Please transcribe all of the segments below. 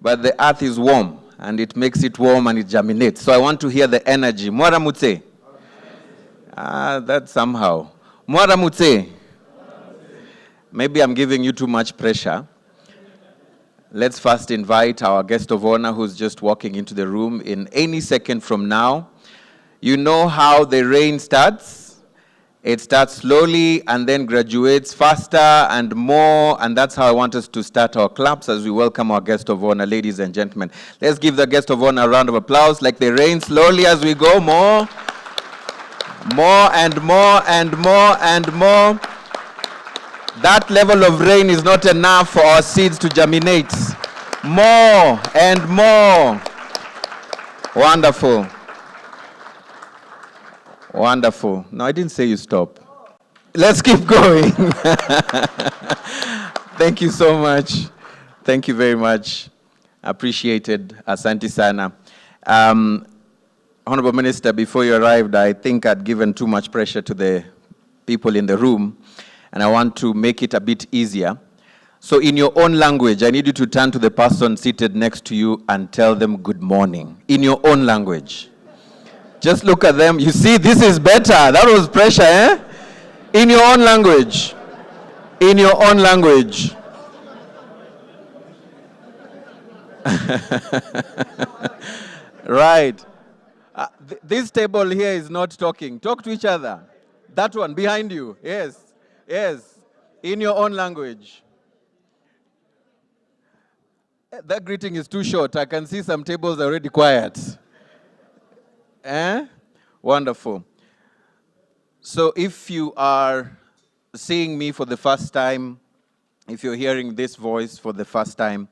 but the earth is warm, and it makes it warm and it germinates. So I want to hear the energy. Mwaramutse. That's somehow. Mwaramutse. Maybe I'm giving you too much pressure. Let's first invite our guest of honor who's just walking into the room in any second from now. You know how the rain starts? It starts slowly and then graduates faster and more, and that's how I want us to start our claps as we welcome our guest of honor, ladies and gentlemen. Let's give the guest of honor a round of applause, like the rain, slowly as we go, more and more and more and more. That level of rain is not enough for our seeds to germinate. More and more. Wonderful. Wonderful. No, I didn't say you stop. Let's keep going. Thank you so much. Thank you very much. Appreciated. Asante sana. Honorable Minister, before you arrived, I think I'd given too much pressure to the people in the room, and I want to make it a bit easier. So in your own language, I need you to turn to the person seated next to you and tell them good morning. In your own language. Just look at them. You see, this is better. That was pressure, eh? In your own language. In your own language. Right. This table here is not talking. Talk to each other. That one behind you. Yes. Yes. In your own language. That greeting is too short. I can see some tables are already quiet. Wonderful. So if you are seeing me for the first time, if you're hearing this voice for the first time,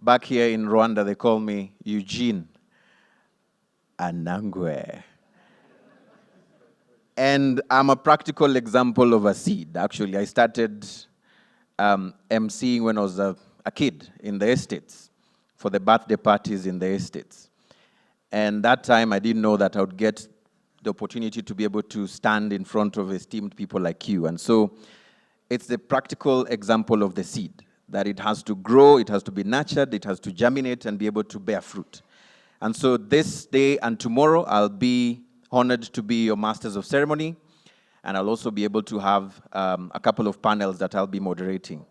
back here in Rwanda, they call me Eugene Anangwe. And I'm a practical example of a seed, actually. I started emceeing when I was a kid in the estates, for the birthday parties in the estates. And that time, I didn't know that I would get the opportunity to be able to stand in front of esteemed people like you. And so it's the practical example of the seed, that it has to grow, it has to be nurtured, it has to germinate and be able to bear fruit. And so this day and tomorrow, I'll be honored to be your Masters of Ceremony, and I'll also be able to have a couple of panels that I'll be moderating.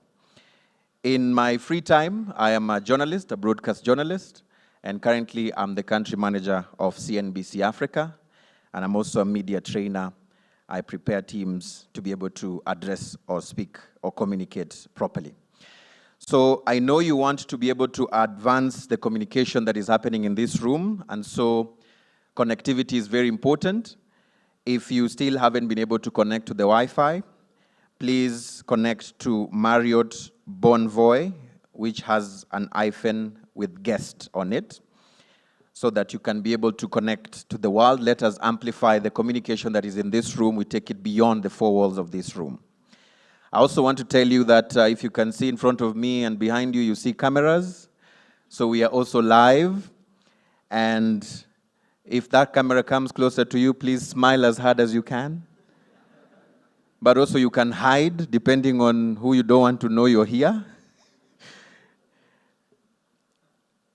In my free time, I am a journalist, a broadcast journalist, and currently I'm the country manager of CNBC Africa, and I'm also a media trainer. I prepare teams to be able to address or speak or communicate properly. So I know you want to be able to advance the communication that is happening in this room, and so connectivity is very important. If you still haven't been able to connect to the Wi-Fi, please connect to Marriott Bonvoy, which has an hyphen with guest on it, so that you can be able to connect to the world. Let us amplify the communication that is in this room. We take it beyond the four walls of this room. I also want to tell you that if you can see in front of me and behind you, you see cameras. So we are also live. And if that camera comes closer to you, please smile as hard as you can. But also you can hide, depending on who you don't want to know you're here.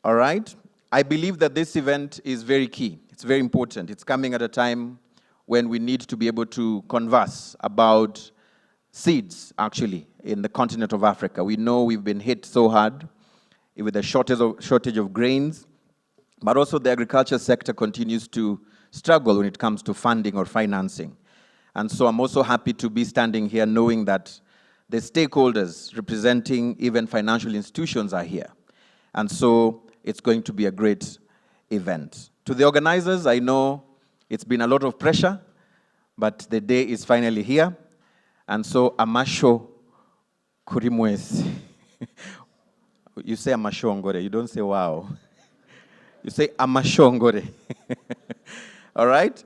All right? I believe that this event is very key. It's very important. It's coming at a time when we need to be able to converse about seeds, actually, in the continent of Africa. We know we've been hit so hard with the shortage of grains, but also the agriculture sector continues to struggle when it comes to funding or financing. And so I'm also happy to be standing here knowing that the stakeholders representing even financial institutions are here. And so it's going to be a great event. To the organizers, I know it's been a lot of pressure, but the day is finally here. And so amasho kurimwesi. You say amashongore, you don't say wow. You say amashongore. All right?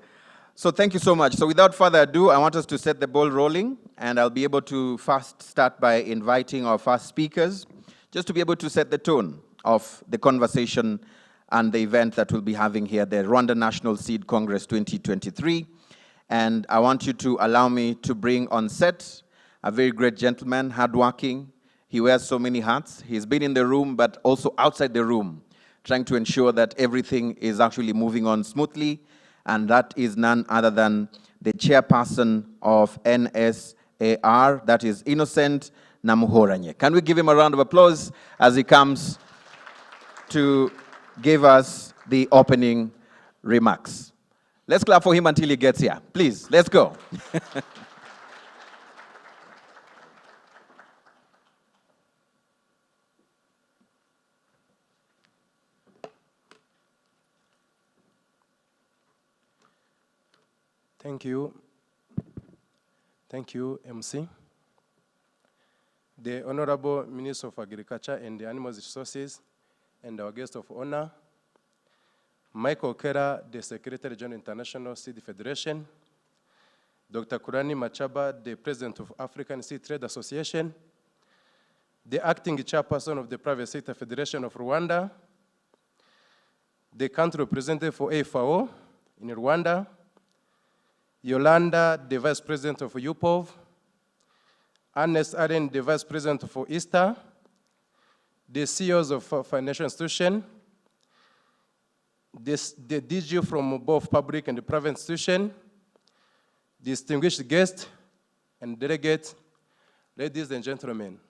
So thank you so much. So without further ado, I want us to set the ball rolling, and I'll be able to first start by inviting our first speakers, just to be able to set the tone of the conversation and the event that we'll be having here, the Rwanda National Seed Congress 2023. And I want you to allow me to bring on set a very great gentleman, hardworking. He wears so many hats. He's been in the room, but also outside the room, trying to ensure that everything is actually moving on smoothly. And that is none other than the chairperson of NSAR, that is Innocent Namuhoranye. Can we give him a round of applause as he comes to give us the opening remarks? Let's clap for him until he gets here. Please, let's go. Thank you. Thank you, MC. The Honorable Minister of Agriculture and the Animal Resources, and our guest of honor, Michael Kera, the Secretary General International Seed Federation, Dr. Kurani Machaba, the President of African Seed Trade Association, the Acting Chairperson of the Private Sector Federation of Rwanda, the country representative for AFAO in Rwanda, Yolanda, the Vice President of UPOV, Ernest Allen, the Vice President for ISTA, the CEOs of financial institutions, the DG from both public and the private institution, distinguished guests and delegates, ladies and gentlemen.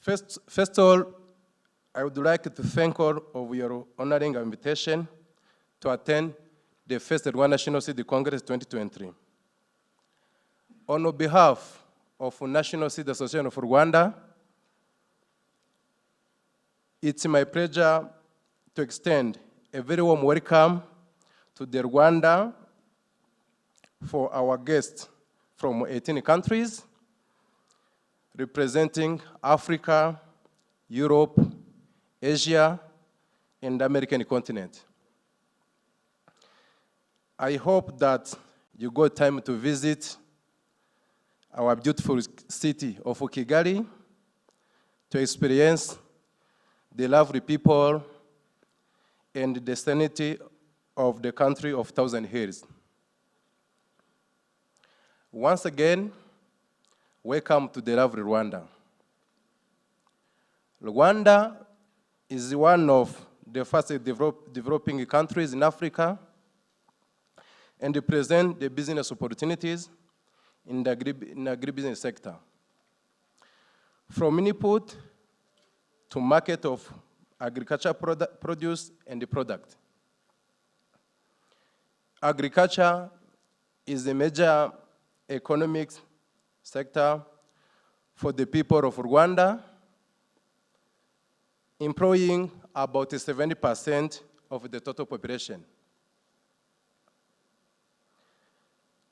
First of all, I would like to thank all of you honoring our invitation to attend the first Rwanda National Seed Congress 2023. On behalf of National Seed Association of Rwanda, it's my pleasure to extend a very warm welcome to the Rwanda for our guests from 18 countries, representing Africa, Europe, Asia, and the American continent. I hope that you got time to visit our beautiful city of Kigali to experience the lovely people and the sanity of the country of thousand hills. Once again, welcome to the lovely Rwanda. Rwanda is one of the fastest developing countries in Africa, and represent the business opportunities in the agribusiness sector. From input to market of agriculture produce and the product. Agriculture is a major economic sector for the people of Rwanda, employing about 70% of the total population.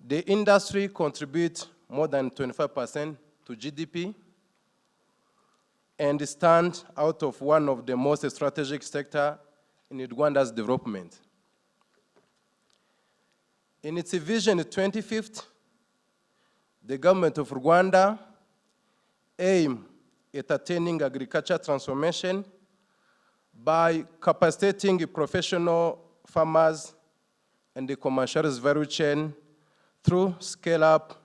The industry contributes more than 25% to GDP and stands out of one of the most strategic sectors in Rwanda's development. In its vision 2050, the government of Rwanda aims at attaining agriculture transformation by capacitating professional farmers and the commercial value chain through scale-up,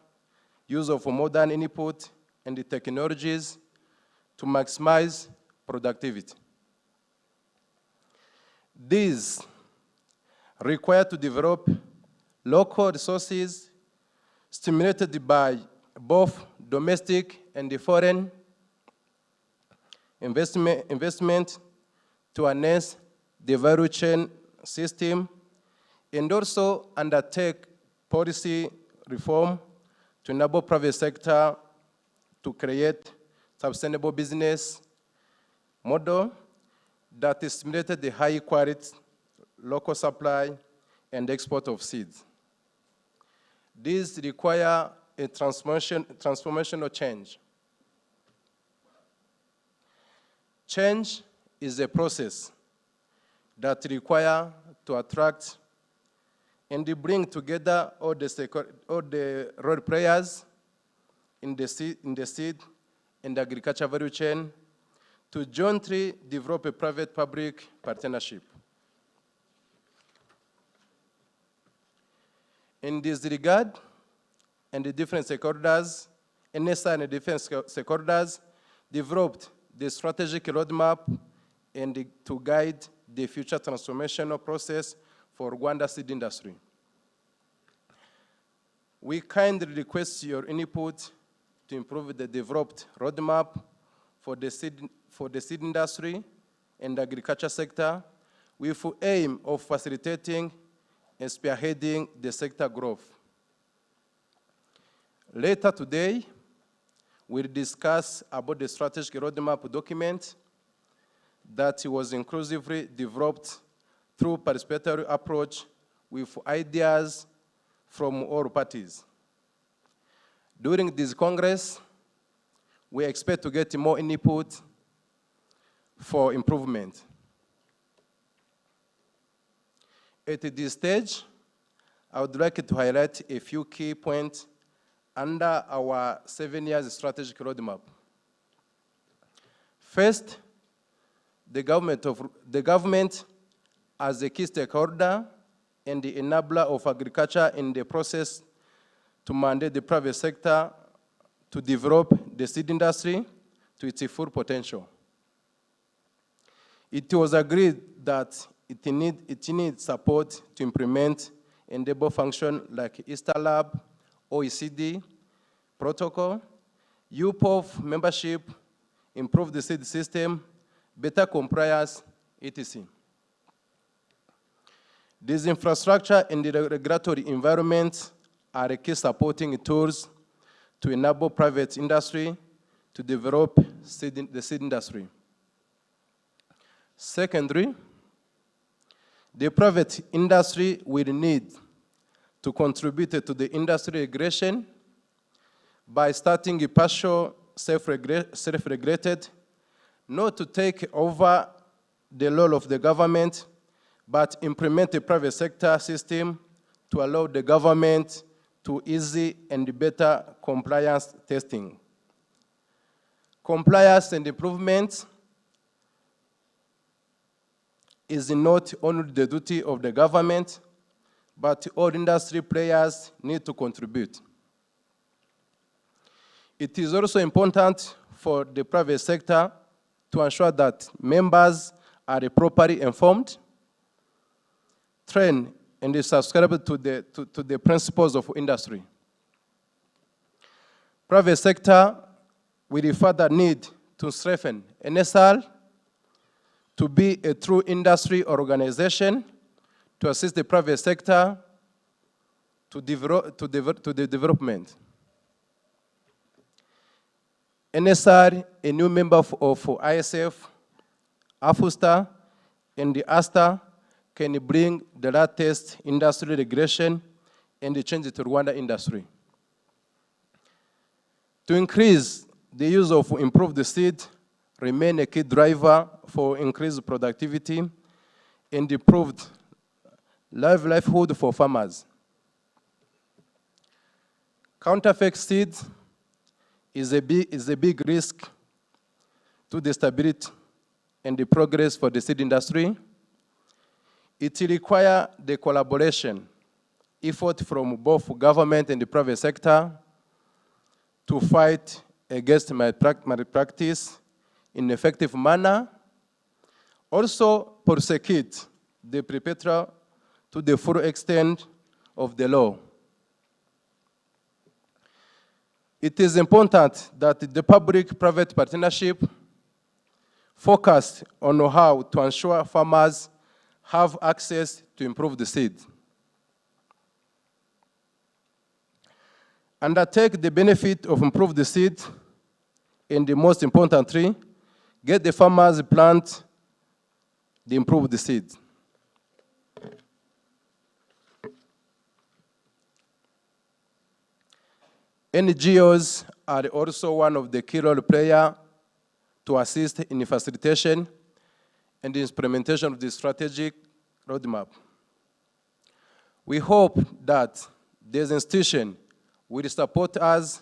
use of modern input and the technologies to maximize productivity. These require to develop local resources stimulated by both domestic and the foreign investment to enhance the value chain system and also undertake policy reform to enable private sector to create sustainable business model that stimulated the high quality local supply and export of seeds. These require a transformational change. Change is a process that requires to attract and to bring together all the role players in the seed and agriculture value chain to jointly develop a private-public partnership. In this regard, and the different stakeholders NSA and defense stakeholders developed the strategic roadmap and to guide the future transformational process for Rwanda seed industry. We kindly request your input to improve the developed roadmap for the seed industry and agriculture sector with the aim of facilitating and spearheading the sector growth. Later today, we'll discuss about the strategic roadmap document that was inclusively developed through participatory approach with ideas from all parties. During this Congress, we expect to get more input for improvement. At this stage, I would like to highlight a few key points under our 7-year strategic roadmap. First, the government as a key stakeholder and the enabler of agriculture in the process to mandate the private sector to develop the seed industry to its full potential. It was agreed that it needs support to implement enable functions like Easter Lab, OECD, protocol, UPOF membership, improve the seed system, better compliance, etc. These infrastructure and the regulatory environment are key supporting tools to enable private industry to develop the seed industry. Secondly, the private industry will need to contribute to the industry regulation by starting a partial self-regulated, not to take over the role of the government, but implement a private sector system to allow the government to easy and better compliance testing. Compliance and improvement is not only the duty of the government, but all industry players need to contribute. It is also important for the private sector to ensure that members are properly informed, trained, and subscribe to the principles of industry. Private sector will further need to strengthen NSR to be a true industry organization to assist the private sector to the development. NSR, a new member of ISF, AFUSTA, and the ASTA can bring the latest industry regulation and change it to Rwanda industry. To increase the use of improved seed remain a key driver for increased productivity and improved livelihood for farmers. Counterfeit seed is a big risk to the stability and the progress for the seed industry. It requires the collaboration, effort from both government and the private sector to fight against malpractice in an effective manner, also prosecute the perpetrator to the full extent of the law. It is important that the public-private partnership focus on how to ensure farmers have access to improve the seed. Undertake the benefit of improved seed, and the most importantly, get the farmers plant the improved seed. NGOs are also one of the key role players to assist in the facilitation and the implementation of the strategic roadmap. We hope that this institution will support us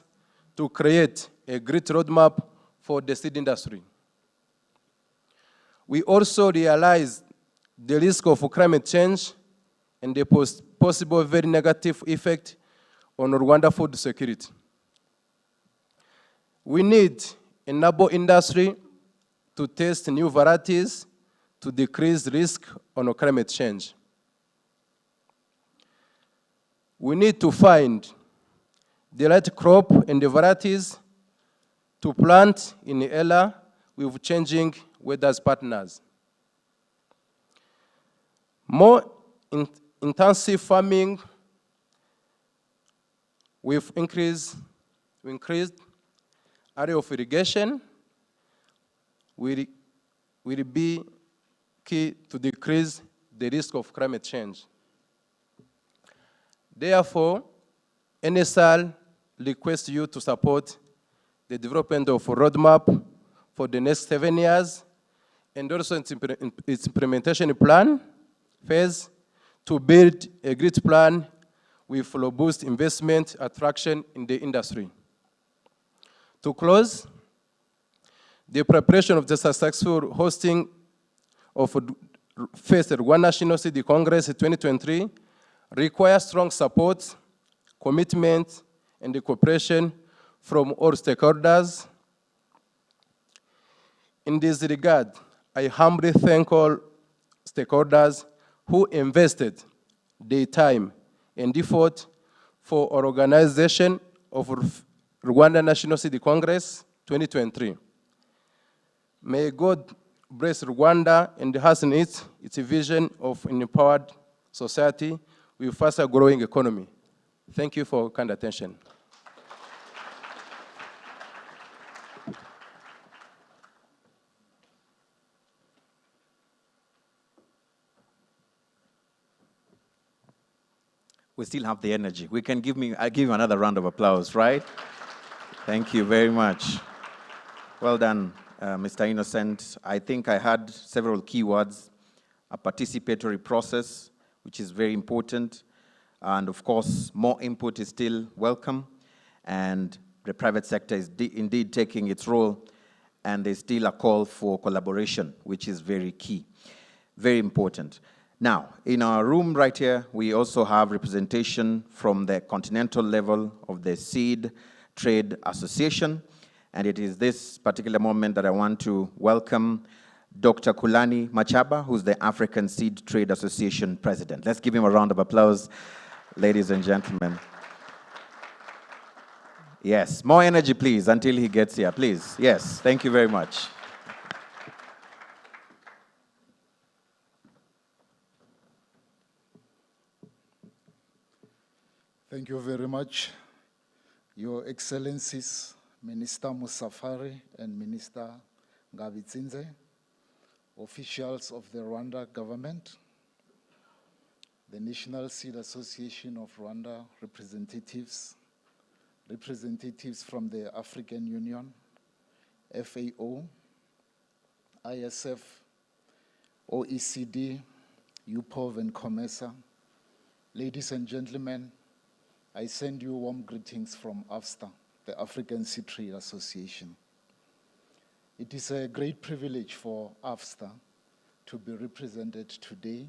to create a great roadmap for the seed industry. We also realize the risk of climate change and the possible very negative effect on Rwanda food security. We need enable industry to test new varieties to decrease risk on climate change. We need to find the right crop and the varieties to plant in the area with changing weather partners. More intensive farming with increased area of irrigation will be key to decrease the risk of climate change. Therefore, NSR requests you to support the development of a roadmap for the next 7 years and also its implementation plan phase to build a great plan with robust investment attraction in the industry. To close, the preparation of the successful hosting of first Rwanda National City Congress 2023 requires strong support, commitment, and the cooperation from all stakeholders. In this regard, I humbly thank all stakeholders who invested their time and effort for organization of Rwanda National City Congress 2023. May God bless Rwanda and hasten its vision of an empowered society with faster growing economy. Thank you for kind attention. We still have the energy. I'll give you another round of applause, right? Thank you very much. Well done, Mr. Innocent. I think I had several keywords: a participatory process, which is very important. And of course, more input is still welcome. And the private sector is indeed taking its role. And there's still a call for collaboration, which is very key, very important. Now, in our room right here, we also have representation from the continental level of the Seed Trade Association. And it is this particular moment that I want to welcome Dr. Kulani Machaba, who's the African Seed Trade Association president. Let's give him a round of applause, ladies and gentlemen. Yes, more energy, please, until he gets here, please. Yes, thank you very much. Thank you very much, Your Excellencies, Minister Musafari and Minister Ngabitsinze, officials of the Rwanda government, the National Seed Association of Rwanda representatives, representatives from the African Union, FAO, ISF, OECD, UPOV and COMESA. Ladies and gentlemen, I send you warm greetings from AFSTA, the African Seed Trade Association. It is a great privilege for AFSTA to be represented today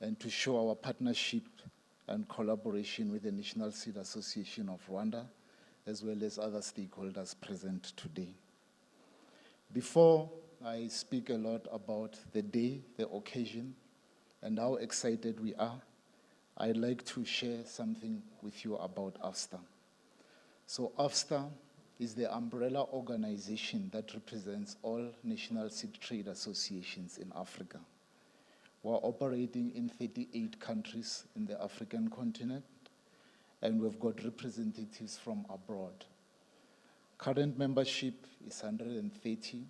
and to show our partnership and collaboration with the National Seed Association of Rwanda, as well as other stakeholders present today. Before I speak a lot about the day, the occasion, and how excited we are, I'd like to share something with you about AFSTA. So AFSTA is the umbrella organization that represents all national seed trade associations in Africa. We're operating in 38 countries in the African continent, and we've got representatives from abroad. Current membership is 130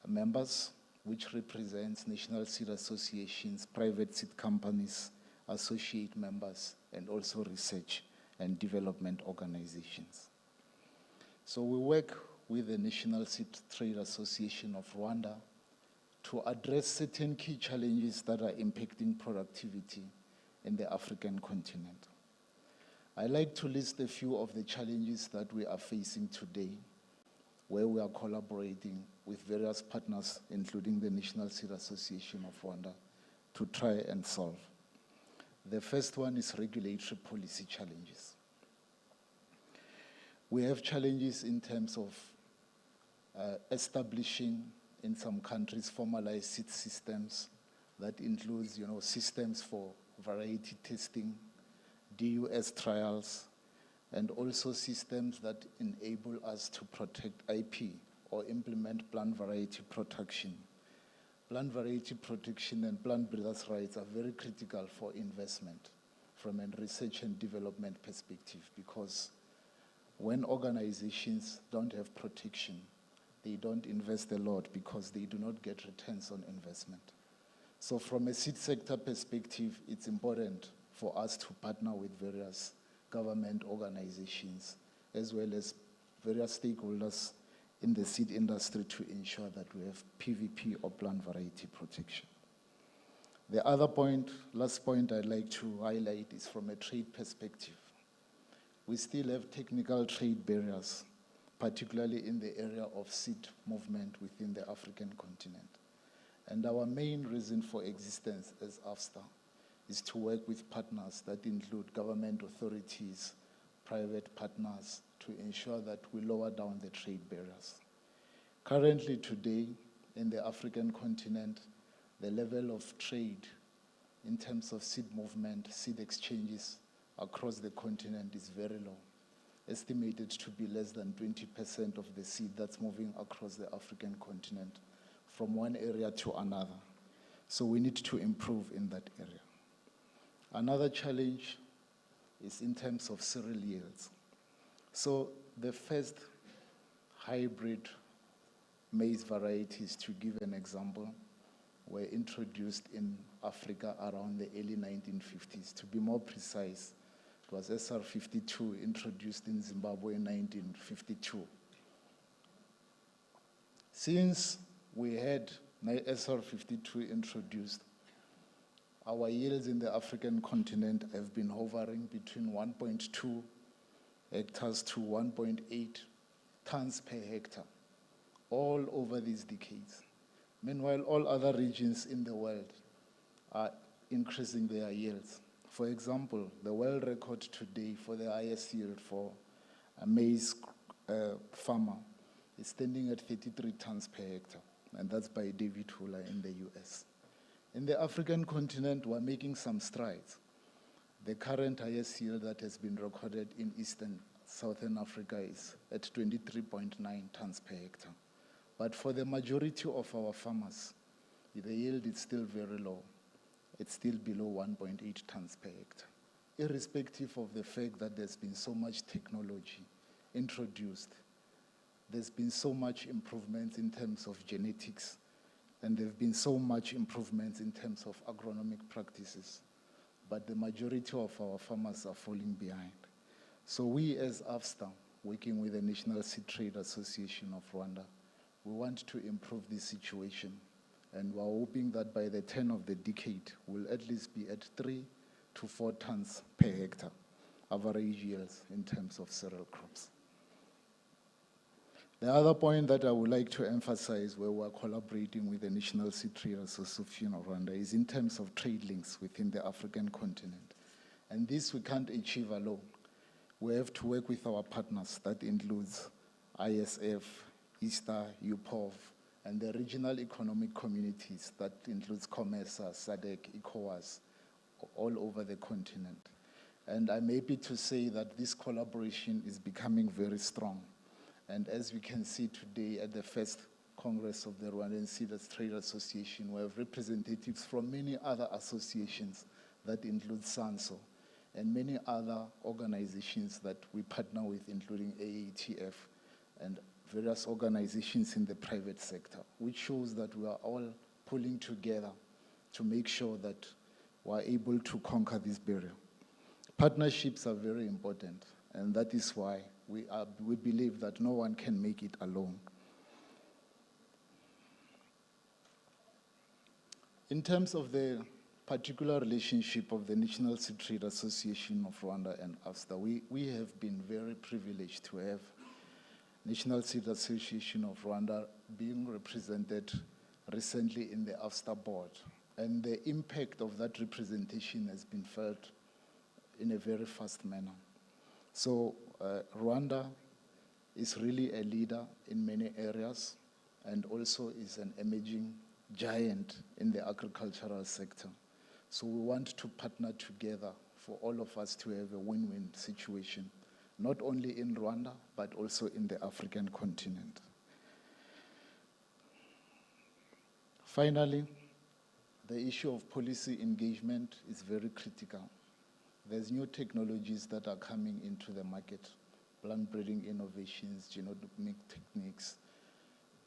members, which represents national seed associations, private seed companies, associate members, and also research and development organizations. So we work with the National Seed Trade Association of Rwanda to address certain key challenges that are impacting productivity in the African continent. I'd like to list a few of the challenges that we are facing today, where we are collaborating with various partners, including the National Seed Association of Rwanda, to try and solve. The first one is regulatory policy challenges. We have challenges in terms of establishing in some countries formalized seed systems that includes, systems for variety testing, DUS trials, and also systems that enable us to protect IP or implement plant variety protection. Plant variety protection and plant breeders' rights are very critical for investment from a research and development perspective, because when organizations don't have protection, they don't invest a lot because they do not get returns on investment. So from a seed sector perspective, it's important for us to partner with various government organizations as well as various stakeholders in the seed industry to ensure that we have PVP or plant variety protection. The other point, last point I'd like to highlight is from a trade perspective. We still have technical trade barriers, particularly in the area of seed movement within the African continent. And our main reason for existence as AFSTA is to work with partners that include government authorities, private partners, to ensure that we lower down the trade barriers. Currently today, in the African continent, the level of trade in terms of seed movement, seed exchanges across the continent is very low, estimated to be less than 20% of the seed that's moving across the African continent from one area to another. So we need to improve in that area. Another challenge is in terms of cereal yields. So the first hybrid maize varieties, to give an example, were introduced in Africa around the early 1950s. To be more precise, it was SR52 introduced in Zimbabwe in 1952. Since we had SR52 introduced, our yields in the African continent have been hovering between 1.2 hectares to 1.8 tons per hectare all over these decades. Meanwhile, all other regions in the world are increasing their yields. For example, the world record today for the highest yield for a maize farmer is standing at 33 tons per hectare, and that's by David Hula in the US. In the African continent, we're making some strides. The current highest yield that has been recorded in Eastern Southern Africa is at 23.9 tons per hectare. But for the majority of our farmers, the yield is still very low. It's still below 1.8 tons per hectare, irrespective of the fact that there's been so much technology introduced. There's been so much improvements in terms of genetics, and there have been so much improvements in terms of agronomic practices. But the majority of our farmers are falling behind. So we as AFSTA, working with the National Seed Trade Association of Rwanda, we want to improve this situation, and we're hoping that by the turn of the decade, we'll at least be at 3 to 4 tons per hectare average yields in terms of cereal crops. The other point that I would like to emphasize where we're collaborating with the National Seed Trade Association of Rwanda is in terms of trade links within the African continent. And this we can't achieve alone. We have to work with our partners. That includes ISF, ISTA, UPOV, and the regional economic communities. That includes COMESA, SADC, ECOWAS, all over the continent. And I'm happy to say that this collaboration is becoming very strong. And as we can see today at the first Congress of the Rwandan Seed Trade Association, we have representatives from many other associations that include SANSO and many other organizations that we partner with, including AATF and various organizations in the private sector, which shows that we are all pulling together to make sure that we're able to conquer this barrier. Partnerships are very important, and that is why we believe that no one can make it alone. In terms of the particular relationship of the National Seed Trade Association of Rwanda and AFSTA, we have been very privileged to have National Seed Association of Rwanda being represented recently in the AFSTA board. And the impact of that representation has been felt in a very fast manner. So Rwanda is really a leader in many areas and also is an emerging giant in the agricultural sector. So we want to partner together for all of us to have a win-win situation, not only in Rwanda, but also in the African continent. Finally, the issue of policy engagement is very critical. There's new technologies that are coming into the market, plant breeding innovations, genomic techniques.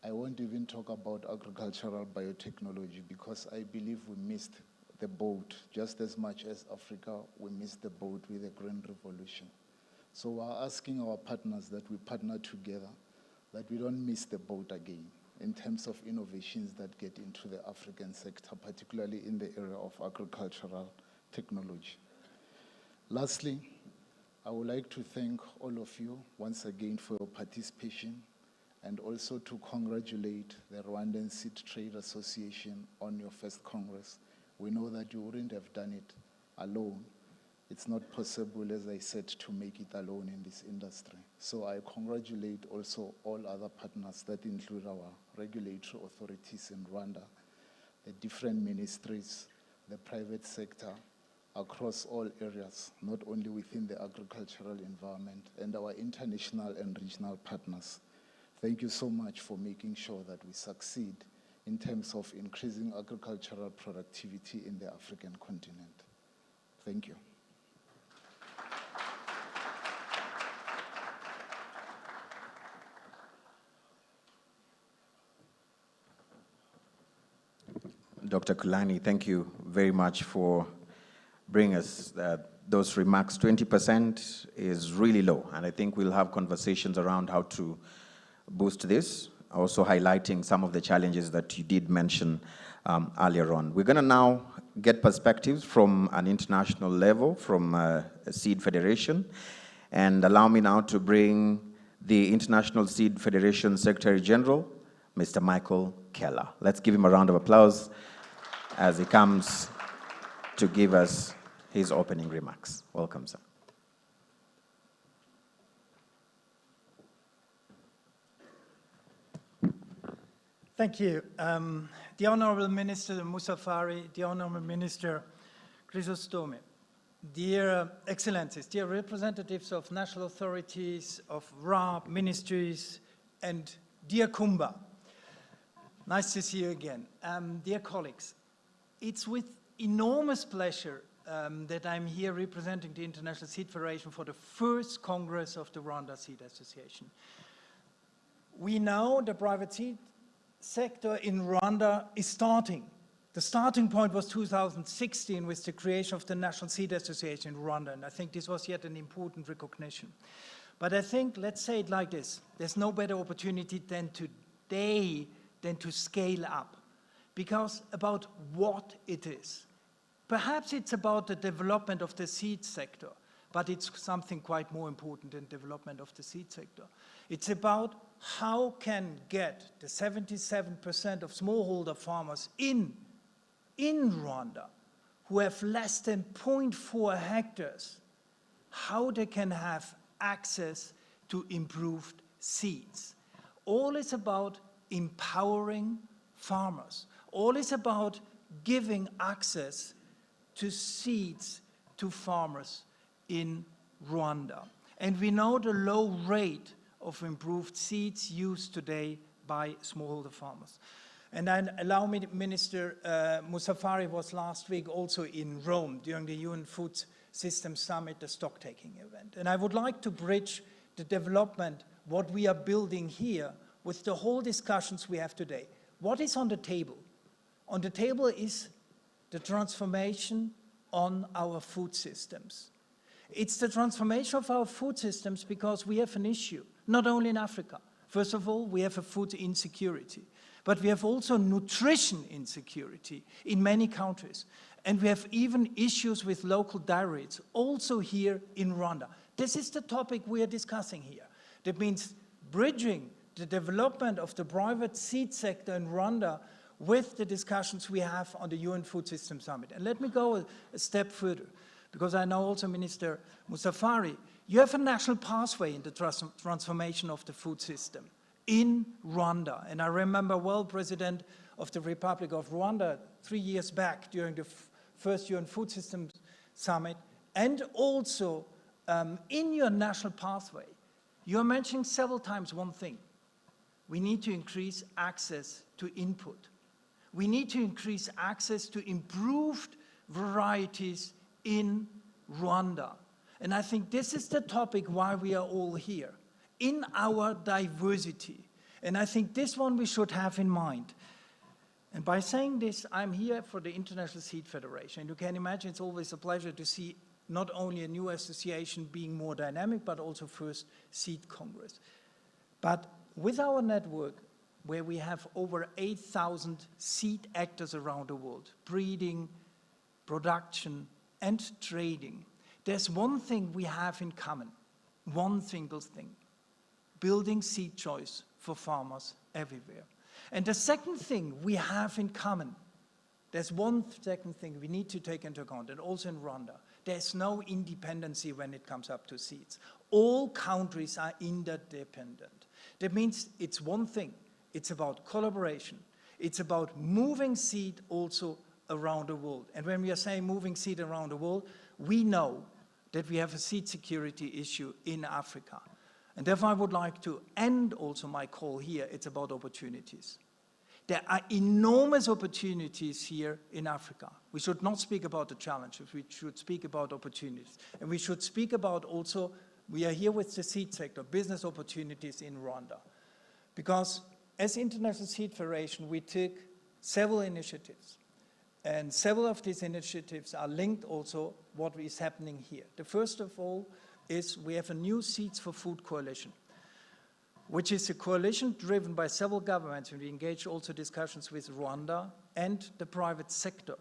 I won't even talk about agricultural biotechnology because I believe we missed the boat just as much as Africa, we missed the boat with the Green Revolution. So we're asking our partners that we partner together, that we don't miss the boat again in terms of innovations that get into the African sector, particularly in the area of agricultural technology. Lastly, I would like to thank all of you once again for your participation and also to congratulate the Rwandan Seed Trade Association on your first Congress. We know that you wouldn't have done it alone. It's not possible, as I said, to make it alone in this industry. So I congratulate also all other partners that include our regulatory authorities in Rwanda, the different ministries, the private sector, across all areas, not only within the agricultural environment, and our international and regional partners. Thank you so much for making sure that we succeed in terms of increasing agricultural productivity in the African continent. Thank you. Dr. Kulani, thank you very much for bringing us those remarks. 20% is really low, and I think we'll have conversations around how to boost this, also highlighting some of the challenges that you did mention earlier on. We're going to now get perspectives from an international level, from Seed Federation, and allow me now to bring the International Seed Federation Secretary General, Mr. Michael Keller. Let's give him a round of applause as he comes to give us his opening remarks. Welcome, sir. Thank you. The Honorable Minister Musafari, the Honorable Minister Chrysostome, dear Excellencies, dear representatives of national authorities, of RAB, ministries, and dear Kumba, nice to see you again. Dear colleagues, it's with enormous pleasure that I'm here representing the International Seed Federation for the first Congress of the Rwanda Seed Association. We know the private seed sector in Rwanda is starting. The starting point was 2016 with the creation of the National Seed Association in Rwanda, and I think this was yet an important recognition. But I think, let's say it like this, there's no better opportunity than today than to scale up, because about what it is. Perhaps it's about the development of the seed sector, but it's something quite more important than development of the seed sector. It's about how can get the 77% of smallholder farmers in Rwanda who have less than 0.4 hectares, how they can have access to improved seeds. All is about empowering farmers. All is about giving access to seeds to farmers in Rwanda. And we know the low rate of improved seeds used today by smallholder farmers. And then allow me, Minister Musafari was last week also in Rome during the UN Food Systems Summit, the stock-taking event. And I would like to bridge the development, what we are building here, with the whole discussions we have today. What is on the table? On the table is the transformation on our food systems. It's the transformation of our food systems because we have an issue, not only in Africa. First of all, we have a food insecurity, but we have also nutrition insecurity in many countries. And we have even issues with local dairies, also here in Rwanda. This is the topic we are discussing here. That means bridging the development of the private seed sector in Rwanda with the discussions we have on the UN Food Systems Summit. And let me go a step further, because I know also Minister Musafari, You have a national pathway in the transformation of the food system in Rwanda. And I remember well, President of the Republic of Rwanda 3 years back during the first UN Food Systems Summit, and also in your national pathway, you're mentioning several times one thing. We need to increase access to input. We need to increase access to improved varieties in Rwanda. And I think this is the topic why we are all here, in our diversity. And I think this one we should have in mind. And by saying this, I'm here for the International Seed Federation. You can imagine it's always a pleasure to see not only a new association being more dynamic, but also first Seed Congress. But with our network, where we have over 8,000 seed actors around the world, breeding, production, and trading, there's one thing we have in common, one single thing: building seed choice for farmers everywhere. And the second thing we have in common, there's one second thing we need to take into account, and also in Rwanda, there's no independency when it comes up to seeds. All countries are interdependent. That means it's one thing. It's about collaboration. It's about moving seed also around the world. And when we are saying moving seed around the world, we know that we have a seed security issue in Africa. And therefore I would like to end also my call here. It's about opportunities. There are enormous opportunities here in Africa. We should not speak about the challenges, we should speak about opportunities. And we should speak about also, we are here with the seed sector, business opportunities in Rwanda. Because as International Seed Federation, we took several initiatives. And several of these initiatives are linked also what is happening here. The first of all is we have a new Seeds for Food coalition, which is a coalition driven by several governments, and we engage also discussions with Rwanda and the private sector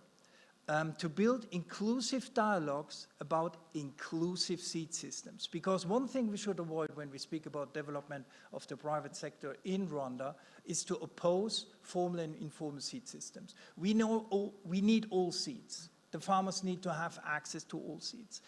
to build inclusive dialogues about inclusive seed systems. Because one thing we should avoid when we speak about development of the private sector in Rwanda is to oppose formal and informal seed systems. We need all seeds. The farmers need to have access to all seeds.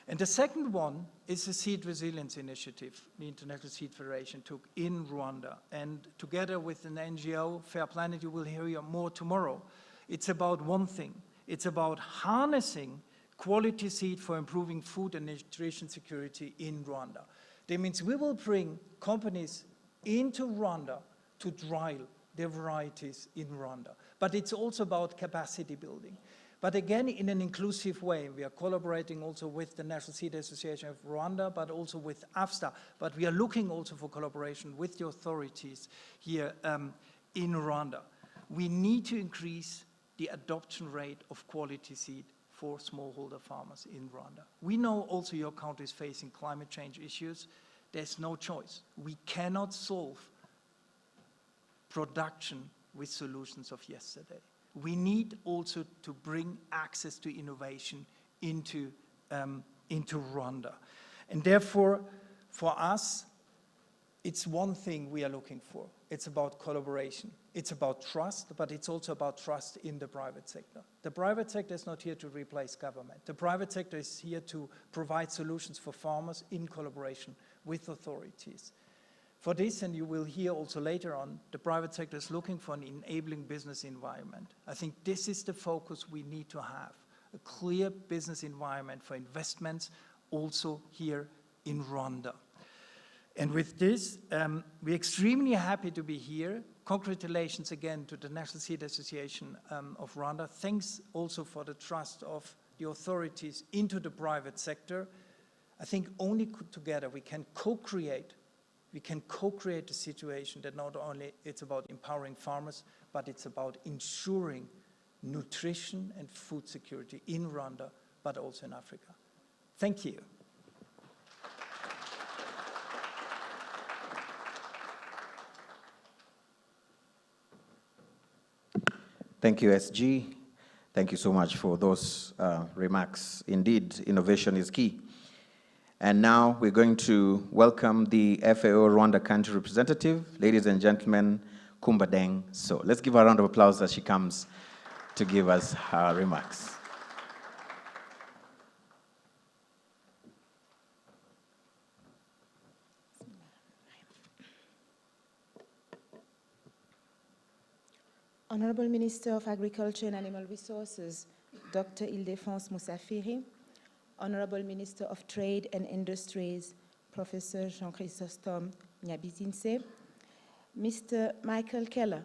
And the second one is the Seed Resilience Initiative the International Seed Federation took in Rwanda. And together with an NGO, Fair Planet, you will hear more tomorrow. It's about one thing. It's about harnessing quality seed for improving food and nutrition security in Rwanda. That means we will bring companies into Rwanda to trial their varieties in Rwanda. But it's also about capacity building. But again, in an inclusive way. We are collaborating also with the National Seed Association of Rwanda, but also with AFSTA. But we are looking also for collaboration with the authorities here in Rwanda. We need to increase the adoption rate of quality seed for smallholder farmers in Rwanda. We know also your country is facing climate change issues. There's no choice. We cannot solve production with solutions of yesterday. We need also to bring access to innovation into Rwanda. And therefore, for us, it's one thing we are looking for. It's about collaboration. It's about trust, but it's also about trust in the private sector. The private sector is not here to replace government. The private sector is here to provide solutions for farmers in collaboration with authorities. For this, and you will hear also later on, the private sector is looking for an enabling business environment. I think this is the focus we need to have, a clear business environment for investments also here in Rwanda. And with this, we're extremely happy to be here. Congratulations again to the National Seed Association of Rwanda. Thanks also for the trust of the authorities into the private sector. I think only together we can co-create a situation that not only it's about empowering farmers, but it's about ensuring nutrition and food security in Rwanda, but also in Africa. Thank you. Thank you, SG. Thank you so much for those remarks. Indeed, innovation is key. And now we're going to welcome the FAO Rwanda country representative, ladies and gentlemen, Kumba Deng. So let's give her a round of applause as she comes to give us her remarks. Honorable Minister of Agriculture and Animal Resources, Dr. Ildefonse Moussafiri, Honorable Minister of Trade and Industries, Professor Jean-Chrysostome Nyabizinse, Mr. Michael Keller,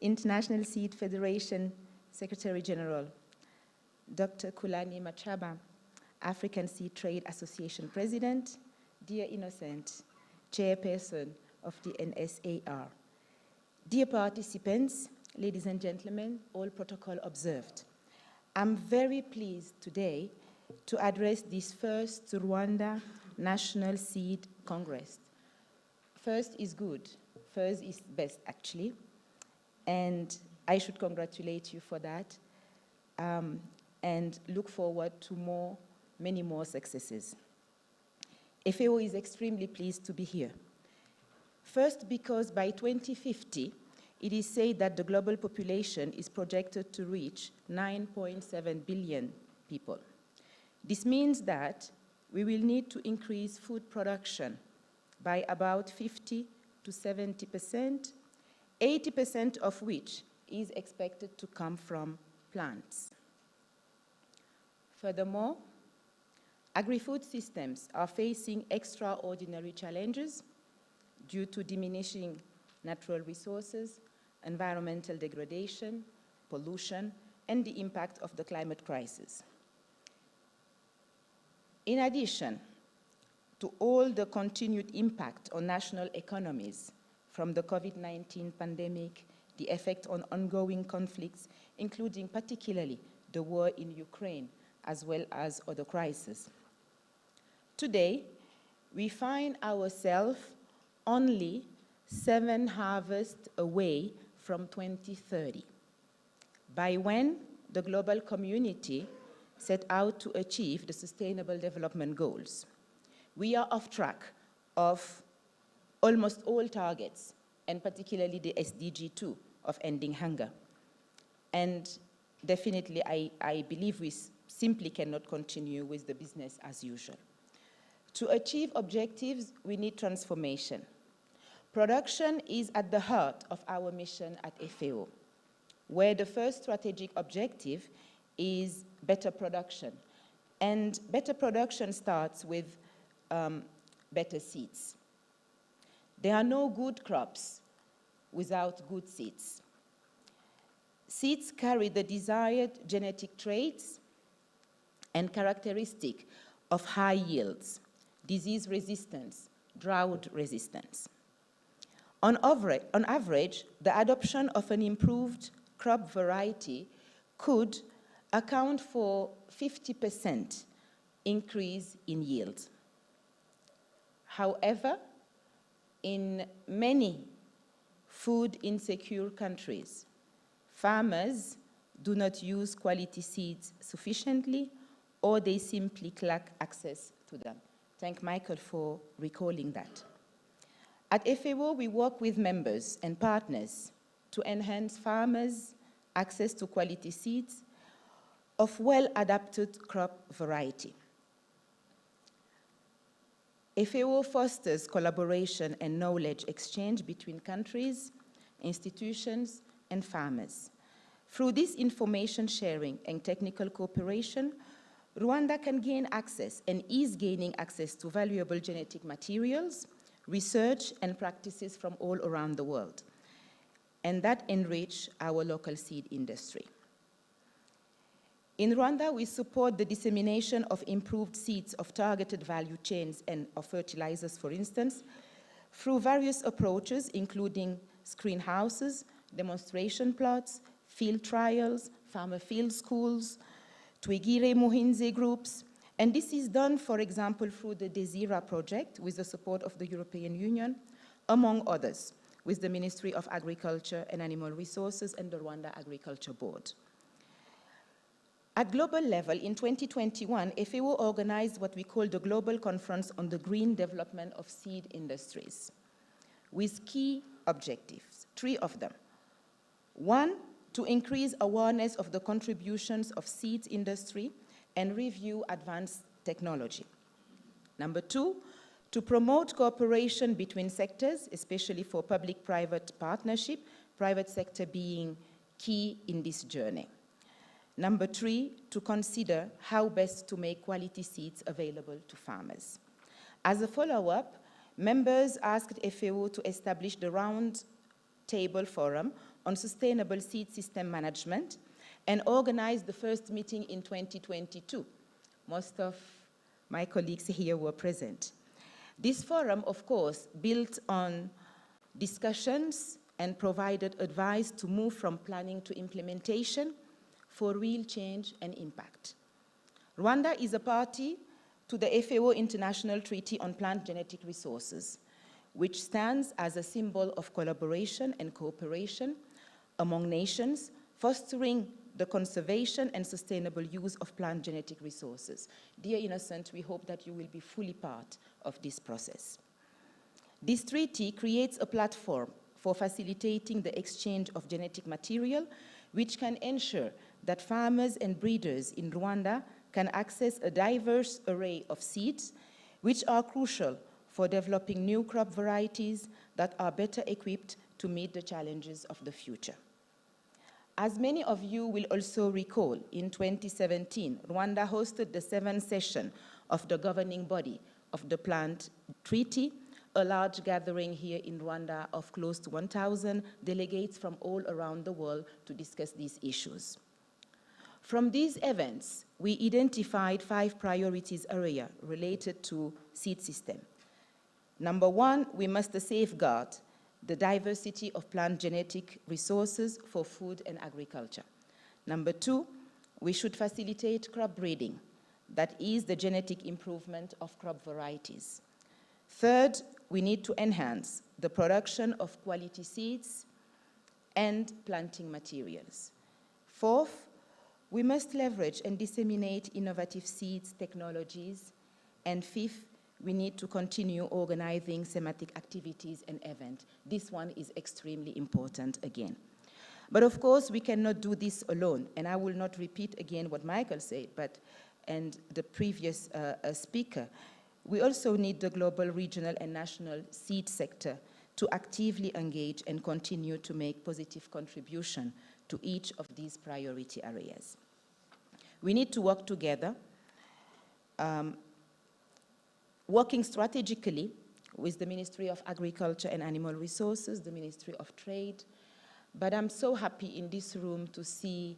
International Seed Federation Secretary General, Dr. Kulani Machaba, African Seed Trade Association President, dear Innocent, Chairperson of the NSAR. Dear participants, ladies and gentlemen, all protocol observed. I'm very pleased today to address this first Rwanda National Seed Congress. First is good, first is best actually, and I should congratulate you for that and look forward to many more successes. FAO is extremely pleased to be here. First, because by 2050, it is said that the global population is projected to reach 9.7 billion people. This means that we will need to increase food production by about 50 to 70%, 80% of which is expected to come from plants. Furthermore, agri-food systems are facing extraordinary challenges due to diminishing natural resources, environmental degradation, pollution, and the impact of the climate crisis. In addition to all the continued impact on national economies from the COVID-19 pandemic, the effect on ongoing conflicts, including particularly the war in Ukraine, as well as other crises. Today, we find ourselves only 7 harvests away from 2030, by when the global community set out to achieve the Sustainable Development Goals. We are off track of almost all targets, and particularly the SDG 2 of ending hunger. And definitely, I believe we simply cannot continue with the business as usual. To achieve objectives, we need transformation. Production is at the heart of our mission at FAO, where the first strategic objective is better production. And better production starts with better seeds. There are no good crops without good seeds. Seeds carry the desired genetic traits and characteristic of high yields, disease resistance, drought resistance. On average, the adoption of an improved crop variety could account for 50% increase in yield. However, in many food insecure countries, farmers do not use quality seeds sufficiently, or they simply lack access to them. Thank Michael for recalling that. At FAO, we work with members and partners to enhance farmers' access to quality seeds of well-adapted crop variety. FAO fosters collaboration and knowledge exchange between countries, institutions, and farmers. Through this information sharing and technical cooperation, Rwanda can gain access and is gaining access to valuable genetic materials, research, and practices from all around the world, and that enrich our local seed industry. In Rwanda, we support the dissemination of improved seeds of targeted value chains and of fertilizers, for instance, through various approaches, including screen houses, demonstration plots, field trials, farmer field schools, Twigire Muhinzi groups, and this is done, for example, through the Desira project with the support of the European Union, among others, with the Ministry of Agriculture and Animal Resources and the Rwanda Agriculture Board. At global level, in 2021, FAO organized what we call the Global Conference on the Green Development of Seed Industries, with key objectives, 3 of them. 1, to increase awareness of the contributions of seeds industry and review advanced technology. Number 2, to promote cooperation between sectors, especially for public-private partnership, private sector being key in this journey. Number 3, to consider how best to make quality seeds available to farmers. As a follow-up, members asked FAO to establish the Round Table Forum on Sustainable Seed System Management and organize the first meeting in 2022. Most of my colleagues here were present. This forum, of course, built on discussions and provided advice to move from planning to implementation for real change and impact. Rwanda is a party to the FAO International Treaty on Plant Genetic Resources, which stands as a symbol of collaboration and cooperation among nations, fostering the conservation and sustainable use of plant genetic resources. Dear Innocent, we hope that you will be fully part of this process. This treaty creates a platform for facilitating the exchange of genetic material, which can ensure that farmers and breeders in Rwanda can access a diverse array of seeds, which are crucial for developing new crop varieties that are better equipped to meet the challenges of the future. As many of you will also recall, in 2017, Rwanda hosted the 7th session of the governing body of the Plant Treaty, a large gathering here in Rwanda of close to 1,000 delegates from all around the world to discuss these issues. From these events, we identified 5 priorities areas related to seed system. Number 1, we must safeguard the diversity of plant genetic resources for food and agriculture. Number 2, we should facilitate crop breeding, that is the genetic improvement of crop varieties. Third, we need to enhance the production of quality seeds and planting materials. Fourth, we must leverage and disseminate innovative seeds technologies. And fifth, we need to continue organizing thematic activities and events. This one is extremely important again. But of course, we cannot do this alone. And I will not repeat again what Michael said, and the previous speaker. We also need the global, regional, and national seed sector to actively engage and continue to make positive contribution to each of these priority areas. We need to work together, working strategically with the Ministry of Agriculture and Animal Resources, the Ministry of Trade. But I'm so happy in this room to see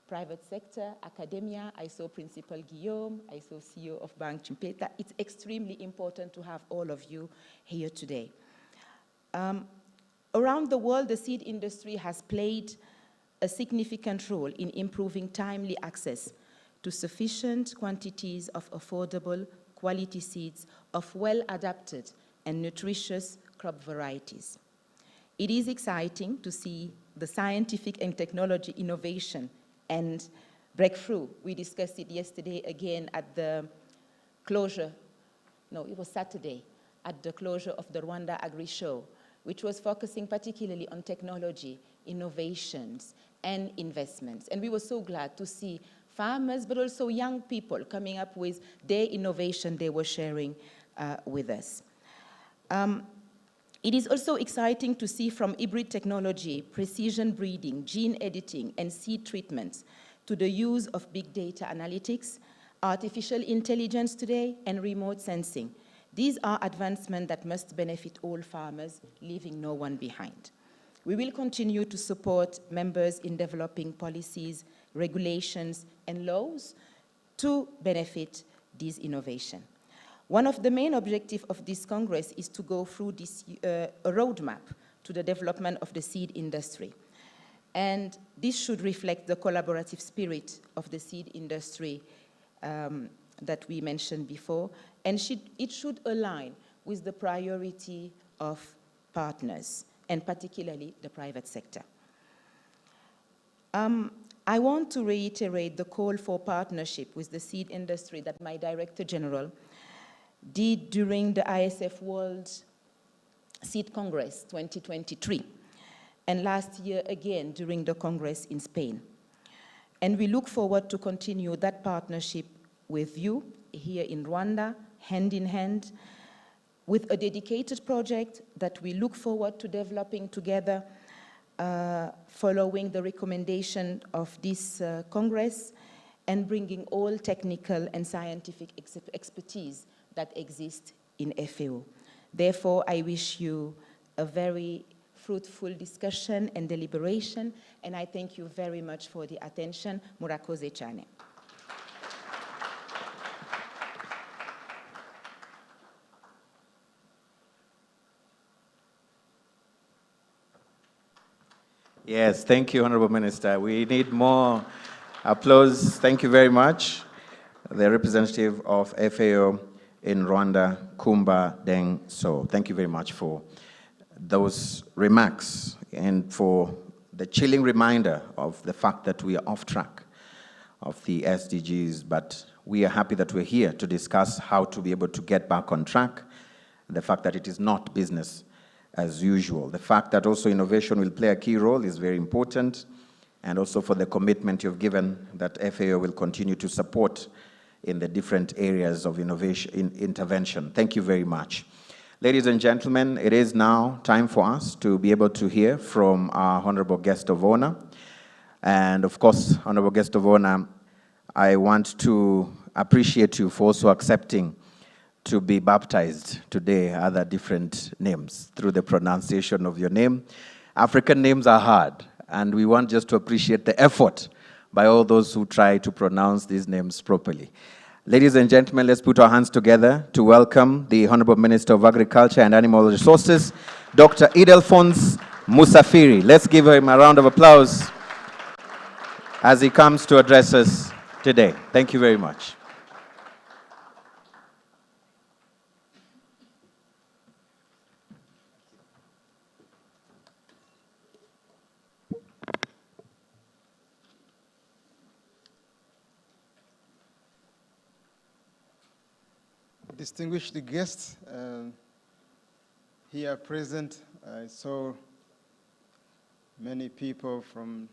private sector, academia. I saw Principal Guillaume, I saw CEO of Bank Chimpeta. It's extremely important to have all of you here today. Around the world, the seed industry has played a significant role in improving timely access to sufficient quantities of affordable, quality seeds of well-adapted and nutritious crop varieties. It is exciting to see the scientific and technology innovation and breakthrough. We discussed it yesterday again at the closure, no, it was Saturday, at the closure of the Rwanda Agri Show, which was focusing particularly on technology, innovations, and investments. And we were so glad to see farmers, but also young people coming up with their innovation they were sharing with us. It is also exciting to see from hybrid technology, precision breeding, gene editing, and seed treatments to the use of big data analytics, artificial intelligence today, and remote sensing. These are advancements that must benefit all farmers, leaving no one behind. We will continue to support members in developing policies, regulations, and laws to benefit these innovations. One of the main objectives of this Congress is to go through this a roadmap to the development of the seed industry. And this should reflect the collaborative spirit of the seed industry that we mentioned before, and it should align with the priority of partners, and particularly the private sector. I want to reiterate the call for partnership with the seed industry that my Director General did during the ISF World Seed Congress 2023, and last year again during the Congress in Spain. And we look forward to continue that partnership with you here in Rwanda, hand in hand, with a dedicated project that we look forward to developing together following the recommendation of this Congress and bringing all technical and scientific expertise that exists in FAO. Therefore, I wish you a very fruitful discussion and deliberation, and I thank you very much for the attention. Murakoze cyane. Yes, thank you, Honorable Minister. We need more applause. Thank you very much. The representative of FAO in Rwanda, Kumba Deng So. Thank you very much for those remarks and for the chilling reminder of the fact that we are off track of the SDGs, but we are happy that we're here to discuss how to be able to get back on track, the fact that it is not business as usual. The fact that also innovation will play a key role is very important, and also for the commitment you've given that FAO will continue to support in the different areas of innovation, intervention. Thank you very much. Ladies and gentlemen, it is now time for us to be able to hear from our Honorable Guest of Honor. And of course, Honorable Guest of Honor, I want to appreciate you for also accepting to be baptized today, other different names, through the pronunciation of your name. African names are hard, and we want just to appreciate the effort by all those who try to pronounce these names properly. Ladies and gentlemen, let's put our hands together to welcome the Honorable Minister of Agriculture and Animal Resources, Dr. Ildefonse Musafiri. Let's give him a round of applause as he comes to address us today. Thank you very much. Distinguished guests here present, I saw many people from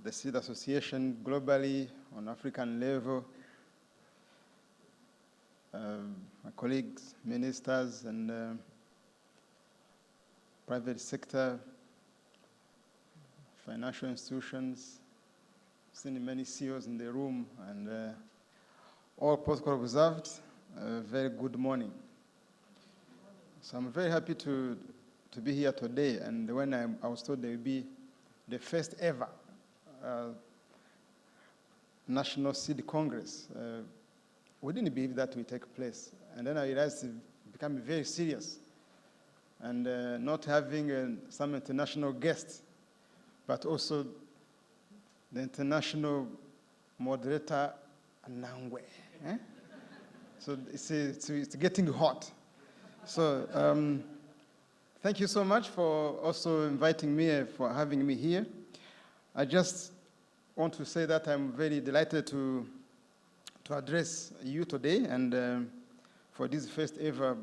the Seed Association globally on African level, my colleagues, ministers, and private sector, financial institutions, seen many CEOs in the room, and all protocol observed. Very good morning. So I'm very happy to be here today, and when I was told there would be the first ever National Seed Congress, we didn't believe that would take place. And then I realized it became very serious, and not having some international guests, but also the international moderator, Nangwe. Eh? So it's getting hot. So thank you so much for also inviting me, for having me here. I just want to say that I'm very delighted to address you today, and for this first ever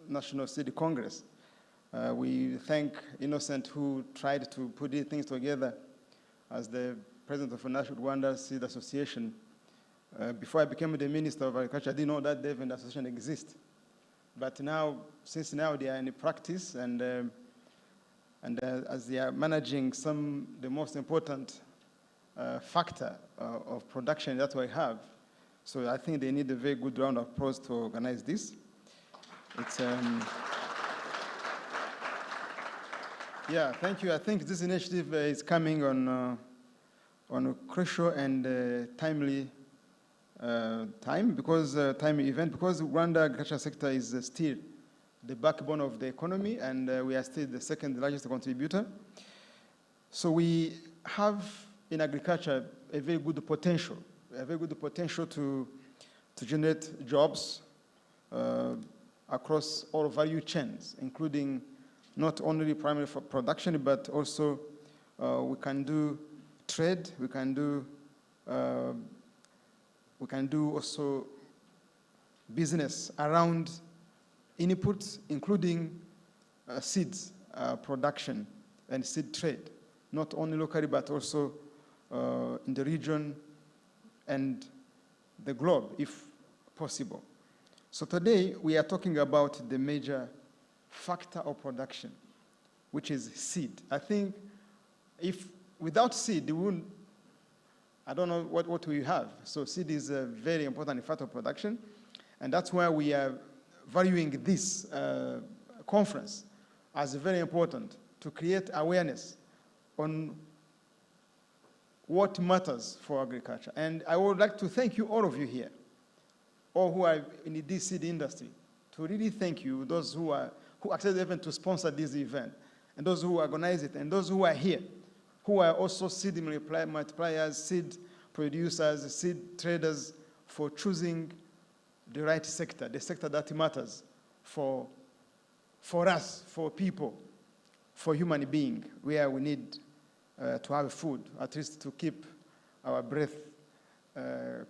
National Seed Congress. We thank Innocent, who tried to put these things together as the president of the National Rwanda Seed Association. Before I became the Minister of Agriculture, I didn't know that the association exists. But now, since now they are in practice, and as they are managing the most important factor of production that we have, so I think they need a very good round of applause to organize this. It's yeah, thank you. I think this initiative is coming on a crucial and timely time, because Rwanda agriculture sector is still the backbone of the economy, and we are still the second largest contributor. So we have in agriculture a very good potential to generate jobs across all value chains, including not only primary production, but also we can do trade, we can do also business around inputs, including seeds production and seed trade, not only locally, but also in the region and the globe, if possible. So today, we are talking about the major factor of production which is seed. I think if without seed, we wouldn't, I don't know what we have. So seed is a very important factor of production, and that's why we are valuing this conference as very important to create awareness on what matters for agriculture. And I would like to thank you, all of you here, all who are in this seed industry, to really thank you, those who accepted even to sponsor this event, and those who organize it, and those who are here, who are also seed multipliers, seed producers, seed traders, for choosing the right sector, the sector that matters for us, for people, for human being, where we need to have food, at least to keep our breath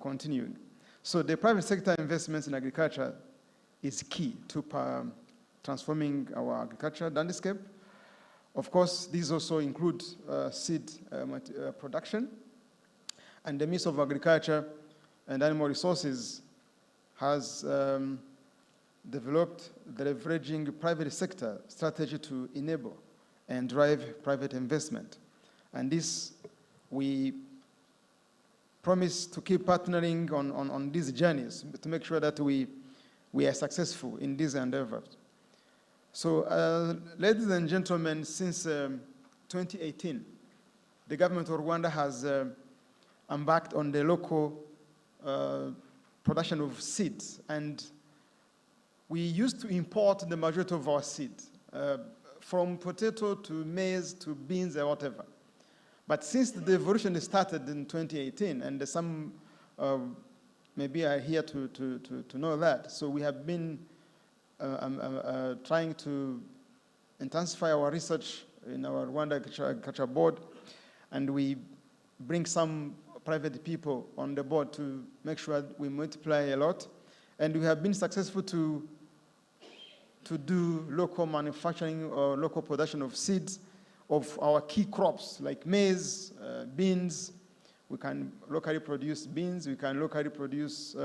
continuing. So the private sector investments in agriculture is key to transforming our agricultural landscape. Of course, these also include seed production. And the Ministry of Agriculture and Animal Resources has developed the leveraging private sector strategy to enable and drive private investment. And this, we promise to keep partnering on these journeys to make sure that we are successful in these endeavors. So, ladies and gentlemen, since 2018, the government of Rwanda has embarked on the local production of seeds, and we used to import the majority of our seeds, from potato to maize to beans or whatever. But since the evolution started in 2018, and some maybe are here to know that, so we have been trying to intensify our research in our Rwanda Agriculture Board, and we bring some private people on the board to make sure we multiply a lot. And we have been successful to do local manufacturing or local production of seeds of our key crops like maize, beans. We can locally produce beans. We can locally produce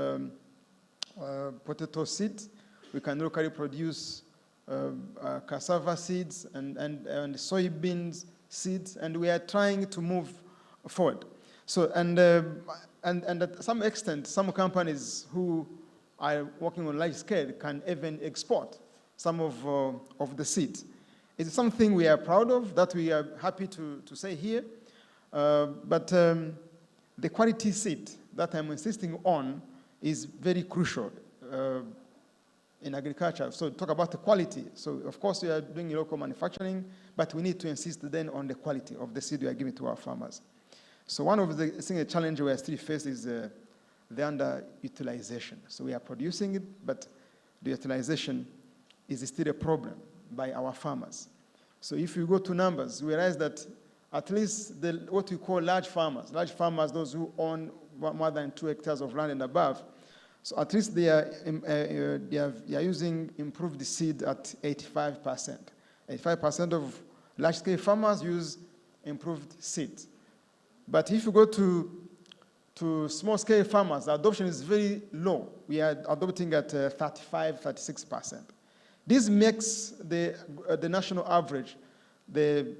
potato seeds. We can locally produce cassava seeds and soybeans seeds, and we are trying to move forward. So, and at some extent, some companies who are working on large scale can even export some of the seeds. It's something we are proud of, that we are happy to say here. But the quality seed that I'm insisting on is very crucial in agriculture. So talk about the quality. So of course we are doing local manufacturing, but we need to insist then on the quality of the seed we are giving to our farmers. So one of the challenges we are still facing is the underutilization. So we are producing it, but the utilization is still a problem by our farmers. So if you go to numbers, we realize that at least what we call large farmers, those who own more than 2 hectares of land and above, so at least they are using improved seed at 85%. 85% of large-scale farmers use improved seed. But if you go to small-scale farmers, the adoption is very low. We are adopting at 35, 36%. This makes the national average, the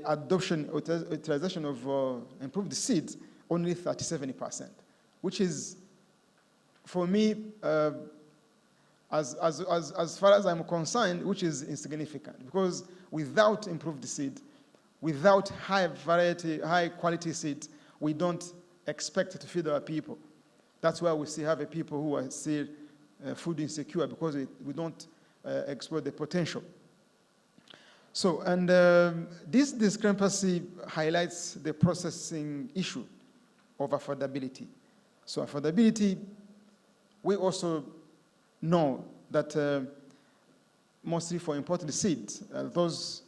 adoption, utilization of improved seeds, only 37%, which is, for me, as far as I'm concerned, which is insignificant. Because without improved seed, without high variety, high quality seeds, we don't expect to feed our people. That's why we still have people who are still food insecure, because we don't exploit the potential. So, and this discrepancy highlights the processing issue of affordability. So affordability, we also know that mostly for imported seeds, those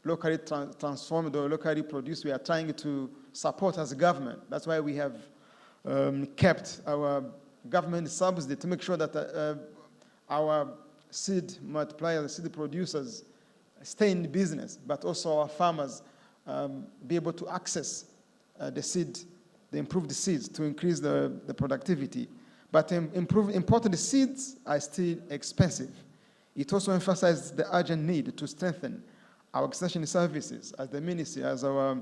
locally transformed or locally produced, we are trying to support as a government. That's why we have kept our government subsidy to make sure that our seed multipliers, seed producers stay in business, but also our farmers be able to access the improved seeds to increase the productivity. But imported seeds are still expensive. It also emphasizes the urgent need to strengthen our extension services, as the ministry, as our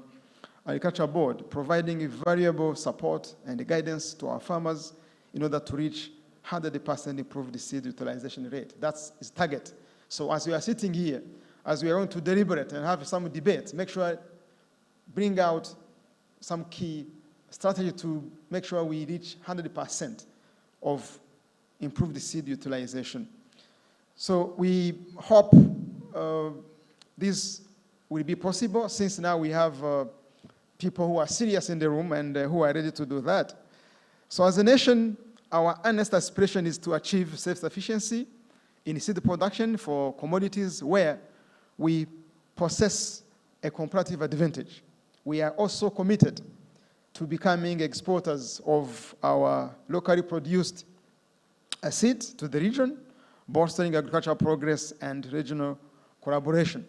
agriculture board, providing valuable support and guidance to our farmers in order to reach 100% improved seed utilization rate. That's its target. So as we are sitting here, as we are going to deliberate and have some debate, make sure, bring out some key strategy to make sure we reach 100% of improved seed utilization. So we hope this will be possible, since now we have people who are serious in the room and who are ready to do that. So as a nation, our earnest aspiration is to achieve self-sufficiency in seed production for commodities where we possess a comparative advantage. We are also committed to becoming exporters of our locally produced seed to the region, bolstering agricultural progress and regional collaboration.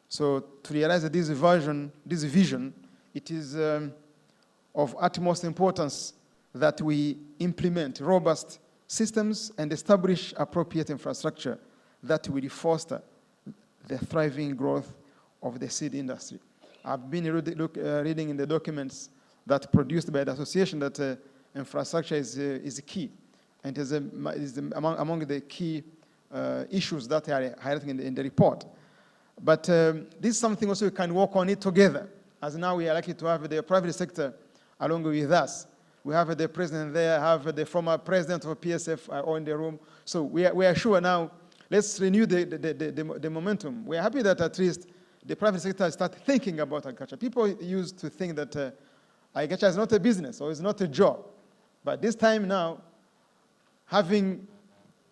So to realize this vision, it is of utmost importance that we implement robust systems and establish appropriate infrastructure that will foster the thriving growth of the seed industry. I've been reading in the documents that produced by the association that infrastructure is key, and is among the key issues that are highlighting in the report. But this is something also we can work on it together, as now we are likely to have the private sector along with us. We have the president there, have the former president of PSF all in the room. So we are sure now, let's renew the momentum. We are happy that at least the private sector start thinking about agriculture. People used to think that agriculture is not a business or it's not a job. But this time now, having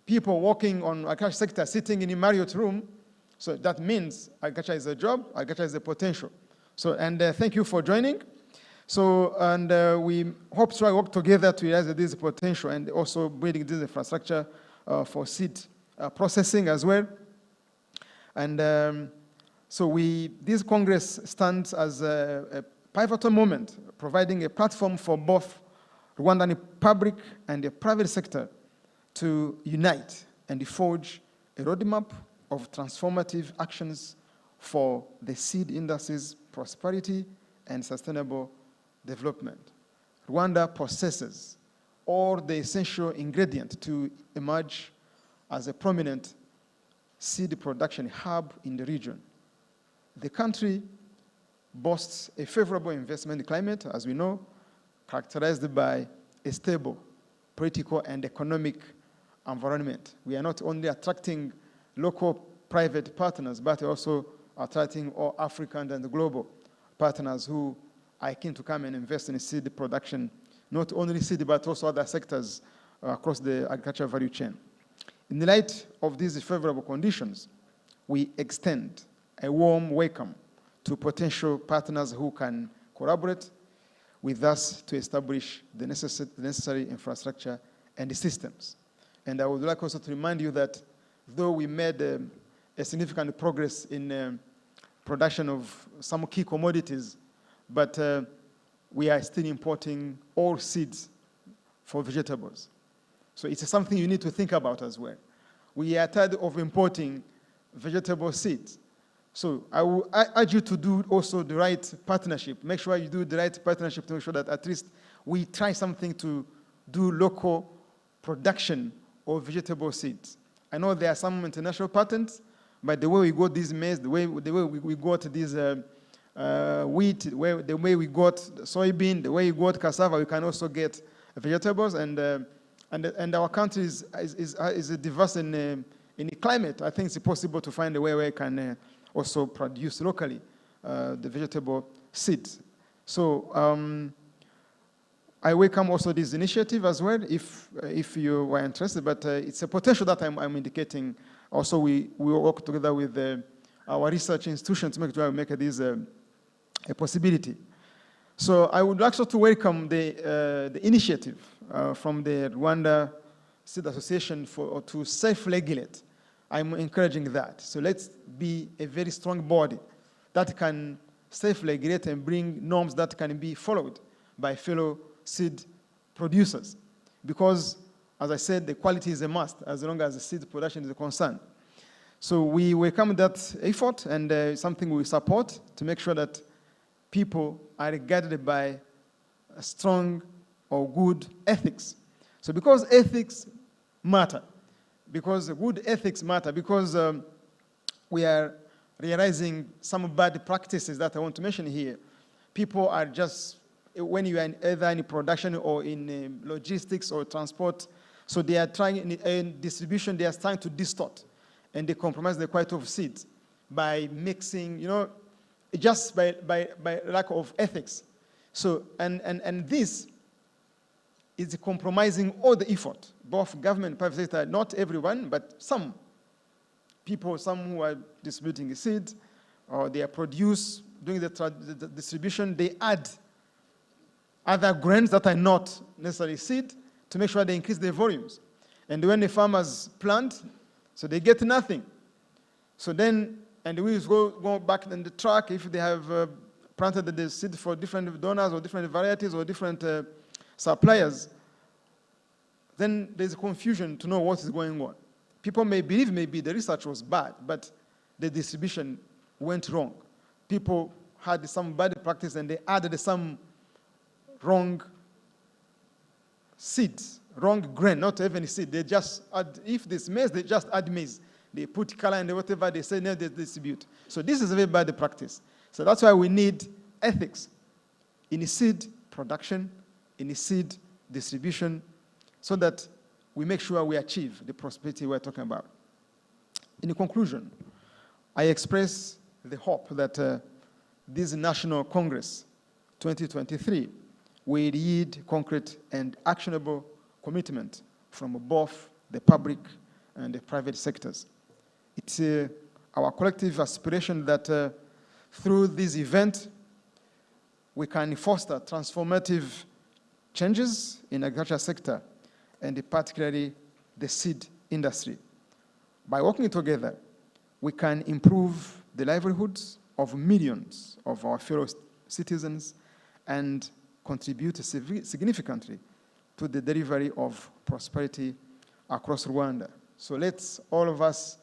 people working on agriculture sector sitting in a Marriott room, so that means agriculture is a job, agriculture is a potential. So, and thank you for joining. So, and we hope to work together to realize this potential and also building this infrastructure for seed processing as well. And so this Congress stands as a pivotal moment, providing a platform for both Rwandan public and the private sector to unite and forge a roadmap of transformative actions for the seed industry's prosperity and sustainable development. Rwanda possesses all the essential ingredients to emerge as a prominent seed production hub in the region. The country boasts a favorable investment climate, as we know, characterized by a stable political and economic environment. We are not only attracting local private partners, but also attracting all African and global partners who are keen to come and invest in seed production, not only seed, but also other sectors across the agricultural value chain. In the light of these favorable conditions, we extend a warm welcome to potential partners who can collaborate with us to establish the necessary infrastructure and the systems. And I would like also to remind you that though we made a significant progress in production of some key commodities, but we are still importing all seeds for vegetables. So it's something you need to think about as well. We are tired of importing vegetable seeds. So I will urge you to do also the right partnership. Make sure you do the right partnership to make sure that at least we try something to do local production of vegetable seeds. I know there are some international patents, but the way we got these maize, the way we got this wheat, the way we got soybean, the way we got cassava, we can also get vegetables, and our country is diverse in climate. I think it's possible to find a way where we can also produce locally the vegetable seeds. So I welcome also this initiative as well, if you were interested, but it's a potential that I'm indicating. Also, we work together with our research institutions to make sure we make this a possibility. So I would like to welcome the initiative from the Rwanda Seed Association to self-regulate. I'm encouraging that. So let's be a very strong body that can self-regulate and bring norms that can be followed by fellow seed producers. Because, as I said, the quality is a must as long as the seed production is concerned. So we welcome that effort, and something we support to make sure that people are regarded by a strong or good ethics. So because ethics matter, because good ethics matter, because we are realizing some bad practices that I want to mention here. People are just, when you are either in production or in logistics or transport, so they are trying, in distribution, they are trying to distort, and they compromise the quality of seeds by mixing, just by lack of ethics. So, and this is compromising all the effort, both government and private sector, not everyone, but some people, some who are distributing the seeds, or they are doing the distribution, they add other grains that are not necessarily seed to make sure they increase their volumes. And when the farmers plant, so they get nothing. So then, and we go back in the truck if they have planted the seed for different donors or different varieties or different suppliers, then there's confusion to know what is going on. People may believe maybe the research was bad, but the distribution went wrong. People had some bad practice and they added some wrong seeds, wrong grain, not even seed. They just add, if this maize, they just add maize. They put color and whatever they say, now they distribute. So this is a very bad practice. So that's why we need ethics in seed production, in seed distribution, so that we make sure we achieve the prosperity we're talking about. In conclusion, I express the hope that this National Congress 2023 will lead concrete and actionable commitment from both the public and the private sectors. It's our collective aspiration that through this event, we can foster transformative changes in the agriculture sector, and particularly the seed industry. By working together, we can improve the livelihoods of millions of our fellow citizens and contribute significantly to the delivery of prosperity across Rwanda. So let's all of us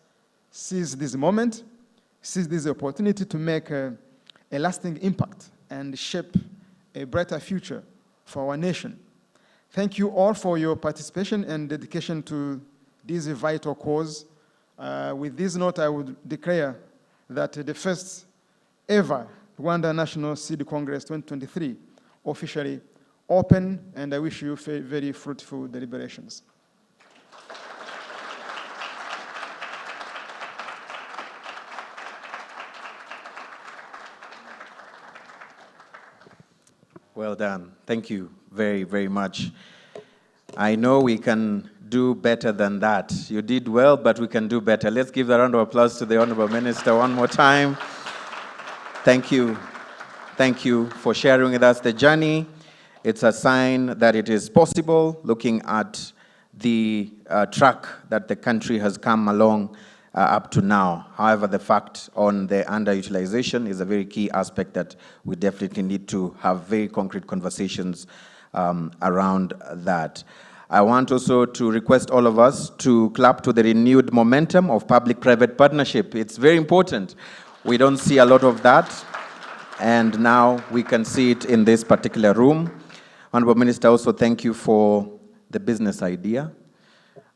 seize this moment, seize this opportunity to make a lasting impact and shape a brighter future for our nation. Thank you all for your participation and dedication to this vital cause. With this note, I would declare that the first ever Rwanda National Seed Congress 2023 officially open, and I wish you very fruitful deliberations. Well done. Thank you very, very much. I know we can do better than that. You did well, but we can do better. Let's give a round of applause to the Honorable Minister one more time. Thank you. Thank you for sharing with us the journey. It's a sign that it is possible, looking at the track that the country has come along up to now. However, the fact on the underutilization is a very key aspect that we definitely need to have very concrete conversations around that. I want also to request all of us to clap to the renewed momentum of public-private partnership. It's very important. We don't see a lot of that, and now we can see it in this particular room. Honorable Minister, also thank you for the business idea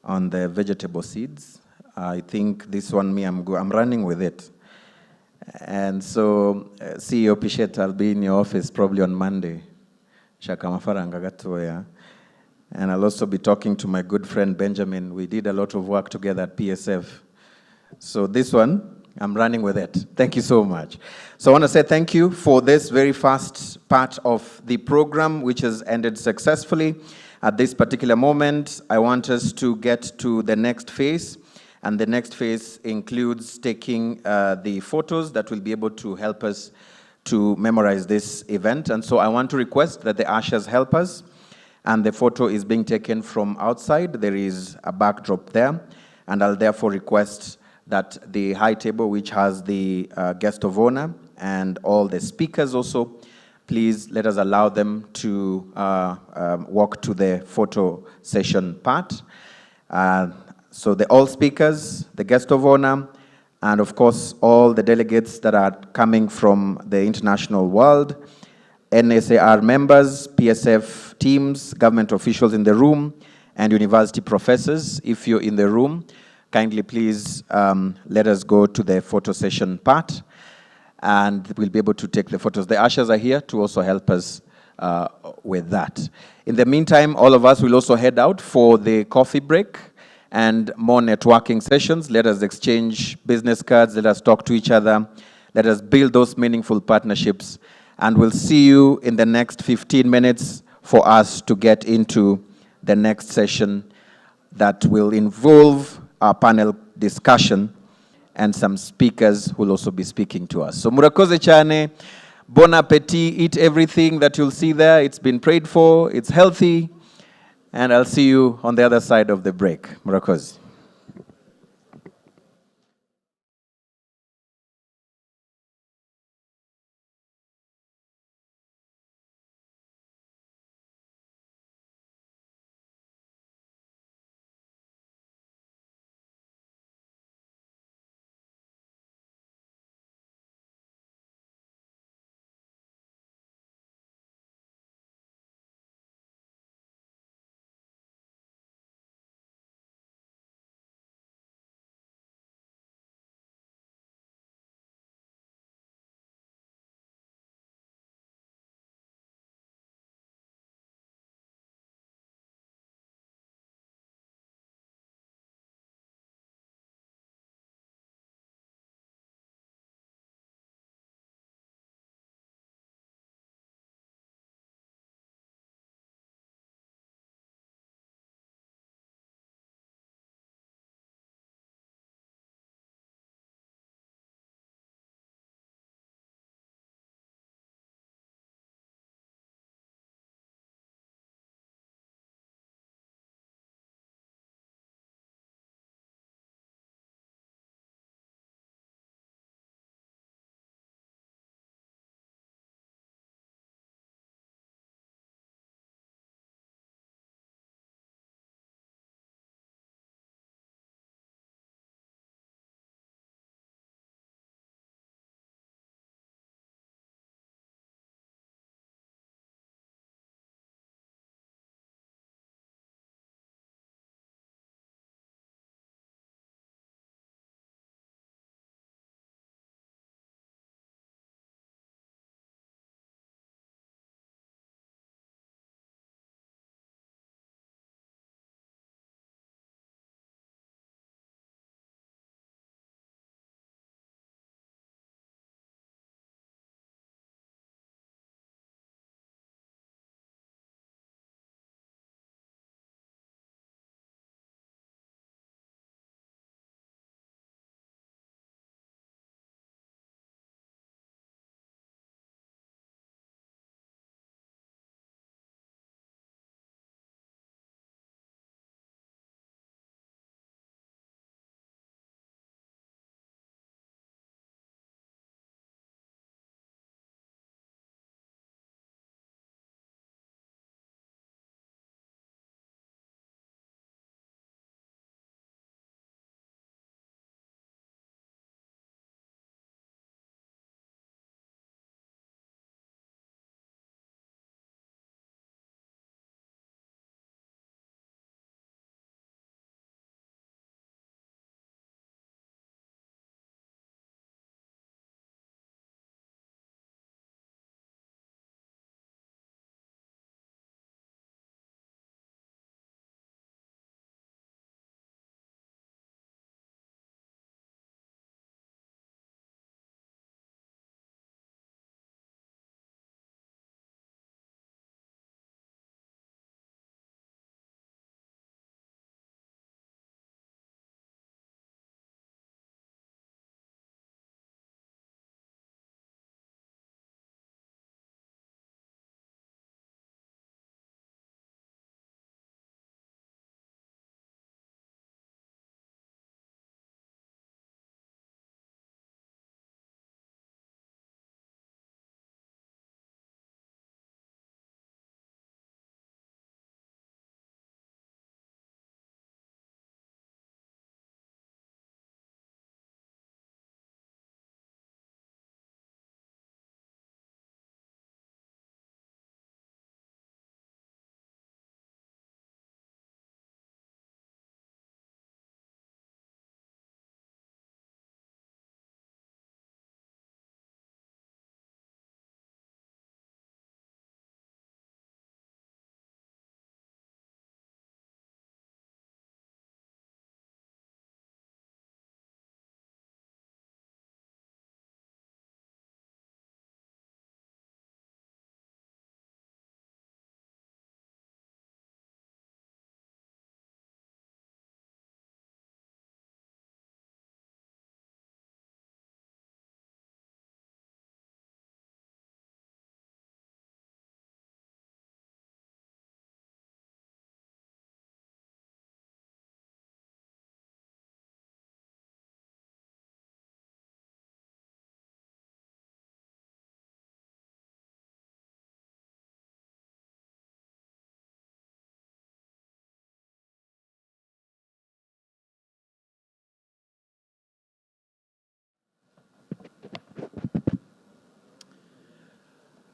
on the vegetable seeds. I think this one, I'm running with it. And so, CEO Pichette, I'll be in your office probably on Monday. And I'll also be talking to my good friend Benjamin. We did a lot of work together at PSF. So this one, I'm running with it. Thank you so much. So I want to say thank you for this very first part of the program, which has ended successfully. At this particular moment, I want us to get to the next phase. And the next phase includes taking the photos that will be able to help us to memorize this event. And so I want to request that the ushers help us. And the photo is being taken from outside. There is a backdrop there. And I'll therefore request that the high table, which has the guest of honor and all the speakers also, please let us allow them to walk to the photo session part. So all speakers, the guest of honor, and of course, all the delegates that are coming from the international world, NSAR members, PSF teams, government officials in the room, and university professors. If you're in the room, kindly please let us go to the photo session part, and we'll be able to take the photos. The ushers are here to also help us with that. In the meantime, all of us will also head out for the coffee break and more networking sessions. Let us exchange business cards, let us talk to each other, let us build those meaningful partnerships, and we'll see you in the next 15 minutes for us to get into the next session that will involve our panel discussion and some speakers who will also be speaking to us. So murakoze chane, bon appetit, eat everything that you'll see there. It's been prayed for, it's healthy, and I'll see you on the other side of the break. Murakoze.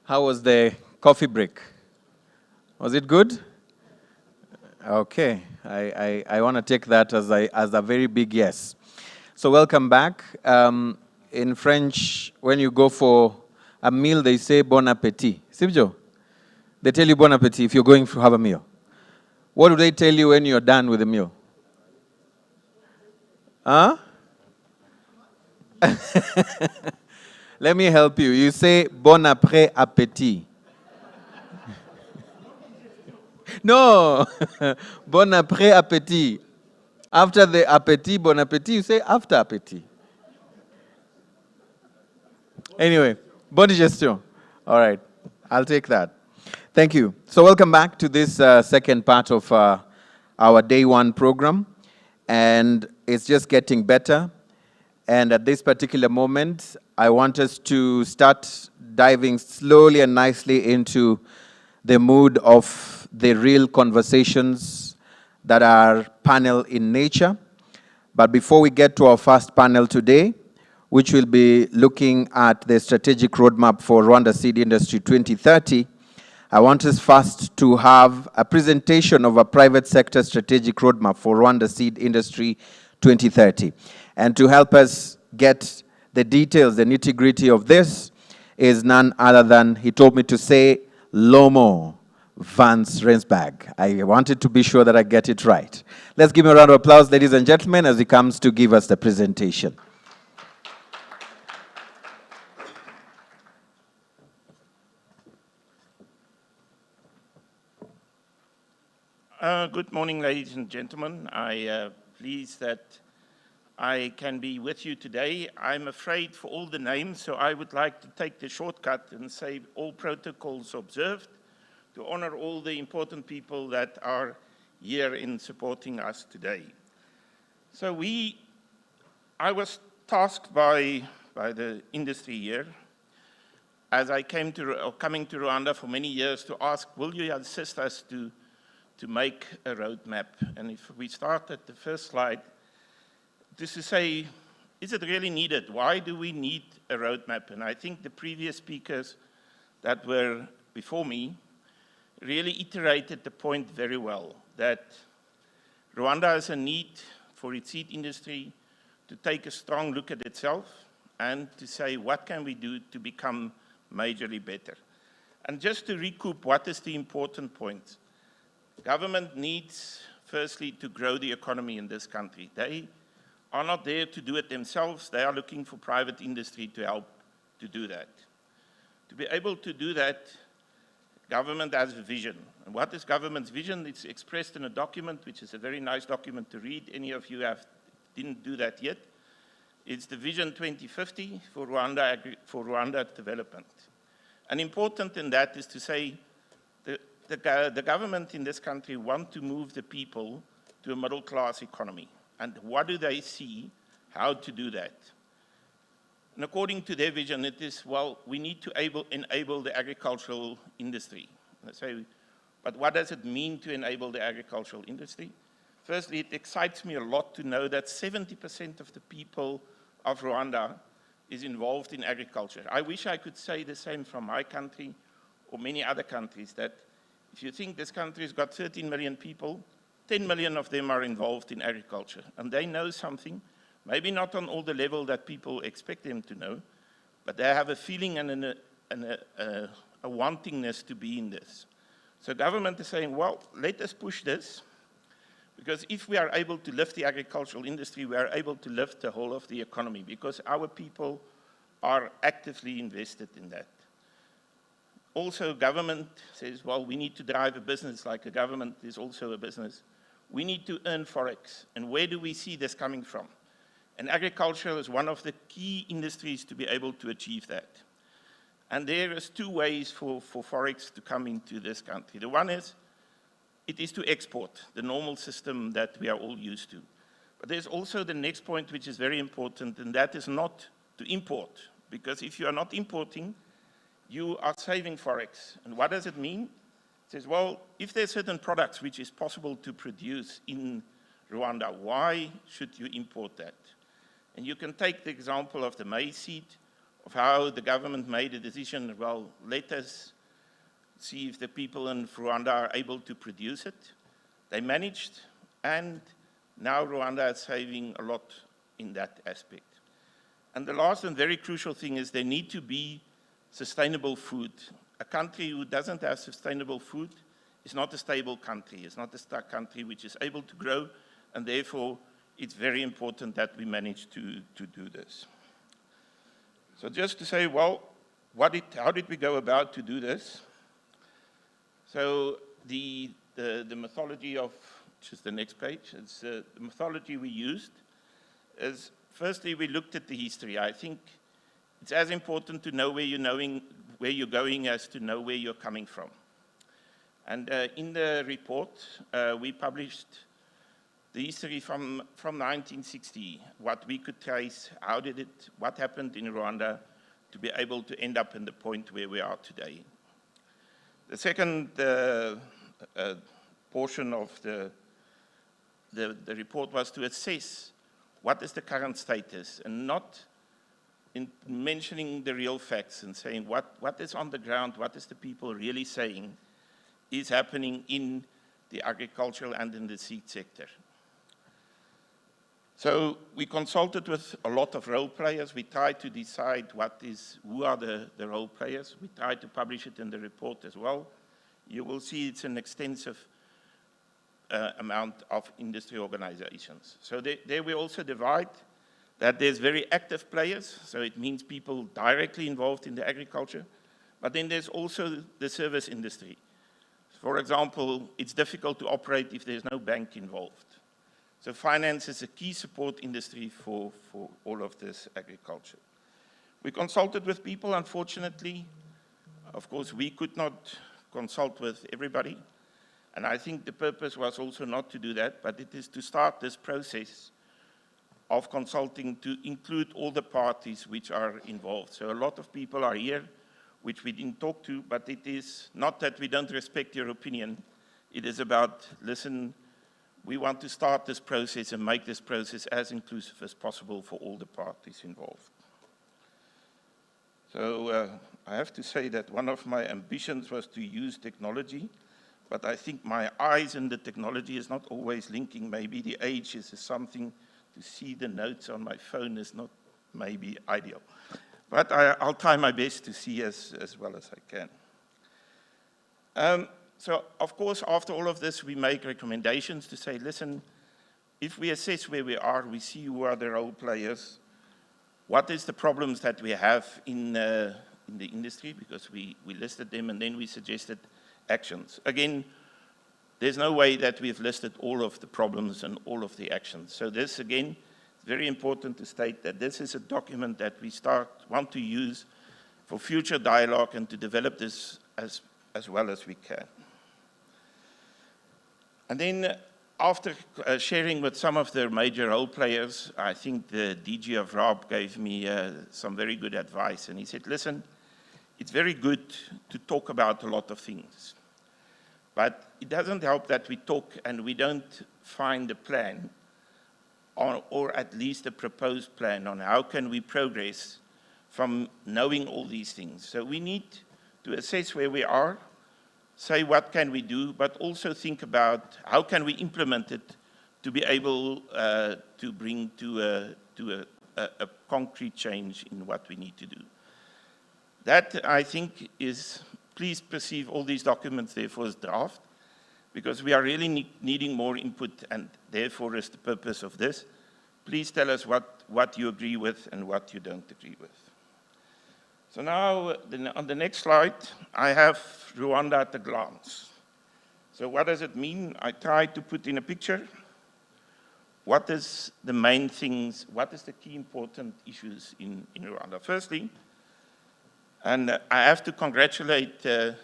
How was the coffee break? Was it good? Okay, I want to take that as a very big yes. So welcome back. In French, when you go for a meal, they say bon appétit. Sibjo? They tell you bon appétit if you're going to have a meal. What do they tell you when you're done with the meal? Huh? Let me help you. You say bon après appétit. No, bon après appétit. After the appétit, bon appétit, you say after appétit. Anyway, bon digestion. All right, I'll take that. Thank you. So welcome back to this second part of our day one program. And it's just getting better. And at this particular moment, I want us to start diving slowly and nicely into the mood of the real conversations that are panel in nature. But before we get to our first panel today, which will be looking at the strategic roadmap for Rwanda seed industry 2030, I want us first to have a presentation of a private sector strategic roadmap for Rwanda seed industry 2030. And to help us get the details, the nitty-gritty of this, is none other than, he told me to say, Lomo Vance Rensberg. I wanted to be sure that I get it right. Let's give him a round of applause, ladies and gentlemen, as he comes to give us the presentation. Good morning, ladies and gentlemen. I'm pleased that I can be with you today. I'm afraid for all the names, so I would like to take the shortcut and say all protocols observed to honor all the important people that are here in supporting us today. So I was tasked by the industry here, as I coming to Rwanda for many years, to ask, will you assist us to make a roadmap? And if we start at the first slide, just to say, is it really needed? Why do we need a roadmap? And I think the previous speakers that were before me really iterated the point very well, that Rwanda has a need for its seed industry to take a strong look at itself and to say, what can we do to become majorly better? And just to recoup, what is the important point? Government needs, firstly, to grow the economy in this country. They are not there to do it themselves. They are looking for private industry to help to do that. To be able to do that, government has a vision. And what is government's vision? It's expressed in a document, which is a very nice document to read. Any of you didn't do that yet. It's the Vision 2050 for Rwanda development. And important in that is to say, the government in this country want to move the people to a middle-class economy. And what do they see? How to do that? And according to their vision, it is, well, we need to enable the agricultural industry. I say, but what does it mean to enable the agricultural industry? Firstly, it excites me a lot to know that 70% of the people of Rwanda is involved in agriculture. I wish I could say the same from my country or many other countries, that if you think this country's got 13 million people, 10 million of them are involved in agriculture. And they know something, maybe not on all the level that people expect them to know, but they have a feeling and a wantingness to be in this. So government is saying, well, let us push this, because if we are able to lift the agricultural industry, we are able to lift the whole of the economy, because our people are actively invested in that. Also, government says, well, we need to drive a business like a government is also a business. We need to earn forex. And where do we see this coming from? And agriculture is one of the key industries to be able to achieve that. And there is two ways for forex to come into this country. The one is, it is to export, the normal system that we are all used to. But there's also the next point, which is very important, and that is not to import. Because if you are not importing, you are saving forex. And what does it mean? It says, well, if there's certain products which is possible to produce in Rwanda, why should you import that? And you can take the example of the maize seed of how the government made a decision, well, let us see if the people in Rwanda are able to produce it. They managed, and now Rwanda is saving a lot in that aspect. And the last and very crucial thing is there need to be sustainable food. A country who doesn't have sustainable food is not a stable country. It's not a country which is able to grow, and therefore it's very important that we manage to do this. So just to say, well, how did we go about to do this? So the methodology of, which is the next page, it's the methodology we used is, firstly, we looked at the history. I think it's as important to know where you're going as to know where you're coming from. And in the report, we published the history from 1960, what we could trace, what happened in Rwanda to be able to end up in the point where we are today. The second portion of the report was to assess what is the current status, and not in mentioning the real facts and saying what is on the ground, what is the people really saying is happening in the agricultural and in the seed sector. So we consulted with a lot of role players. We tried to decide who are the role players. We tried to publish it in the report as well. You will see it's an extensive amount of industry organizations. So there we also divide that there's very active players, so it means people directly involved in the agriculture, but then there's also the service industry. For example, it's difficult to operate if there's no bank involved. So finance is a key support industry for all of this agriculture. We consulted with people, unfortunately. Of course, we could not consult with everybody. And I think the purpose was also not to do that, but it is to start this process of consulting to include all the parties which are involved. So a lot of people are here, which we didn't talk to, but it is not that we don't respect your opinion. It is about, listen, we want to start this process and make this process as inclusive as possible for all the parties involved. So I have to say that one of my ambitions was to use technology, but I think my eyes in the technology is not always linking. Maybe the age is something to see the notes on my phone is not maybe ideal. But I'll try my best to see as well as I can. So, of course, after all of this, we make recommendations to say, listen, if we assess where we are, we see who are the role players, what is the problems that we have in the industry, because we listed them, and then we suggested actions. Again, there's no way that we've listed all of the problems and all of the actions. So this, again, is very important to state that this is a document that we want to use for future dialogue and to develop this as well as we can. And then after sharing with some of the major role players, I think the DG of RAB gave me some very good advice. And he said, listen, it's very good to talk about a lot of things, but it doesn't help that we talk and we don't find a plan, or at least a proposed plan on how can we progress from knowing all these things. So we need to assess where we are, say what can we do, but also think about how can we implement it to be able to bring to a concrete change in what we need to do. That, I think, is, please perceive all these documents therefore as draft, because we are really needing more input, and therefore is the purpose of this. Please tell us what you agree with and what you don't agree with. So now, on the next slide, I have Rwanda at a glance. So what does it mean? I tried to put in a picture. What is the main things, what is the key important issues in Rwanda? Firstly, and I have to congratulate the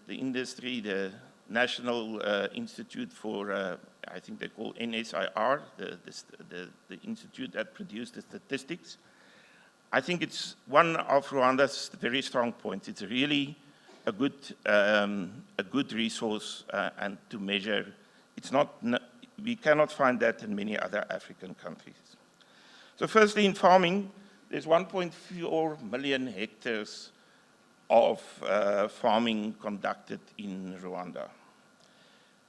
industry, the National Institute for, I think they call NSIR, the institute that produced the statistics. I think it's one of Rwanda's very strong points. It's really a good resource and to measure. It's not, we cannot find that in many other African countries. So firstly, in farming, there's 1.4 million hectares of farming conducted in Rwanda.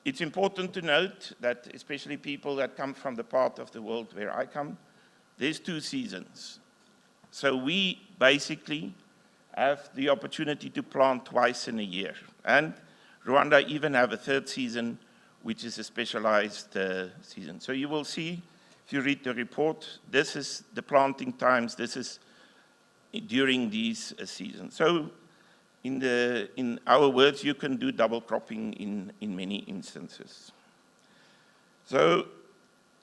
It's important to note that especially people that come from the part of the world where I come, there's 2 seasons. So we basically have the opportunity to plant twice in a year. And Rwanda even have a 3rd season, which is a specialized season. So you will see, if you read the report, this is the planting times, this is during these seasons. So in our words, you can do double cropping in many instances. So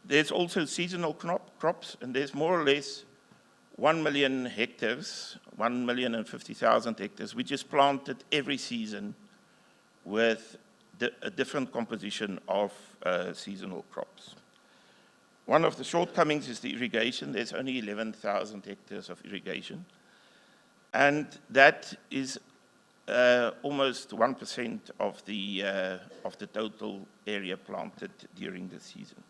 there's also seasonal crops, and there's more or less 1 million hectares, 1,050,000 hectares, which is planted every season with a different composition of seasonal crops. One of the shortcomings is the irrigation. There's only 11,000 hectares of irrigation. And that is almost 1% of the total area planted during the season.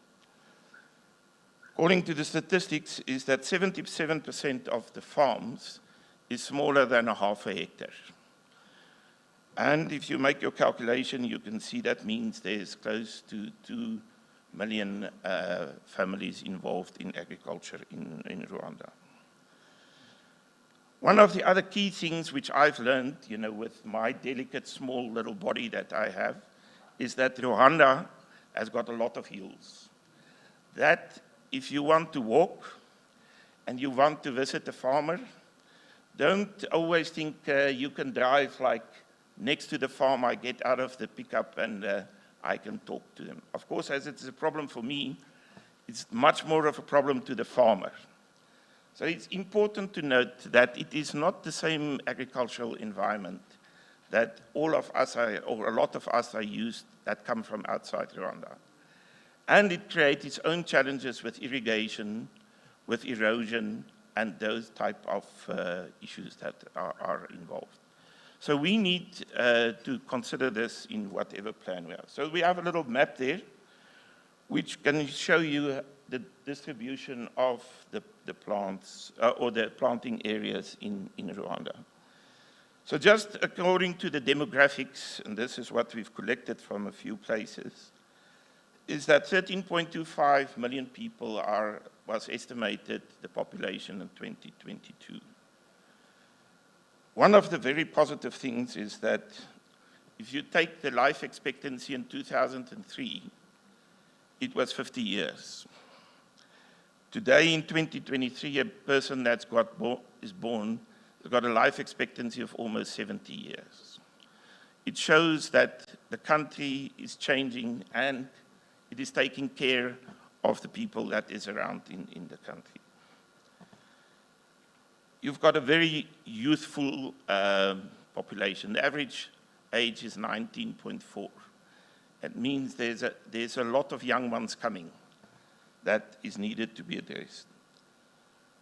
According to the statistics, is that 77% of the farms is smaller than a half a hectare. And if you make your calculation, you can see that means there's close to 2 million families involved in agriculture in Rwanda. One of the other key things which I've learned, with my delicate, small little body that I have, is that Rwanda has got a lot of hills. That if you want to walk and you want to visit a farmer, don't always think you can drive like next to the farm. I get out of the pickup and I can talk to them. Of course, as it's a problem for me, it's much more of a problem to the farmer. So it's important to note that it is not the same agricultural environment that all of us are, or a lot of us are used that come from outside Rwanda. And it creates its own challenges with irrigation, with erosion, and those type of issues that are involved. So we need to consider this in whatever plan we have. So we have a little map there, which can show you the distribution of the plants, or the planting areas in Rwanda. So just according to the demographics, and this is what we've collected from a few places, is that 13.25 million people was estimated the population in 2022. One of the very positive things is that if you take the life expectancy in 2003, it was 50 years. Today in 2023, a person that's is born has got a life expectancy of almost 70 years. It shows that the country is changing and it is taking care of the people that is around in the country. You've got a very youthful population. The average age is 19.4. It means there's a lot of young ones coming that is needed to be addressed.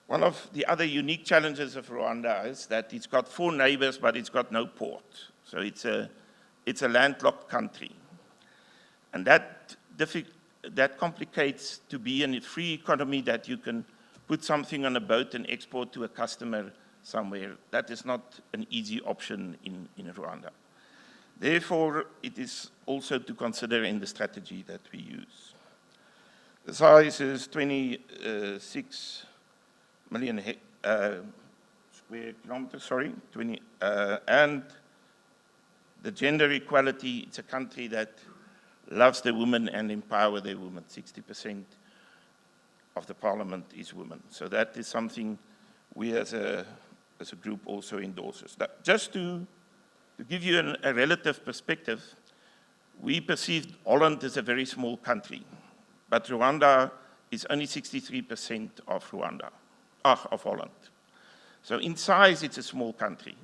One of the other unique challenges of Rwanda is that it's got 4 neighbors, but it's got no port. So it's a landlocked country. And that complicates to be in a free economy that you can put something on a boat and export to a customer somewhere. That is not an easy option in Rwanda. Therefore, it is also to consider in the strategy that we use. The size is 26 million square kilometers, and the gender equality, it's a country that loves the women and empower their women. 60% of the parliament is women. So that is something we as a group also endorses. Just to give you a relative perspective, we perceived Holland as a very small country, but Rwanda is only 63% of Holland. So in size, it's a small country.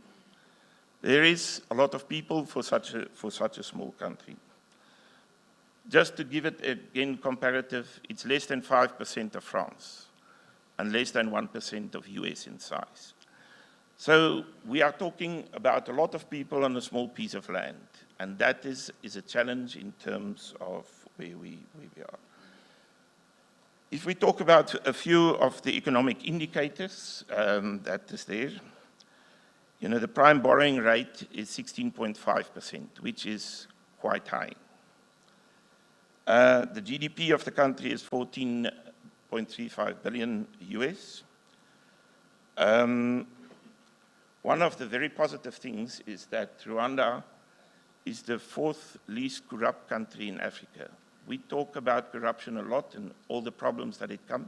There is a lot of people for such a small country. Just to give it again comparative, it's less than 5% of France and less than 1% of US in size. So we are talking about a lot of people on a small piece of land, and that is a challenge in terms of where we are. If we talk about a few of the economic indicators that is there, you know, the prime borrowing rate is 16.5%, which is quite high. The GDP of the country is 14.35 billion US. One of the very positive things is that Rwanda is the 4th least corrupt country in Africa. We talk about corruption a lot and all the problems that it comes.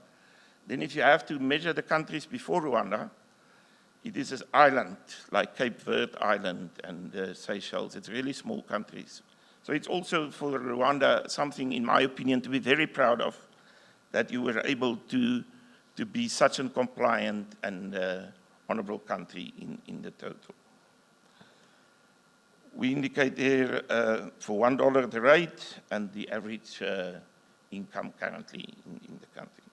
Then if you have to measure the countries before Rwanda, it is an island, like Cape Verde Island and Seychelles. It's really small countries. So it's also for Rwanda something, in my opinion, to be very proud of, that you were able to be such a compliant and honorable country in the total. We indicate there for $1 the rate and the average income currently in the country.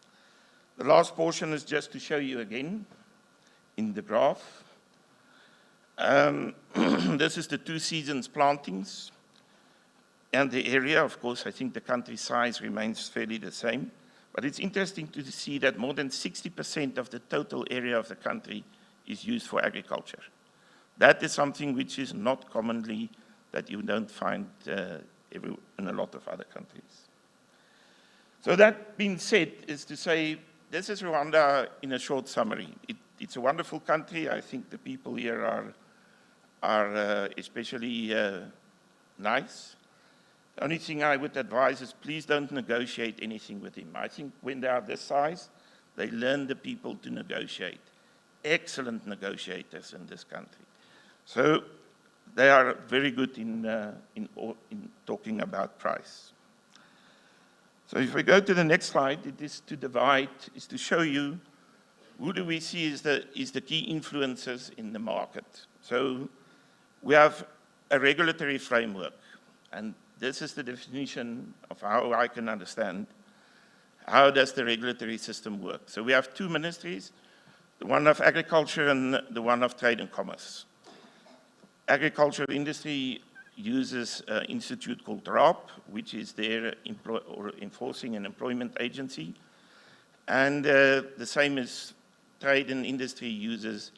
The last portion is just to show you again in the graph. This is the 2 seasons plantings and the area. Of course, I think the country size remains fairly the same, but it's interesting to see that more than 60% of the total area of the country is used for agriculture. That is something which is not commonly, that you don't find in a lot of other countries. So that being said, is to say, this is Rwanda in a short summary. It's a wonderful country. I think the people here are especially nice. The only thing I would advise is please don't negotiate anything with him. I think when they are this size, they learn the people to negotiate. Excellent negotiators in this country. So they are very good in talking about price. So if we go to the next slide, it is to divide, is to show you who do we see is the key influencers in the market. So we have a regulatory framework, and this is the definition of how I can understand how does the regulatory system work. So we have 2 ministries, the one of agriculture and the one of trade and commerce. Agricultural industry uses an institute called RAP, which is their enforcing and employment agency. And the same as trade and industry uses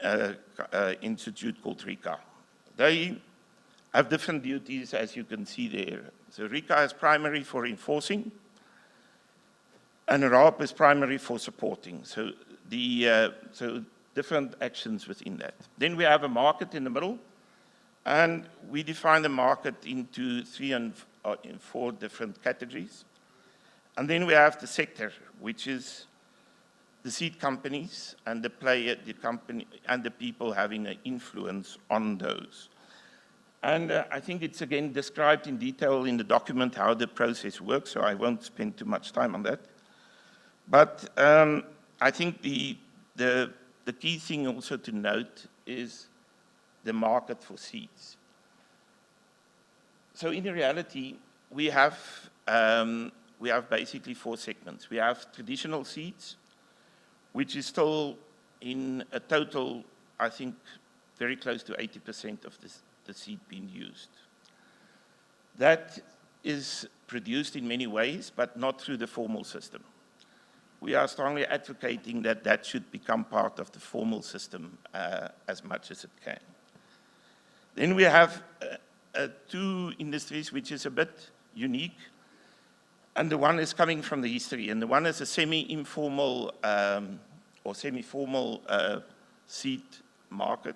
an institute called RICA. They have different duties, as you can see there. So RICA is primary for enforcing, and RAP is primary for supporting. So different actions within that. Then we have a market in the middle, and we define the market into 3 and 4 different categories. And then we have the sector, which is the seed companies and the player, the company, and the people having an influence on those. And I think it's again described in detail in the document how the process works, so I won't spend too much time on that. But I think the key thing also to note is the market for seeds. So in reality, we have basically 4 segments. We have traditional seeds, which is still in a total, I think, very close to 80% of the seed being used. That is produced in many ways, but not through the formal system. We are strongly advocating that that should become part of the formal system as much as it can. Then we have 2 industries which is a bit unique, and the one is coming from the history, and the one is a semi-informal or semi-formal seed market.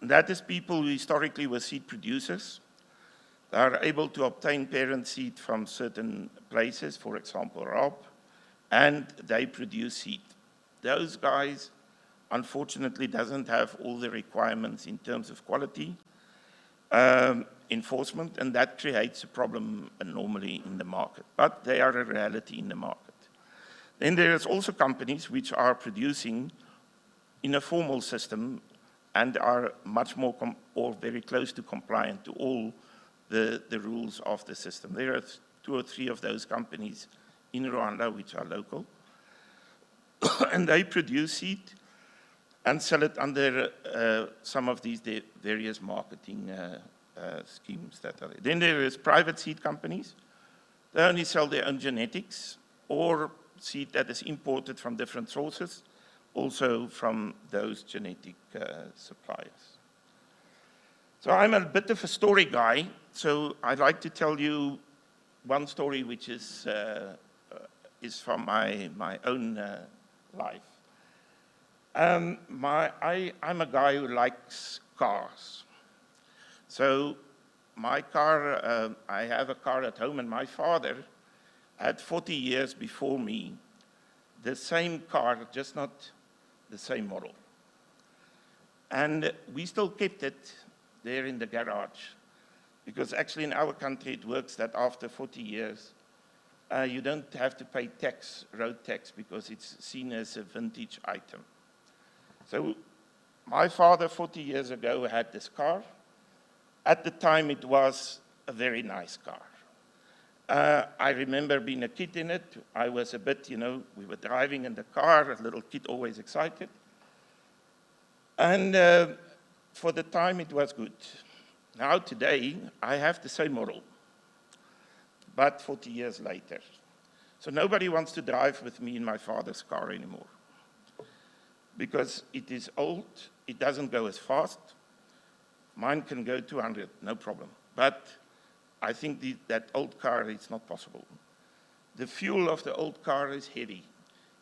And that is people who historically were seed producers. They are able to obtain parent seed from certain places, for example, RAP, and they produce seed. Those guys, unfortunately, doesn't have all the requirements in terms of quality, enforcement, and that creates a problem normally in the market. But they are a reality in the market. Then there is also companies which are producing in a formal system and are much more or very close to compliant to all the rules of the system. There are 2 or 3 of those companies in Rwanda which are local. And they produce seed and sell it under some of these various marketing schemes that are there. Then there is private seed companies. They only sell their own genetics, or seed that is imported from different sources, also from those genetic suppliers. So I'm a bit of a story guy, so I'd like to tell you one story which is from my own life. I'm a guy who likes cars. So my car, I have a car at home, and my father had 40 years before me the same car, just not the same model. And we still kept it there in the garage, because actually in our country it works that after 40 years, you don't have to pay tax, road tax, because it's seen as a vintage item. So my father 40 years ago had this car. At the time it was a very nice car. I remember being a kid in it. I was a bit, we were driving in the car, a little kid always excited. And for the time it was good. Now today, I have the same model, but 40 years later. So nobody wants to drive with me in my father's car anymore, because it is old, it doesn't go as fast. Mine can go 200, no problem. But I think that old car, it's not possible. The fuel of the old car is heavy.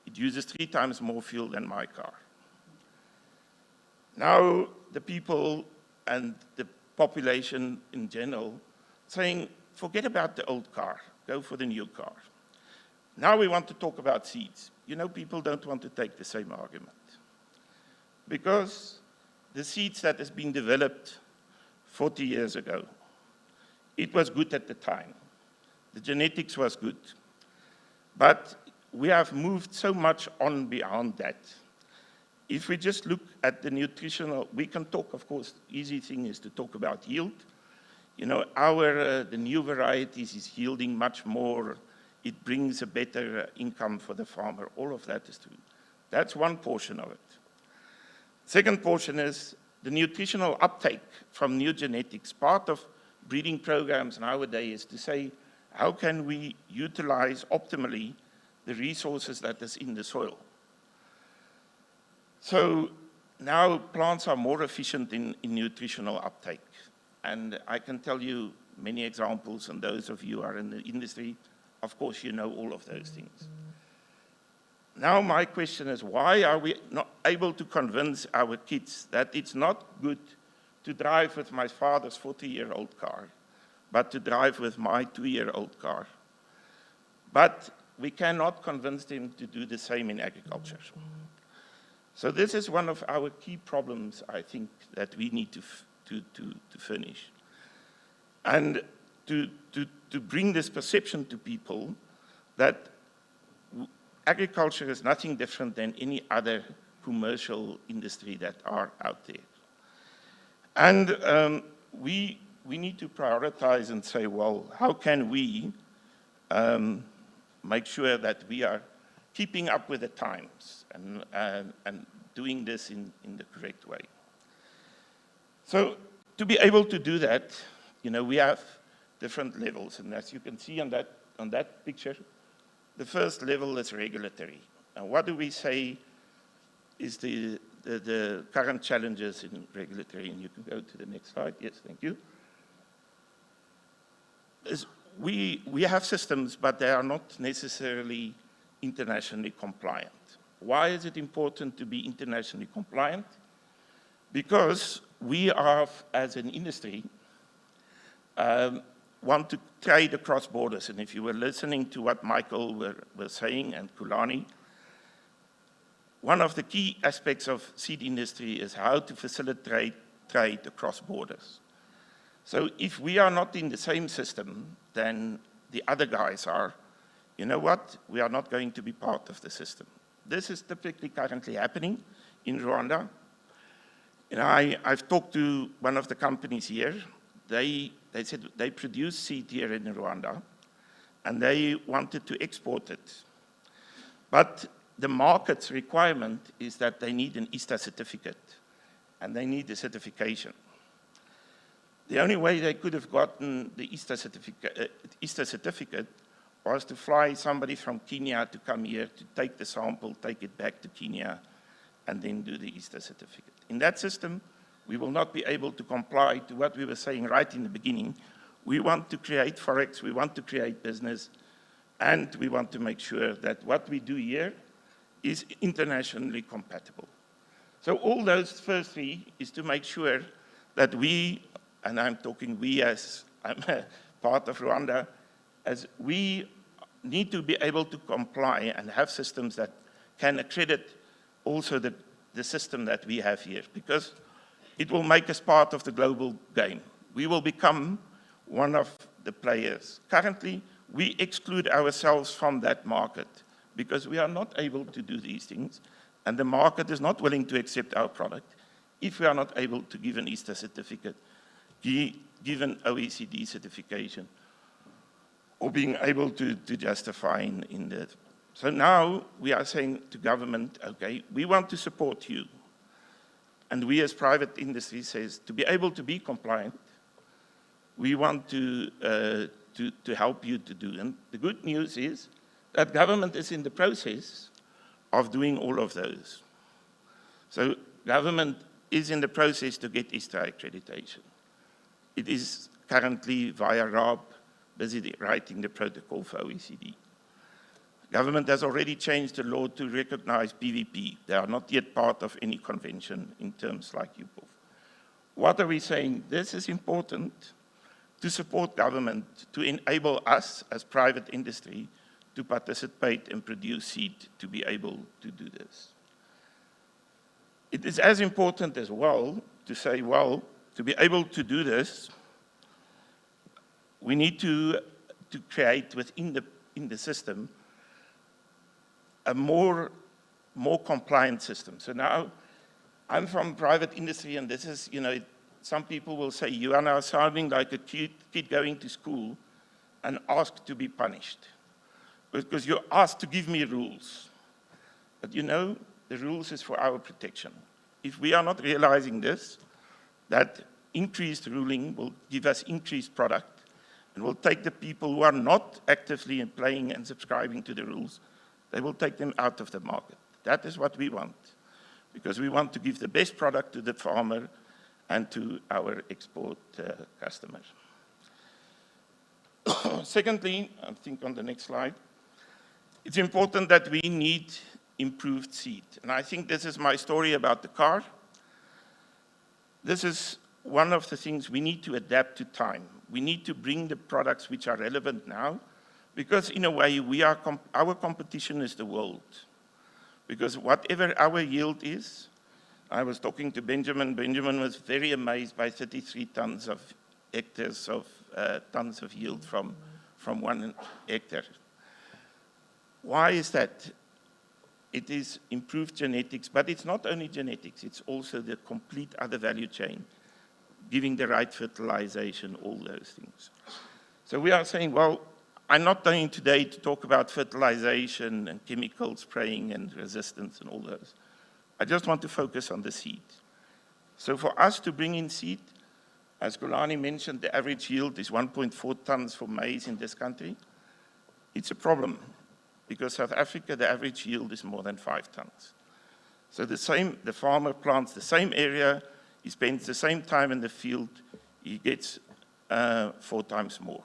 It uses 3 times more fuel than my car. Now, the people and the population in general saying, forget about the old car, go for the new car. Now we want to talk about seeds. People don't want to take the same argument, because the seeds that has been developed 40 years ago, it was good at the time. The genetics was good. But we have moved so much on beyond that. If we just look at the nutritional, we can talk, of course, the easy thing is to talk about yield. The new varieties is yielding much more. It brings a better income for the farmer. All of that is true. That's one portion of it. Second portion is the nutritional uptake from new genetics. Part of breeding programs nowadays is to say, how can we utilize optimally the resources that is in the soil? So now plants are more efficient in nutritional uptake. And I can tell you many examples, and those of you who are in the industry, of course, you know all of those things. Now my question is, why are we not able to convince our kids that it's not good to drive with my father's 40-year-old car, but to drive with my 2-year-old car? But we cannot convince them to do the same in agriculture. So this is one of our key problems, I think, that we need to finish. And to bring this perception to people that agriculture is nothing different than any other commercial industry that are out there. And we need to prioritize and say, well, how can we make sure that we are keeping up with the times and doing this in the correct way? So to be able to do that, we have different levels. And as you can see on that picture, the first level is regulatory. And what do we say is the current challenges in regulatory? And you can go to the next slide. Yes, thank you. We have systems, but they are not necessarily internationally compliant. Why is it important to be internationally compliant? Because we are, as an industry, want to trade across borders. And if you were listening to what Michael was saying and Kulani, one of the key aspects of seed industry is how to facilitate trade across borders. So if we are not in the same system than the other guys are, you know what? We are not going to be part of the system. This is typically currently happening in Rwanda. I've talked to one of the companies here. They said they produce seed here in Rwanda, and they wanted to export it. But the market's requirement is that they need an ISTA certificate, and they need the certification. The only way they could have gotten the ISTA certificate was to fly somebody from Kenya to come here to take the sample, take it back to Kenya, and then do the Easter certificate. In that system, we will not be able to comply to what we were saying right in the beginning. We want to create Forex, we want to create business, and we want to make sure that what we do here is internationally compatible. So all those first three is to make sure that we, and I'm talking we as I'm a part of Rwanda, as we need to be able to comply and have systems that can accredit also the system that we have here, because it will make us part of the global game. We will become one of the players. Currently, we exclude ourselves from that market because we are not able to do these things, and the market is not willing to accept our product if we are not able to give an Easter certificate, give an OECD certification, or being able to justify in that. So now we are saying to government, okay, we want to support you. And we as private industry says, to be able to be compliant, we want to help you to do. And the good news is that government is in the process of doing all of those. So government is in the process to get Easter accreditation. It is currently via RAB busy writing the protocol for OECD. Government has already changed the law to recognize PVP. They are not yet part of any convention in terms like UPOV. What are we saying? This is important to support government, to enable us as private industry to participate and produce seed to be able to do this. It is as important as well to say, well, to be able to do this, we need to create within the system a more compliant system. So now, I'm from private industry, and this is, some people will say, you are now sounding like a kid going to school and asked to be punished, because you're asked to give me rules. But the rules is for our protection. If we are not realizing this, that increased ruling will give us increased product, and will take the people who are not actively playing and subscribing to the rules, they will take them out of the market. That is what we want, because we want to give the best product to the farmer and to our export customers. Secondly, I think on the next slide, it's important that we need improved seed. And I think this is my story about the car. This is one of the things we need to adapt to time. We need to bring the products which are relevant now, because in a way, our competition is the world. Because whatever our yield is, I was talking to Benjamin. Benjamin was very amazed by 33 tons of hectares of tons of yield from 1 hectare. Why is that? It is improved genetics, but it's not only genetics, it's also the complete other value chain, giving the right fertilization, all those things. So we are saying, well, I'm not going today to talk about fertilization and chemical spraying and resistance and all those. I just want to focus on the seed. So for us to bring in seed, as Gulani mentioned, the average yield is 1.4 tons for maize in this country. It's a problem, because South Africa, the average yield is more than 5 tons. So the farmer plants the same area, he spends the same time in the field, he gets 4 times more.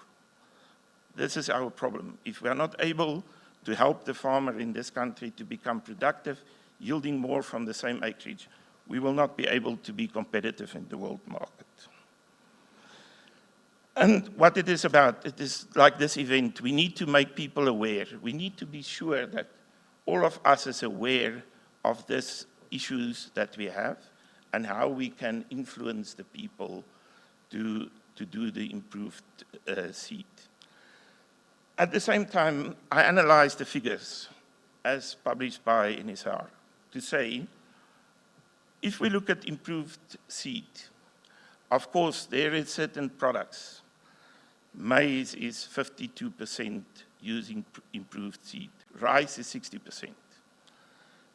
This is our problem. If we are not able to help the farmer in this country to become productive, yielding more from the same acreage, we will not be able to be competitive in the world market. And what it is about, it is like this event, we need to make people aware. We need to be sure that all of us is aware of these issues that we have and how we can influence the people to do the improved seed. At the same time, I analyzed the figures as published by NSR to say, if we look at improved seed, of course, there is certain products. Maize is 52% using improved seed. Rice is 60%.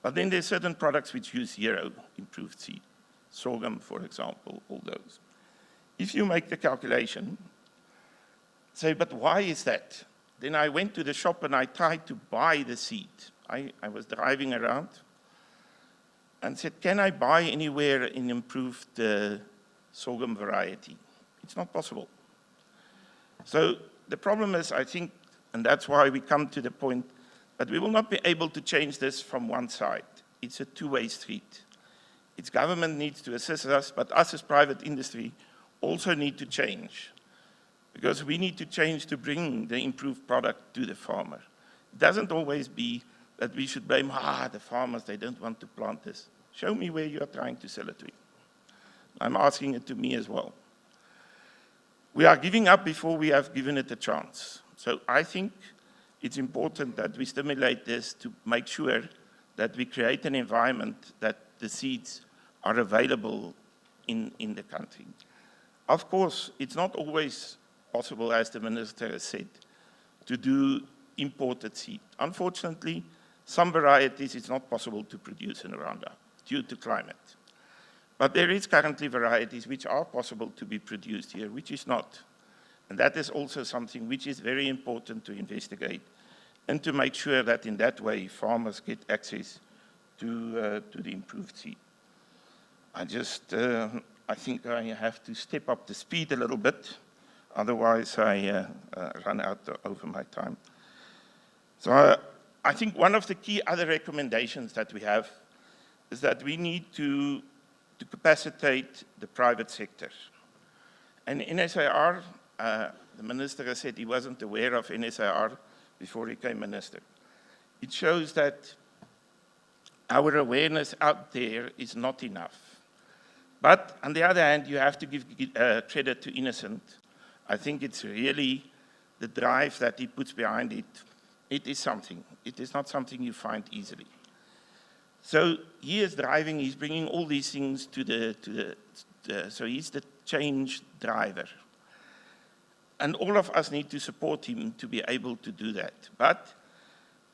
But then there's certain products which use 0 improved seed. Sorghum, for example, all those. If you make the calculation, say, but why is that? then I went to the shop and I tried to buy the seed. I was driving around and said, can I buy anywhere an improved sorghum variety? It's not possible. So the problem is, I think, and that's why we come to the point that we will not be able to change this from one side. It's a two-way street. Its government needs to assist us, but us as private industry also need to change, because we need to change to bring the improved product to the farmer. It doesn't always be that we should blame, the farmers, they don't want to plant this. Show me where you are trying to sell it to. I'm asking it to me as well. We are giving up before we have given it a chance. So I think it's important that we stimulate this to make sure that we create an environment that the seeds are available in the country. Of course, it's not always possible, as the minister has said, to do imported seed. Unfortunately, some varieties it's not possible to produce in Rwanda due to climate. But there is currently varieties which are possible to be produced here, which is not. And that is also something which is very important to investigate and to make sure that in that way farmers get access to the improved seed. I think I have to step up the speed a little bit, otherwise I run out over my time. So I think one of the key other recommendations that we have is that we need to capacitate the private sector. And NSAR, the minister has said he wasn't aware of NSAR before he became minister. It shows that our awareness out there is not enough. But on the other hand, you have to give credit to Innocent. I think it's really the drive that he puts behind it. It is something. It is not something you find easily. So he is driving, he's bringing all these things so he's the change driver. And all of us need to support him to be able to do that. But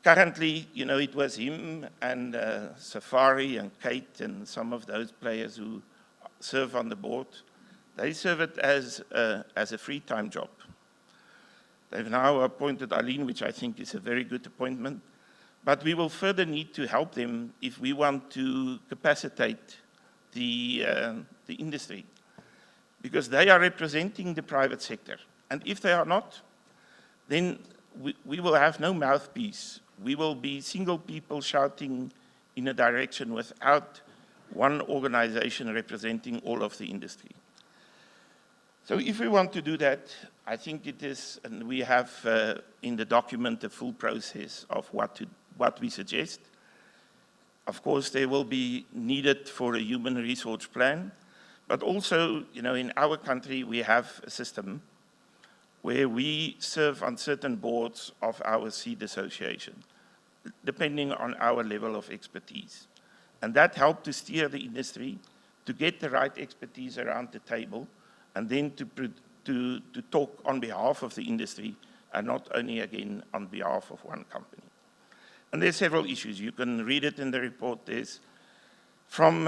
currently, you know, it was him and Safari and Kate and some of those players who serve on the board. They serve it as a free-time job. They've now appointed Aline, which I think is a very good appointment. But we will further need to help them if we want to capacitate the industry, because they are representing the private sector. And if they are not, then we will have no mouthpiece. We will be single people shouting in a direction without one organization representing all of the industry. So if we want to do that, I think it is, and we have in the document the full process of what we suggest. Of course, they will be needed for a human resource plan, but also, you know, in our country, we have a system where we serve on certain boards of our seed association, depending on our level of expertise. And that helped to steer the industry, to get the right expertise around the table, and then to talk on behalf of the industry, and not only, again, on behalf of one company. And there's several issues. You can read it in the report. There's from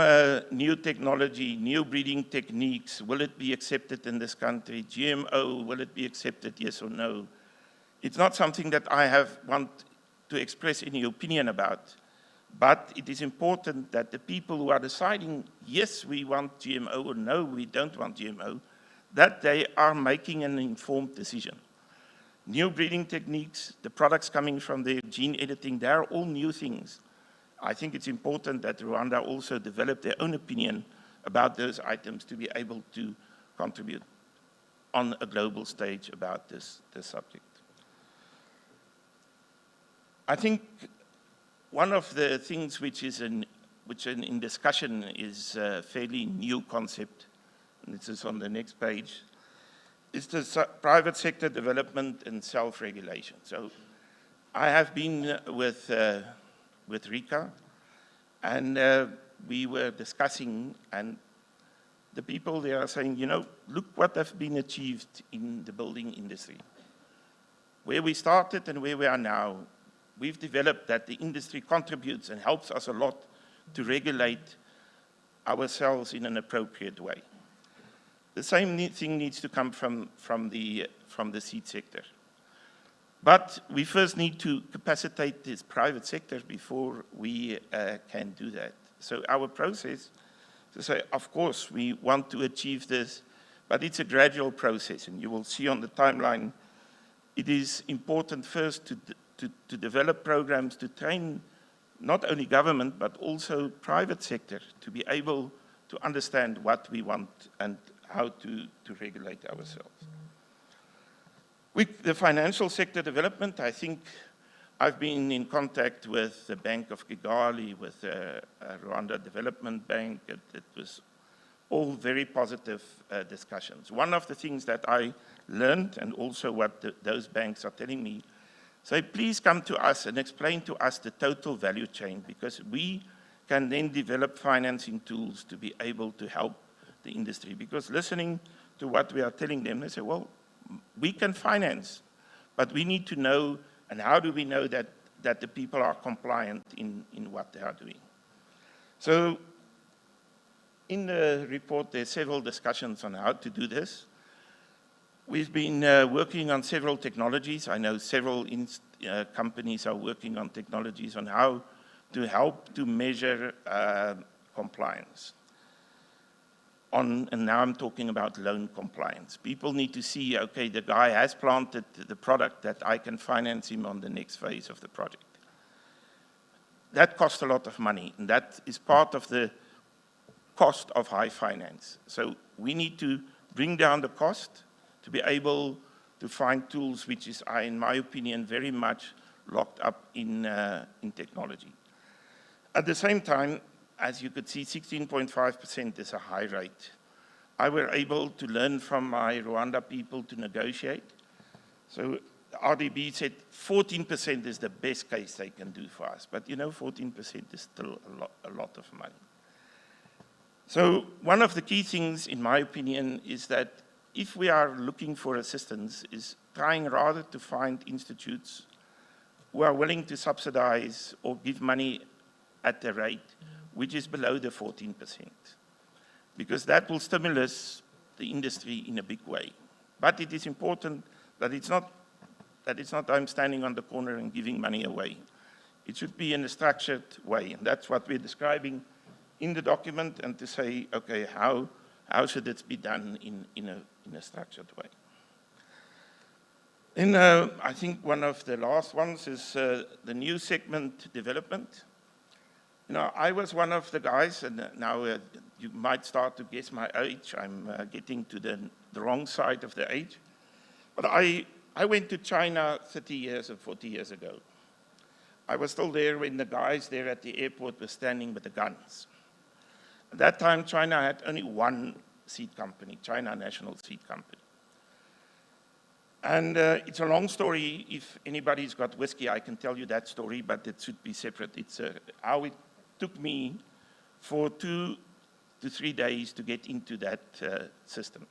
new technology, new breeding techniques, will it be accepted in this country? GMO, will it be accepted, yes or no? It's not something that I want to express any opinion about, but it is important that the people who are deciding, yes, we want GMO, or no, we don't want GMO, that they are making an informed decision. New breeding techniques, the products coming from the gene editing, they are all new things. I think it's important that Rwanda also develop their own opinion about those items to be able to contribute on a global stage about this subject. I think one of the things which is in discussion is a fairly new concept, and this is on the next page, is the private sector development and self-regulation. So I have been with Rika, and we were discussing, and the people there are saying, you know, look what has been achieved in the building industry. Where we started and where we are now, we've developed that the industry contributes and helps us a lot to regulate ourselves in an appropriate way. The same thing needs to come from the seed sector. But we first need to capacitate this private sector before we can do that. So our process to say, of course, we want to achieve this, but it's a gradual process, and you will see on the timeline, it is important first to develop programs to train not only government, but also private sector to be able to understand what we want and how to regulate ourselves. With the financial sector development, I think I've been in contact with the Bank of Kigali, with Rwanda Development Bank. It was all very positive discussions. One of the things that I learned, and also what those banks are telling me, say, please come to us and explain to us the total value chain, because we can then develop financing tools to be able to help the industry. Because listening to what we are telling them, they say, well, we can finance, but we need to know, and how do we know that the people are compliant in what they are doing? So in the report, there's several discussions on how to do this. We've been working on several technologies. I know several companies are working on technologies on how to help to measure compliance. And now I'm talking about loan compliance. People need to see, okay, the guy has planted the product, that I can finance him on the next phase of the project. That costs a lot of money, and that is part of the cost of high finance. So we need to bring down the cost to be able to find tools which is, in my opinion, very much locked up in technology. At the same time, as you could see, 16.5% is a high rate. I were able to learn from my Rwanda people to negotiate. So RDB said 14% is the best case they can do for us. But you know, 14% is still a lot of money. So one of the key things, in my opinion, is that if we are looking for assistance, is trying rather to find institutes who are willing to subsidize or give money at a rate which is below the 14%, because that will stimulate the industry in a big way. But it is important that it's not I'm standing on the corner and giving money away. It should be in a structured way, and that's what we're describing in the document, and to say, okay, how should it be done in a structured way? And I think one of the last ones is the new segment development. You know, I was one of the guys, and now you might start to guess my age. I'm getting to the wrong side of the age. But I went to China 30 years or 40 years ago. I was still there when the guys there at the airport were standing with the guns. At that time, China had only one seed company, China National Seed Company. And it's a long story. If anybody's got whiskey, I can tell you that story, but it should be separate. It's how it took me for 2 to 3 days to get into that system.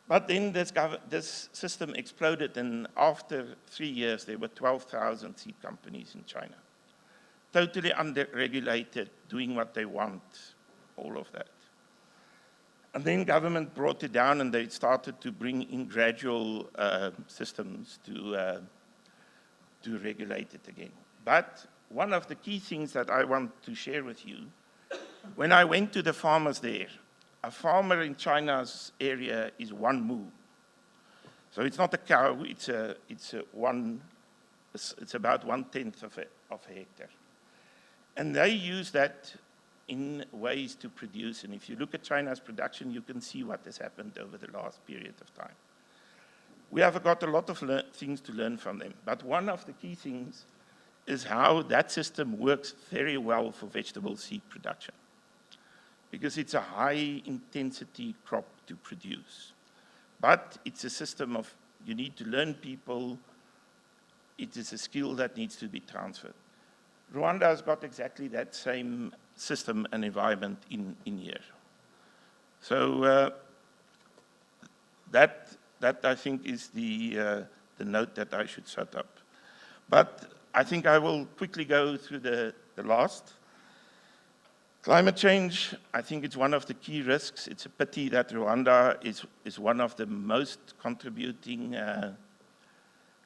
But then this system exploded, and after 3 years, there were 12,000 seed companies in China. Totally under-regulated, doing what they want, all of that. And then government brought it down, and they started to bring in gradual systems to regulate it again. But one of the key things that I want to share with you, when I went to the farmers there, a farmer in China's area is 1 moo. So it's not a cow, it's about 1/10 of a hectare. And they use that in ways to produce. And if you look at China's production, you can see what has happened over the last period of time. We have got a lot of things to learn from them. But one of the key things is how that system works very well for vegetable seed production, because it's a high-intensity crop to produce. But it's a system of, you need to learn people. It is a skill that needs to be transferred. Rwanda has got exactly that same system and environment in here. So that I think is the note that I should set up. But I think I will quickly go through the last. Climate change, I think it's one of the key risks. It's a pity that Rwanda is one of the most contributing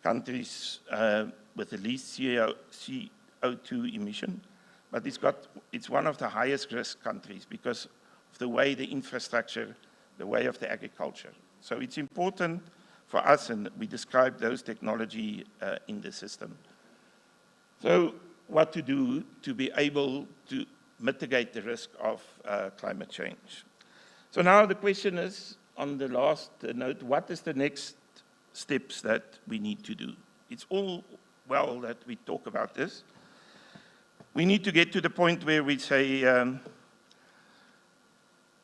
countries with the least CO2 emission, but it's one of the highest risk countries because of the way the infrastructure, the way of the agriculture. So it's important for us, and we describe those technology in the system. So what to do to be able to mitigate the risk of climate change. So now the question is, on the last note, what is the next steps that we need to do? It's all well that we talk about this. We need to get to the point where we say,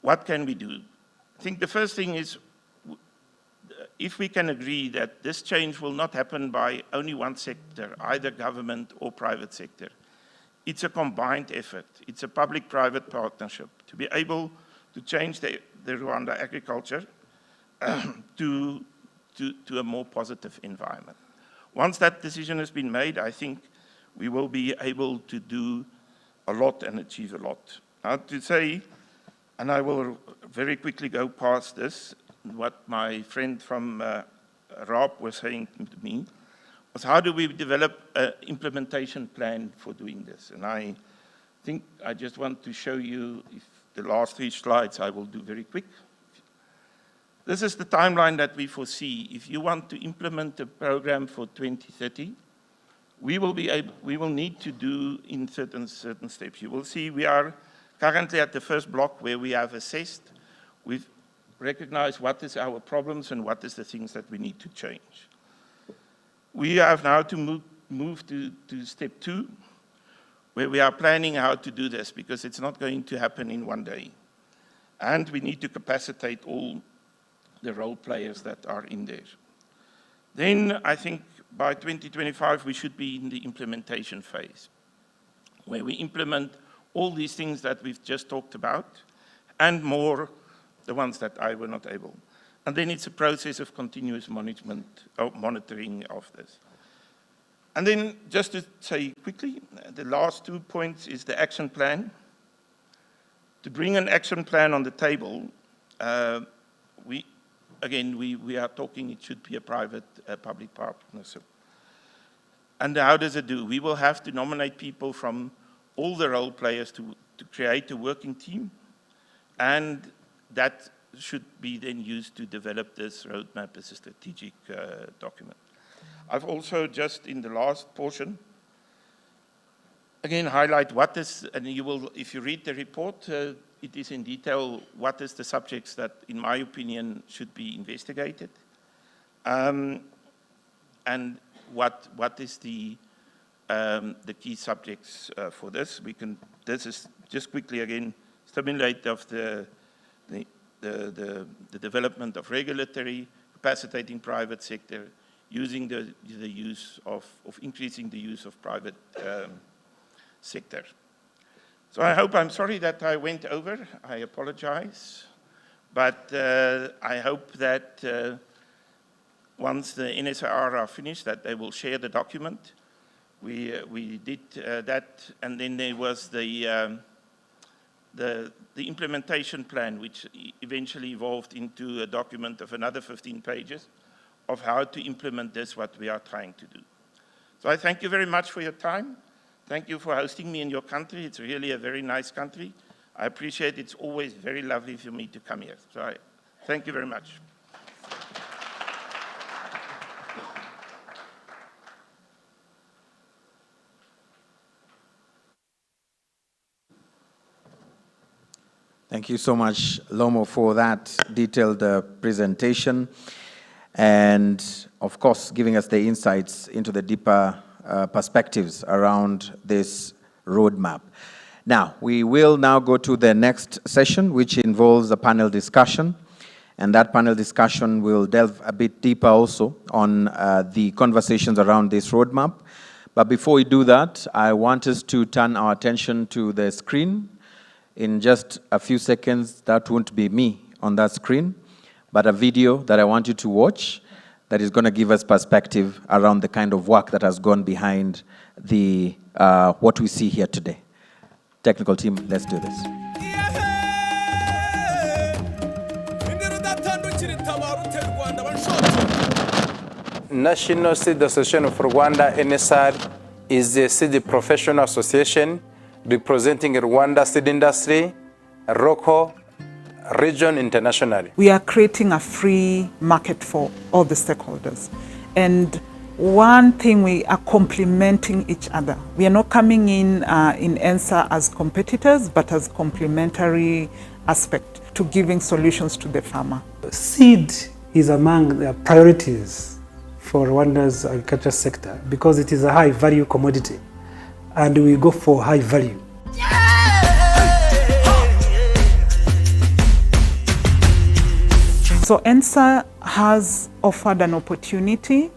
what can we do? I think the first thing is, if we can agree that this change will not happen by only one sector, either government or private sector, it's a combined effort. It's a public-private partnership to be able to change the Rwanda agriculture to a more positive environment. Once that decision has been made, I think we will be able to do a lot and achieve a lot. Now to say, and I will very quickly go past this, what my friend from RAP was saying to me, was how do we develop an implementation plan for doing this? And I think I just want to show you, if the last 3 slides I will do very quick. This is the timeline that we foresee. If you want to implement a program for 2030, we will need to do in certain steps. You will see we are currently at the first block where we have assessed, we've recognized what is our problems and what is the things that we need to change. We have now to move to step 2, where we are planning how to do this, because it's not going to happen in one day. And we need to capacitate all the role players that are in there. Then I think by 2025, we should be in the implementation phase, where we implement all these things that we've just talked about, and more, the ones that I were not able. And then it's a process of continuous monitoring of this. And then just to say quickly, the last 2 points is the action plan. To bring an action plan on the table, we are talking it should be a private public partnership. And how does it do? We will have to nominate people from all the role players to create a working team, and that should be then used to develop this roadmap as a strategic document. I've also just in the last portion, again, highlight what is, and you will, if you read the report, it is in detail what is the subjects that, in my opinion, should be investigated, and what is the key subjects for this. This is just quickly again, stimulate of the development of regulatory, capacitating private sector, using the use of increasing the use of private sector. So I'm sorry that I went over, I apologize, but I hope that once the NSR are finished, that they will share the document. We did that, and then there was the implementation plan, which eventually evolved into a document of another 15 pages of how to implement this, what we are trying to do. So I thank you very much for your time. Thank you for hosting me in your country. It's really a very nice country. I appreciate it. It's always very lovely for me to come here. So thank you very much. Thank you so much, Lomo, for that detailed presentation, and of course, giving us the insights into the deeper perspectives around this roadmap. Now, we will now go to the next session, which involves a panel discussion, and that panel discussion will delve a bit deeper also on the conversations around this roadmap. But before we do that, I want us to turn our attention to the screen. In just a few seconds, that won't be me on that screen, but a video that I want you to watch that is going to give us perspective around the kind of work that has gone behind the what we see here today. Technical team, let's do this. National Seed Association of Rwanda, NSR, is a seed professional association representing Rwanda seed industry, local, region, internationally. We are creating a free market for all the stakeholders. And one thing, we are complementing each other. We are not coming in ENSA as competitors, but as complementary aspect to giving solutions to the farmer. Seed is among the priorities for Rwanda's agriculture sector because it is a high value commodity and we go for high value. So ENSA has offered an opportunity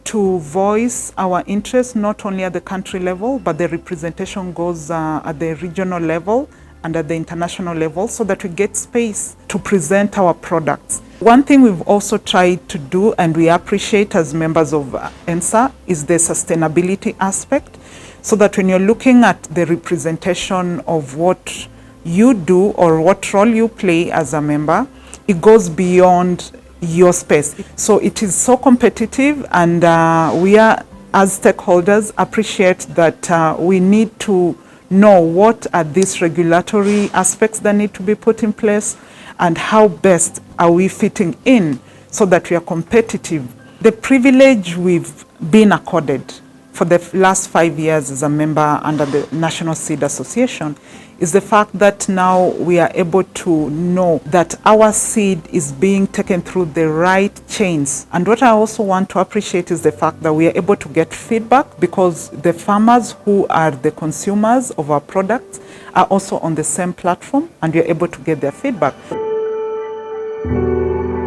to voice our interests not only at the country level, but the representation goes at the regional level and at the international level so that we get space to present our products. One thing we've also tried to do, and we appreciate as members of ENSA, is the sustainability aspect, so that when you're looking at the representation of what you do or what role you play as a member, it goes beyond your space. So it is so competitive, and we are, as stakeholders, appreciate that we need to know what are these regulatory aspects that need to be put in place and how best are we fitting in so that we are competitive. The privilege we've been accorded for the last 5 years as a member under the National Seed Association is the fact that now we are able to know that our seed is being taken through the right chains. And what I also want to appreciate is the fact that we are able to get feedback because the farmers who are the consumers of our products are also on the same platform and we are able to get their feedback.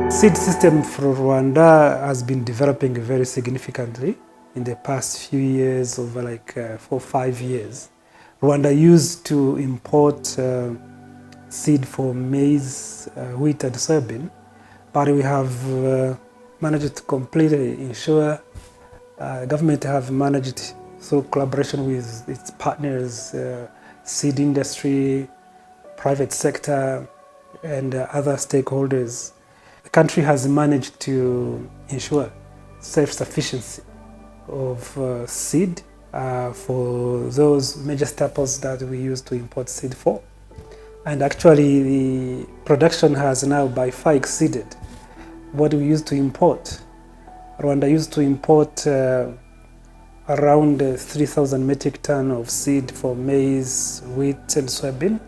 Seed system for Rwanda has been developing very significantly in the past few years, over like 4 or 5 years. Rwanda used to import seed for maize, wheat and soybean, but we have managed to completely ensure government have managed through collaboration with its partners, seed industry, private sector and other stakeholders. The country has managed to ensure self-sufficiency of seed for those major staples that we use to import seed for. And actually the production has now by far exceeded what we used to import. Rwanda used to import around 3,000 metric tons of seed for maize, wheat and soybean.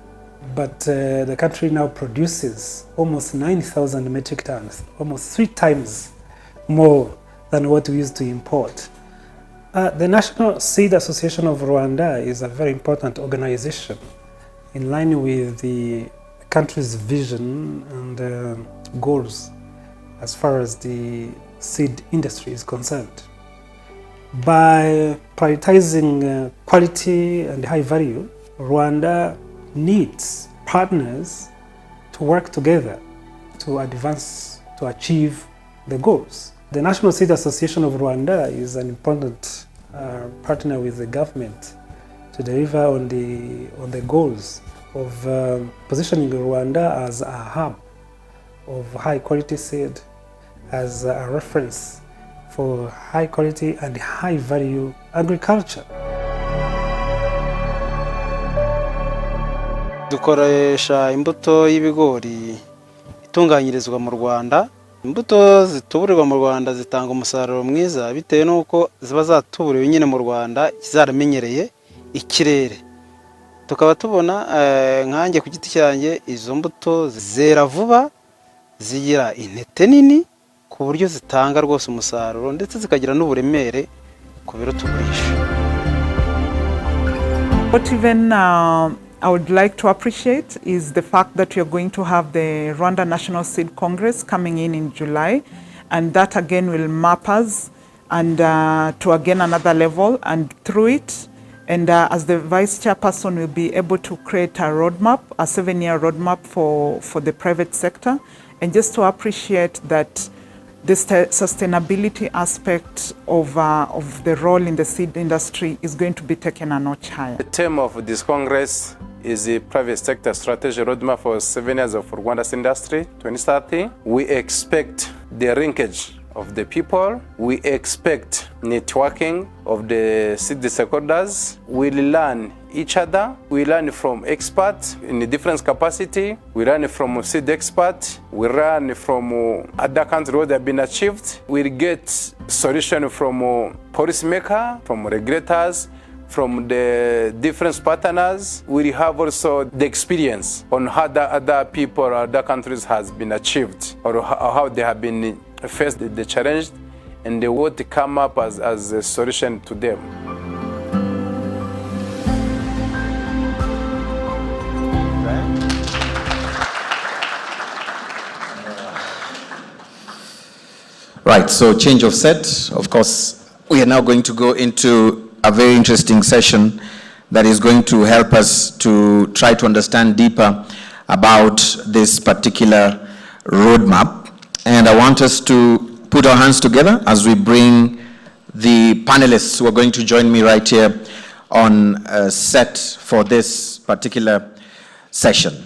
But the country now produces almost 9,000 metric tons, almost 3 times more than what we used to import. The National Seed Association of Rwanda is a very important organization in line with the country's vision and goals as far as the seed industry is concerned. By prioritizing quality and high value, Rwanda needs partners to work together to advance, to achieve the goals. The National Seed Association of Rwanda is an important partner with the government to deliver on the goals of positioning Rwanda as a hub of high quality seed, as a reference for high quality and high value agriculture. Dukoresha imbuto y'ibigori itunganyirizwa mu Rwanda. Imbuto zituburirwa mu Rwanda zitanga umusaruro mwiza bitewe nuko ziba zatuburiwe nyine mu Rwanda zaramenyereye ikirere. Tukaba tubona nkanjye ku giti cyanjye izo mbuto zera vuba, zigira intete nini ku buryo zitanga rwose umusaruro ndetse zikagira n'uburemere ku biro tugurisha. What even I would like to appreciate is the fact that we are going to have the Rwanda National Seed Congress coming in July, and that again will map us and to again another level, and through it, and as the Vice Chairperson will be able to create a roadmap, a 7-year roadmap for the private sector, and just to appreciate that the sustainability aspect of the role in the seed industry is going to be taken a notch higher. The theme of this Congress is the private sector strategy roadmap for 7 years of Rwanda's industry 2030. We expect the linkage of the people. We expect networking of the city stakeholders. We learn each other. We learn from experts in a different capacity. We learn from city experts. We learn from other countries where they have been achieved. We get solution from policymakers, from regulators, from the different partners. We have also the experience on how the other people or other countries has been achieved, or how they have been faced the challenge, and they want to come up as a solution to them. Right, so change of set. Of course, we are now going to go into a very interesting session that is going to help us to try to understand deeper about this particular roadmap. And I want us to put our hands together as we bring the panelists who are going to join me right here on set for this particular session.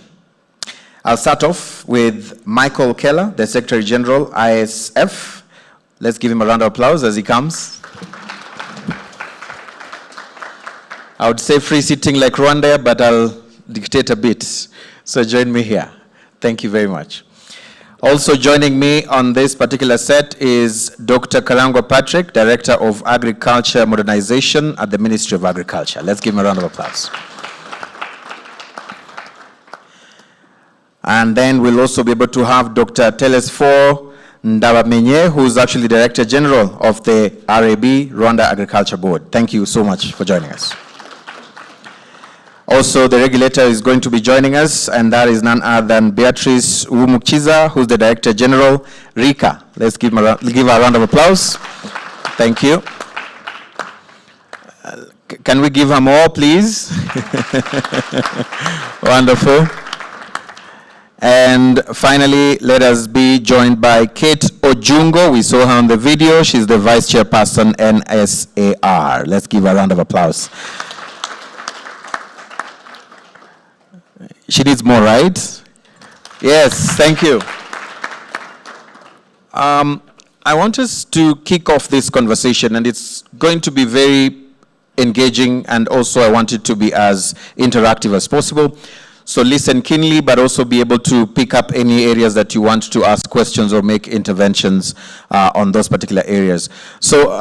I'll start off with Michael Keller, the Secretary General, ISF. Let's give him a round of applause as he comes. I would say free sitting like Rwanda, but I'll dictate a bit. So join me here. Thank you very much. Also joining me on this particular set is Dr. Karangwa Patrick, Director of Agriculture Modernization at the Ministry of Agriculture. Let's give him a round of applause. And then we'll also be able to have Dr. Telesfor Ndabamenye, who's actually Director General of the RAB, Rwanda Agriculture Board. Thank you so much for joining us. Also, the regulator is going to be joining us, and that is none other than Beatrice Uwumukiza, who's the Director General, RICA. Let's give her a round of applause. Thank you. Can we give her more, please? Wonderful. And finally, let us be joined by Kate Ojungo. We saw her on the video. She's the Vice Chairperson, NSAR. Let's give her a round of applause. She needs more, right? Yes, thank you. I want us to kick off this conversation, and it's going to be very engaging, and also I want it to be as interactive as possible. So listen keenly, but also be able to pick up any areas that you want to ask questions or make interventions on those particular areas. So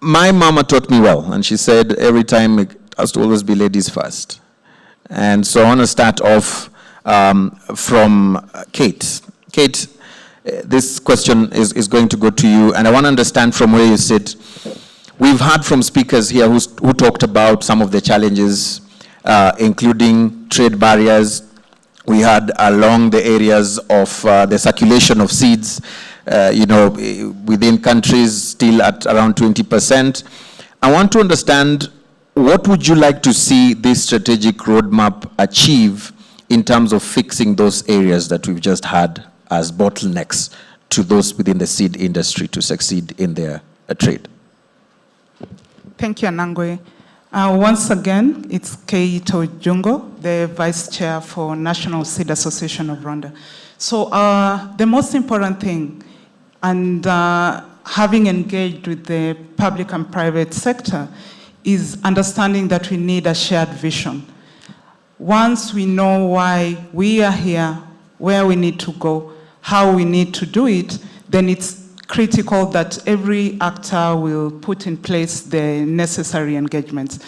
my mama taught me well, and she said every time it has to always be ladies first. And so I want to start off from Kate. Kate, this question is going to go to you, and I want to understand from where you sit. We've heard from speakers here who talked about some of the challenges, including trade barriers. We had along the areas of the circulation of seeds, within countries still at around 20%. I want to understand, what would you like to see this strategic roadmap achieve in terms of fixing those areas that we've just had as bottlenecks to those within the seed industry to succeed in their trade? Thank you, Anangwe. Once again, it's Kate Ojungo, the Vice Chair for National Seed Association of Rwanda. So the most important thing, and having engaged with the public and private sector, is understanding that we need a shared vision. Once we know why we are here, where we need to go, how we need to do it, then it's critical that every actor will put in place the necessary engagements.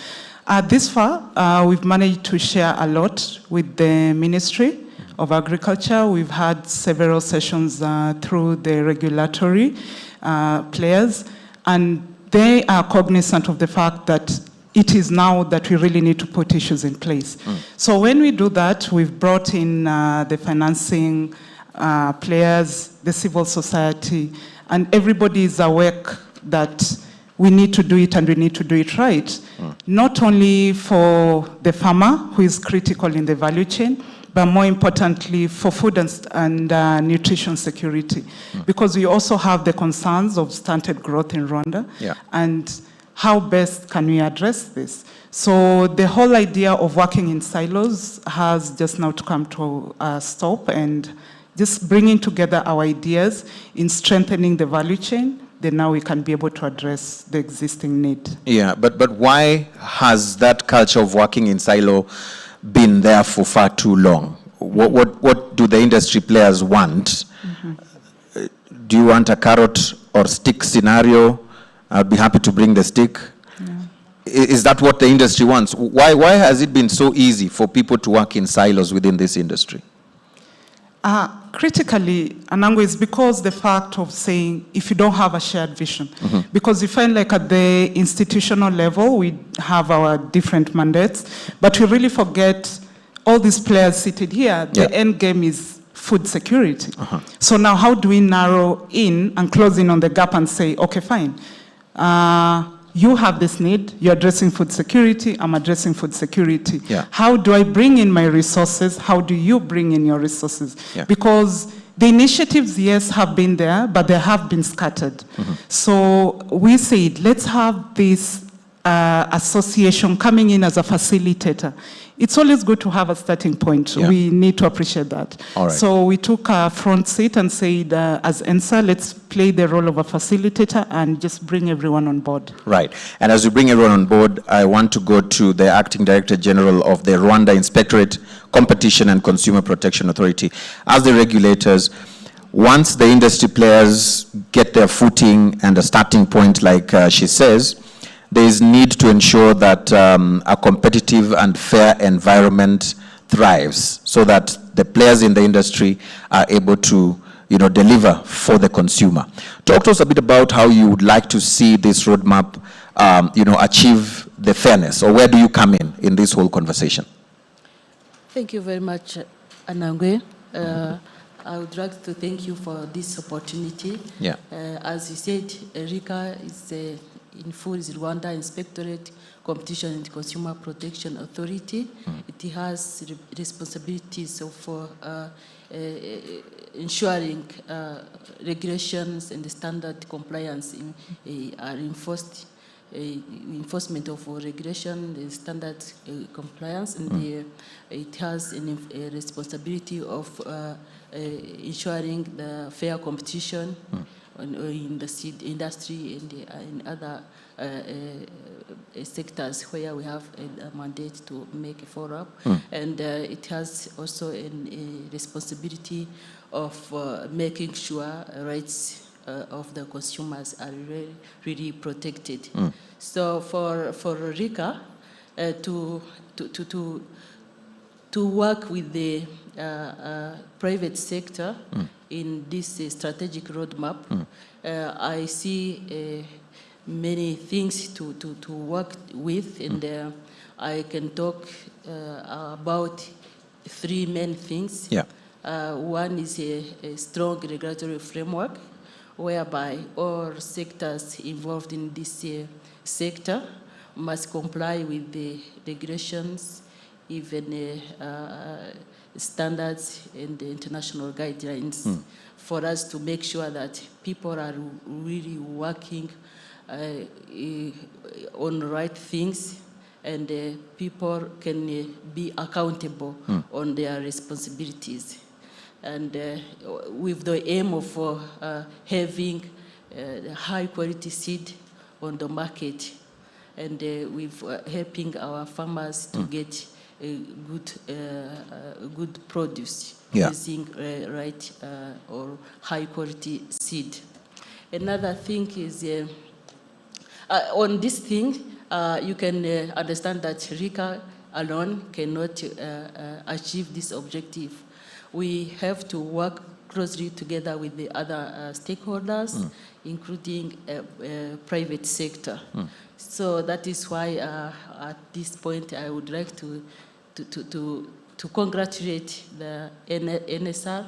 This far, we've managed to share a lot with the Ministry of Agriculture. We've had several sessions through the regulatory players, and they are cognizant of the fact that it is now that we really need to put issues in place. So when we do that, we've brought in the financing players, the civil society, and everybody is aware that we need to do it, and we need to do it right. Not only for the farmer, who is critical in the value chain, but more importantly for food and nutrition security. Because we also have the concerns of stunted growth in Rwanda. And how best can we address this? So the whole idea of working in silos has just now to come to a stop, and just bringing together our ideas in strengthening the value chain, then now we can be able to address the existing need. Yeah, but why has that culture of working in silo been there for far too long? What do the industry players want? Do you want a carrot or stick scenario? I'd be happy to bring the stick. Is that what the industry wants? Why has it been so easy for people to work in silos within this industry? Critically, Anango, is because the fact of saying if you don't have a shared vision, because we find like at the institutional level, we have our different mandates, but we really forget all these players seated here, the end game is food security. So now how do we narrow in and close in on the gap and say, okay, fine, you have this need, you're addressing food security, I'm addressing food security. How do I bring in my resources? How do you bring in your resources? Because the initiatives, yes, have been there, but they have been scattered. So we said, let's have this association coming in as a facilitator. It's always good to have a starting point. We need to appreciate that. So we took a front seat and said, as ENSA, let's play the role of a facilitator and just bring everyone on board. Right. And as we bring everyone on board, I want to go to the Acting Director General of the Rwanda Inspectorate, Competition and Consumer Protection Authority. As the regulators, once the industry players get their footing and a starting point, like she says, there is need to ensure that a competitive and fair environment thrives so that the players in the industry are able to deliver for the consumer. Talk to us a bit about how you would like to see this roadmap achieve the fairness, or where do you come in this whole conversation? Thank you very much, Anangwe. I would like to thank you for this opportunity. As you said, RICA is in Food is Rwanda Inspectorate, Competition and Consumer Protection Authority. It has responsibilities of ensuring regulations and standard compliance are enforced, enforcement of regulation, the standard compliance, and it has a responsibility of ensuring the fair competition in the seed industry and in other sectors where we have a mandate to make a follow-up. And it has also a responsibility of making sure rights of the consumers are really protected. So for RICA to work with the private sector in this strategic roadmap, I see many things to work with, and I can talk about three main things. One is a strong regulatory framework whereby all sectors involved in this sector must comply with the regulations, even standards and the international guidelines, for us to make sure that people are really working on the right things, and people can be accountable on their responsibilities. And with the aim of having high quality seed on the market, and with helping our farmers to get a good produce using right or high quality seed. Another thing is on this thing, you can understand that RICA alone cannot achieve this objective. We have to work closely together with the other stakeholders, including private sector. So that is why at this point I would like to congratulate the NSR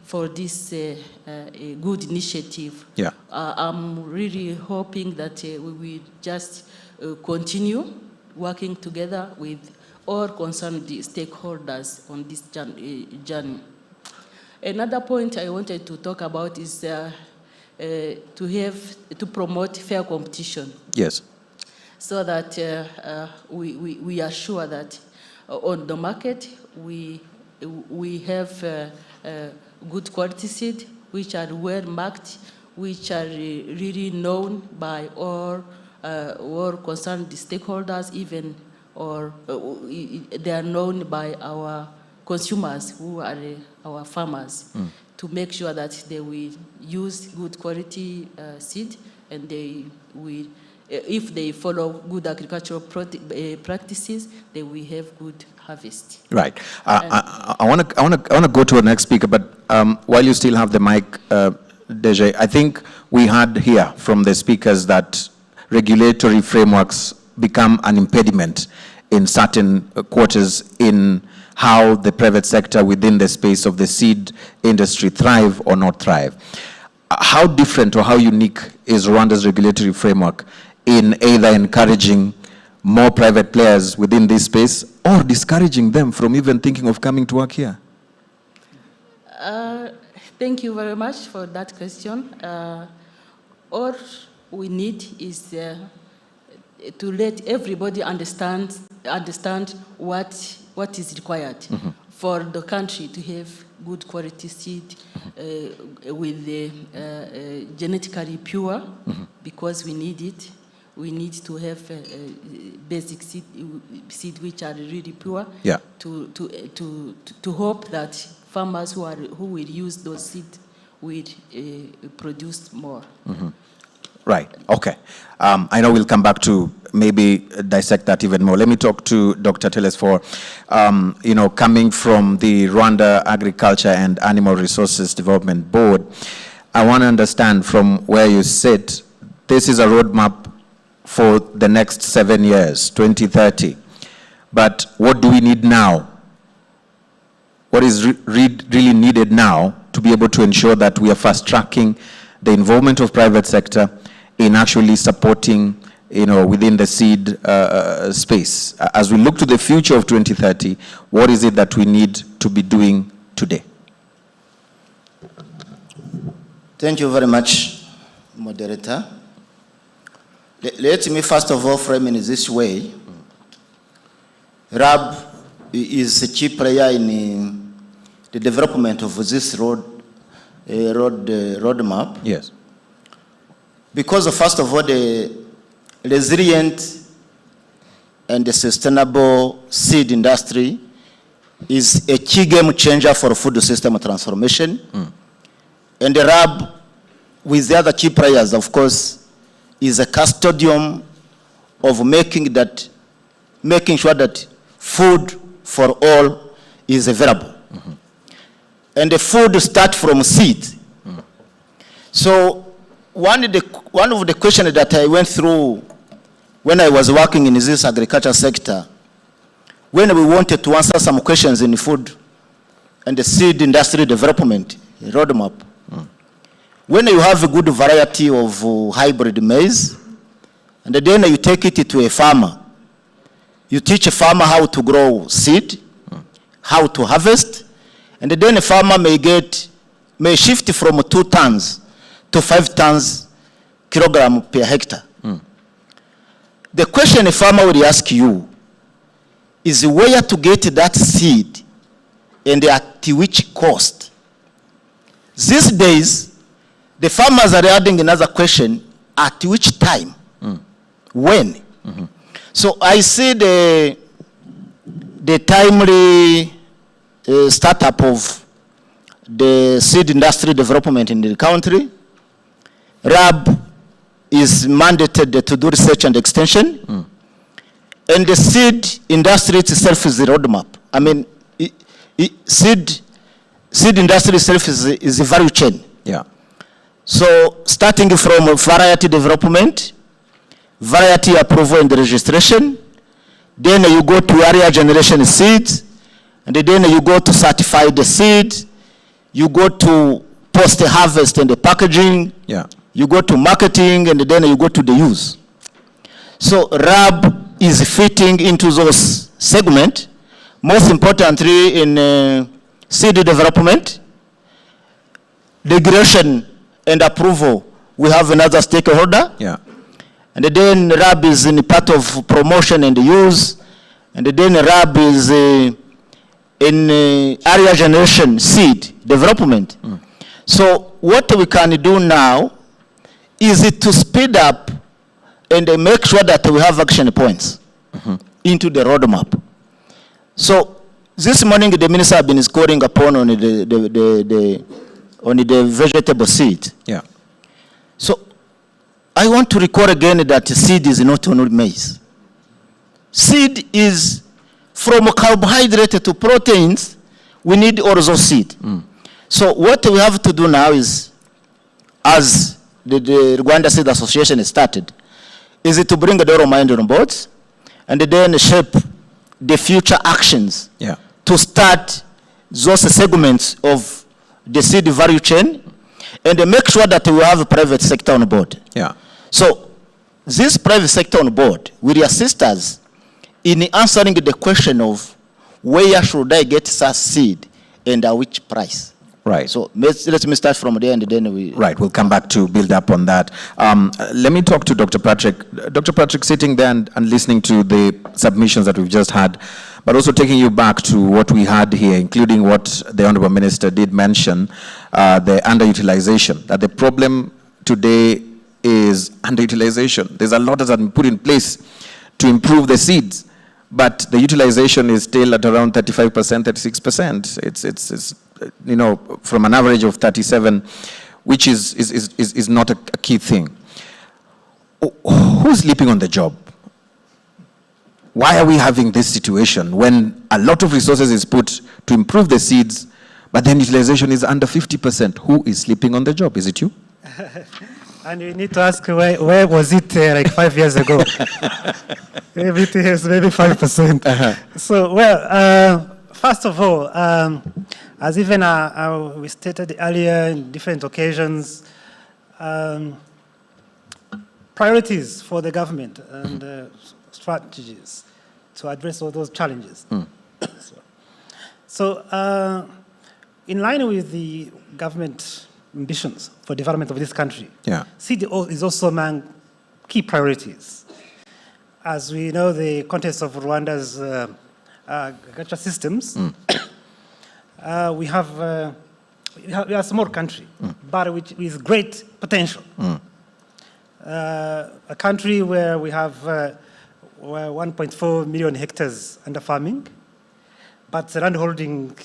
for this good initiative. I'm really hoping that we will just continue working together with all concerned stakeholders on this journey. Another point I wanted to talk about is to promote fair competition. So that we are sure that on the market we have good quality seed, which are well marked, which are really known by all concerned stakeholders, even or they are known by our consumers, who are our farmers, to make sure that they will use good quality seed, and they will, if they follow good agricultural practices, they will have good harvest. Right. I want to go to our next speaker, but while you still have the mic, Deje, I think we heard here from the speakers that regulatory frameworks become an impediment in certain quarters in how the private sector within the space of the seed industry thrive or not thrive. How different or how unique is Rwanda's regulatory framework in either encouraging more private players within this space or discouraging them from even thinking of coming to work here? Thank you very much for that question. All we need is to let everybody understand what is required for the country to have good quality seed with the genetically pure, because we need it. We need to have basic seed which are really pure. Yeah. To hope that farmers who will use those seeds will produce more. Right. Okay. I know we'll come back to maybe dissect that even more. Let me talk to Dr. Telesfor. Coming from the Rwanda Agriculture and Animal Resources Development Board, I want to understand from where you sit, this is a roadmap for the next 7 years, 2030. But what do we need now? What is really needed now to be able to ensure that we are fast-tracking the involvement of private sector in actually supporting, within the seed space? As we look to the future of 2030, what is it that we need to be doing today? Thank you very much, moderator. Let me first of all frame in this way. RAB is a key player in the development of this roadmap. Yes. Because first of all, the resilient and the sustainable seed industry is a key game changer for food system transformation. And the RAB, with the other key players, of course, is a custodian of making sure that food for all is available. And the food starts from seed. So one of the questions that I went through when I was working in this agriculture sector, when we wanted to answer some questions in food and the seed industry development roadmap, when you have a good variety of hybrid maize, and then you take it to a farmer, you teach a farmer how to grow seed, how to harvest, and then a farmer may shift from 2 tons to 5 tons kilogram per hectare. The question a farmer will ask you is where to get that seed and at which cost. These days, the farmers are adding another question, at which time? When? So I see the timely startup of the seed industry development in the country. RAB is mandated to do research and extension. And the seed industry itself is the roadmap. I mean, seed industry itself is a value chain. Yeah. So starting from variety development, variety approval and registration, then you go to area generation seeds, and then you go to certify the seed, you go to post-harvest and the packaging, you go to marketing, and then you go to the use. So RAB is fitting into those segments, most importantly in seed development, regulation and approval. We have another stakeholder. Yeah. And then RAB is in part of promotion and use. And then RAB is in area generation seed development. So what we can do now is to speed up and make sure that we have action points into the roadmap. So this morning the minister has been scoring upon on the vegetable seed. Yeah. So I want to recall again that seed is not only maize. Seed is from carbohydrate to proteins. We need also seed. So what we have to do now is, as the Rwanda Seed Association started, is to bring the Doro mind on board and then shape the future actions to start those segments of the seed value chain and make sure that we have a private sector on board. Yeah. So this private sector on board will assist us in answering the question of where should I get such seed and at which price. Right. So let me start from there and then we... Right, we'll come back to build up on that. Let me talk to Dr. Patrick. Dr. Patrick, sitting there and listening to the submissions that we've just had, but also taking you back to what we had here, including what the Honorable Minister did mention, the underutilization, that the problem today is underutilization. There's a lot that's been put in place to improve the seeds, but the utilization is still at around 35%, 36%. It's you know, from an average of 37, which is not a key thing. Who's sleeping on the job? Why are we having this situation when a lot of resources is put to improve the seeds, but then utilization is under 50%? Who is sleeping on the job? Is it you? And you need to ask where was it like 5 years ago? Maybe it is maybe 5%. So, well, first of all, as even we stated earlier in different occasions, priorities for the government and strategies to address all those challenges. So, in line with the government ambitions for development of this country, seed is also among key priorities. As we know, the context of Rwanda's agriculture systems, we are a small country, but with great potential. A country where we have 1.4 million hectares under farming, but the land holding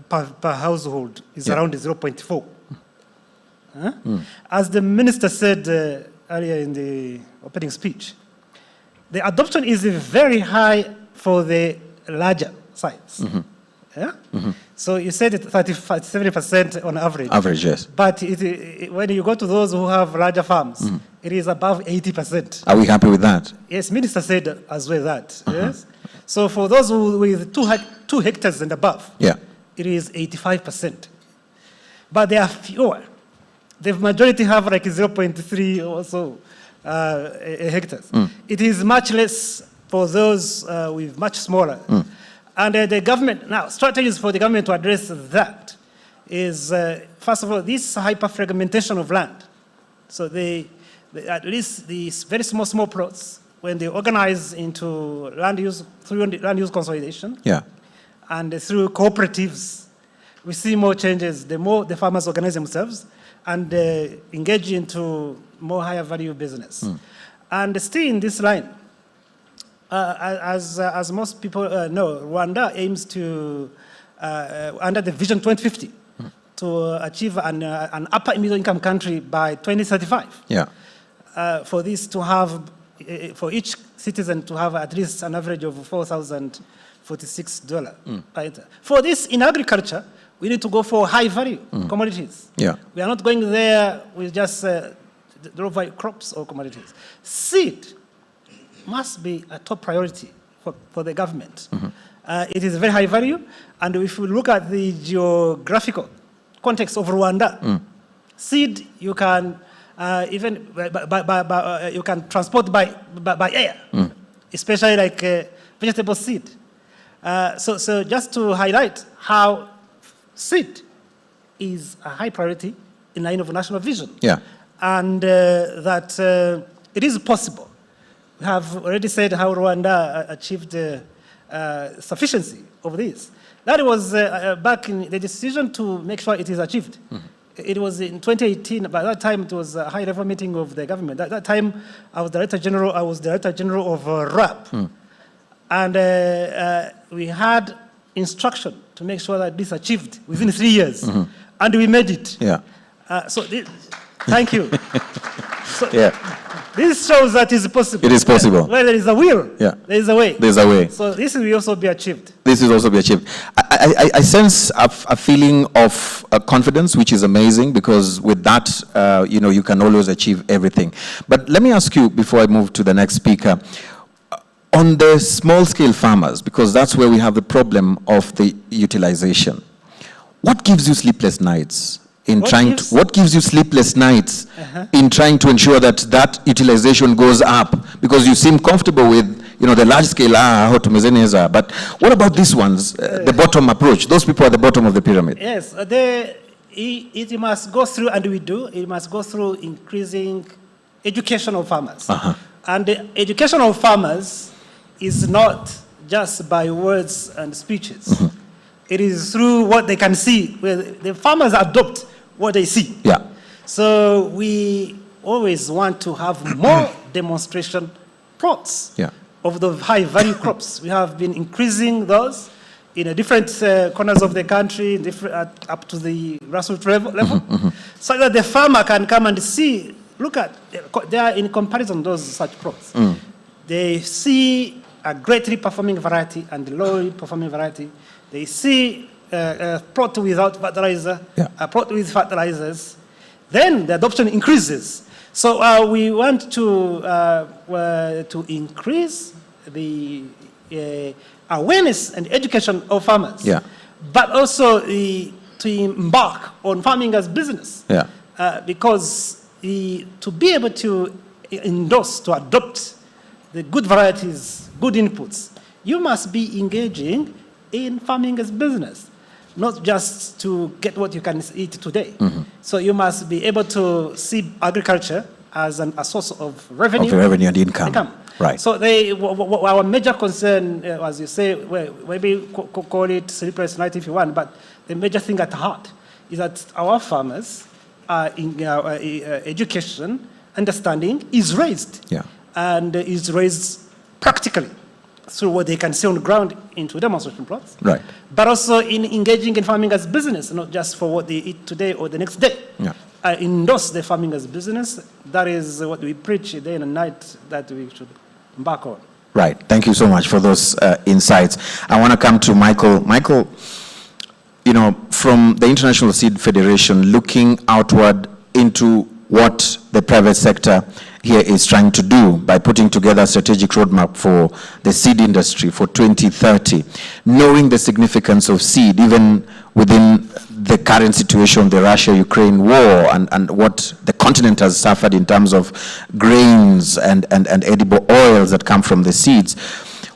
per household is around 0.4. As the minister said earlier in the opening speech, the adoption is very high for the larger size. So you said it 70% on average. Average, yes. But when you go to those who have larger farms, it is above 80%. Are we happy with that? Yes, minister said as well that. Yes. So for those with 2 hectares and above, it is 85%. But there are fewer. The majority have like 0.3 or so hectares. It is much less for those with much smaller. And the government, now, strategies for the government to address that is, first of all, this hyper-fragmentation of land. So at least these very small plots, when they organize into land use, through land use consolidation, and through cooperatives, we see more changes. The more the farmers organize themselves and engage into more higher value business. And still in this line, as most people know, Rwanda aims to, under the Vision 2050, to achieve an upper middle income country by 2035. For this to have, for each citizen to have at least an average of $4,046. Right? For this, in agriculture, we need to go for high value commodities. We are not going there with just low value crops or commodities. Seed must be a top priority for the government. It is very high value, and if we look at the geographical context of Rwanda, seed you can even you can transport by air, especially like vegetable seed. So just to highlight how seed is a high priority in line of national vision, and that it is possible. We have already said how Rwanda achieved sufficiency of this. that was back in the decision to make sure it is achieved. It was in 2018. By that time, it was a high-level meeting of the government. At that time, I was Director General of RAP. And we had instruction to make sure that this achieved within 3 years. And we made it. Yeah. Thank you. So this shows that it's possible. It is possible. Where there is a will, there is a way. There's a way. So this will also be achieved. This will also be achieved. I sense a feeling of confidence, which is amazing, because with that, you can always achieve everything. But let me ask you, before I move to the next speaker, on the small-scale farmers, because that's where we have the problem of the utilization. What gives you sleepless nights in what gives you sleepless nights in trying to ensure that that utilization goes up? Because you seem comfortable with, the large scale, but what about these ones, the bottom approach? Those people at the bottom of the pyramid. Yes, it must go through, and we do, it must go through increasing education of farmers. And the education of farmers is not just by words and speeches. It is through what they can see, where the farmers adopt what they see. Yeah. So we always want to have more demonstration plots of the high-value crops. We have been increasing those in different corners of the country, up to the grassroots level, so that the farmer can come and see, look at, they are in comparison those such crops. They see a greatly performing variety and a lowly performing variety. They see a plot without fertilizer, a plot with fertilizers, then the adoption increases. So we want to increase the awareness and education of farmers, but also to embark on farming as business. Because to be able to endorse, to adopt the good varieties, good inputs, you must be engaging in farming as business, not just to get what you can eat today. So you must be able to see agriculture as a source of revenue. Of revenue and income. Right. So our major concern, as you say, maybe call it sleepless night if you want, but the major thing at heart is that our farmers, education, understanding is raised. And is raised practically through what they can see on the ground into demonstration plots. Right. But also in engaging in farming as business, not just for what they eat today or the next day. Endorse the farming as business. That is what we preach day and night that we should embark on. Right. Thank you so much for those insights. I want to come to Michael. Michael, from the International Seed Federation, looking outward into what the private sector here is trying to do by putting together a strategic roadmap for the seed industry for 2030, knowing the significance of seed, even within the current situation, the Russia-Ukraine war, and what the continent has suffered in terms of grains and edible oils that come from the seeds.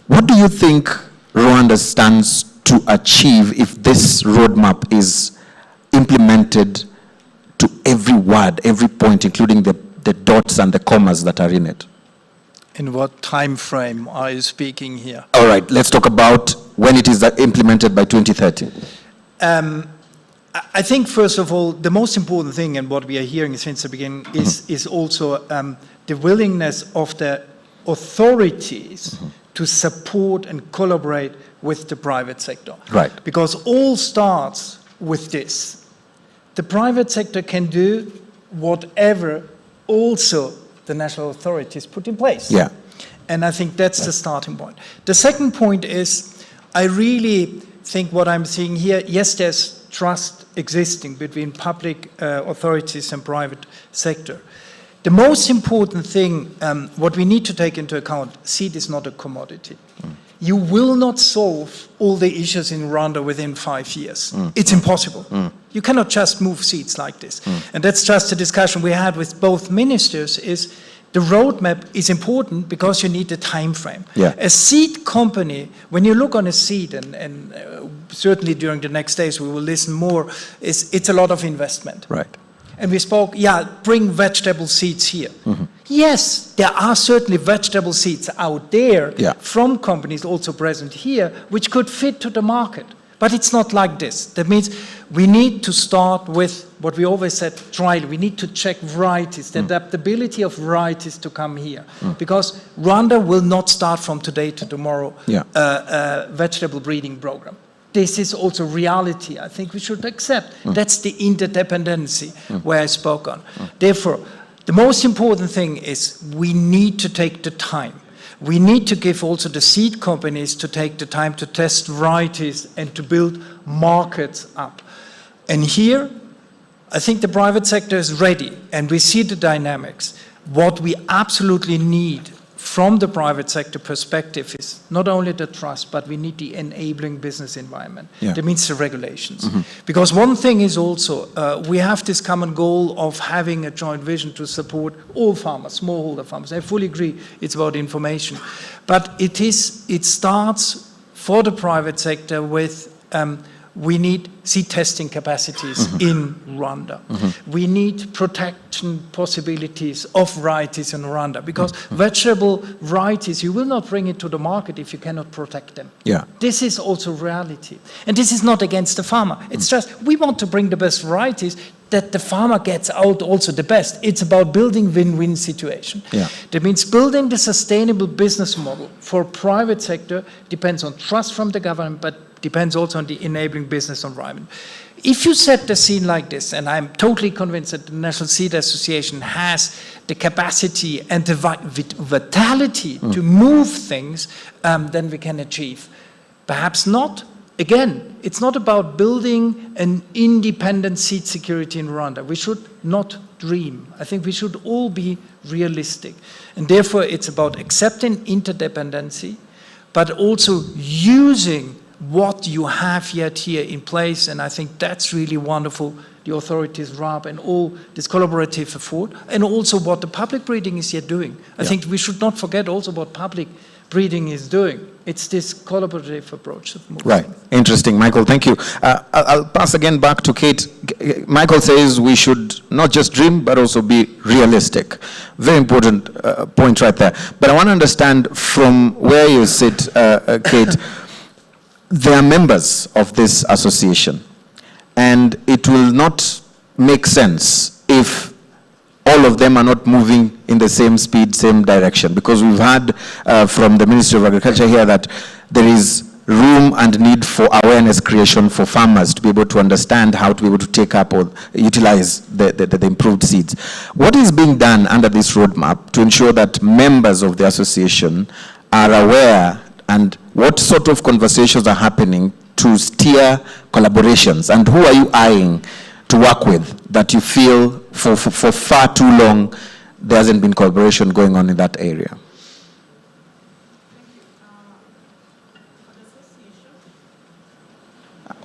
What do you think Rwanda stands to achieve if this roadmap is implemented to every word, every point, including the dots and the commas that are in it? In what time frame are you speaking here? All right, let's talk about when it is implemented by 2030. I think, first of all, the most important thing, and what we are hearing since the beginning, is also the willingness of the authorities to support and collaborate with the private sector. Right. Because all starts with this. The private sector can do whatever also the national authorities put in place. And I think that's the starting point. The second point is, I really think what I'm seeing here, yes, there's trust existing between public authorities and private sector. The most important thing, what we need to take into account, seed is not a commodity. You will not solve all the issues in Rwanda within 5 years. It's impossible. You cannot just move seeds like this. And that's just a discussion we had with both ministers, is the roadmap is important because you need a time frame. A seed company, when you look on a seed, and certainly during the next days we will listen more, it's a lot of investment. Right. And we spoke, bring vegetable seeds here. Yes, there are certainly vegetable seeds out there from companies also present here, which could fit to the market. But it's not like this. That means we need to start with what we always said, trial. We need to check varieties, the adaptability of varieties to come here. Because Rwanda will not start from today to tomorrow a vegetable breeding program. This is also reality. I think we should accept. That's the interdependency where I spoke on. Therefore, the most important thing is we need to take the time. We need to give also the seed companies to take the time to test varieties and to build markets up. And here, I think the private sector is ready, and we see the dynamics. What we absolutely need from the private sector perspective is not only the trust, but we need the enabling business environment. That means the regulations. Because one thing is also, we have this common goal of having a joint vision to support all farmers, smallholder farmers. I fully agree it's about information. But it starts for the private sector with we need seed testing capacities in Rwanda. We need protection possibilities of varieties in Rwanda, because vegetable varieties, you will not bring it to the market if you cannot protect them. This is also reality. And this is not against the farmer. It's just, we want to bring the best varieties that the farmer gets out also the best. It's about building win-win situation. That means building the sustainable business model for private sector depends on trust from the government, but depends also on the enabling business environment. If you set the scene like this, and I'm totally convinced that the National Seed Association has the capacity and the vitality to move things, then we can achieve. Perhaps not. Again, it's not about building an independent seed security in Rwanda. We should not dream. I think we should all be realistic. And therefore, it's about accepting interdependency, but also using what you have yet here in place, and I think that's really wonderful, the authorities, RAB, and all this collaborative effort, and also what the public breeding is yet doing. I think we should not forget also what public breeding is doing. It's this collaborative approach. Right, interesting, Michael, thank you. I'll pass again back to Kate. Michael says we should not just dream, but also be realistic. Very important point right there. But I want to understand from where you sit, Kate, they are members of this association, and it will not make sense if all of them are not moving in the same speed, same direction, because we've heard from the Ministry of Agriculture here that there is room and need for awareness creation for farmers to be able to understand how to be able to take up or utilize the improved seeds. What is being done under this roadmap to ensure that members of the association are aware, and what sort of conversations are happening to steer collaborations, and who are you eyeing to work with that you feel for far too long there hasn't been collaboration going on in that area?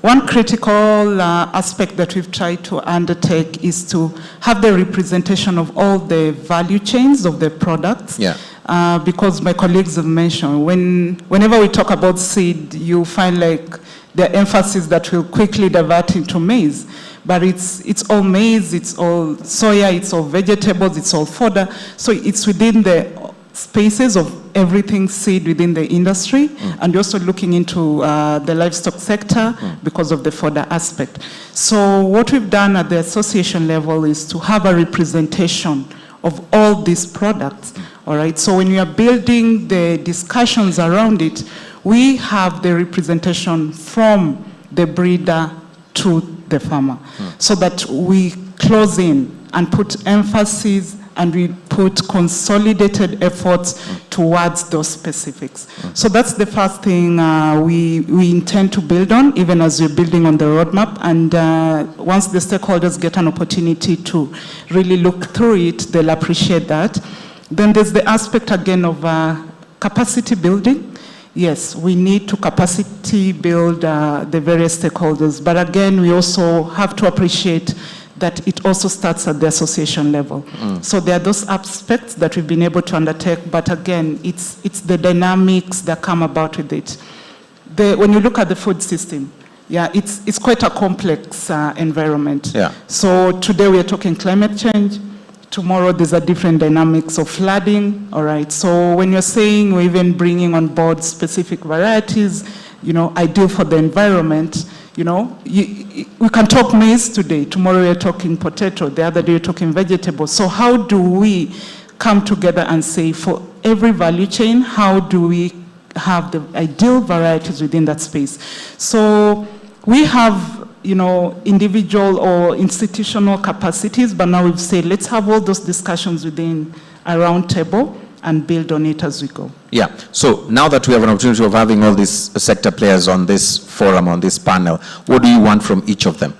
One critical aspect that we've tried to undertake is to have the representation of all the value chains of the products. Because my colleagues have mentioned, whenever we talk about seed, you find like the emphasis that will quickly divert into maize. But it's all maize, it's all soya, it's all vegetables, it's all fodder. So it's within the spaces of everything seed within the industry, and also looking into the livestock sector because of the fodder aspect. So what we've done at the association level is to have a representation of all these products. All right, so when we are building the discussions around it, we have the representation from the breeder to the farmer, so that we close in and put emphasis and we put consolidated efforts towards those specifics. So that's the first thing we intend to build on, even as we're building on the roadmap. And once the stakeholders get an opportunity to really look through it, they'll appreciate that. Then there's the aspect again of capacity building. Yes, we need to capacity build the various stakeholders, but again, we also have to appreciate that it also starts at the association level. So there are those aspects that we've been able to undertake, but again, it's the dynamics that come about with it. When you look at the food system, it's quite a complex environment. So today we are talking climate change. Tomorrow there's a different dynamics of flooding, all right? So when you're saying we're even bringing on board specific varieties, ideal for the environment. We can talk maize today, tomorrow you're talking potato, the other day you're talking vegetables. So how do we come together and say, for every value chain, how do we have the ideal varieties within that space? So we have, individual or institutional capacities, but now we've said, let's have all those discussions within a round table and build on it as we go. Yeah, so now that we have an opportunity of having all these sector players on this forum, on this panel, what do you want from each of them?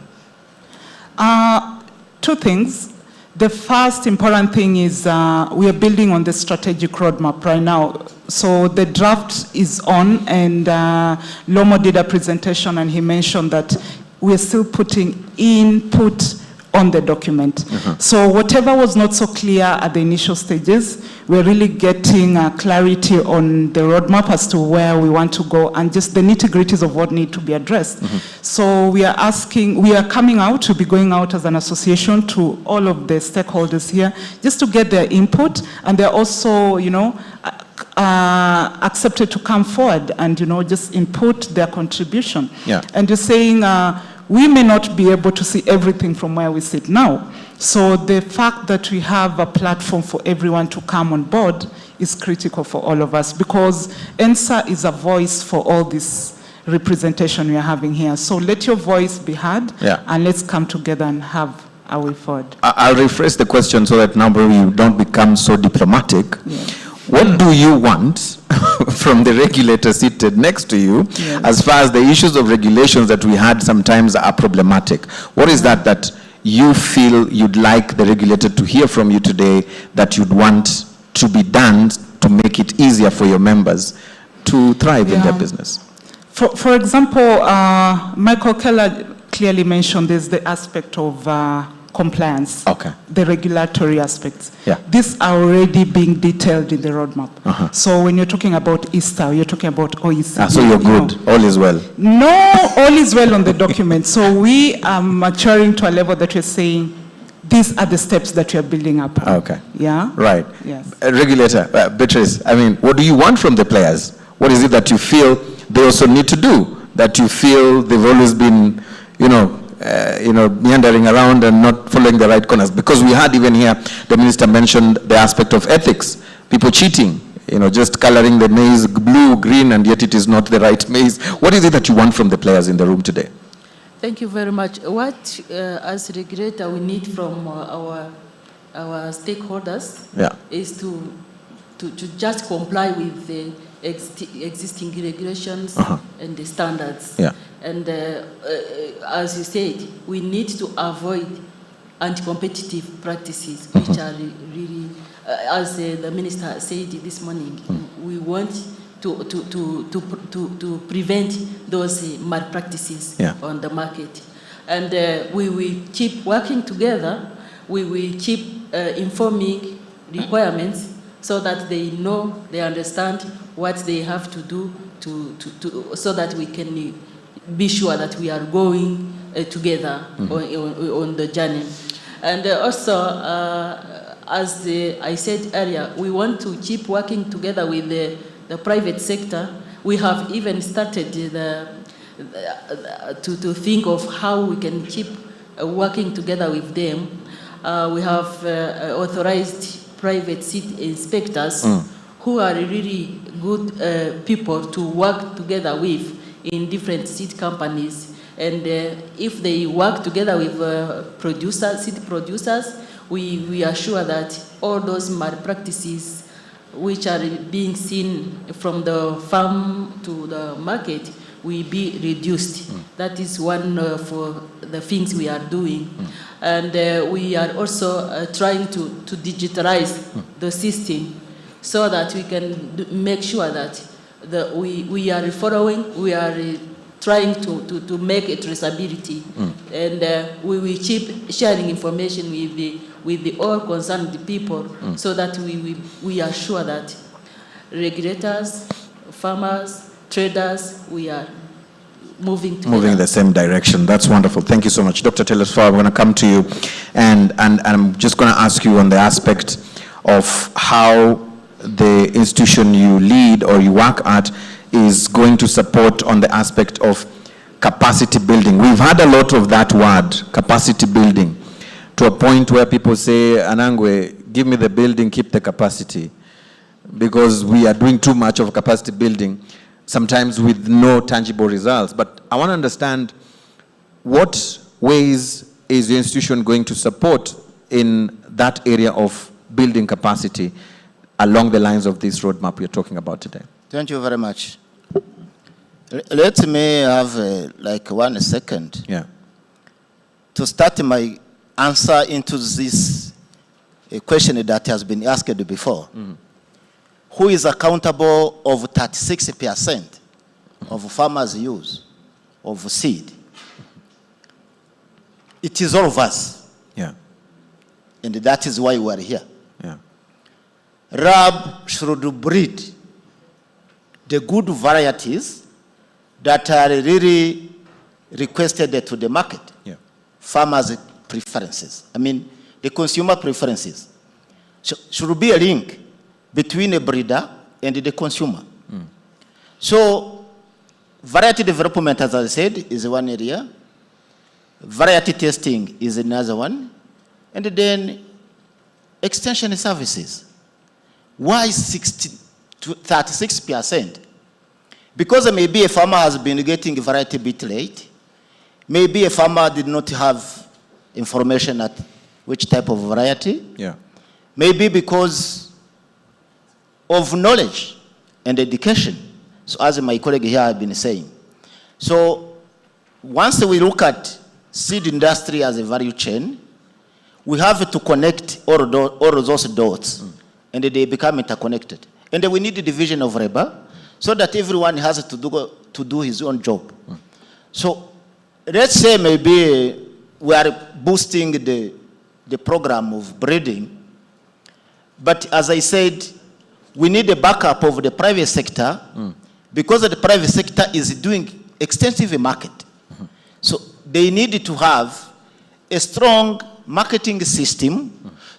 Two things. The first important thing is we are building on the strategic roadmap right now. So the draft is on, and Lomo did a presentation and he mentioned that we're still putting input on the document. So whatever was not so clear at the initial stages, we're really getting clarity on the roadmap as to where we want to go and just the nitty-gritties of what need to be addressed. So we are coming out to be going out as an association to all of the stakeholders here just to get their input, and they're also, accepted to come forward and, just input their contribution. Yeah. And you're saying, we may not be able to see everything from where we sit now. So the fact that we have a platform for everyone to come on board is critical for all of us, because ENSA is a voice for all this representation we are having here. So let your voice be heard, and let's come together and have a way forward. I'll rephrase the question so that now we don't become so diplomatic. Yeah. What do you want from the regulator seated next to you, as far as the issues of regulations that we had sometimes are problematic? What is that you feel you'd like the regulator to hear from you today, that you'd want to be done to make it easier for your members to thrive in their business? For example, Michael Keller clearly mentioned there's the aspect of compliance, the regulatory aspects. Yeah. These are already being detailed in the roadmap. So when you're talking about ESTA, you're talking about OECD. So you're good, all is well. No, all is well on the document. So we are maturing to a level that we're saying, these are the steps that we are building up. Okay. Yeah? Right. Yes. Regulator, Beatrice, what do you want from the players? What is it that you feel they also need to do, that you feel they've always been, meandering around and not following the right corners? Because we had even here, the minister mentioned the aspect of ethics, people cheating, just coloring the maize blue, green, and yet it is not the right maize. What is it that you want from the players in the room today? Thank you very much. What, as regulator, we need from our stakeholders is to just comply with the existing regulations and the standards. And as you said, we need to avoid anti-competitive practices, which are really, as the minister said this morning, we want to prevent those malpractices on the market. And we will keep working together. We will keep informing requirements so that they know, they understand what they have to do so that we can be sure that we are going together on the journey. And also, as I said earlier, we want to keep working together with the private sector. We have even started to think of how we can keep working together with them. We have authorized private seed inspectors who are really good people to work together with in different seed companies. And if they work together with seed producers, we are sure that all those malpractices which are being seen from the farm to the market will be reduced. That is one for the things we are doing. And we are also trying to digitalize the system so that we can make sure that we are following, we are trying to make a traceability. And we will keep sharing information with the all concerned people so that we are sure that regulators, farmers, traders, we are moving together. Moving in the same direction. That's wonderful. Thank you so much. Dr. Telesfor, I'm going to come to you, and I'm just going to ask you on the aspect of how the institution you lead or you work at is going to support on the aspect of capacity building. We've had a lot of that word, capacity building, to a point where people say, Anangwe, give me the building, keep the capacity, because we are doing too much of capacity building, sometimes with no tangible results. But I want to understand, what ways is the institution going to support in that area of building capacity along the lines of this roadmap we're talking about today? Thank you very much. Let me have like 1 second to start my answer into this question that has been asked before. Who is accountable of 36% of farmers' use of seed? It is all of us. Yeah. And that is why we are here. Yeah. RAB should breed the good varieties that are really requested to the market. Yeah. Farmers' preferences. I mean, the consumer preferences. Should be a link between a breeder and the consumer. So, variety development, as I said, is one area. Variety testing is another one. And then extension services. Why 36%? Because maybe a farmer has been getting variety a bit late. Maybe a farmer did not have information at which type of variety. Yeah. Maybe because of knowledge and education. So as my colleague here has been saying. So once we look at seed industry as a value chain, we have to connect all those dots, and they become interconnected. And then we need the division of labor so that everyone has to do his own job. So let's say maybe we are boosting the program of breeding, but as I said, we need a backup of the private sector because the private sector is doing extensive market. So they need to have a strong marketing system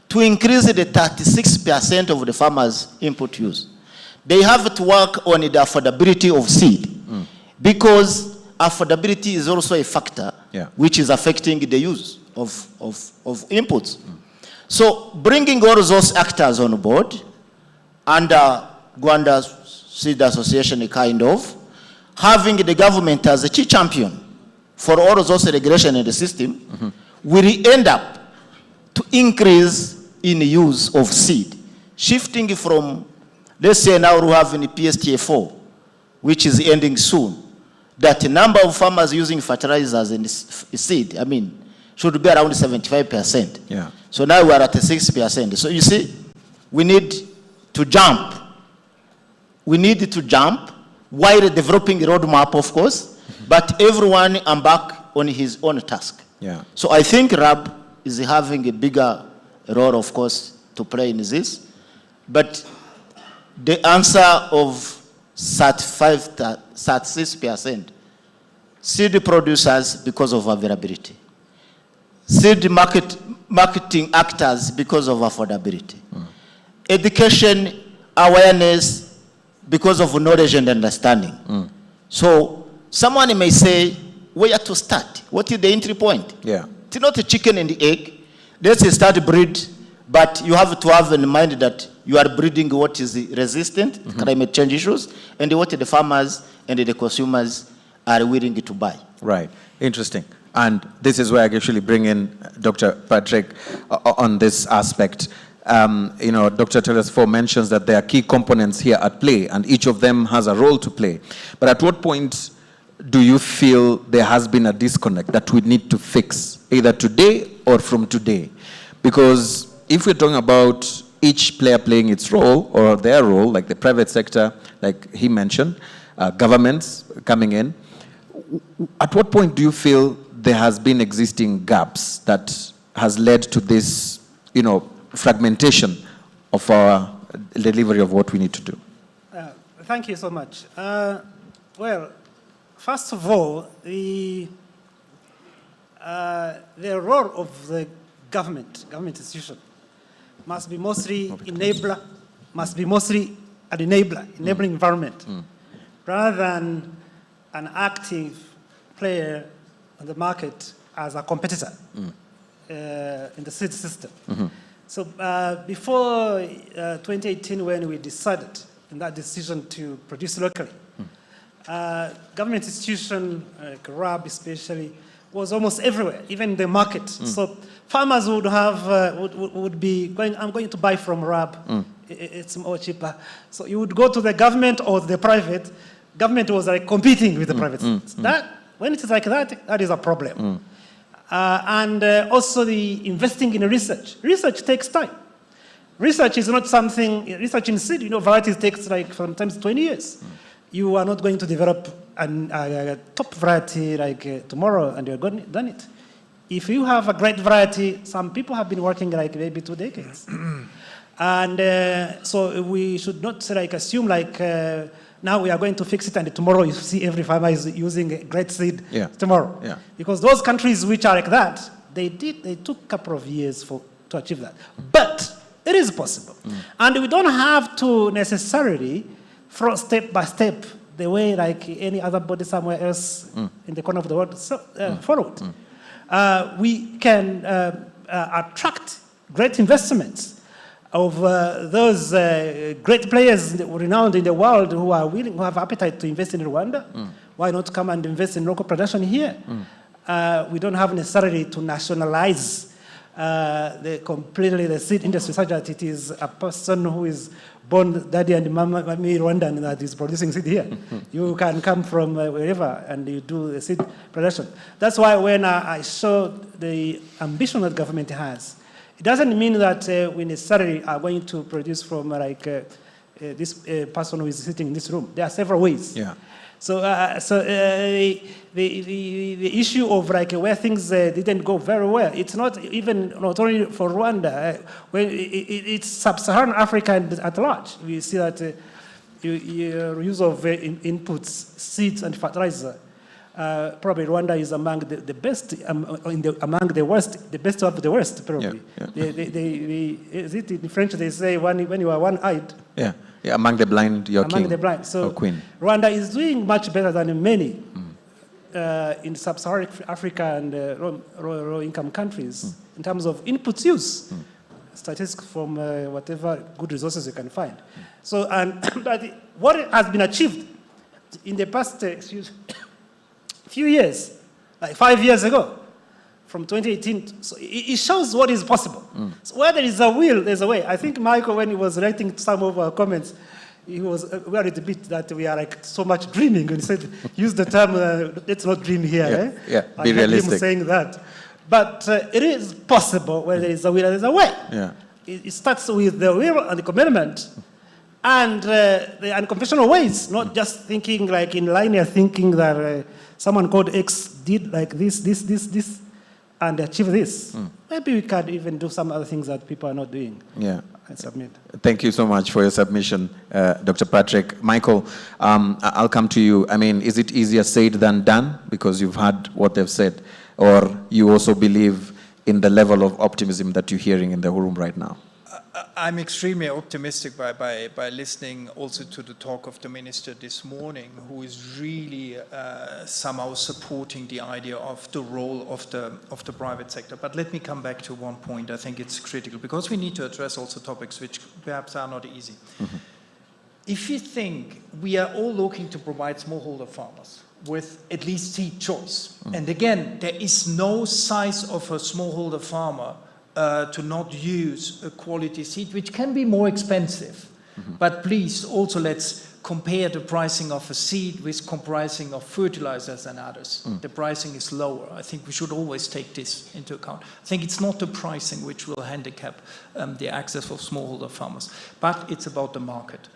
to increase the 36% of the farmers' input use. They have to work on the affordability of seed because affordability is also a factor which is affecting the use of inputs. So bringing all those actors on board under Rwanda Seed Association, kind of, having the government as a key champion for all those regulation in the system, will end up to increase in use of seed, shifting from, let's say now we have in the PSTA4, which is ending soon, that the number of farmers using fertilizers in seed, I mean, should be around 75%. Yeah. So now we are at 6%. So you see, we need to jump. We need to jump while developing a roadmap, of course, but everyone embark on his own task. Yeah. So I think RAB is having a bigger role, of course, to play in this. But the answer of 36%, seed producers because of availability. Seed marketing actors because of affordability. Education, awareness because of knowledge and understanding. So someone may say, where to start? What is the entry point? Yeah. It's not a chicken and the egg. Let's start breed, but you have to have in mind that you are breeding what is resistant to climate change issues and what the farmers and the consumers are willing to buy. Right. Interesting. And this is where I actually bring in Dr. Patrick on this aspect. You know, Dr. Telesfor mentions that there are key components here at play, and each of them has a role to play. But at what point do you feel there has been a disconnect that we need to fix, either today or from today? Because if we're talking about each player playing its role or their role, like the private sector, like he mentioned, governments coming in, at what point do you feel there has been existing gaps that has led to this, you know, fragmentation of our delivery of what we need to do? Thank you so much. Well, first of all, the role of the government institution must be mostly enabler, must be mostly an enabler, enabling environment. rather than an active player on the market as a competitor in the seed system. So before 2018, when we decided in that decision to produce locally, government institution, like RAB especially, was almost everywhere, even in the market. So farmers would have would be going, I'm going to buy from RAB, it's more cheaper. So you would go to the government or the private. Government was like competing with the private. That, when it is like that, that is a problem. And also the investing in research. Research takes time. Research is not something, research in seed, varieties takes like sometimes 20 years. You are not going to develop a top variety like tomorrow and you're done it. If you have a great variety, some people have been working like maybe 2 decades. And so we should not like assume like now we are going to fix it and tomorrow you see every farmer is using a great seed tomorrow. Because those countries which are like that, they took a couple of years to achieve that. But it is possible. And we don't have to necessarily follow step by step the way like any other body somewhere else in the corner of the world follow it. We can attract great investments of those great players renowned in the world who are willing, who have appetite to invest in Rwanda. Why not come and invest in local production here? We don't have necessarily to nationalize completely the seed industry such that it is a person who is born daddy and mommy Rwandan that is producing seed here. You can come from wherever and you do the seed production. That's why when I showed the ambition that government has, it doesn't mean that we necessarily are going to produce from like this person who is sitting in this room. There are several ways. So, the issue of like where things didn't go very well, it's not only for Rwanda. When it's sub-Saharan Africa at large. We see that use of inputs, seeds and fertilizer. Probably Rwanda is among the best, among the worst, the best of the worst, probably. Is it in French they say when you are one-eyed? Yeah, among the blind, you're king. Among the blind. So queen. Rwanda is doing much better than many in sub-Saharan Africa and low-income countries in terms of inputs use. Statistics from whatever good resources you can find. So, but what has been achieved in the past few years, like 5 years ago, from 2018, so it shows what is possible. So where there is a will, there's a way. I think Michael, when he was writing some of our comments, he was worried a bit that we are like so much dreaming, and he said, use the term, let's not dream here. Be realistic. Him saying that. But it is possible where there is a will, there is a way. It starts with the will and the commitment and the unconventional ways, not just thinking like in linear thinking that someone called X did like this, and achieve this. Maybe we can even do some other things that people are not doing. I submit. Thank you so much for your submission, Dr. Patrick. Michael, I'll come to you. I mean, is it easier said than done? Because you've heard what they've said. Or you also believe in the level of optimism that you're hearing in the room right now? I'm extremely optimistic by listening also to the talk of the minister this morning, who is really somehow supporting the idea of the role of the private sector. But let me come back to one point. I think it's critical because we need to address also topics which perhaps are not easy. If you think we are all looking to provide smallholder farmers with at least seed choice, and again, there is no size of a smallholder farmer to not use a quality seed, which can be more expensive. But please also let's compare the pricing of a seed with pricing of fertilizers and others. The pricing is lower. I think we should always take this into account. I think it's not the pricing which will handicap the access of smallholder farmers, but it's about the market.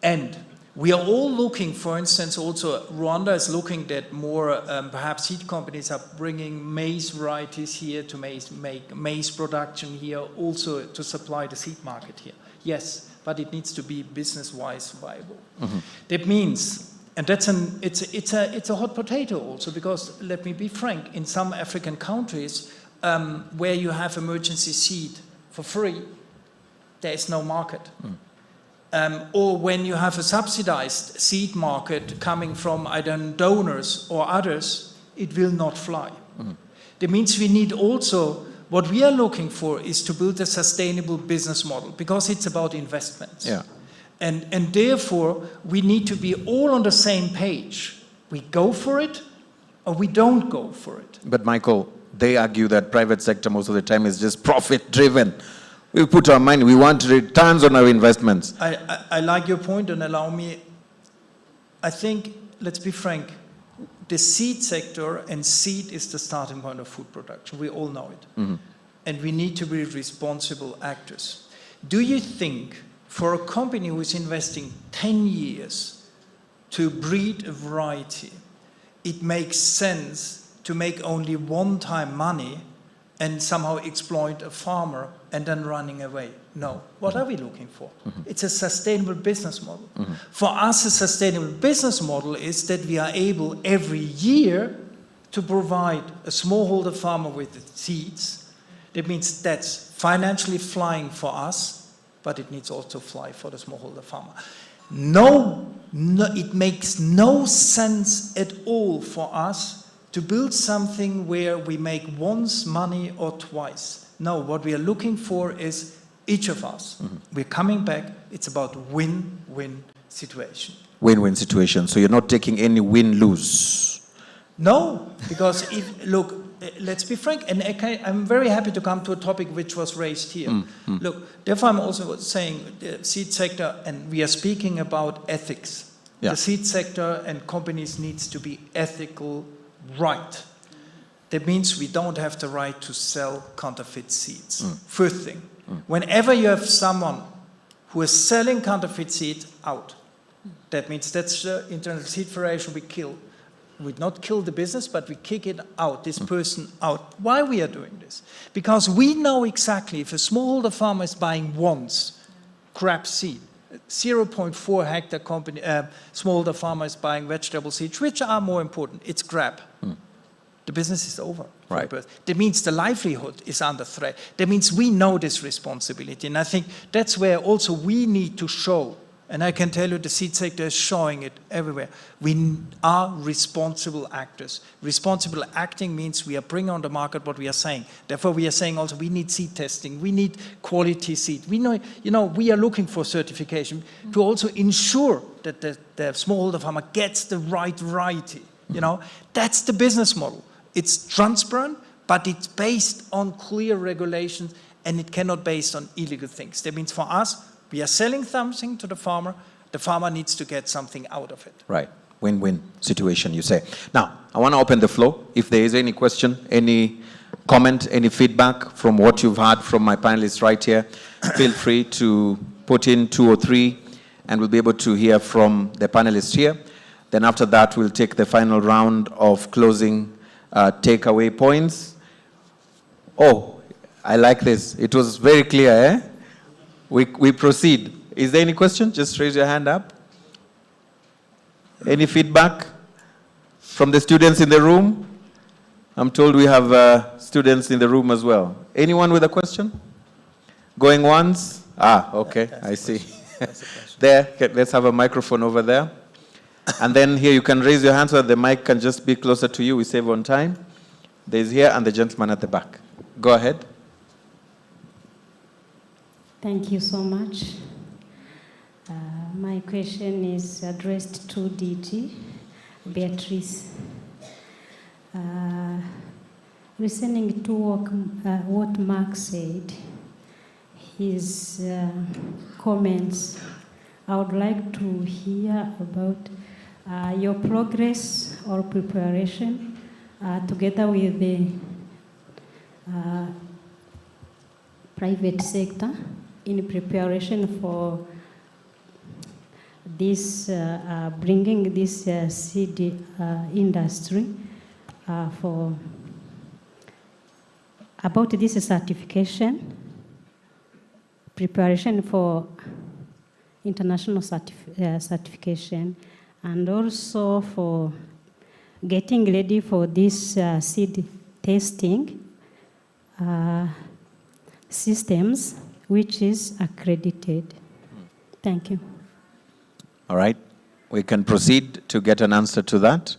And we are all looking, for instance, also Rwanda is looking that more perhaps seed companies are bringing maize varieties here to make maize production here, also to supply the seed market here. Yes, but it needs to be business-wise viable. That means, and it's a hot potato also, because let me be frank, in some African countries where you have emergency seed for free, there is no market. Or when you have a subsidized seed market coming from either donors or others, it will not fly. That means we need also, what we are looking for is to build a sustainable business model, because it's about investments. Yeah. And therefore, we need to be all on the same page. We go for it, or we don't go for it. But Michael, they argue that private sector most of the time is just profit-driven. We put our money, we want returns on our investments. I like your point, and allow me, I think, let's be frank, the seed sector, and seed is the starting point of food production. We all know it. And we need to be responsible actors. Do you think for a company who is investing 10 years to breed a variety, it makes sense to make only one-time money and somehow exploit a farmer and then running away? No. What are we looking for? It's a sustainable business model. For us, a sustainable business model is that we are able every year to provide a smallholder farmer with the seeds. That means that's financially flying for us, but it needs also fly for the smallholder farmer. No, it makes no sense at all for us to build something where we make once money or twice. No, what we are looking for is each of us. We're coming back, it's about win-win situation. Win-win situation. So you're not taking any win-lose. No, because look, let's be frank, and I'm very happy to come to a topic which was raised here. Look, therefore I'm also saying the seed sector, and we are speaking about ethics. Yeah. The seed sector and companies needs to be ethical, right. That means we don't have the right to sell counterfeit seeds. First thing, whenever you have someone who is selling counterfeit seed, out. That means that's the International Seed Federation we kill. We not kill the business, but we kick it out, this person out. Why we are doing this? Because we know exactly if a smallholder farmer is buying once crab seed, 0.4 hectare company, smallholder farmer is buying vegetable seeds, which are more important? It's crab. The business is over. Right. That means the livelihood is under threat. That means we know this responsibility. And I think that's where also we need to show, and I can tell you the seed sector is showing it everywhere. We are responsible actors. Responsible acting means we are bringing on the market what we are saying. Therefore, we are saying also we need seed testing. We need quality seed. We know, we are looking for certification to also ensure that the smallholder farmer gets the right variety. That's the business model. It's transparent, but it's based on clear regulations, and it cannot be based on illegal things. That means for us, we are selling something to the farmer needs to get something out of it. Right. Win-win situation, you say. Now, I want to open the floor. If there is any question, any comment, any feedback from what you've heard from my panelists right here, feel free to put in 2 or 3, and we'll be able to hear from the panelists here. Then after that, we'll take the final round of closing takeaway points. Oh, I like this. It was very clear, eh? We proceed. Is there any question? Just raise your hand up. Any feedback from the students in the room? I'm told we have students in the room as well. Anyone with a question? Going once? Okay, I see. There, let's have a microphone over there. And then here you can raise your hand so that the mic can just be closer to you. We save on time. There's here and the gentleman at the back. Go ahead. Thank you so much. My question is addressed to DG Beatrice. Listening to what Mark said, his comments, I would like to hear about your progress or preparation together with the private sector in preparation for this, bringing this seed industry for about this certification, preparation for international certification, and also for getting ready for this seed testing systems, which is accredited. Thank you. All right. We can proceed to get an answer to that.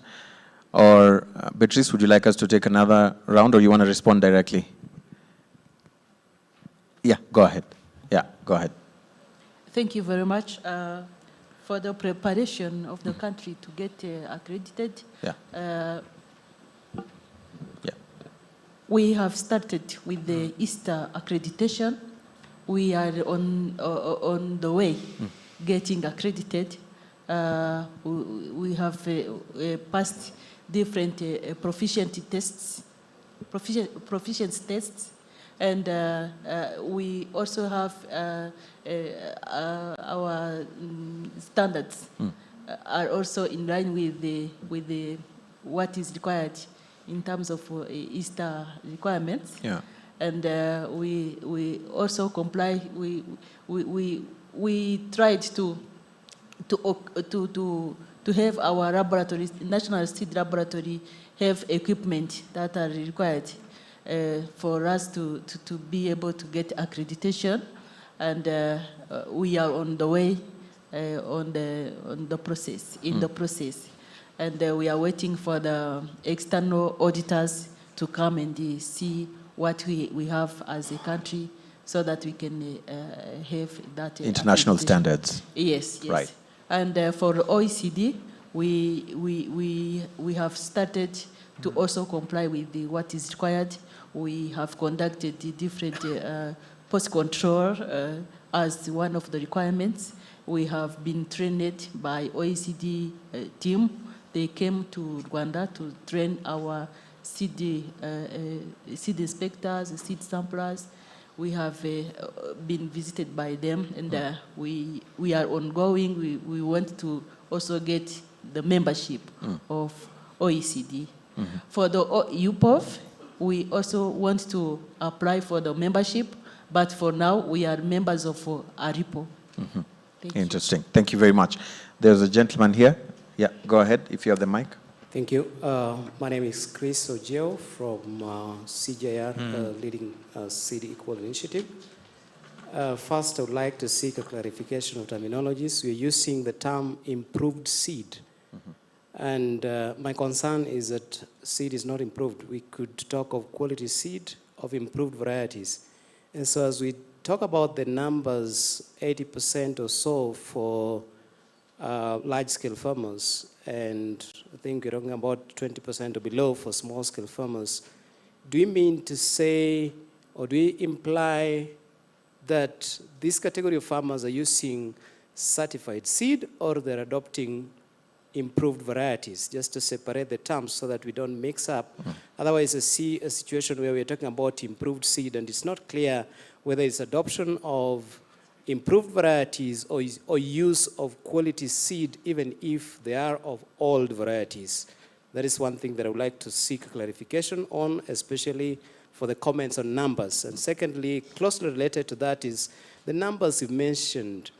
Or, Beatrice, would you like us to take another round, or you want to respond directly? Yeah, go ahead. Yeah, go ahead. Thank you very much for the preparation of the country to get accredited. Yeah. We have started with the Easter accreditation. We are on the way getting accredited. We have passed different proficiency tests, and we also have our standards are also in line with the what is required in terms of Easter requirements. Yeah. And we also comply. We tried to have our laboratories, national seed laboratory, have equipment that are required for us to be able to get accreditation, and we are on the way on the process, the process, and we are waiting for the external auditors to come and see what we have as a country, so that we can have that international standards. Yes, yes. Right. And for OECD, we have started to also comply with what is required. We have conducted the different post-control as one of the requirements. We have been trained by OECD team. They came to Rwanda to train our seed inspectors, seed samplers. We have been visited by them, and we are ongoing. We want to also get the membership of OECD. For the UPOF, we also want to apply for the membership, but for now, we are members of ARIPO. Interesting. Thank you very much. There's a gentleman here. Yeah, go ahead if you have the mic. Thank you. My name is Chris Ojeo from CJR, leading Seed Equal Initiative. First, I would like to seek a clarification of terminologies. We're using the term improved seed. And my concern is that seed is not improved. We could talk of quality seed of improved varieties. And so as we talk about the numbers, 80% or so for large-scale farmers, and I think we're talking about 20% or below for small-scale farmers. Do you mean to say, or do you imply that this category of farmers are using certified seed, or they're adopting improved varieties, just to separate the terms so that we don't mix up? Otherwise, I see a situation where we're talking about improved seed, and it's not clear whether it's adoption of improved varieties or use of quality seed, even if they are of old varieties. That is one thing that I would like to seek clarification on, especially for the comments on numbers. And secondly, closely related to that is the numbers you've mentioned,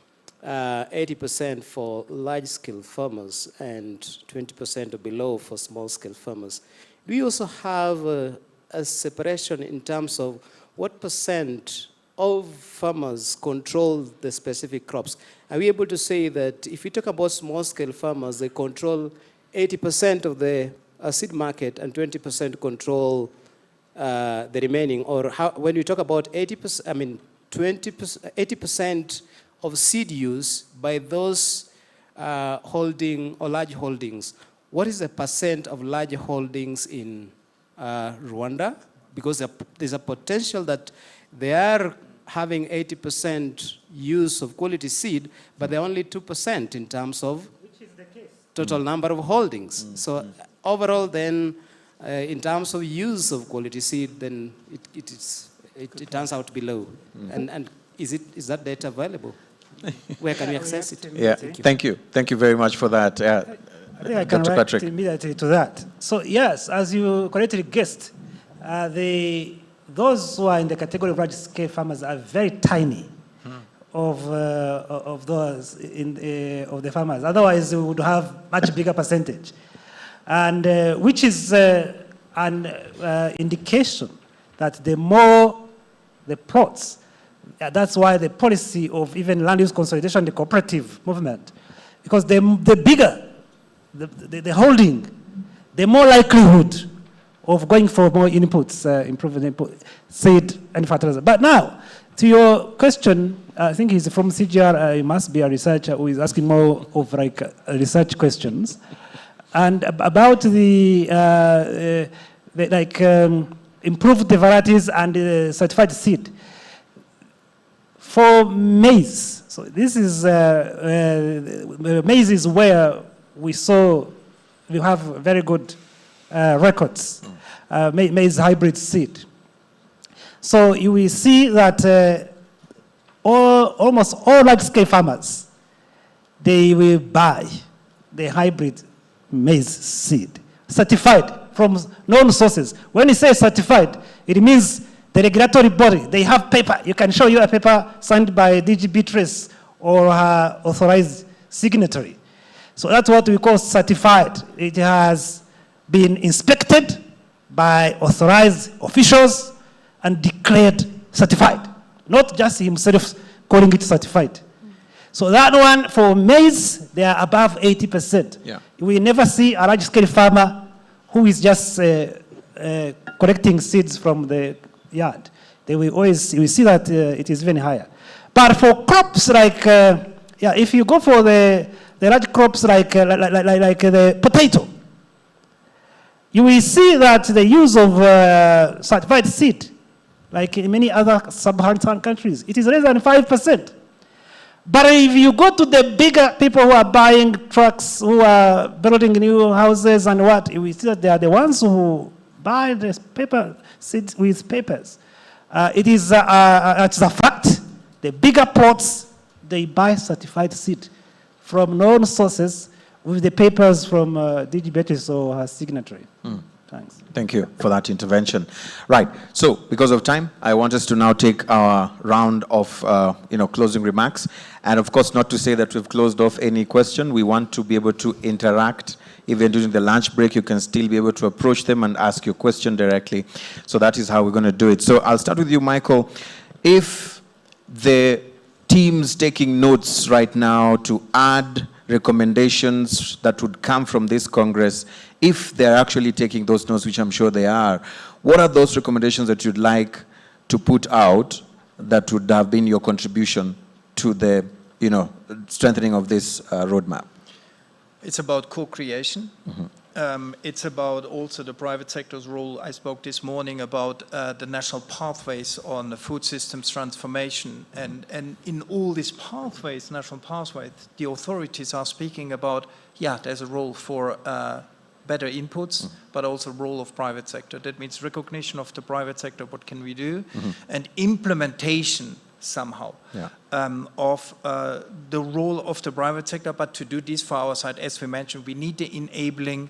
80% for large-scale farmers and 20% or below for small-scale farmers. Do you also have a separation in terms of what percent of farmers control the specific crops? Are we able to say that if we talk about small-scale farmers, they control 80% of the seed market and 20% control the remaining? Or how, when we talk about 80%, I mean 80% of seed use by those holding or large holdings, what is the percent of large holdings in Rwanda? Because there's a potential that they are having 80% use of quality seed, but they're only 2% in terms of total number of holdings. So overall then, in terms of use of quality seed, then it turns out to be low. And is that data available? Where can we access it? Yeah, thank you. Thank you very much for that. I think I can react immediately to that. So yes, as you correctly guessed, those who are in the category of large-scale farmers are very tiny of those of the farmers. Otherwise, we would have much bigger percentage, and which is an indication that the more the plots That's why the policy of even land use consolidation, the cooperative movement, because the bigger the holding, the more likelihood of going for more inputs, improving input, seed and fertilizer. But now, to your question, I think he's from CGR, he must be a researcher who is asking more of like research questions. And about the improved the varieties and certified seed. For maize, so this is, maize is where we have very good records, maize hybrid seed. So you will see that almost all large-scale farmers, they will buy the hybrid maize seed, certified from known sources. When you say certified, it means the regulatory body, they have paper. You can show you a paper signed by DG Beatrice or her authorized signatory. So that's what we call certified. It has been inspected by authorized officials and declared certified, not just himself calling it certified. So that one, for maize, they are above 80%. Yeah. We never see a large-scale farmer who is just collecting seeds from the yard. We see that it is even higher. But for crops like, if you go for the large crops like the potato, you will see that the use of certified seed, like in many other sub-Saharan countries, it is less than 5%. But if you go to the bigger people who are buying trucks, who are building new houses and what, you will see that they are the ones who buy the paper seeds with papers. It's a fact. The bigger plots, they buy certified seed from known sources with the papers from DG Beatrice or her signatory. Thanks. Thank you for that intervention. Right, so because of time, I want us to now take our round of closing remarks. And of course, not to say that we've closed off any question. We want to be able to interact. Even during the lunch break, you can still be able to approach them and ask your question directly. So that is how we're going to do it. So I'll start with you, Michael. If the team's taking notes right now to add recommendations that would come from this Congress, if they're actually taking those notes, which I'm sure they are, what are those recommendations that you'd like to put out that would have been your contribution to the strengthening of this roadmap? It's about co-creation. It's about also the private sector's role. I spoke this morning about the national pathways on the food systems transformation. And in all these pathways, national pathways, the authorities are speaking about, there's a role for better inputs, but also role of private sector. That means recognition of the private sector, what can we do? And implementation somehow of the role of the private sector. But to do this for our side, as we mentioned, we need the enabling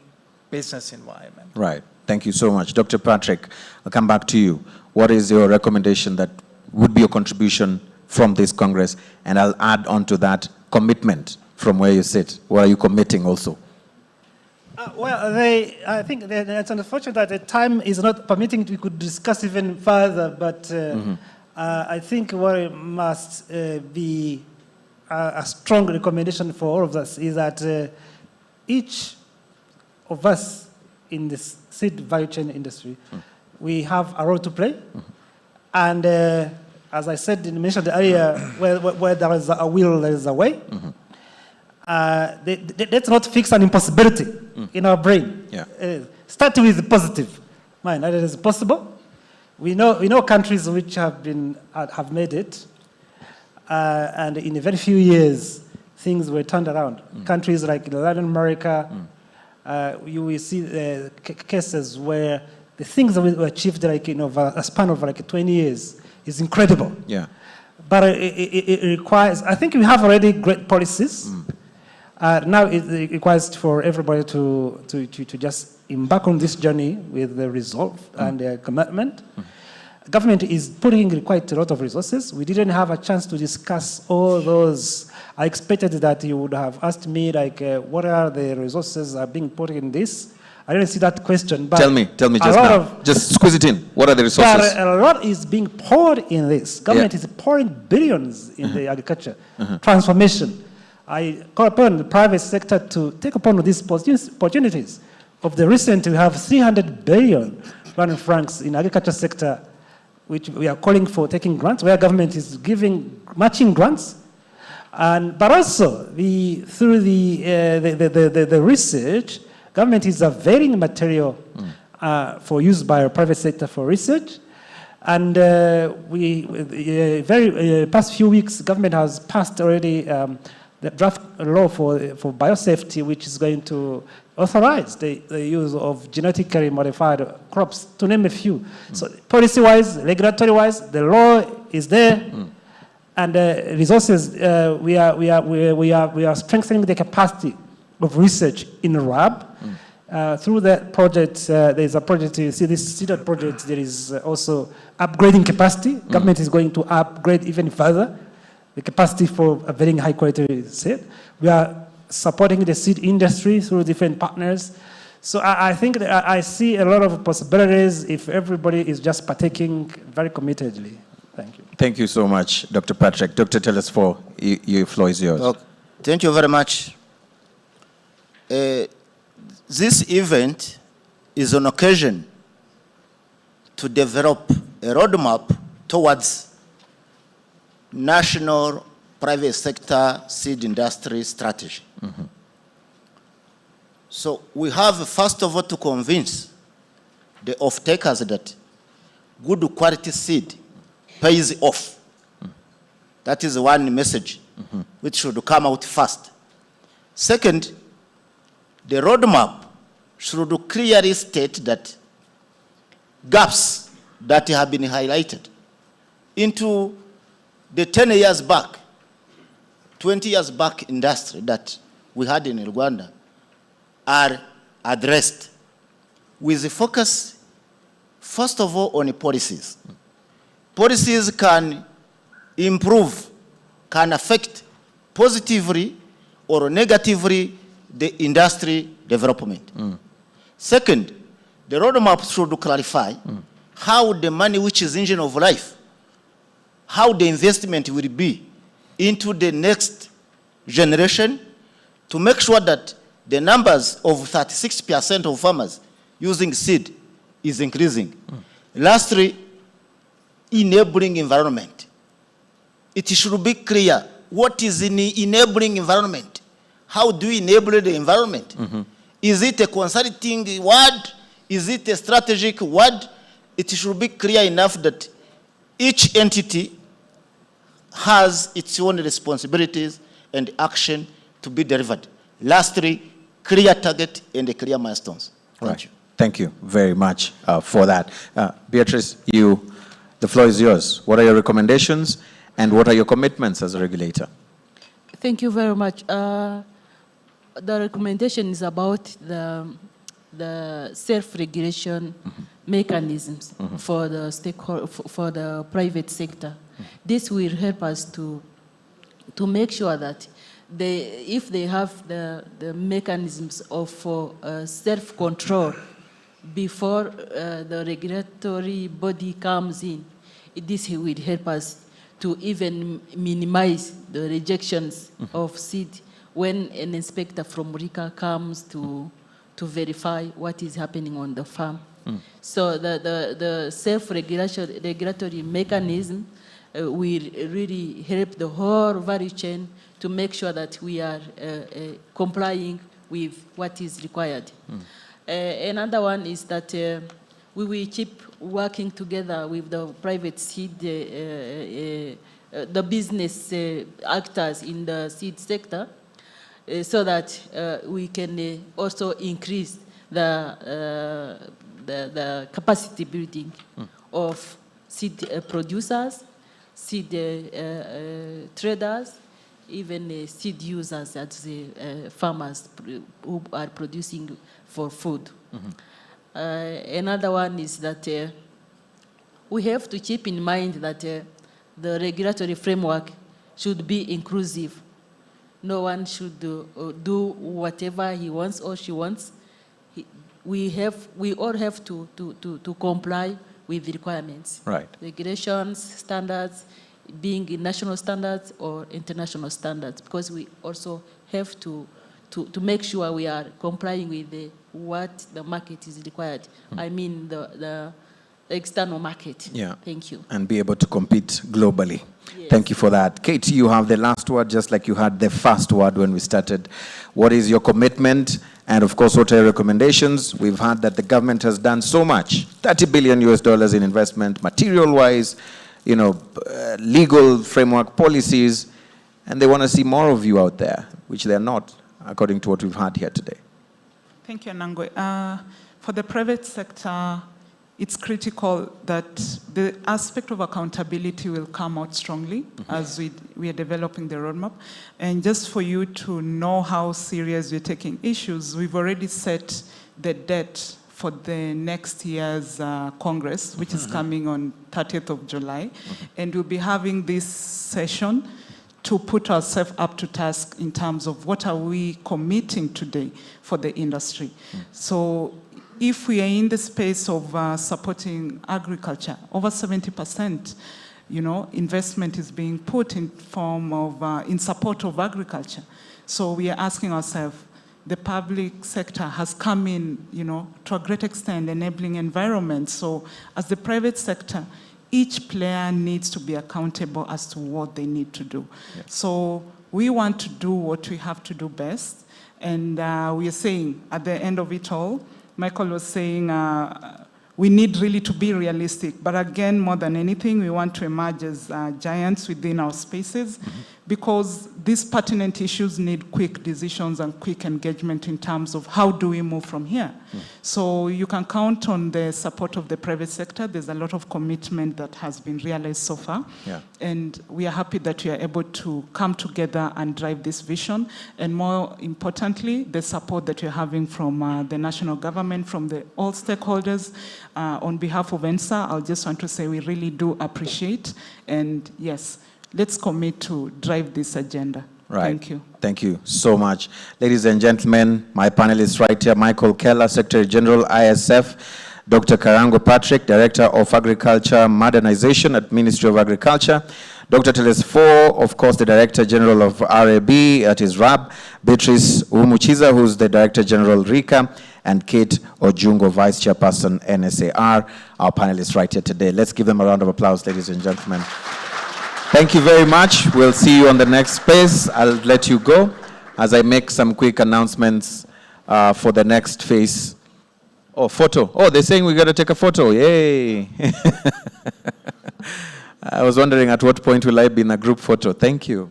business environment. Right. Thank you so much. Dr. Patrick, I'll come back to you. What is your recommendation that would be your contribution from this Congress? And I'll add on to that commitment from where you sit. What are you committing also? I think it's unfortunate that the time is not permitting we could discuss even further, but I think what must be a strong recommendation for all of us is that each of us in the seed value chain industry, we have a role to play. And as I said, mentioned earlier, where there is a will, there is a way. Let's not fix an impossibility in our brain. Start with positive mind, that it is possible. We know countries which have made it, and in a very few years, things were turned around. Countries like Latin America, you will see cases where the things that were achieved over a span of 20 years is incredible. But it requires, I think we have already great policies. Now it requires for everybody to just embark on this journey with the resolve and the commitment. Government is putting quite a lot of resources. We didn't have a chance to discuss all those. I expected that you would have asked me, what are the resources that are being put in this? I didn't see that question. But Tell me just now. Just squeeze it in. What are the resources? A lot is being poured in this. Government is pouring billions in the agriculture transformation. I call upon the private sector to take upon these opportunities. Of the recent, we have 300 billion Rwandan francs in agriculture sector, which we are calling for taking grants, where government is giving matching grants. But also, through the research, government is availing material for use by our private sector for research. And past few weeks, government has passed already the draft law for biosafety, which is going to authorize the use of genetically modified crops, to name a few. So policy-wise, regulatory-wise, the law is there. And resources, we are strengthening the capacity of research in RAB. Through that project, there is a project, you see this CDOT project, there is also upgrading capacity. Government is going to upgrade even further the capacity for a very high quality seed. We are supporting the seed industry through different partners. So I think that I see a lot of possibilities if everybody is just partaking very committedly. Thank you. Thank you so much, Dr. Patrick. Dr. Telesfor, your floor is yours. Okay. Thank you very much. This event is an occasion to develop a roadmap towards national private sector seed industry strategy. So we have, first of all, to convince the off-takers that good quality seed pays off. That is one message which should come out first. Second, the roadmap should clearly state that gaps that have been highlighted into the 10 years back, 20 years back industry that we had in Rwanda are addressed with a focus, first of all, on policies. Policies can improve, can affect positively or negatively the industry development. Second, the roadmap should clarify how the money which is engine of life, how the investment will be into the next generation to make sure that the numbers of 36% of farmers using seed is increasing. Lastly, enabling environment. It should be clear what is in the enabling environment. How do we enable the environment? Is it a consulting word? Is it a strategic word? It should be clear enough that each entity has its own responsibilities and action to be delivered. Lastly, clear target and clear milestones. Thank you. Thank you very much for that. Beatrice, the floor is yours. What are your recommendations and what are your commitments as a regulator? Thank you very much. The recommendation is about the self-regulation mechanisms for the stakeholder, for the private sector. This will help us to make sure that if they have the mechanisms of self-control before the regulatory body comes in, this will help us to even minimize the rejections of seed when an inspector from RICA comes to verify what is happening on the farm. So the self-regulatory mechanism will really help the whole value chain to make sure that we are complying with what is required. Another one is that we will keep working together with the private seed, the business actors in the seed sector, so that we can also increase the capacity building of seed producers, seed traders, even seed users as farmers who are producing for food. Another one is that we have to keep in mind that the regulatory framework should be inclusive. No one should do whatever he wants or she wants. we all have to comply with the requirements. Right. Regulations, standards, being in national standards or international standards, because we also have to make sure we are complying with what the market is required. I mean the external market. Yeah. Thank you. And be able to compete globally. Yes. Thank you for that. Kate, you have the last word, just like you had the first word when we started. What is your commitment? And of course, what are your recommendations? We've heard that the government has done so much, $30 billion in investment, material-wise, legal framework policies, and they want to see more of you out there, which they're not, according to what we've heard here today. Thank you, Nangwe. For the private sector, it's critical that the aspect of accountability will come out strongly as we are developing the roadmap. And just for you to know how serious we're taking issues, we've already set the date for the next year's Congress, which is coming on 30th of July. And we'll be having this session to put ourselves up to task in terms of what are we committing today for the industry. So if we are in the space of supporting agriculture, over 70%, investment is being put in form of, in support of agriculture. So we are asking ourselves, the public sector has come in, to a great extent, enabling environment. So as the private sector, each player needs to be accountable as to what they need to do. Yes. So we want to do what we have to do best. And we are saying, at the end of it all, Michael was saying we need really to be realistic. But again, more than anything, we want to emerge as giants within our spaces because these pertinent issues need quick decisions and quick engagement in terms of how do we move from here. So you can count on the support of the private sector. There's a lot of commitment that has been realized so far. Yeah. And we are happy that we are able to come together and drive this vision. And more importantly, the support that you're having from the national government, from all stakeholders. On behalf of ENSA, I just want to say we really do appreciate. And yes, let's commit to drive this agenda. Right. Thank you. Thank you so much. Ladies and gentlemen, my panelists right here, Michael Keller, Secretary General, ISF, Dr. Karango Patrick, Director of Agriculture Modernization at Ministry of Agriculture, Dr. Teles Fo, of course, the Director General of RAB, that is RAB, Beatrice Umuchiza, who's the Director General, RICA, and Kate Ojungo, Vice Chairperson, NSAR, our panelists right here today. Let's give them a round of applause, ladies and gentlemen. Thank you very much. We'll see you on the next space. I'll let you go as I make some quick announcements for the next phase. Oh, photo. Oh, they're saying we got to take a photo. Yay. I was wondering at what point will I be in a group photo. Thank you.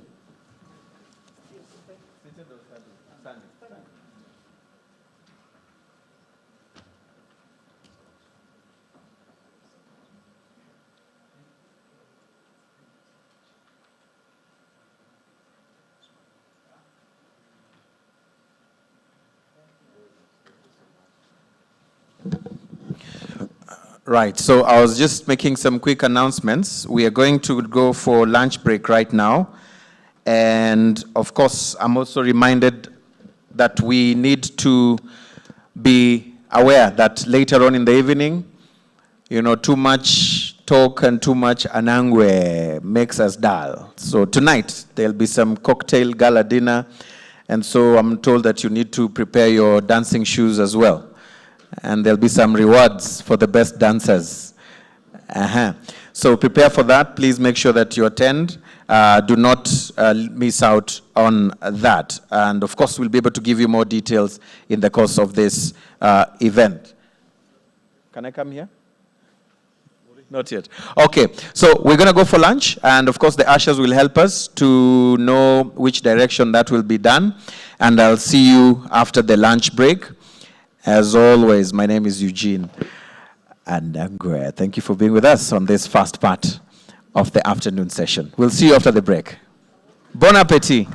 Right, so I was just making some quick announcements. We are going to go for lunch break right now. And of course, I'm also reminded that we need to be aware that later on in the evening, too much talk and too much anangwe makes us dull. So tonight, there'll be some cocktail gala dinner. And so I'm told that you need to prepare your dancing shoes as well. And there'll be some rewards for the best dancers. So prepare for that. Please make sure that you attend. Do not miss out on that. And of course, we'll be able to give you more details in the course of this event. Can I come here? Not yet. Okay, so we're going to go for lunch. And of course, the ushers will help us to know which direction that will be done. And I'll see you after the lunch break. As always, my name is Eugene Andangwe. Thank you for being with us on this first part of the afternoon session. We'll see you after the break. Bon appetit.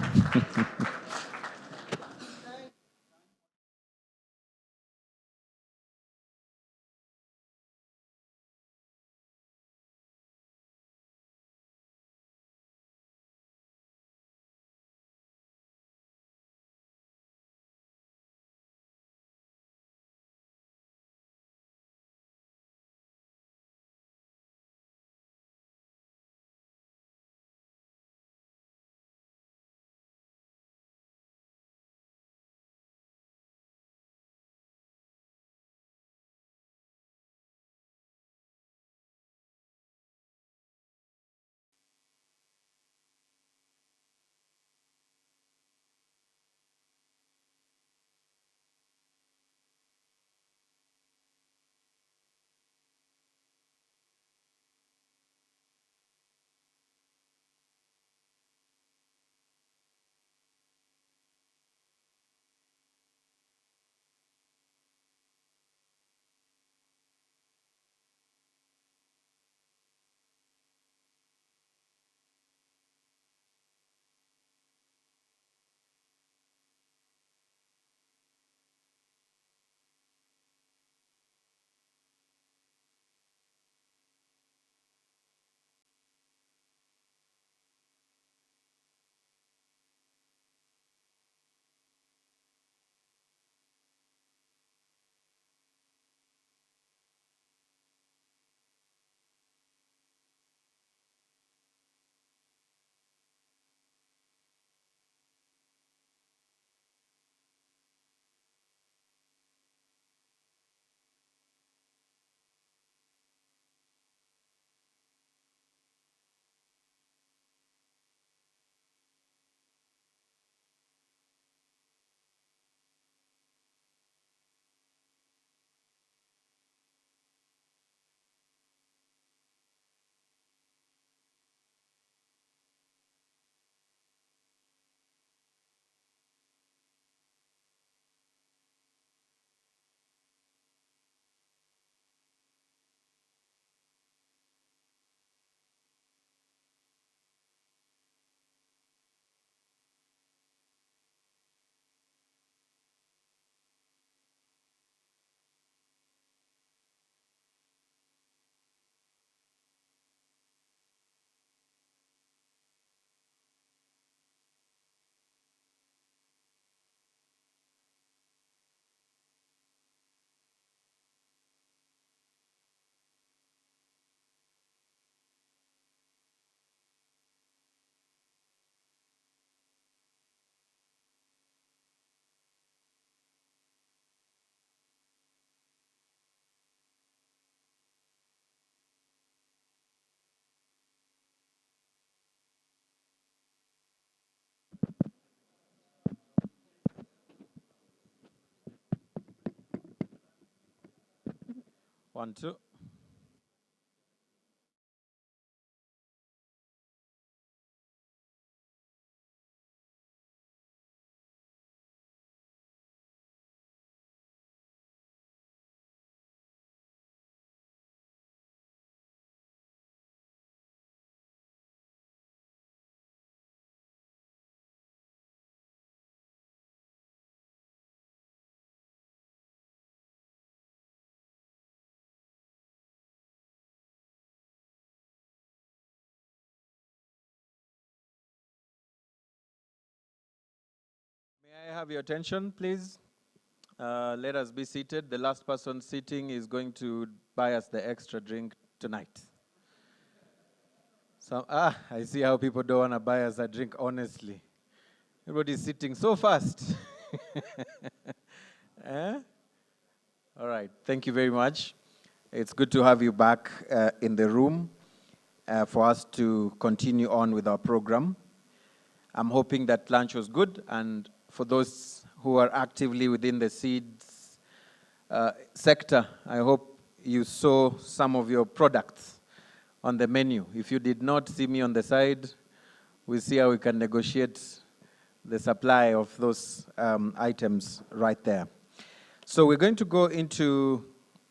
1, 2. May I have your attention, please? Let us be seated. The last person sitting is going to buy us the extra drink tonight. So, I see how people don't want to buy us a drink, honestly. Everybody's sitting so fast. Eh? All right, thank you very much. It's good to have you back in the room for us to continue on with our program. I'm hoping that lunch was good, and for those who are actively within the seeds sector, I hope you saw some of your products on the menu. If you did not see me on the side, we'll see how we can negotiate the supply of those items right there. So we're going to go into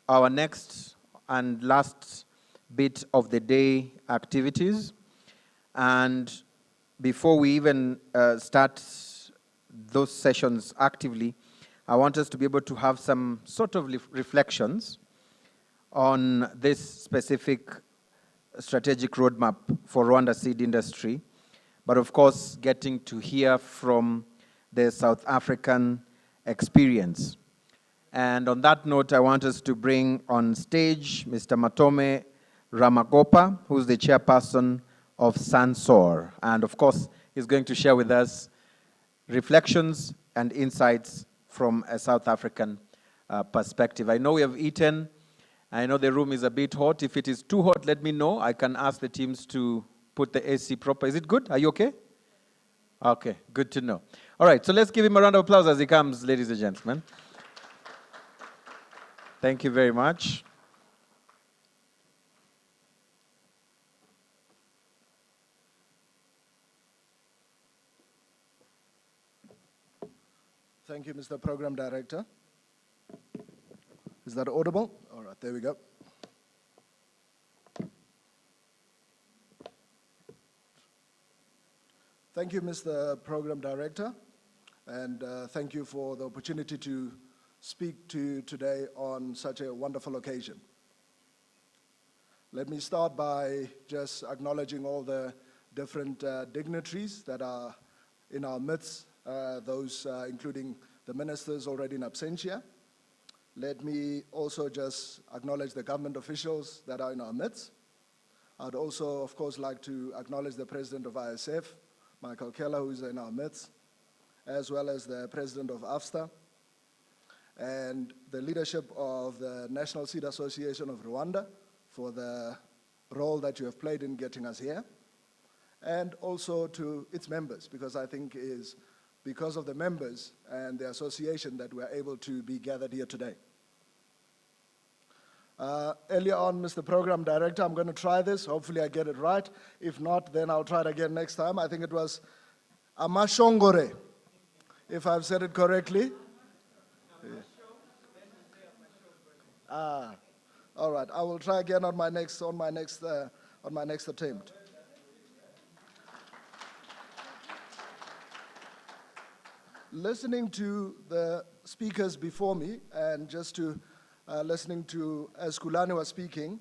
our next and last bit of the day activities. And before we even start those sessions actively, I want us to be able to have some sort of reflections on this specific strategic roadmap for Rwanda seed industry, but of course getting to hear from the South African experience. And on that note, I want us to bring on stage Mr. Matome Ramagopa, who's the chairperson of Sansor. And of course, he's going to share with us reflections and insights from a South African perspective. I know we have eaten. I know the room is a bit hot. If it is too hot, let me know. I can ask the teams to put the AC proper. Is it good? Are you okay? Okay, good to know. All right, so let's give him a round of applause as he comes, ladies and gentlemen. Thank you very much. Thank you, Mr. Program Director. Is that audible? All right, there we go. Thank you, Mr. Program Director, and thank you for the opportunity to speak to you today on such a wonderful occasion. Let me start by just acknowledging all the different dignitaries that are in our midst, those including the ministers already in absentia. Let me also just acknowledge the government officials that are in our midst. I'd also, of course, like to acknowledge the president of ISF, Michael Keller, who is in our midst, as well as the president of AFSTA, and the leadership of the National Seed Association of Rwanda for the role that you have played in getting us here, and also to its members, because I think it is because of the members and the association that we're able to be gathered here today. Earlier on, Mr. Program Director, I'm going to try this. Hopefully I get it right. If not, then I'll try it again next time. I think it was Amashongore, if I've said it correctly. All right. I will try again on my next attempt. Listening to the speakers before me, and just to listening to as Kulani was speaking,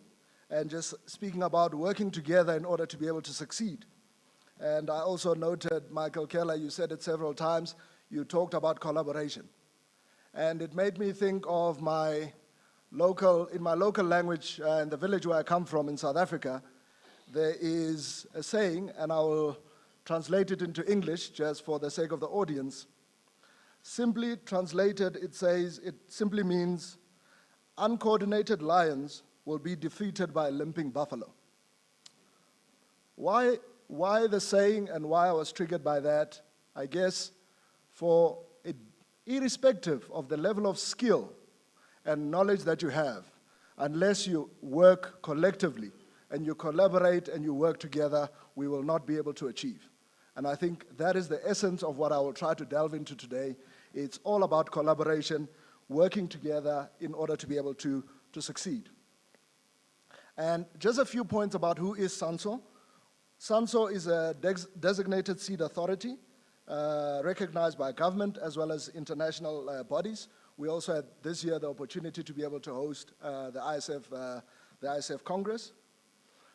and just speaking about working together in order to be able to succeed. And I also noted, Michael Keller, you said it several times, you talked about collaboration. And it made me think of in my local language, in the village where I come from in South Africa, there is a saying, and I will translate it into English just for the sake of the audience. Simply translated, it simply means, uncoordinated lions will be defeated by a limping buffalo. Why the saying and why I was triggered by that? I guess for it, irrespective of the level of skill and knowledge that you have, unless you work collectively and you collaborate and you work together, we will not be able to achieve. And I think that is the essence of what I will try to delve into today. It's all about collaboration, working together in order to be able to succeed. And just a few points about who is SANSO. SANSO is a designated seed authority recognized by government as well as international bodies. We also had this year the opportunity to be able to host the ISF Congress,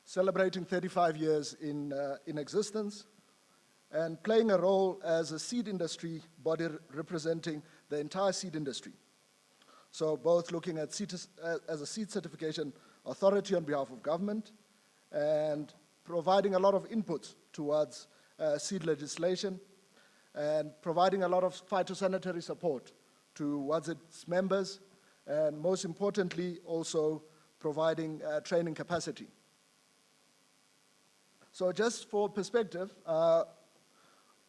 celebrating 35 years in existence, and playing a role as a seed industry body representing the entire seed industry. So both looking at seed as a seed certification authority on behalf of government and providing a lot of inputs towards seed legislation and providing a lot of phytosanitary support towards its members, and most importantly also providing training capacity. So just for perspective,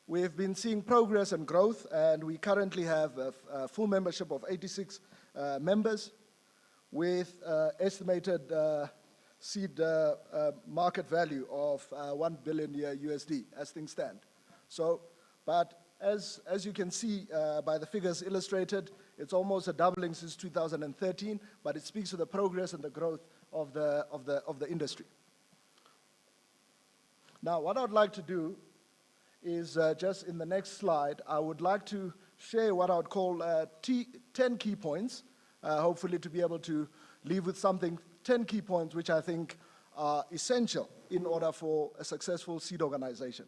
we've been seeing progress and growth, and we currently have a full membership of 86 members with estimated seed market value of $1 billion USD as things stand. So, but as you can see by the figures illustrated, it's almost a doubling since 2013, but it speaks to the progress and the growth of the industry. Now, what I'd like to do is just in the next slide, I would like to share what I would call 10 key points, hopefully to be able to leave with something, 10 key points which I think are essential in order for a successful seed organization.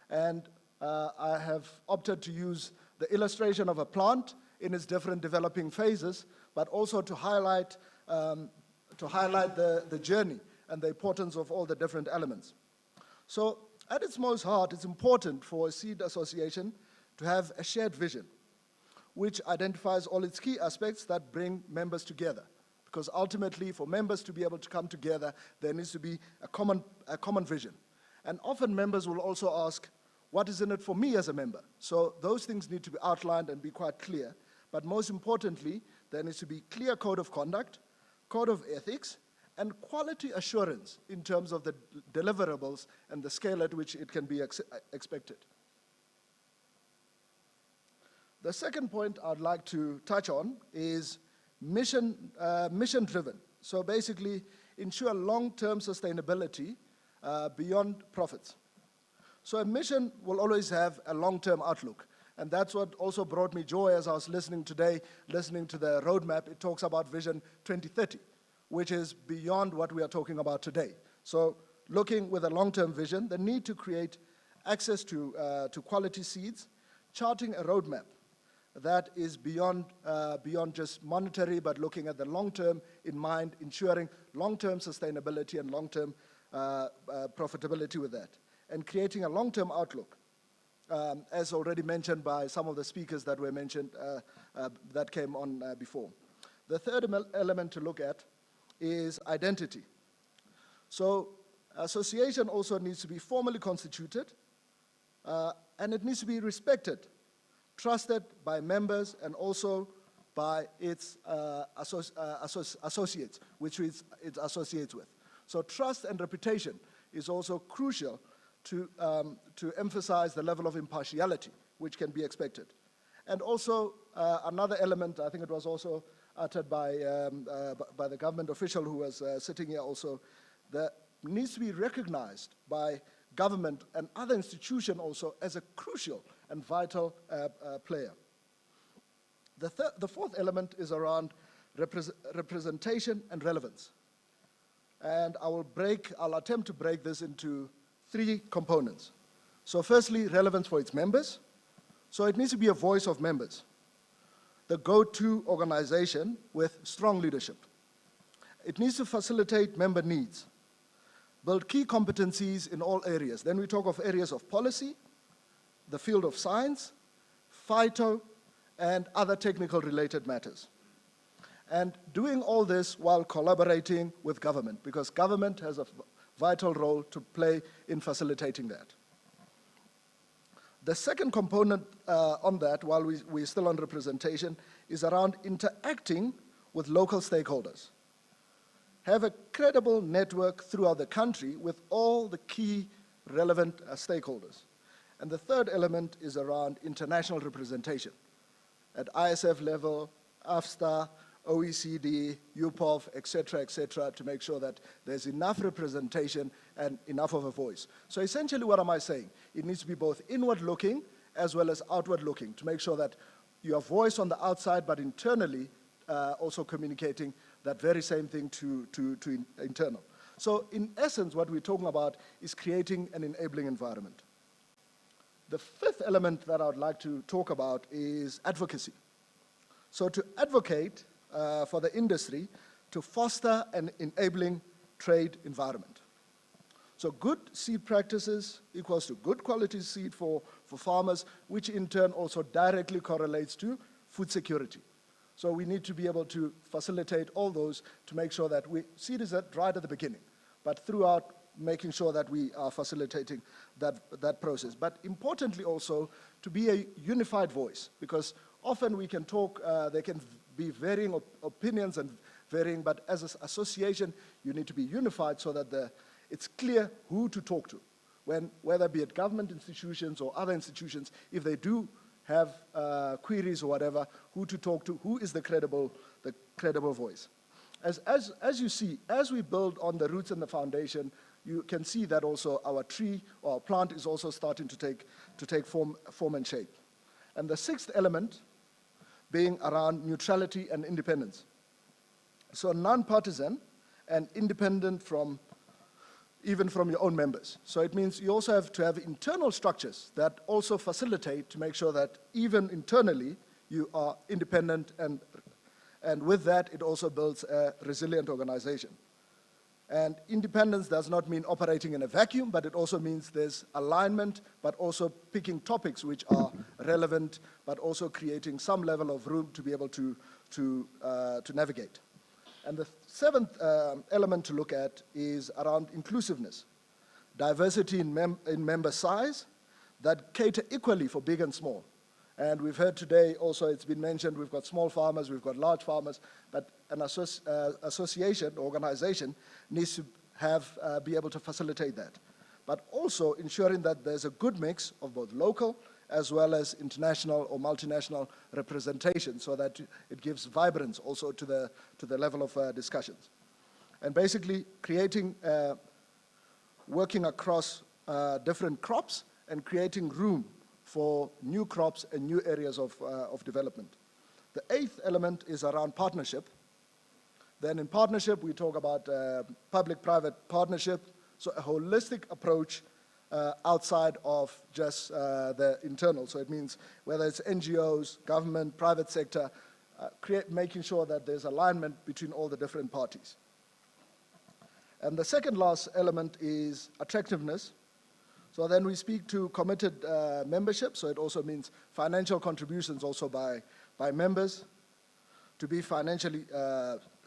And I have opted to use the illustration of a plant in its different developing phases, but also to highlight the journey and the importance of all the different elements. So at its most heart, it's important for a seed association to have a shared vision, which identifies all its key aspects that bring members together. Because ultimately, for members to be able to come together, there needs to be a common vision. And often members will also ask, what is in it for me as a member? So those things need to be outlined and be quite clear. But most importantly, there needs to be clear code of conduct, code of ethics, and quality assurance in terms of the deliverables and the scale at which it can be expected. The second point I'd like to touch on is mission-driven. So basically, ensure long-term sustainability beyond profits. So a mission will always have a long-term outlook. And that's what also brought me joy as I was listening today, listening to the roadmap. It talks about Vision 2030, which is beyond what we are talking about today. So looking with a long-term vision, the need to create access to quality seeds, charting a roadmap that is beyond just monetary, but looking at the long-term in mind, ensuring long-term sustainability and long-term profitability with that, and creating a long-term outlook, as already mentioned by some of the speakers that were mentioned that came on before. The third element to look at is identity. So association also needs to be formally constituted, and it needs to be respected, trusted by members and also by its associates, which it associates with. So trust and reputation is also crucial to emphasize the level of impartiality which can be expected. And also another element, I think it was also uttered by the government official who was sitting here also, that needs to be recognized by government and other institutions also as a crucial and vital player. The fourth element is around representation and relevance. And I'll attempt to break this into 3 components. So firstly, relevance for its members. So it needs to be a voice of members, the go-to organization with strong leadership. It needs to facilitate member needs, build key competencies in all areas. Then we talk of areas of policy, the field of science, phyto, and other technical related matters. And doing all this while collaborating with government, because government has a vital role to play in facilitating that. The second component on that, while we're still on representation, is around interacting with local stakeholders. have a credible network throughout the country with all the key relevant stakeholders. And the third element is around international representation at ISF level, AFSTA, OECD, UPOV, et cetera, to make sure that there's enough representation and enough of a voice. So essentially, what am I saying? It needs to be both inward-looking as well as outward-looking to make sure that you have voice on the outside, but internally also communicating that very same thing to internal. So in essence, what we're talking about is creating an enabling environment. The fifth element that I would like to talk about is advocacy. So to advocate for the industry to foster an enabling trade environment. So good seed practices equals to good quality seed for farmers, which in turn also directly correlates to food security. So we need to be able to facilitate all those to make sure that seed is right at the beginning, but throughout making sure that we are facilitating that process. But importantly also to be a unified voice, because often we can talk, there can be varying opinions and varying, but as an association, you need to be unified so that it's clear who to talk to, whether be it government institutions or other institutions, if they do have queries or whatever, who to talk to, who is the credible voice. As you see, as we build on the roots and the foundation, you can see that also our tree or our plant is also starting to take form and shape. And the sixth element being around neutrality and independence. So non-partisan and independent even from your own members. So it means you also have to have internal structures that also facilitate to make sure that even internally you are independent, and with that it also builds a resilient organization. And independence does not mean operating in a vacuum, but it also means there's alignment, but also picking topics which are relevant, but also creating some level of room to be able to navigate. And the seventh element to look at is around inclusiveness. Diversity in member size that cater equally for big and small. And we've heard today also, it's been mentioned, we've got small farmers, we've got large farmers, but an association, organization, needs to be able to facilitate that. But also ensuring that there's a good mix of both local as well as international or multinational representation so that it gives vibrance also to the level of discussions. And basically creating, working across different crops and creating room for new crops and new areas of development. The eighth element is around partnership. Then in partnership, we talk about public-private partnership, so a holistic approach outside of just the internal. So it means whether it's NGOs, government, private sector, making sure that there's alignment between all the different parties. And the second last element is attractiveness. So then we speak to committed membership, so it also means financial contributions also by members. To be financially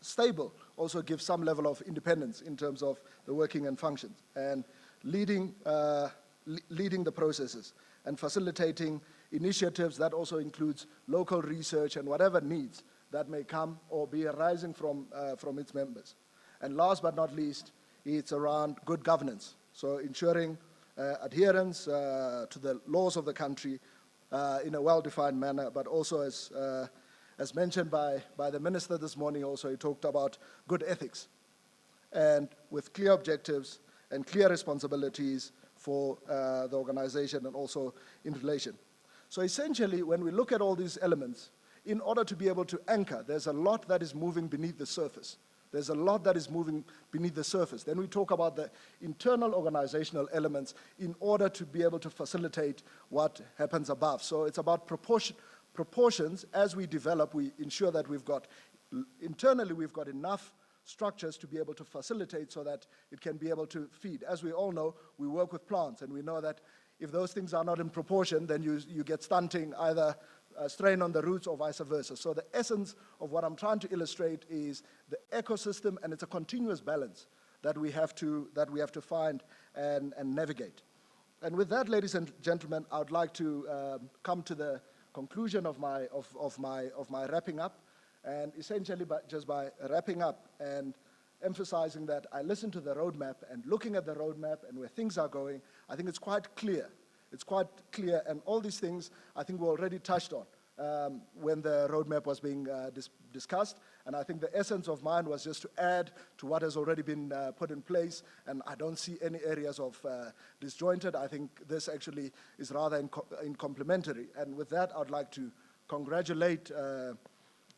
stable also gives some level of independence in terms of the working and functions, and leading the processes and facilitating initiatives that also includes local research and whatever needs that may come or be arising from its members. And last but not least, it's around good governance. So ensuring adherence to the laws of the country in a well-defined manner, but also as mentioned by the minister this morning also, he talked about good ethics and with clear objectives and clear responsibilities for the organization and also in relation. So essentially, when we look at all these elements, in order to be able to anchor, there's a lot that is moving beneath the surface. There's a lot that is moving beneath the surface. Then we talk about the internal organizational elements in order to be able to facilitate what happens above. So it's about proportions. As we develop, we ensure that internally we've got enough structures to be able to facilitate so that it can be able to feed. As we all know, we work with plants, and we know that if those things are not in proportion, then you get stunting, either strain on the roots or vice versa. So the essence of what I'm trying to illustrate is the ecosystem, and it's a continuous balance that we have to find and navigate. And with that, ladies and gentlemen, I would like to come to the conclusion of my wrapping up, and essentially just by wrapping up and emphasizing that I listened to the roadmap, and looking at the roadmap and where things are going, I think it's quite clear. It's quite clear, and all these things I think were already touched on when the roadmap was being discussed. And I think the essence of mine was just to add to what has already been put in place, and I don't see any areas of disjointed. I think this actually is rather in complementary. And with that, I'd like to congratulate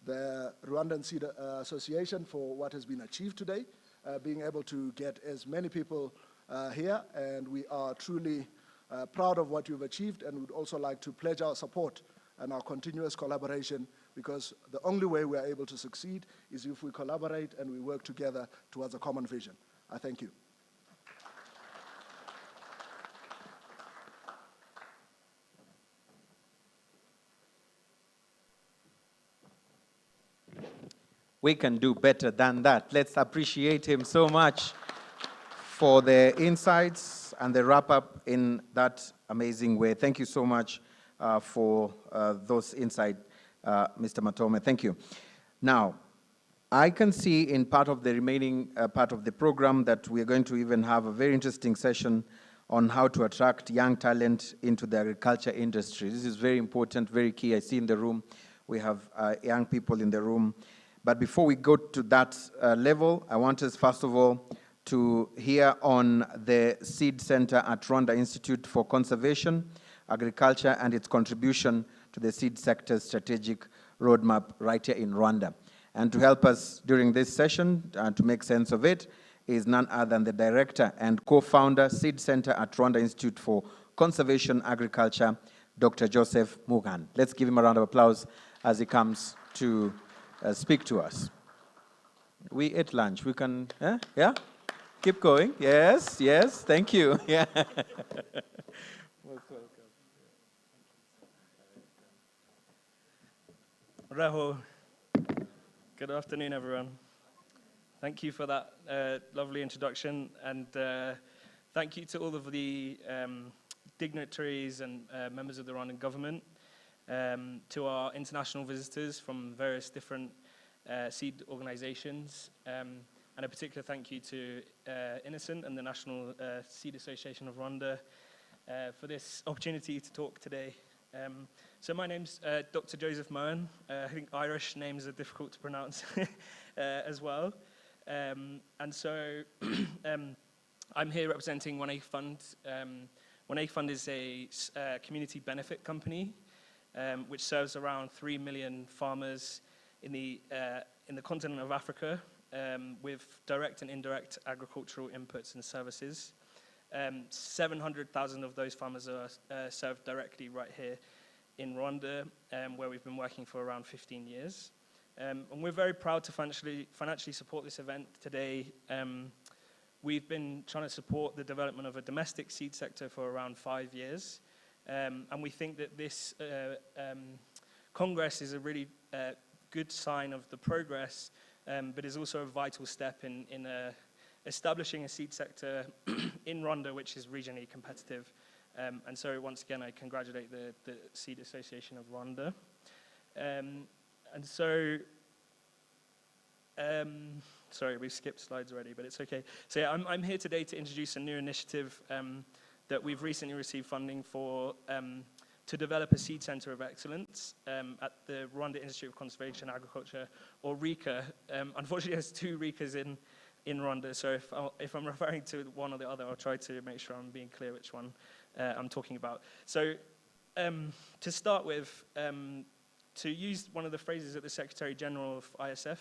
the Rwandan Seed Association for what has been achieved today, being able to get as many people here, and we are truly proud of what you've achieved, and would also like to pledge our support and our continuous collaboration, because the only way we are able to succeed is if we collaborate and we work together towards a common vision. I thank you. We can do better than that. Let's appreciate him so much for the insights and the wrap-up in that amazing way. Thank you so much for those insights, Mr. Matome. Thank you. Now, I can see in part of the remaining part of the program that we're going to even have a very interesting session on how to attract young talent into the agriculture industry. This is very important, very key. I see in the room, we have young people in the room. But before we go to that level, I want us, first of all, to hear on the Seed Center at Rwanda Institute for Conservation, Agriculture, and its contribution to the seed sector's strategic roadmap right here in Rwanda. And to help us during this session, to make sense of it, is none other than the director and co-founder, Seed Center at Rwanda Institute for Conservation, Agriculture, Dr. Joseph Mugan. Let's give him a round of applause as he comes to speak to us. We ate lunch. We can, yeah? Keep going. Yes, yes, thank you. Yeah. Most welcome. Raho. Good afternoon, everyone. Thank you for that lovely introduction, and thank you to all of the dignitaries and members of the Rwandan government, to our international visitors from various different seed organizations, and a particular thank you to Innocent and the National Seed Association of Rwanda for this opportunity to talk today. So my name's Dr. Joseph Mohan. I think Irish names are difficult to pronounce as well. And so I'm here representing 1A Fund. 1A Fund is a community benefit company which serves around 3 million farmers in the continent of Africa with direct and indirect agricultural inputs and services. 700,000 of those farmers are served directly right here in Rwanda, where we've been working for around 15 years. And we're very proud to financially support this event today. We've been trying to support the development of a domestic seed sector for around 5 years. And we think that this Congress is a really good sign of the progress, but is also a vital step in establishing a seed sector in Rwanda, which is regionally competitive. And so once again, I congratulate the Seed Association of Rwanda. And so, sorry, we've skipped slides already, but it's okay. So yeah, I'm here today to introduce a new initiative that we've recently received funding for to develop a seed center of excellence at the Rwanda Institute of Conservation Agriculture, or RICA. Unfortunately, there's 2 RICAs in Rwanda, so if I'm referring to one or the other, I'll try to make sure I'm being clear which one I'm talking about. So to start with, to use one of the phrases that the Secretary General of ISF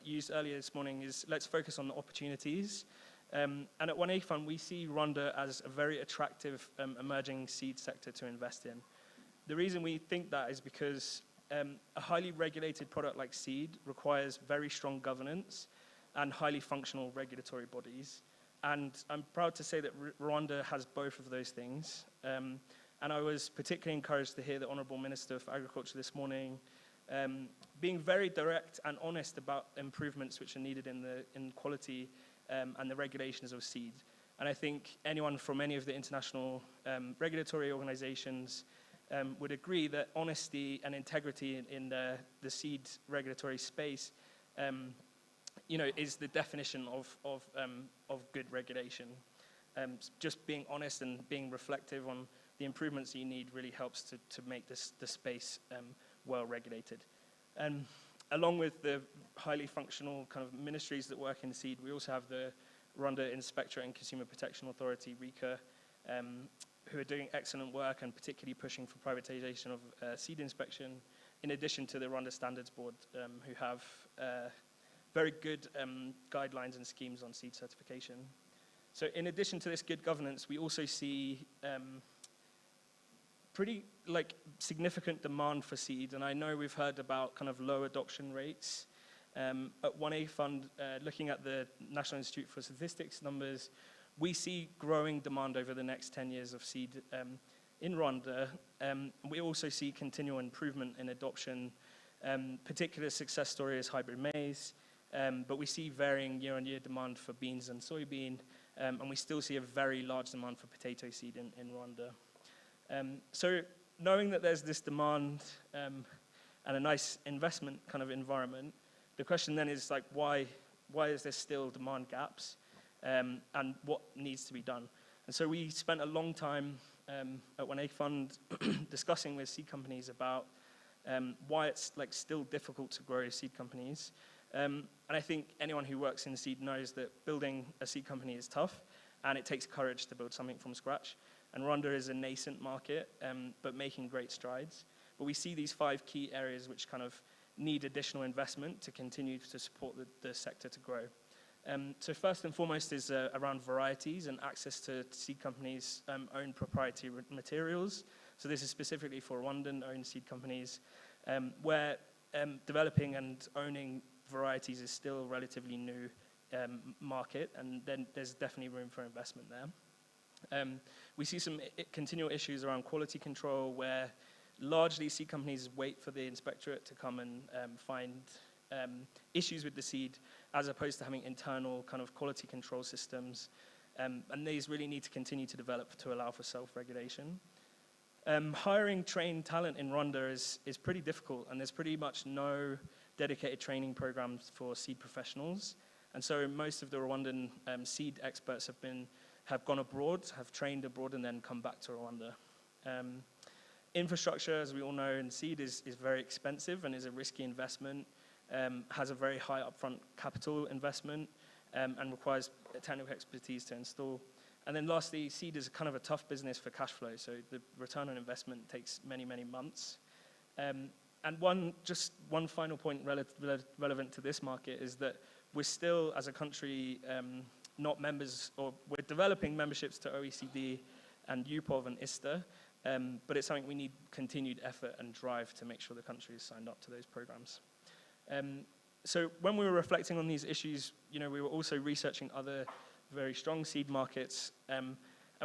used earlier this morning is, let's focus on the opportunities. And at 1A Fund, we see Rwanda as a very attractive emerging seed sector to invest in. The reason we think that is because a highly regulated product like seed requires very strong governance and highly functional regulatory bodies. And I'm proud to say that Rwanda has both of those things. And I was particularly encouraged to hear the Honorable Minister for Agriculture this morning being very direct and honest about improvements which are needed in quality and the regulations of seed. And I think anyone from any of the international regulatory organizations would agree that honesty and integrity in the seed regulatory space is the definition of good regulation. Just being honest and being reflective on the improvements you need really helps to make the space well regulated. Along with the highly functional kind of ministries that work in seed, we also have the Rwanda Inspectorate and Consumer Protection Authority, RICA, who are doing excellent work and particularly pushing for privatization of seed inspection, in addition to the Rwanda Standards Board, who have very good guidelines and schemes on seed certification. So in addition to this good governance, we also see pretty significant demand for seed, and I know we've heard about kind of low adoption rates. At 1A Fund, looking at the National Institute for Statistics numbers, we see growing demand over the next 10 years of seed in Rwanda. We also see continual improvement in adoption. Particular success story is hybrid maize, but we see varying year-on-year demand for beans and soybean, and we still see a very large demand for potato seed in Rwanda. So knowing that there's this demand and a nice investment kind of environment, the question then is why is there still demand gaps, and what needs to be done? And so we spent a long time at 1A Fund discussing with seed companies about why it's still difficult to grow seed companies. And I think anyone who works in seed knows that building a seed company is tough, and it takes courage to build something from scratch. And Rwanda is a nascent market, but making great strides. But we see these 5 key areas which kind of need additional investment to continue to support the sector to grow. So first and foremost is around varieties and access to seed companies' own proprietary materials. So this is specifically for Rwandan-owned seed companies, where developing and owning varieties is still a relatively new market, and then there's definitely room for investment there. We see some continual issues around quality control, where largely seed companies wait for the inspectorate to come and find issues with the seed, as opposed to having internal kind of quality control systems. And these really need to continue to develop to allow for self-regulation. Hiring trained talent in Rwanda is pretty difficult, and there's pretty much no dedicated training programs for seed professionals. And so most of the Rwandan seed experts have gone abroad, have trained abroad, and then come back to Rwanda. Infrastructure, as we all know, in seed is very expensive and is a risky investment, has a very high upfront capital investment, and requires technical expertise to install. And then lastly, seed is kind of a tough business for cash flow, so the return on investment takes many, many months. And one final point relevant to this market is that we're still, as a country, not members, or we're developing memberships to OECD and UPOV and ISTA, but it's something we need continued effort and drive to make sure the country is signed up to those programs. So when we were reflecting on these issues, we were also researching other very strong seed markets, and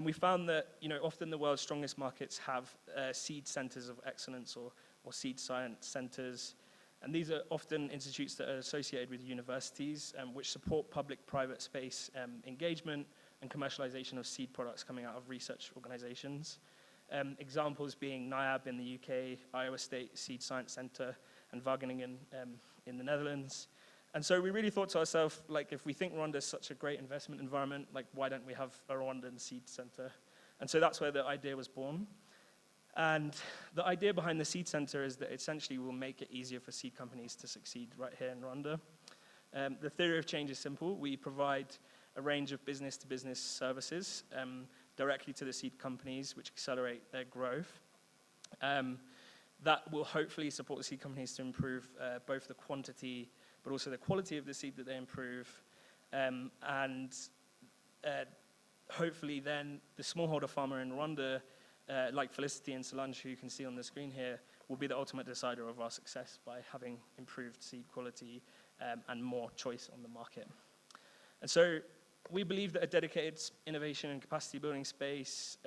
we found that often the world's strongest markets have seed centers of excellence or seed science centers, and these are often institutes that are associated with universities, which support public-private space engagement and commercialization of seed products coming out of research organizations. Examples being NIAB in the UK, Iowa State Seed Science Center, and Wageningen in the Netherlands. And so we really thought to ourselves, if we think Rwanda is such a great investment environment, why don't we have a Rwandan seed center? And so that's where the idea was born. And the idea behind the seed center is that essentially will make it easier for seed companies to succeed right here in Rwanda. The theory of change is simple. We provide a range of business-to-business services directly to the seed companies, which accelerate their growth. That will hopefully support the seed companies to improve both the quantity but also the quality of the seed that they improve. And hopefully then the smallholder farmer in Rwanda, like Felicity and Solange, who you can see on the screen here, will be the ultimate decider of our success by having improved seed quality and more choice on the market. And so we believe that a dedicated innovation and capacity building space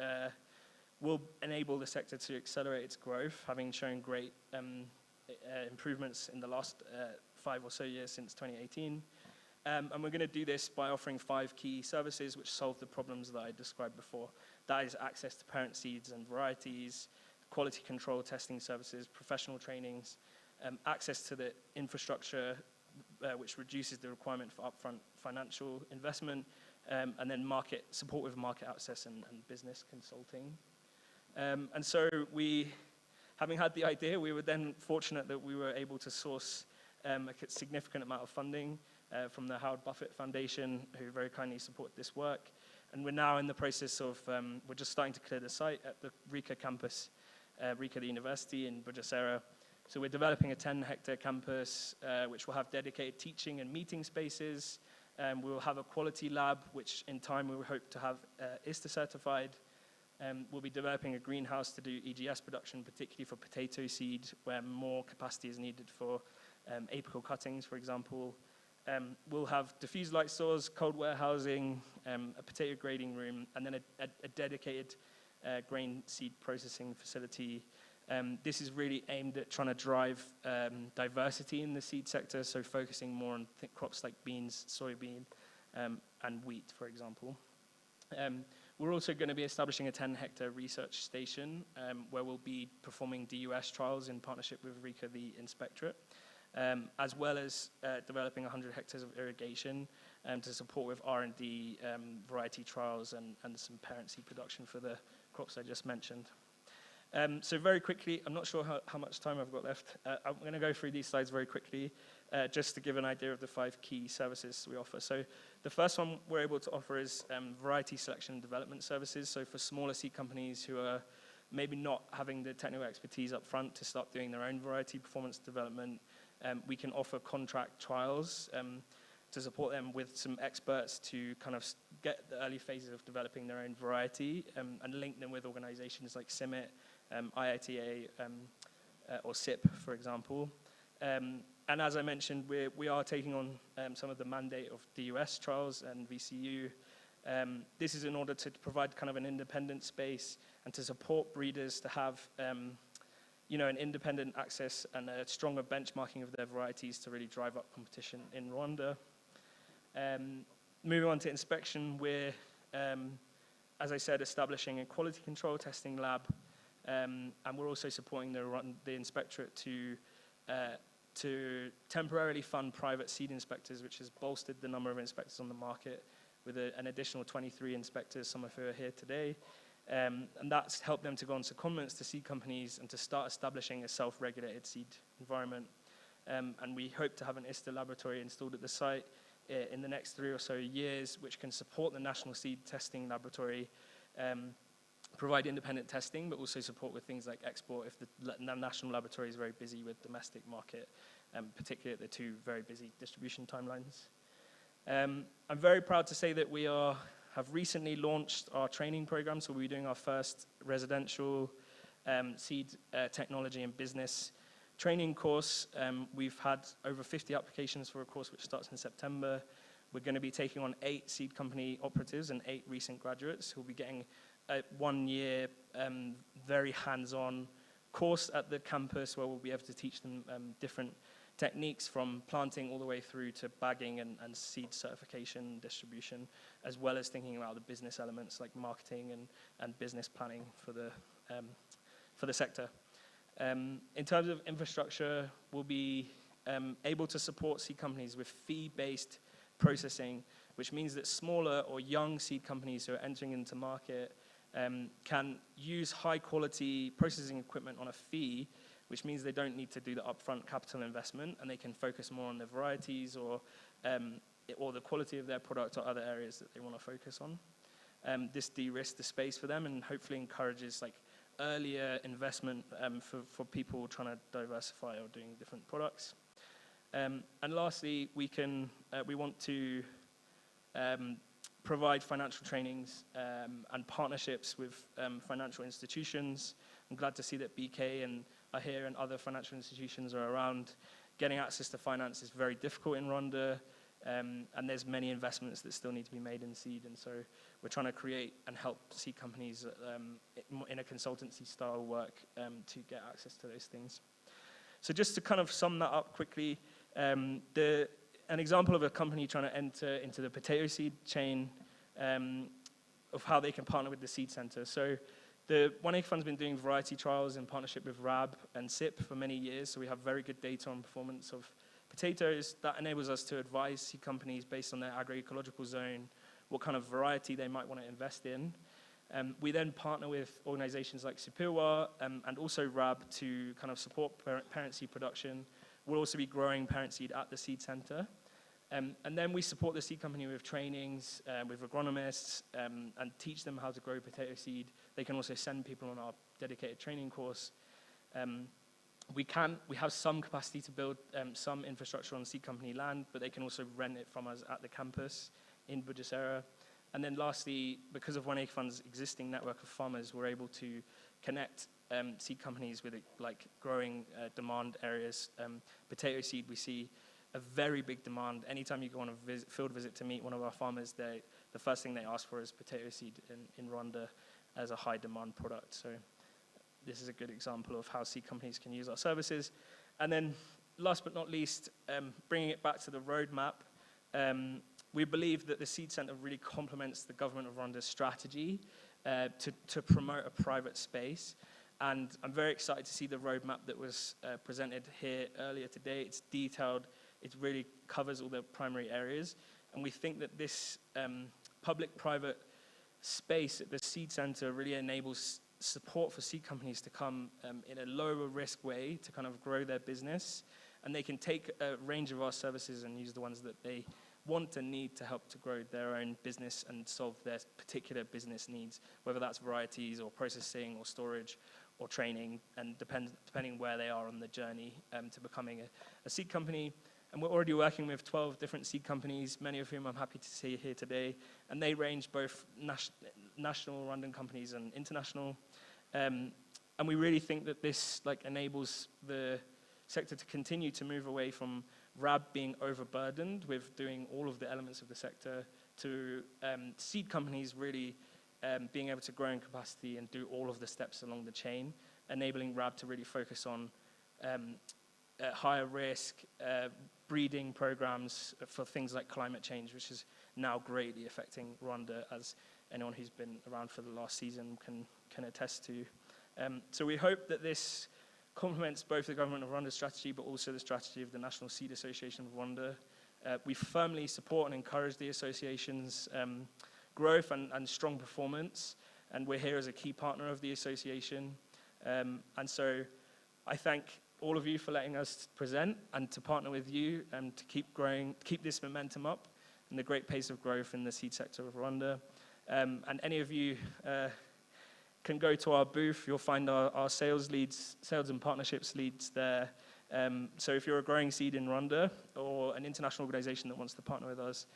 will enable the sector to accelerate its growth, having shown great improvements in the last 5 or so years since 2018. And we're going to do this by offering 5 key services which solve the problems that I described before. That is access to parent seeds and varieties, quality control testing services, professional trainings, access to the infrastructure which reduces the requirement for upfront financial investment, and then support with market access and business consulting. And so having had the idea, we were then fortunate that we were able to source a significant amount of funding from the Howard Buffett Foundation, who very kindly support this work. And we're now in the process of, we're just starting to clear the site at the RICA campus, RICA, the university in Bugesera. So we're developing a 10-hectare campus, which will have dedicated teaching and meeting spaces. We will have a quality lab, which in time we will hope to have ISTA certified. We'll be developing a greenhouse to do EGS production, particularly for potato seed, where more capacity is needed for apical cuttings, for example. We'll have diffuse light stores, cold warehousing, a potato grading room, and then a dedicated grain seed processing facility. This is really aimed at trying to drive diversity in the seed sector, so focusing more on crops like beans, soybean, and wheat, for example. We're also going to be establishing a 10-hectare research station where we'll be performing DUS trials in partnership with RICA, the inspectorate, as well as developing 100 hectares of irrigation to support with R&D, variety trials, and some parent seed production for the crops I just mentioned. So very quickly, I'm not sure how much time I've got left. I'm going to go through these slides very quickly, just to give an idea of the 5 key services we offer. So the first one we're able to offer is variety selection and development services. So for smaller seed companies who are maybe not having the technical expertise up front to start doing their own variety performance development, we can offer contract trials to support them with some experts to kind of get the early phases of developing their own variety and link them with organizations like CIMMYT, IITA, or SIP, for example. And as I mentioned, we are taking on some of the mandate of DUS trials and VCU. This is in order to provide kind of an independent space and to support breeders to have an independent access and a stronger benchmarking of their varieties to really drive up competition in Rwanda. Moving on to inspection, we're, as I said, establishing a quality control testing lab, and we're also supporting the inspectorate to temporarily fund private seed inspectors, which has bolstered the number of inspectors on the market with an additional 23 inspectors, some of who are here today. And that's helped them to go on secondments to seed companies and to start establishing a self-regulated seed environment. And we hope to have an ISTA laboratory installed at the site in the next 3 or so years, which can support the National Seed Testing Laboratory, provide independent testing, but also support with things like export if the national laboratory is very busy with domestic market, particularly at the 2 very busy distribution timelines. I'm very proud to say that we have recently launched our training program, so we'll be doing our first residential seed technology and business training course. We've had over 50 applications for a course which starts in September. We're going to be taking on 8 seed company operatives and 8 recent graduates who will be getting a 1-year very hands-on course at the campus where we'll be able to teach them different techniques from planting all the way through to bagging and seed certification and distribution, as well as thinking about the business elements like marketing and business planning for the sector. In terms of infrastructure, we'll be able to support seed companies with fee-based processing, which means that smaller or young seed companies who are entering into market can use high-quality processing equipment on a fee, which means they don't need to do the upfront capital investment, and they can focus more on their varieties or the quality of their product or other areas that they want to focus on. This de-risks the space for them and hopefully encourages earlier investment for people trying to diversify or doing different products. And lastly, we want to provide financial trainings and partnerships with financial institutions. I'm glad to see that BK and AHIR and other financial institutions are around. Getting access to finance is very difficult in Rwanda, and there's many investments that still need to be made in seed, and so we're trying to create and help seed companies in a consultancy style work to get access to those things. So just to kind of sum that up quickly, an example of a company trying to enter into the potato seed chain of how they can partner with the seed center. So the One Acre Fund's been doing variety trials in partnership with RAB and SIP for many years, so we have very good data on performance of potatoes, that enables us to advise seed companies based on their agroecological zone, what kind of variety they might want to invest in. We then partner with organizations like Supirwa and also RAB to kind of support parent seed production. We'll also be growing parent seed at the seed center. And then we support the seed company with trainings, with agronomists, and teach them how to grow potato seed. They can also send people on our dedicated training course. We have some capacity to build some infrastructure on seed company land, but they can also rent it from us at the campus in Bugesera. And then lastly, because of One Acre Fund's existing network of farmers, we're able to connect seed companies with like growing demand areas. Potato seed, we see a very big demand. Anytime you go on a field visit to meet one of our farmers, the first thing they ask for is potato seed in Rwanda as a high demand product. So this is a good example of how seed companies can use our services. And then last but not least, bringing it back to the roadmap, we believe that the Seed Center really complements the government of Rwanda's strategy to promote a private space. And I'm very excited to see the roadmap that was presented here earlier today. It's detailed, it really covers all the primary areas. And we think that this public-private space at the Seed Center really enables support for seed companies to come in a lower risk way to kind of grow their business. And they can take a range of our services and use the ones that they want and need to help to grow their own business and solve their particular business needs, whether that's varieties or processing or storage or training, and depending where they are on the journey to becoming a seed company. And we're already working with 12 different seed companies, many of whom I'm happy to see here today, and they range both national Rwandan companies and international. And we really think that this enables the sector to continue to move away from RAB being overburdened with doing all of the elements of the sector to seed companies really being able to grow in capacity and do all of the steps along the chain, enabling RAB to really focus on higher risk breeding programs for things like climate change, which is now greatly affecting Rwanda, as anyone who's been around for the last season can attest to. So we hope that this complements both the government of Rwanda's strategy, but also the strategy of the National Seed Association of Rwanda. We firmly support and encourage the association's growth and strong performance, and we're here as a key partner of the association. And so I thank all of you for letting us present and to partner with you and to keep growing, keep this momentum up and the great pace of growth in the seed sector of Rwanda. And any of you can go to our booth. You'll find our sales leads, sales and partnerships leads there. So if you're a growing seed in Rwanda or an international organization that wants to partner with us,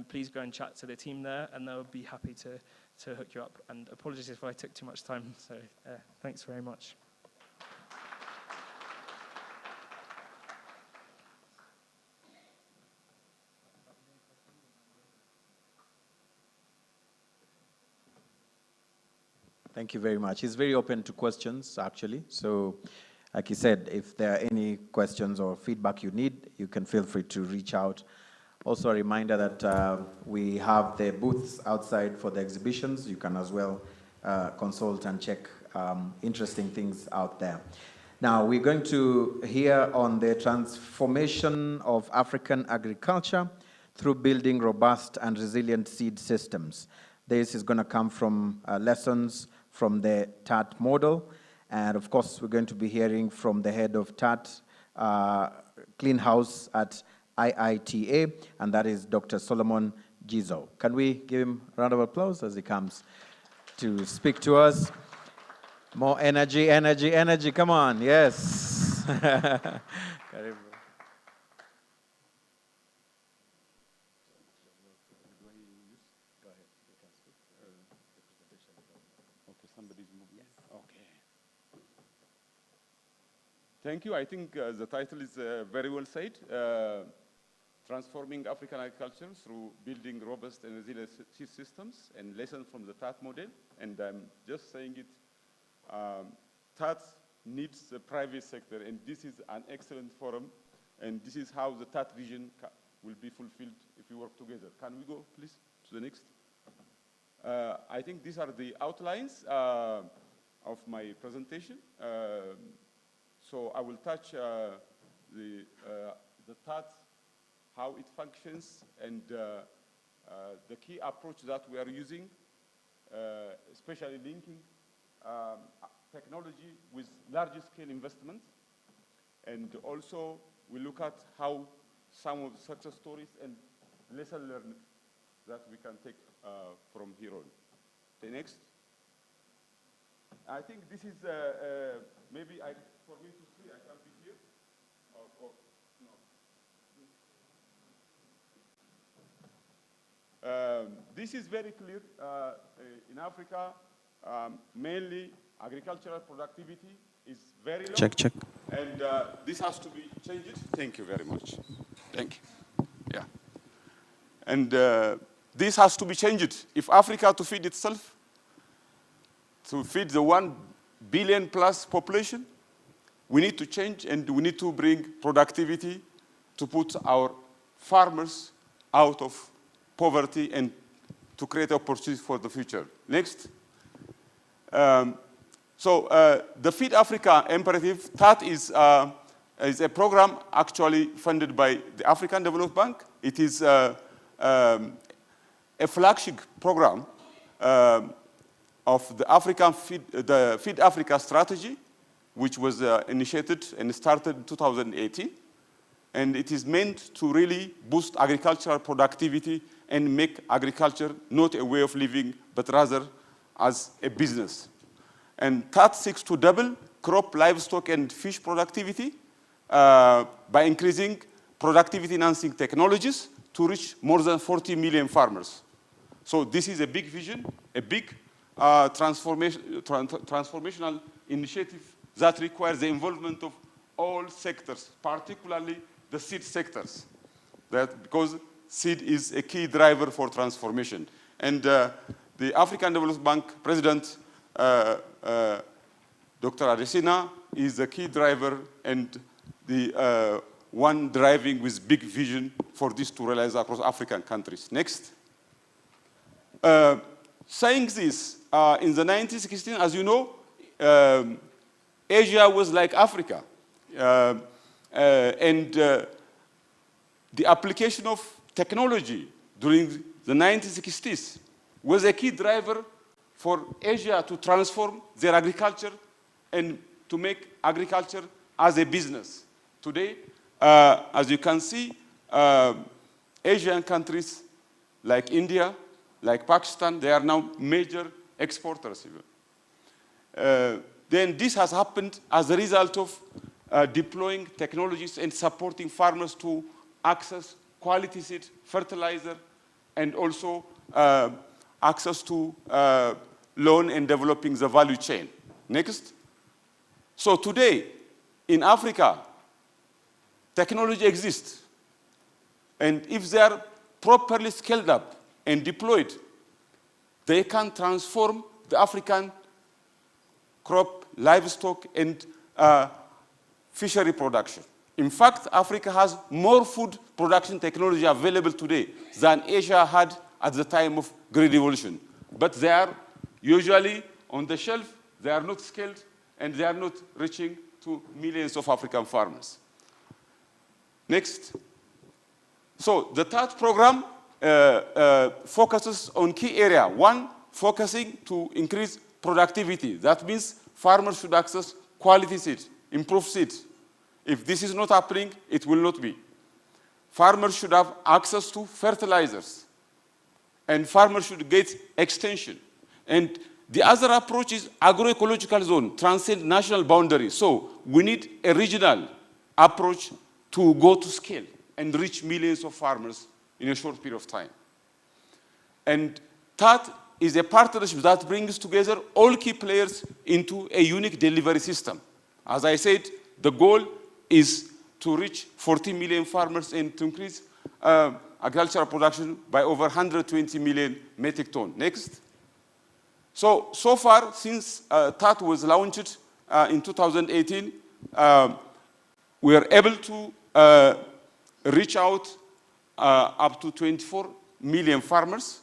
please go and chat to the team there, and they'll be happy to hook you up. And apologies if I took too much time, so thanks very much. Thank you very much. He's very open to questions, actually. So, like he said, if there are any questions or feedback you need, you can feel free to reach out. Also, a reminder that we have the booths outside for the exhibitions. You can as well consult and check interesting things out there. Now, we're going to hear on the transformation of African agriculture through building robust and resilient seed systems. This is going to come from lessons from the TAT model. And of course, we're going to be hearing from the head of TAT Clean House at IITA, and that is Dr. Solomon Gizo. Can we give him a round of applause as he comes to speak to us? More energy, energy, energy. Come on, yes. Thank you. I think the title is very well said. Transforming African agriculture through building robust and resilient seed systems, and lessons from the TAT model. And I'm just saying it, TAT needs the private sector, and this is an excellent forum, and this is how the TAT vision will be fulfilled if we work together. Can we go, please, to the next? I think these are the outlines of my presentation. So I will touch the TAT, how it functions, and the key approach that we are using, especially linking technology with large-scale investments. And also, we look at how some of the success stories and lesson learned that we can take from here on. The next. I think this is maybe for me to see, I can be here. No. This is very clear. In Africa, mainly agricultural productivity is very low. Check. And this has to be changed. Thank you very much. Thank you. Yeah. And this has to be changed. If Africa to feed itself, to feed the 1 billion plus population, we need to change and we need to bring productivity to put our farmers out of poverty and to create opportunities for the future. Next. The Feed Africa imperative, that is a program actually funded by the African Development Bank. It is a flagship program of the Feed Africa strategy, which was initiated and started in 2018. And it is meant to really boost agricultural productivity and make agriculture not a way of living, but rather as a business. And that seeks to double crop, livestock, and fish productivity by increasing productivity-enhancing technologies to reach more than 40 million farmers. So this is a big vision, a big transformational initiative that requires the involvement of all sectors, particularly the seed sectors, because seed is a key driver for transformation. And the African Development Bank President, Dr. Adesina, is the key driver and the one driving with big vision for this to realize across African countries. Next. Saying this, in the 1960s, as you know, Asia was like Africa. The application of technology during the 1960s was a key driver for Asia to transform their agriculture and to make agriculture as a business. Today, as you can see, Asian countries like India, like Pakistan, they are now major exporters. Then this has happened as a result of deploying technologies and supporting farmers to access quality seed, fertilizer, and also access to loan and developing the value chain. Next. So today, in Africa, technology exists. And if they are properly scaled up and deployed, they can transform the African crop, livestock, and fishery production. In fact, Africa has more food production technology available today than Asia had at the time of Green Revolution. But they are usually on the shelf, they are not scaled, and they are not reaching to millions of African farmers. Next. So the third program focuses on key area. One, focusing to increase productivity. That means farmers should access quality seed, improved seed. If this is not happening, it will not be. Farmers should have access to fertilizers. And farmers should get extension. And the other approach is agroecological zone, transcend national boundaries. So we need a regional approach to go to scale and reach millions of farmers in a short period of time. And that is a partnership that brings together all key players into a unique delivery system. As I said, the goal is to reach 40 million farmers and to increase agricultural production by over 120 million metric tons. Next. So far, since TAT was launched in 2018, we are able to reach out up to 24 million farmers,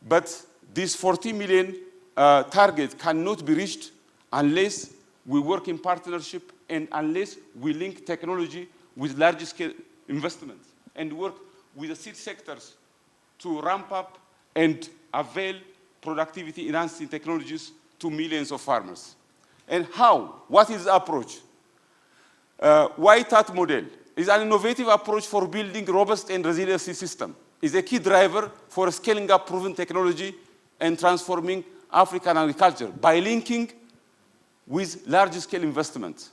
but this 40 million target cannot be reached unless we work in partnership and unless we link technology with large-scale investment and work with the seed sectors to ramp up and avail productivity enhancing technologies to millions of farmers. And how? What is the approach? YTAT model is an innovative approach for building robust and resilient seed system. It's a key driver for scaling up proven technology and transforming African agriculture by linking with large-scale investment.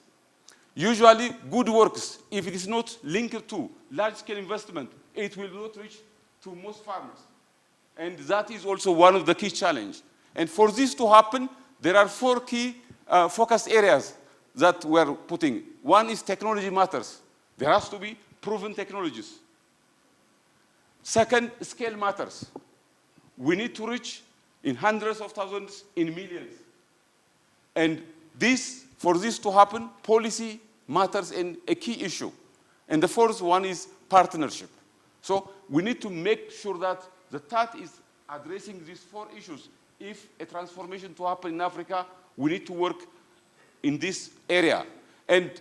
Usually, good works, if it is not linked to large-scale investment, it will not reach to most farmers. And that is also one of the key challenges. And for this to happen, there are 4 key focus areas that we're putting. One is technology matters. There has to be proven technologies. Second, scale matters. We need to reach in hundreds of thousands, in millions. And for this to happen, policy matters and a key issue. And the fourth one is partnership. So we need to make sure that the TAT is addressing these 4 issues. If a transformation to happen in Africa, we need to work in this area. And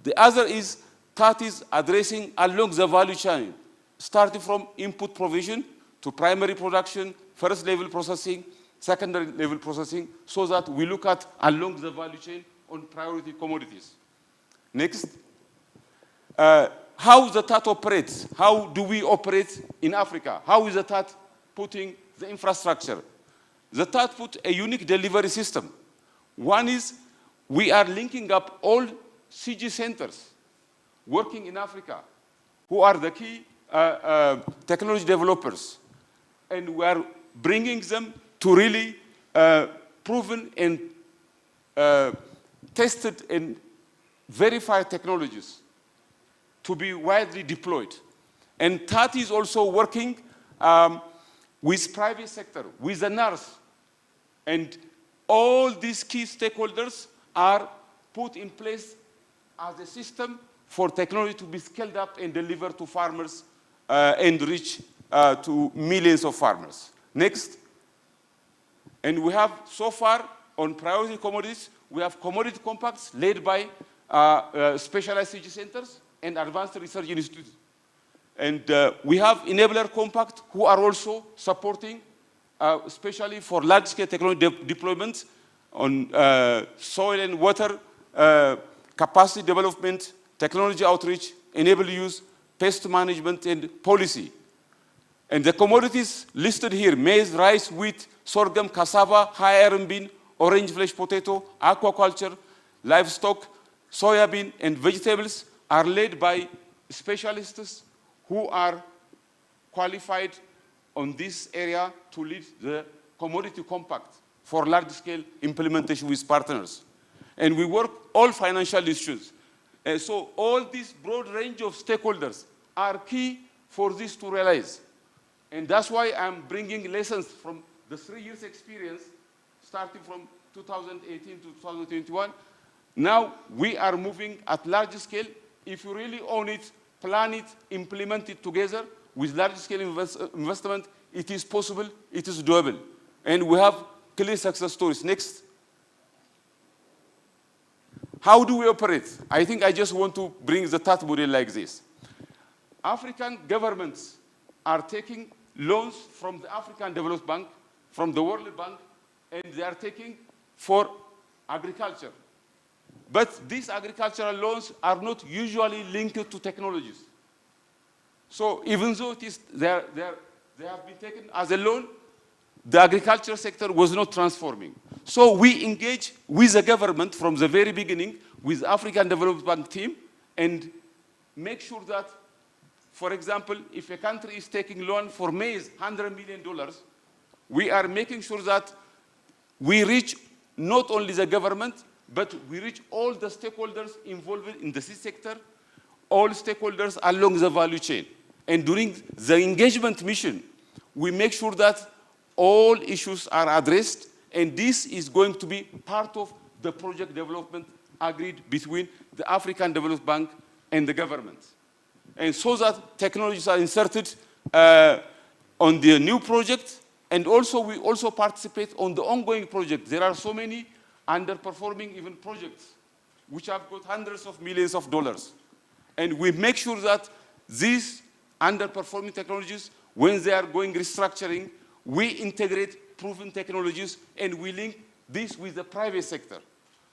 the other is TAT is addressing along the value chain, starting from input provision to primary production, first level processing, secondary level processing, so that we look at along the value chain on priority commodities. Next, how the TAT operates. How do we operate in Africa? How is the TAT putting the infrastructure? The TAT put a unique delivery system. One is we are linking up all CG centers working in Africa, who are the key technology developers. And we are bringing them to really proven and tested and verified technologies to be widely deployed. And TAT is also working with private sector, with the nurse. And all these key stakeholders are put in place as a system for technology to be scaled up and delivered to farmers and reach to millions of farmers. Next. And we have, so far, on priority commodities, we have commodity compacts led by specialized CG centers and advanced research institutes. And we have enabler compact who are also supporting, especially for large-scale technology deployments on soil and water, capacity development, technology outreach, enable use, pest management, and policy. And the commodities listed here, maize, rice, wheat, sorghum, cassava, high iron bean, orange flesh potato, aquaculture, livestock, soya bean, and vegetables are led by specialists who are qualified on this area to lead the commodity compact for large-scale implementation with partners. And we work all financial issues. And so all this broad range of stakeholders are key for this to realize. And that's why I'm bringing lessons from the 3 years experience, starting from 2018 to 2021. Now we are moving at large scale. If you really own it, plan it, implement it together with large-scale investment, it is possible, it is doable. And we have clear success stories. Next. How do we operate? I think I just want to bring the TAT model like this. African governments are taking loans from the African Development Bank, from the World Bank, and they are taking for agriculture. But these agricultural loans are not usually linked to technologies. So even though they have been taken as a loan, the agriculture sector was not transforming. So we engage with the government from the very beginning, with African Development Bank team, and make sure that, for example, if a country is taking loan for maize, $100 million, we are making sure that we reach not only the government, but we reach all the stakeholders involved in the seed sector, all stakeholders along the value chain. And during the engagement mission, we make sure that all issues are addressed, and this is going to be part of the project development agreed between the African Development Bank and the government. And so that technologies are inserted on the new project, and also we also participate on the ongoing project. There are so many underperforming even projects which have got hundreds of millions of dollars. And we make sure that these underperforming technologies, when they are going restructuring, we integrate proven technologies and we link this with the private sector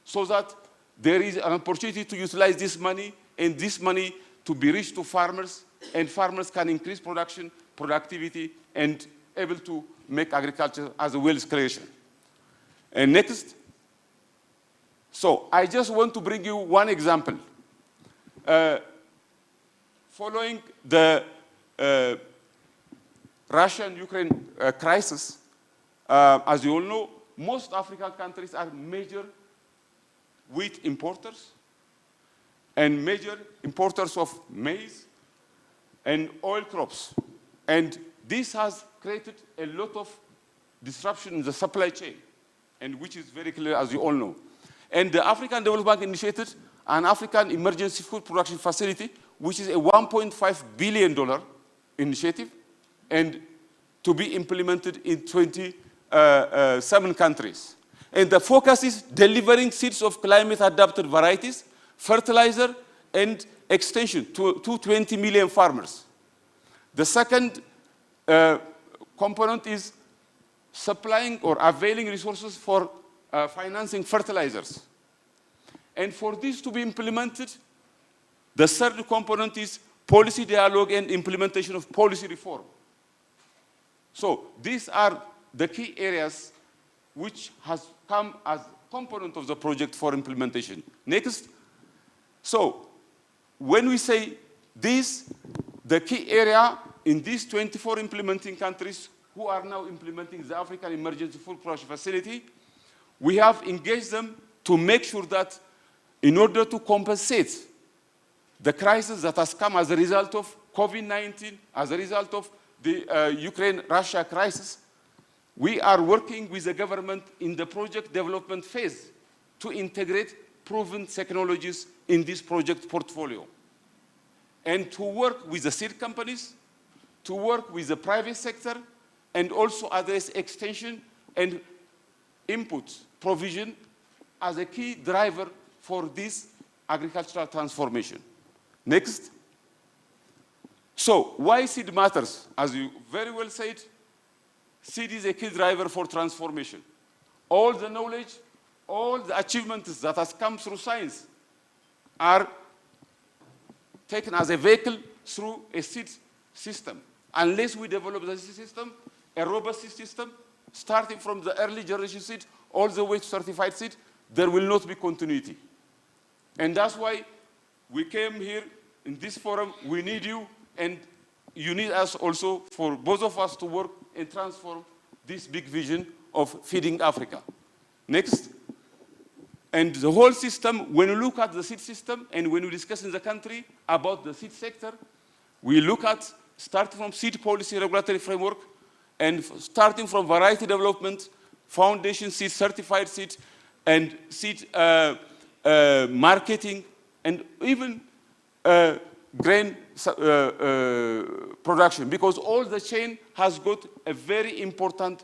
so that there is an opportunity to utilize this money and this money to be reached to farmers, and farmers can increase production, productivity, and able to make agriculture as a wealth creation. And next, so I just want to bring you one example. Following the Russia-Ukraine crisis, as you all know, most African countries are major wheat importers and major importers of maize and oil crops. And this has created a lot of disruption in the supply chain, and which is very clear, as you all know. And the African Development Bank initiated an African Emergency Food Production Facility, which is a $1.5 billion initiative, and to be implemented in 27 countries. And the focus is delivering seeds of climate-adapted varieties, fertilizer, and extension to 20 million farmers. The second component is supplying or availing resources for financing fertilizers. And for this to be implemented, the third component is policy dialogue and implementation of policy reform. So these are the key areas which has come as component of the project for implementation. Next. So when we say this, the key area in these 24 implementing countries who are now implementing the African Emergency Food Production Facility, we have engaged them to make sure that in order to compensate the crisis that has come as a result of COVID-19, as a result of the Ukraine-Russia crisis, we are working with the government in the project development phase to integrate proven technologies in this project portfolio, and to work with the seed companies, to work with the private sector, and also address extension and input provision as a key driver for this agricultural transformation. Next. So why seed matters? As you very well said, seed is a key driver for transformation. All the knowledge, all the achievements that has come through science are taken as a vehicle through a seed system. Unless we develop the seed system, a robust seed system, starting from the early generation seed all the way to certified seed, there will not be continuity. And that's why we came here in this forum. We need you, and you need us also, for both of us to work and transform this big vision of feeding Africa. Next. And the whole system, when you look at the seed system and when we discuss in the country about the seed sector, we look at starting from seed policy regulatory framework and starting from variety development, foundation seed, certified seed, and seed marketing, and even grain production, because all the chain has got a very important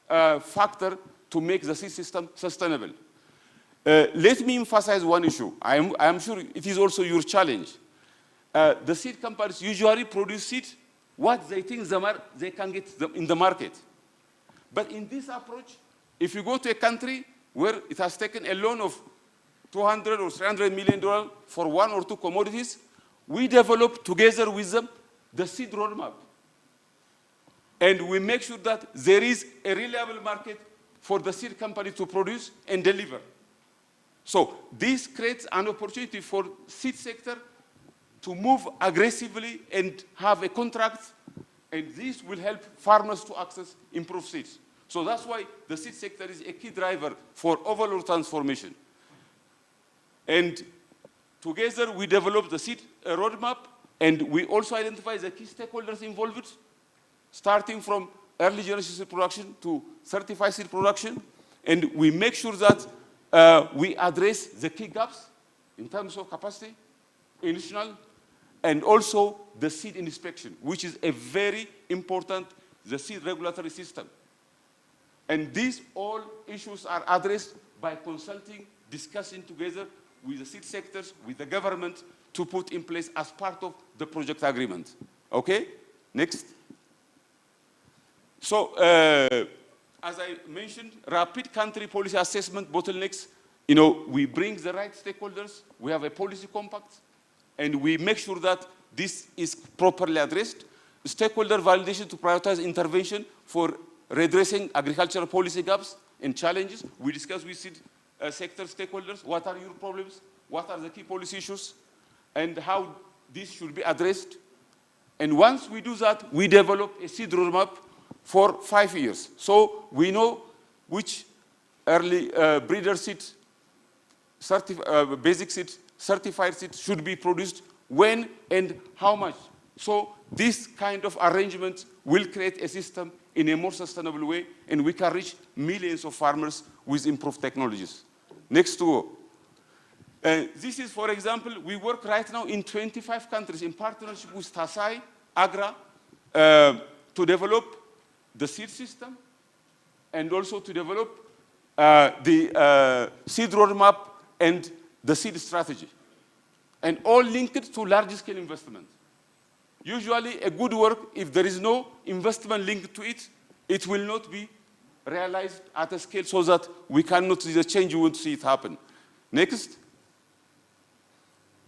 factor to make the seed system sustainable. Let me emphasize one issue. I am sure it is also your challenge. The seed companies usually produce seed what they think they can get in the market. But in this approach, if you go to a country where it has taken a loan of $200 or $300 million for one or two commodities, we develop together with them the seed roadmap. And we make sure that there is a reliable market for the seed company to produce and deliver. So this creates an opportunity for seed sector to move aggressively and have a contract, and this will help farmers to access improved seeds. So that's why the seed sector is a key driver for overall transformation. And together we develop the seed roadmap, and we also identify the key stakeholders involved, starting from early generation seed production to certified seed production, and we make sure that we address the key gaps in terms of capacity, institutional, and also the seed inspection, which is a very important, the seed regulatory system. And these all issues are addressed by consulting, discussing together with the seed sectors, with the government, to put in place as part of the project agreement. Okay? Next. So, as I mentioned, rapid country policy assessment bottlenecks. You know, we bring the right stakeholders, we have a policy compact, and we make sure that this is properly addressed. Stakeholder validation to prioritize intervention for redressing agricultural policy gaps and challenges. We discuss with seed sector stakeholders, what are your problems, what are the key policy issues, and how this should be addressed. And once we do that, we develop a seed roadmap for 5 years. So we know which early breeder seed, basic seed, certified seed should be produced, when and how much. So this kind of arrangement will create a system in a more sustainable way, and we can reach millions of farmers with improved technologies. Next to go. This is, for example, we work right now in 25 countries in partnership with TASAI, AGRA, to develop the seed system and also to develop the seed roadmap and the seed strategy. And all linked to large-scale investment. Usually, a good work, if there is no investment linked to it, it will not be realized at a scale so that we cannot see the change we want to see it happen. Next.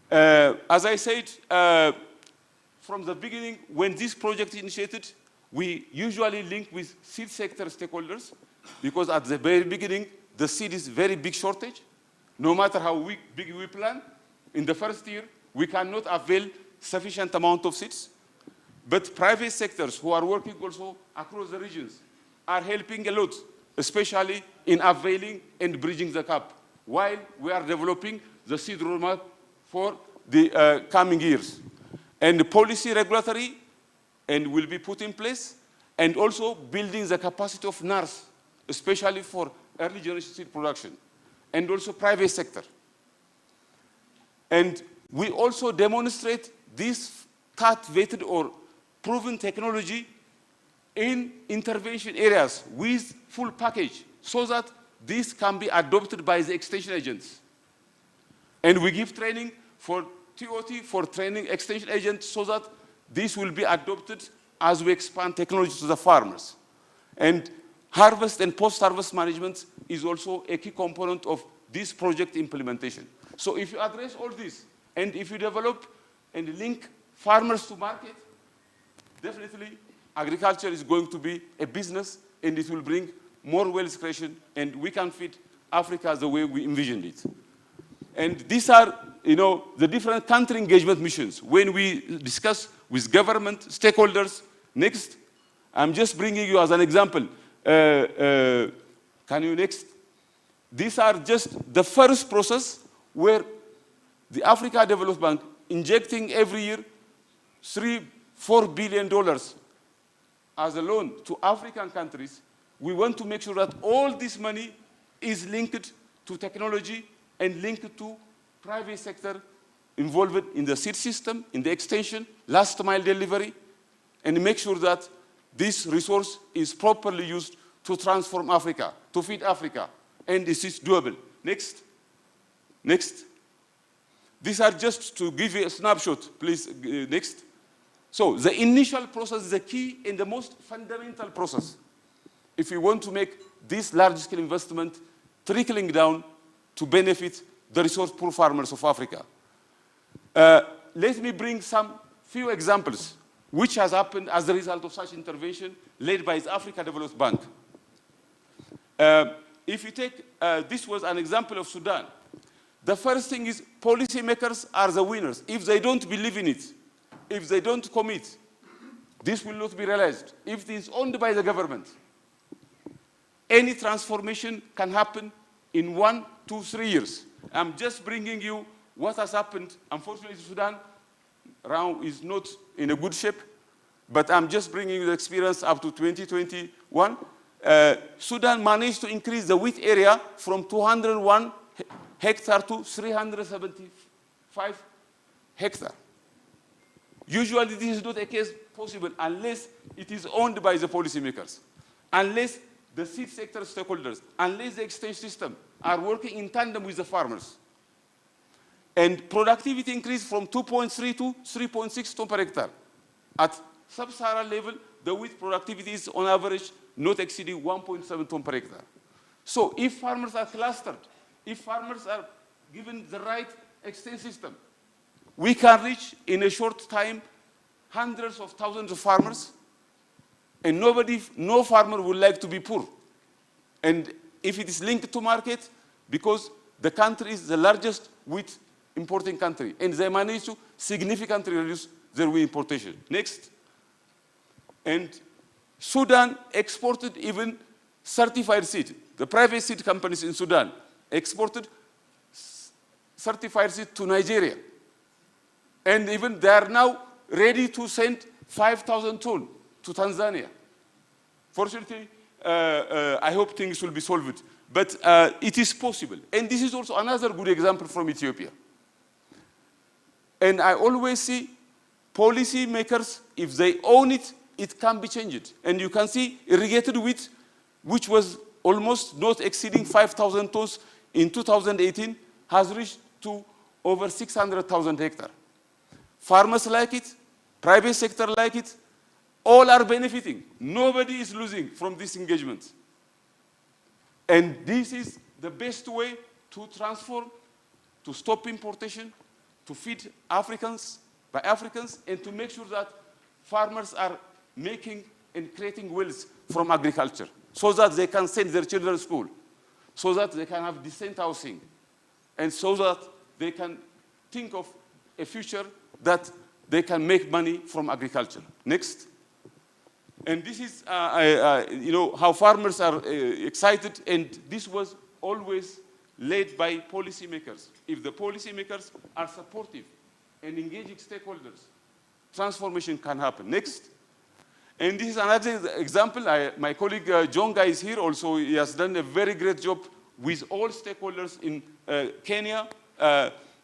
As I said, from the beginning, when this project is initiated, we usually link with seed sector stakeholders, because at the very beginning, the seed is very big shortage. No matter how big we plan, in the first year, we cannot avail sufficient amount of seeds. But private sectors who are working also across the regions are helping a lot, especially in availing and bridging the gap, while we are developing the seed roadmap for the coming years. And the policy regulatory and will be put in place, and also building the capacity of NARS, especially for early generation seed production, and also private sector. And we also demonstrate this cut-vetted or proven technology in intervention areas with full package, so that this can be adopted by the extension agents. And we give training for TOT, for training extension agents, so that this will be adopted as we expand technology to the farmers. And harvest and post-harvest management is also a key component of this project implementation. So if you address all this, and if you develop and link farmers to market, definitely agriculture is going to be a business, and it will bring more wealth creation, and we can feed Africa the way we envisioned it. And these are, you know, the different country engagement missions. When we discuss with government stakeholders, next, I'm just bringing you as an example. Can you next? These are just the first process where the Africa Development Bank injecting every year $4 billion as a loan to African countries. We want to make sure that all this money is linked to technology and linked to private sector involved in the seed system, in the extension, last mile delivery, and make sure that this resource is properly used to transform Africa, to feed Africa, and this is doable. Next. Next. These are just to give you a snapshot, please, next. So the initial process is the key and the most fundamental process if we want to make this large-scale investment trickling down to benefit the resource-poor farmers of Africa. Let me bring some few examples which has happened as a result of such intervention led by the Africa Development Bank. If you take, this was an example of Sudan. The first thing is policymakers are the winners. If they don't believe in it, if they don't commit, this will not be realized. If it is owned by the government, any transformation can happen in 1, 2, 3 years. I'm just bringing you what has happened. Unfortunately, Sudan is not in a good shape, but I'm just bringing you the experience up to 2021. Sudan managed to increase the wheat area from 201 hectares to 375 hectares. Usually, this is not a case possible unless it is owned by the policymakers, unless the seed sector stakeholders, unless the exchange system are working in tandem with the farmers. And productivity increased from 2.3 to 3.6 ton per hectare. At sub-Saharan level, the wheat productivity is on average not exceeding 1.7 ton per hectare. So if farmers are clustered, if farmers are given the right exchange system, we can reach in a short time hundreds of thousands of farmers, and no farmer would like to be poor. And if it is linked to market, because the country is the largest wheat importing country, and they managed to significantly reduce their wheat importation. Next. And Sudan exported even certified seed. The private seed companies in Sudan exported certified seed to Nigeria. And even they are now ready to send 5,000 tons to Tanzania. Fortunately, I hope things will be solved. But it is possible. And this is also another good example from Ethiopia. And I always see policy makers, if they own it, it can be changed. And you can see irrigated wheat, which was almost not exceeding 5,000 tons in 2018, has reached to over 600,000 hectares. Farmers like it, private sector like it, all are benefiting. Nobody is losing from this engagement. And this is the best way to transform, to stop importation, to feed Africans by Africans, and to make sure that farmers are making and creating wealth from agriculture, so that they can send their children to school, so that they can have decent housing, and so that they can think of a future that they can make money from agriculture. Next. And this is, how farmers are excited, and this was always led by policymakers. If the policymakers are supportive and engaging stakeholders, transformation can happen. Next. And this is another example. My colleague Jonga is here also. He has done a very great job with all stakeholders in Kenya,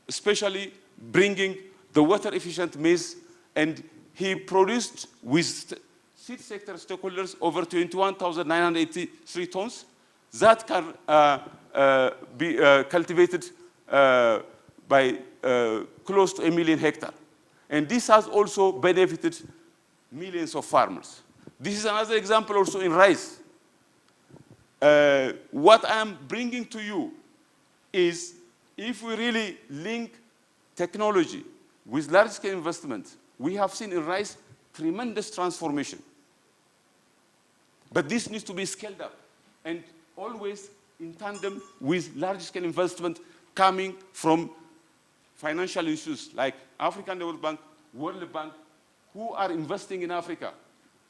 especially bringing the water-efficient maize. And he produced with seed sector stakeholders over 21,983 tons that can be cultivated by close to 1 million hectares. And this has also benefited millions of farmers. This is another example also in rice. What I'm bringing to you is, if we really link technology with large-scale investment, we have seen in rice tremendous transformation. But this needs to be scaled up, and always in tandem with large-scale investment coming from financial institutions like African Development Bank, World Bank, who are investing in Africa.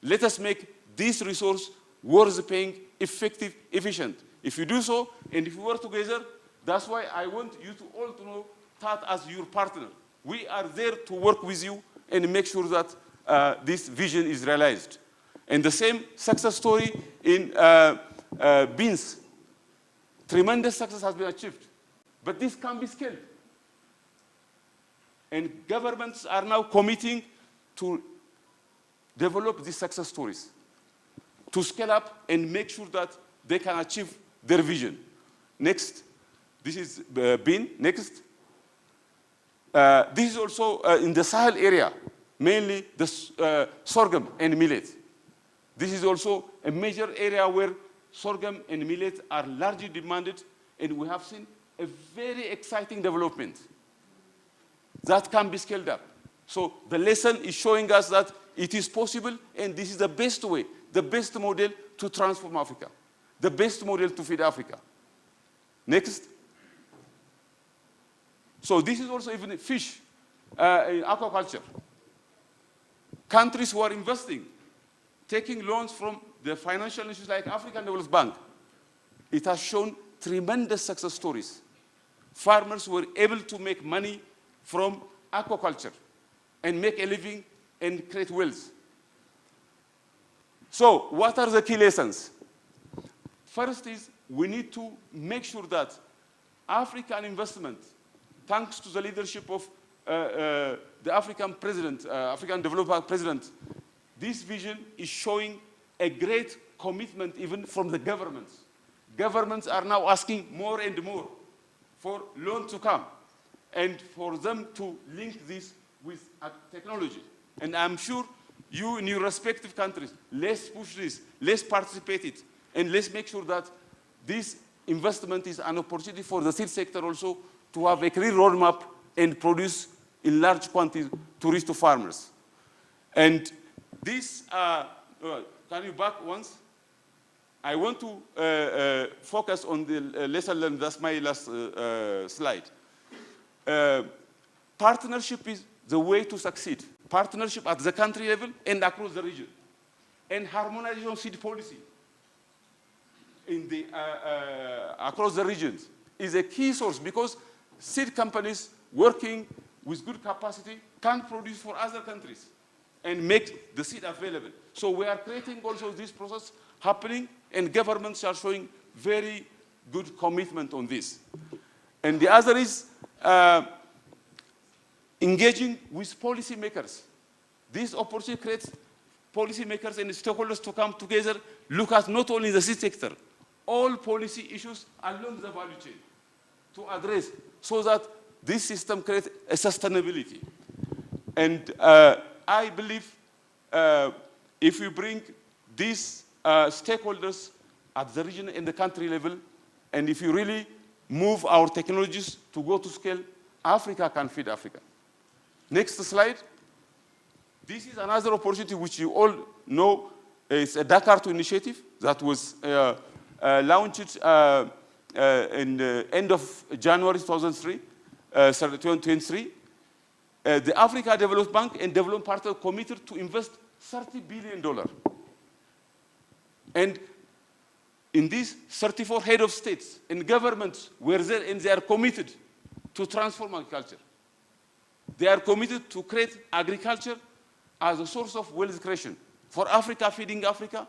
Let us make this resource worth paying, effective, efficient. If you do so, and if we work together, that's why I want you to all to know that as your partner. We are there to work with you and make sure that this vision is realized. And the same success story in beans. Tremendous success has been achieved. But this can be scaled. And governments are now committing to develop these success stories, to scale up and make sure that they can achieve their vision. Next. This is bean. Next. This is also in the Sahel area, mainly the sorghum and millet. This is also a major area where sorghum and millet are largely demanded, and we have seen a very exciting development that can be scaled up. So the lesson is showing us that it is possible, and this is the best way, the best model to transform Africa, the best model to feed Africa. Next. So this is also even fish in aquaculture. Countries who are investing, taking loans from the financial institutions like African Development Bank, it has shown tremendous success stories. Farmers were able to make money from aquaculture and make a living and create wealth. So what are the key lessons? First is we need to make sure that African investment, thanks to the leadership of the African president, African Development Bank president, this vision is showing a great commitment even from the governments. Governments are now asking more and more for loans to come. and for them to link this with technology. And I'm sure you in your respective countries, let's push this, let's participate it, and let's make sure that this investment is an opportunity for the seed sector also to have a clear roadmap and produce in large quantities to reach to farmers. And this, can you back once? I want to focus on the lesson learned. That's my last slide. Partnership is the way to succeed. Partnership at the country level and across the region. And harmonization of seed policy in the, across the regions is a key source, because seed companies working with good capacity can produce for other countries and make the seed available. So we are creating also this process happening, and governments are showing very good commitment on this. And the other is engaging with policymakers. This opportunity creates policymakers and stakeholders to come together, look at not only the seed sector, all policy issues along the value chain to address, so that this system creates a sustainability. And I believe if we bring these stakeholders at the region and the country level, and if you really move our technologies to go to scale, Africa can feed Africa. Next slide. This is another opportunity which you all know. It's a Dakar 2 initiative that was launched in the end of January 2023. The Africa Development Bank and Development Partner committed to invest $30 billion. And in these 34 head of states and governments were there, and they are committed to transform agriculture. They are committed to create agriculture as a source of wealth creation for Africa, feeding Africa,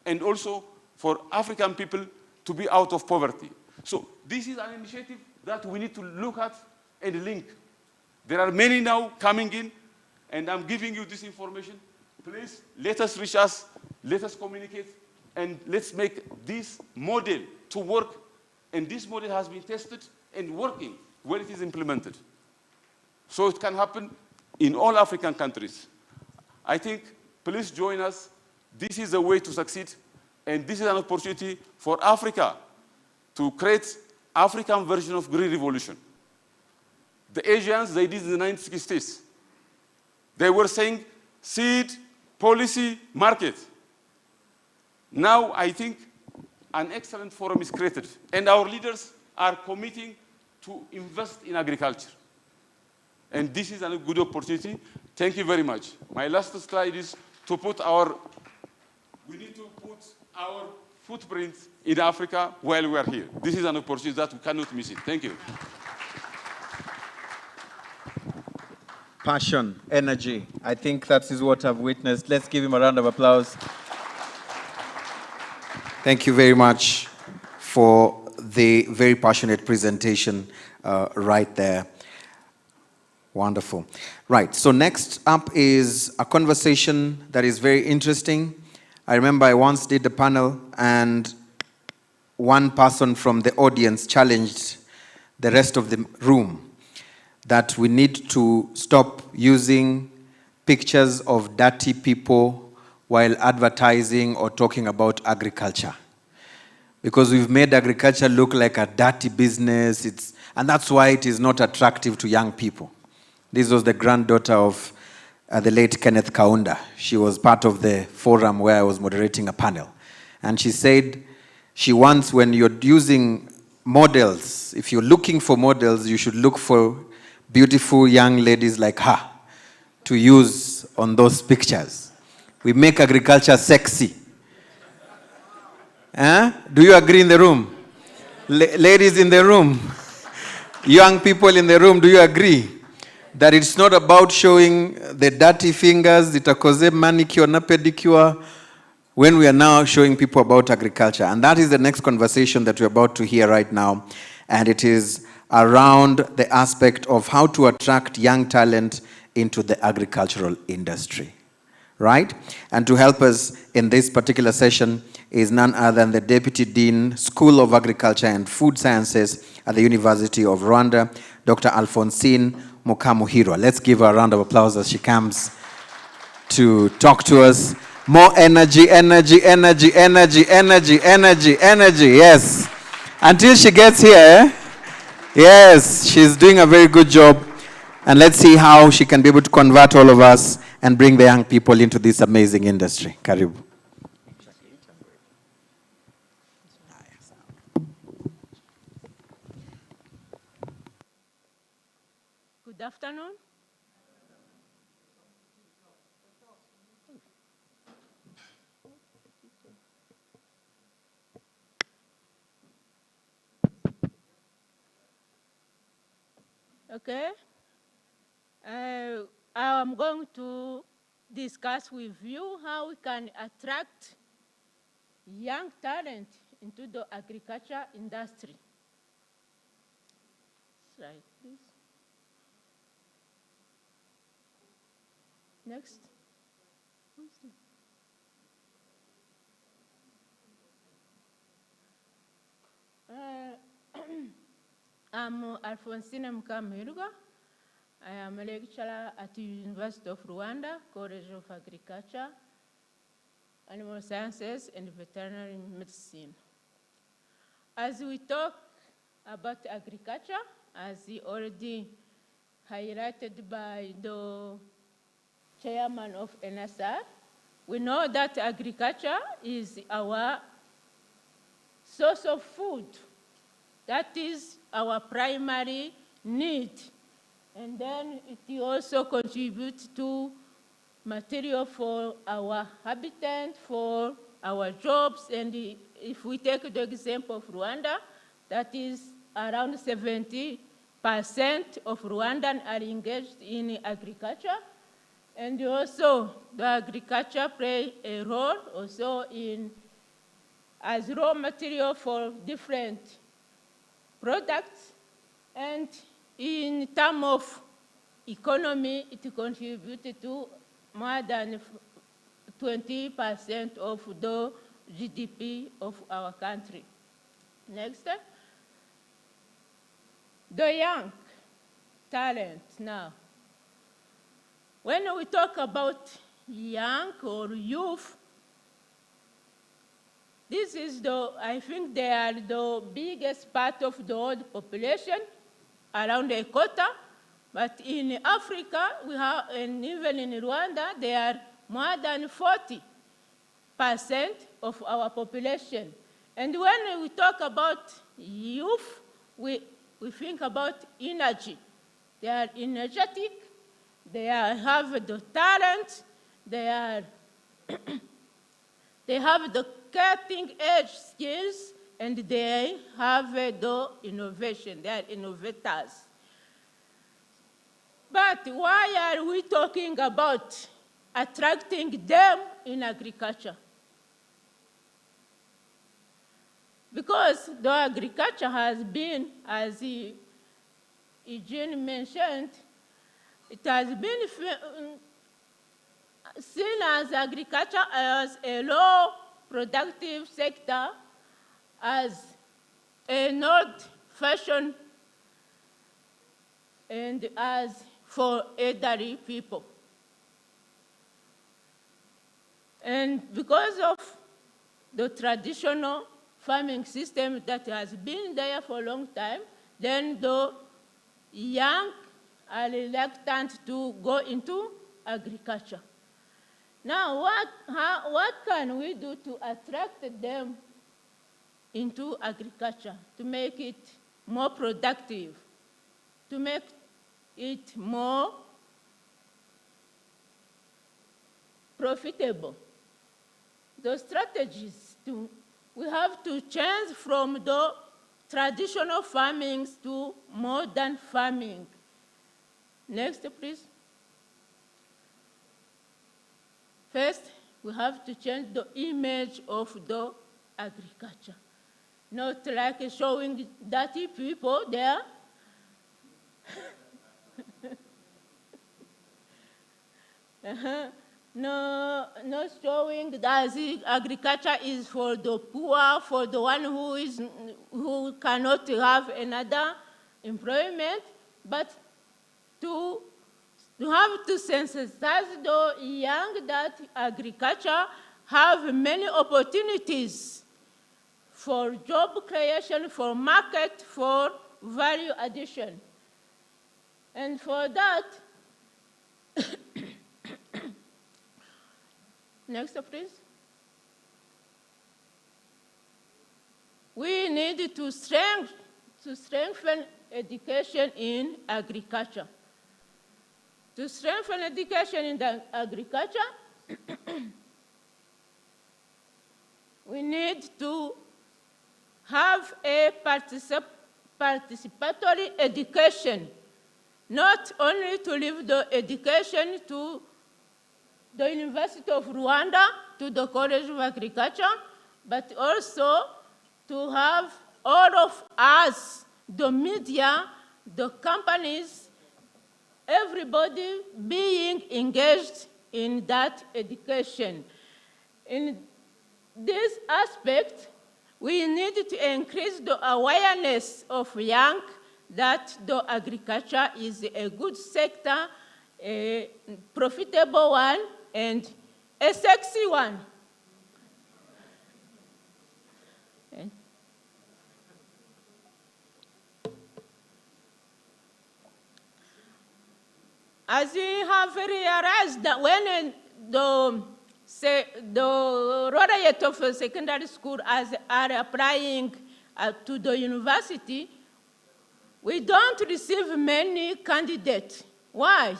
and also for African people to be out of poverty. So this is an initiative that we need to look at and link. There are many now coming in, and I'm giving you this information. Please, let us reach us, let us communicate, and let's make this model to work. And this model has been tested and working when it is implemented. So it can happen in all African countries. I think, please join us. This is a way to succeed, and this is an opportunity for Africa to create African version of green revolution. The Asians, they did in the 1960s. They were saying seed, policy, market. Now I think an excellent forum is created, and our leaders are committing to invest in agriculture. And this is a good opportunity. Thank you very much. My last slide is to put we need to put our footprint in Africa while we are here. This is an opportunity that we cannot miss it. Thank you. Passion, energy. I think that is what I've witnessed. Let's give him a round of applause. Thank you very much for the very passionate presentation right there. Wonderful. Right, so next up is a conversation that is very interesting. I remember I once did a panel, and one person from the audience challenged the rest of the room that we need to stop using pictures of dirty people while advertising or talking about agriculture. Because we've made agriculture look like a dirty business, and that's why it is not attractive to young people. This was the granddaughter of the late Kenneth Kaunda. She was part of the forum where I was moderating a panel. And she said she wants, when you're using models, if you're looking for models, you should look for beautiful young ladies like her to use on those pictures. We make agriculture sexy. Do you agree in the room? Ladies in the room, young people in the room, do you agree that it's not about showing the dirty fingers, the itakoze manicure na pedicure, when we are now showing people about agriculture? And that is the next conversation that we're about to hear right now. And it is around the aspect of how to attract young talent into the agricultural industry, right? And to help us in this particular session is none other than the Deputy Dean, School of Agriculture and Food Sciences at the University of Rwanda, Dr. Alphonsine Mukamuhirwa. Let's give her a round of applause as she comes to talk to us. More energy, energy, energy, energy, energy, energy, energy, yes. Until she gets here, yes, she's doing a very good job. And let's see how she can be able to convert all of us and bring the young people into this amazing industry. Karibu. Good afternoon. Okay. I'm going to discuss with you how we can attract young talent into the agriculture industry. Slide, please. Next. I'm Alphonsine Mukamuhirwa. I am a lecturer at the University of Rwanda, College of Agriculture, Animal Sciences, and Veterinary Medicine. As we talk about agriculture, as already highlighted by the chairman of NSR, we know that agriculture is our source of food. That is our primary need. And then it also contributes to material for our habitat, for our jobs. And if we take the example of Rwanda, that is around 70% of Rwandans are engaged in agriculture. And also the agriculture plays a role also as raw material for different products, and in terms of economy, it contributed to more than 20% of the GDP of our country. Next. The young talent now. When we talk about young or youth, this is I think they are the biggest part of the world population, around a quarter. But in Africa, we have, and even in Rwanda, they are more than 40% of our population. And when we talk about youth, we think about energy. They are energetic, they have the talent, they have the cutting-edge skills, and they have the innovation. They are innovators. But why are we talking about attracting them in agriculture? Because the agriculture has been, as Eugene mentioned, it has been seen as agriculture as a low productive sector, as a not fashion, and as for elderly people. And because of the traditional farming system that has been there for a long time, then the young are reluctant to go into agriculture. Now, what can we do to attract them into agriculture, to make it more productive, to make it more profitable? The strategies we have to change from the traditional farming to modern farming. Next, please. First, we have to change the image of the agriculture. Not like showing dirty people there. No, not showing that agriculture is for the poor, for the one who cannot have another employment. but to have to sensitize the young that agriculture have many opportunities for job creation, for market, for value addition. And for that, next please. We need to strengthen education in agriculture. To strengthen education in the agriculture, we need to have a participatory education, not only to leave the education to the University of Rwanda, to the College of Agriculture, but also to have all of us, the media, the companies, everybody being engaged in that education. In this aspect, we need to increase the awareness of young that the agriculture is a good sector, a profitable one, and a sexy one. As we have realized that when the graduates of secondary school are applying to the university, we don't receive many candidates. Why?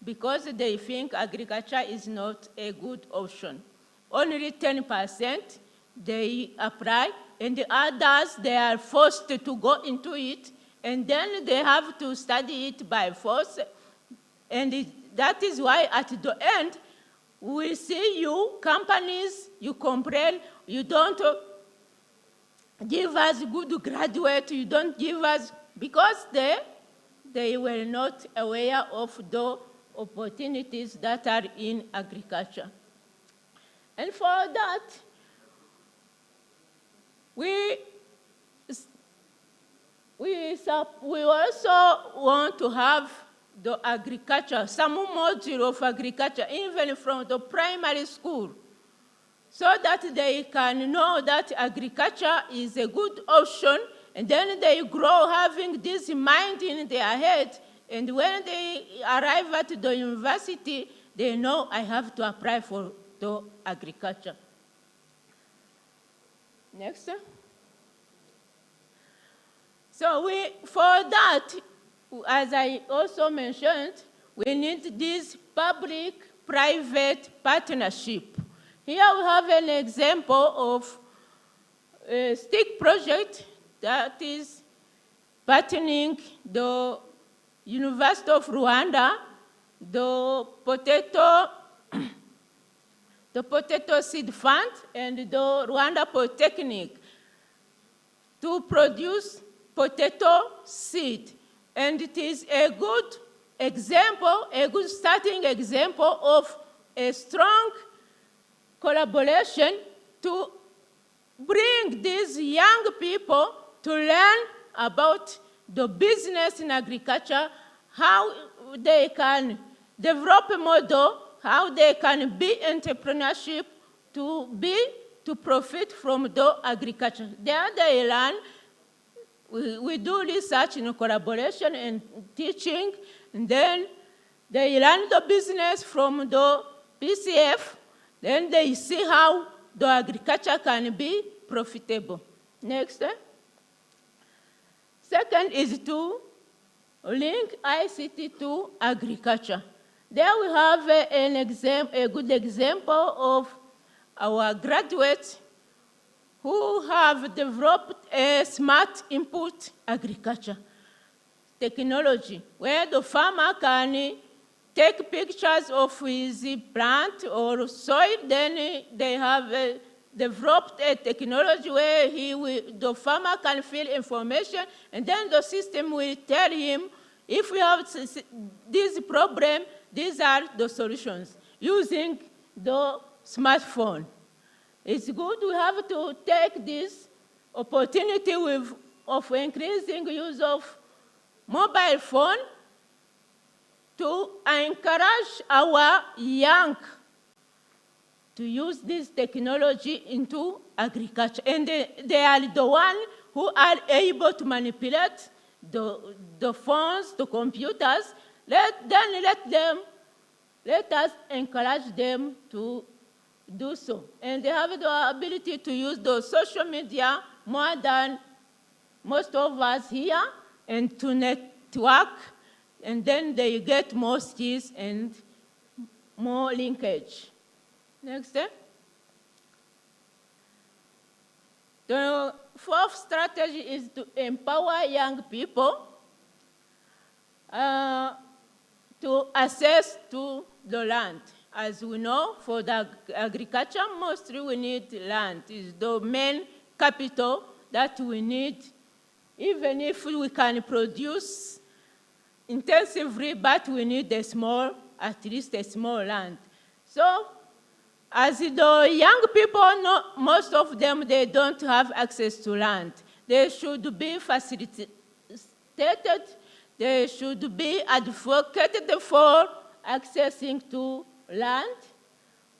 Because they think agriculture is not a good option. Only 10% they apply, and the others, they are forced to go into it, and then they have to study it by force. And that is why at the end, we see you, companies, you complain, you don't give us good graduate, you don't give us, because they were not aware of the opportunities that are in agriculture. And for that, we also want to have the agriculture, some module of agriculture, even from the primary school, so that they can know that agriculture is a good option, and then they grow having this mind in their head, and when they arrive at the university, they know I have to apply for the agriculture. Next. So for that, as I also mentioned, we need this public-private partnership. Here we have an example of a stick project that is partnering the University of Rwanda, the Potato Seed Fund, and the Rwanda Polytechnic to produce potato seed. And it is a good example, a good starting example of a strong collaboration to bring these young people to learn about the business in agriculture, how they can develop a model, how they can be entrepreneurship to profit from the agriculture. There they learn. We do research in collaboration and teaching, and then they learn the business from the PCF, then they see how the agriculture can be profitable. Next. Second is to link ICT to agriculture. There we have a good example of our graduates who have developed a smart input agriculture technology, where the farmer can take pictures of his plant or soil, then they have developed a technology where the farmer can fill information, and then the system will tell him, if we have this problem, these are the solutions, using the smartphone. It's good we have to take this opportunity of increasing use of mobile phone to encourage our young to use this technology into agriculture. And they are the ones who are able to manipulate the phones, the computers. Let us encourage them to do so. And they have the ability to use the social media more than most of us here, and to network, and then they get more skills and more linkage. Next step. The fourth strategy is to empower young people to access to the land. As we know, for the agriculture, mostly we need land. It's the main capital that we need, even if we can produce intensively, but we need a small, at least a small land. So, as the young people know, most of them, they don't have access to land. They should be facilitated, they should be advocated for accessing to land,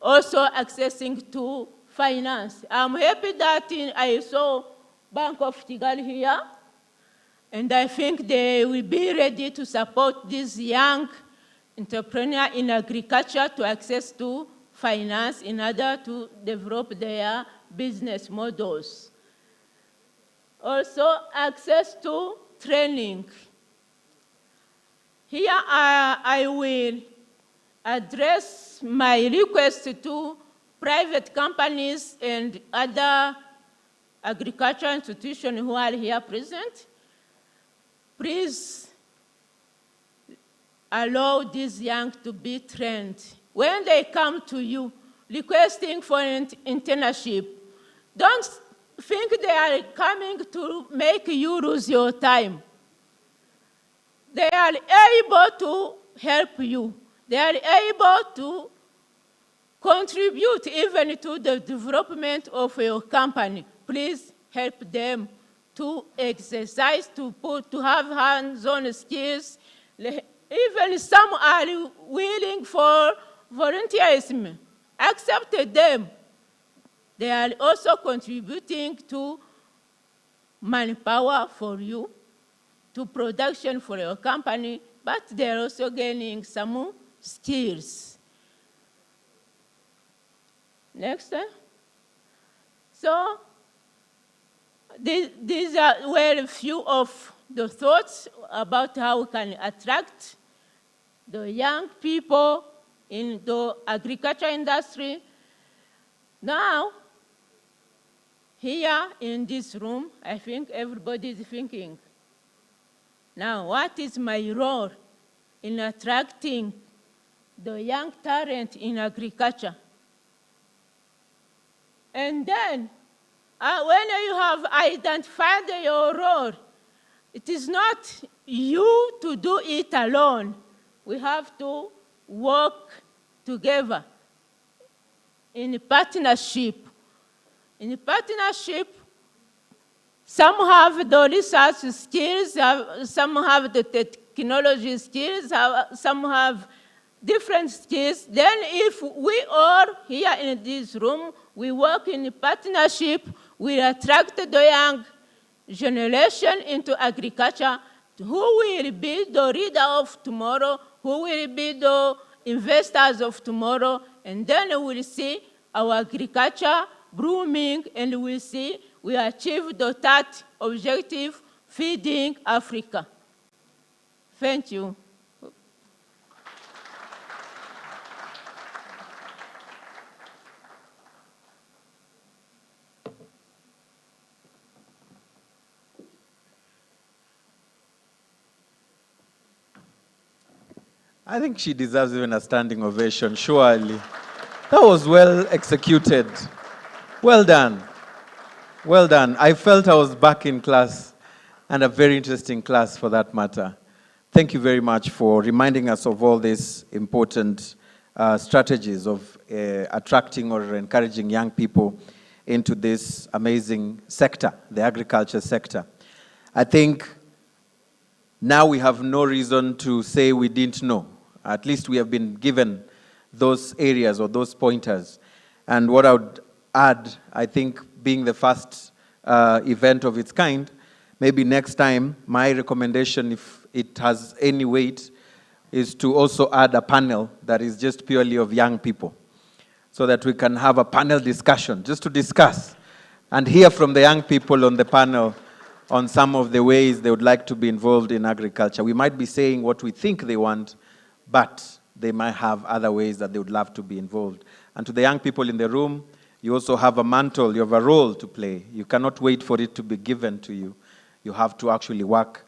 also accessing to finance. I'm happy that I saw Bank of Kigali here, and I think they will be ready to support these young entrepreneurs in agriculture to access to finance in order to develop their business models. Also, access to training. Here I will address my request to private companies and other agricultural institutions who are here present. Please allow these young to be trained. When they come to you requesting for an internship, don't think they are coming to make you lose your time. They are able to help you. They are able to contribute even to the development of your company. Please help them to exercise, to have hands-on skills. Even some are willing for volunteerism. Accept them. They are also contributing to manpower for you, to production for your company, but they're also gaining some skills. Next. So these were a few of the thoughts about how we can attract the young people in the agriculture industry. Now, here in this room, I think everybody is thinking, now what is my role in attracting the young talent in agriculture? And then, when you have identified your role, it is not you to do it alone. We have to work together in partnership. In partnership, some have the research skills, some have the technology skills, some have different skills. Then if we all here in this room, we work in partnership, we attract the young generation into agriculture, who will be the leader of tomorrow, who will be the investors of tomorrow, and then we'll see our agriculture blooming, and we'll see we achieve the third objective, feeding Africa. Thank you. I think she deserves even a standing ovation, surely. That was well executed. Well done. Well done. I felt I was back in class, and a very interesting class for that matter. Thank you very much for reminding us of all these important strategies of attracting or encouraging young people into this amazing sector, the agriculture sector. I think now we have no reason to say we didn't know. At least we have been given those areas or those pointers. And what I would add, I think being the first event of its kind, maybe next time, my recommendation, if it has any weight, is to also add a panel that is just purely of young people, so that we can have a panel discussion, just to discuss and hear from the young people on the panel on some of the ways they would like to be involved in agriculture. We might be saying what we think they want, but they might have other ways that they would love to be involved. And to the young people in the room, you also have a mantle, you have a role to play. You cannot wait for it to be given to you. You have to actually work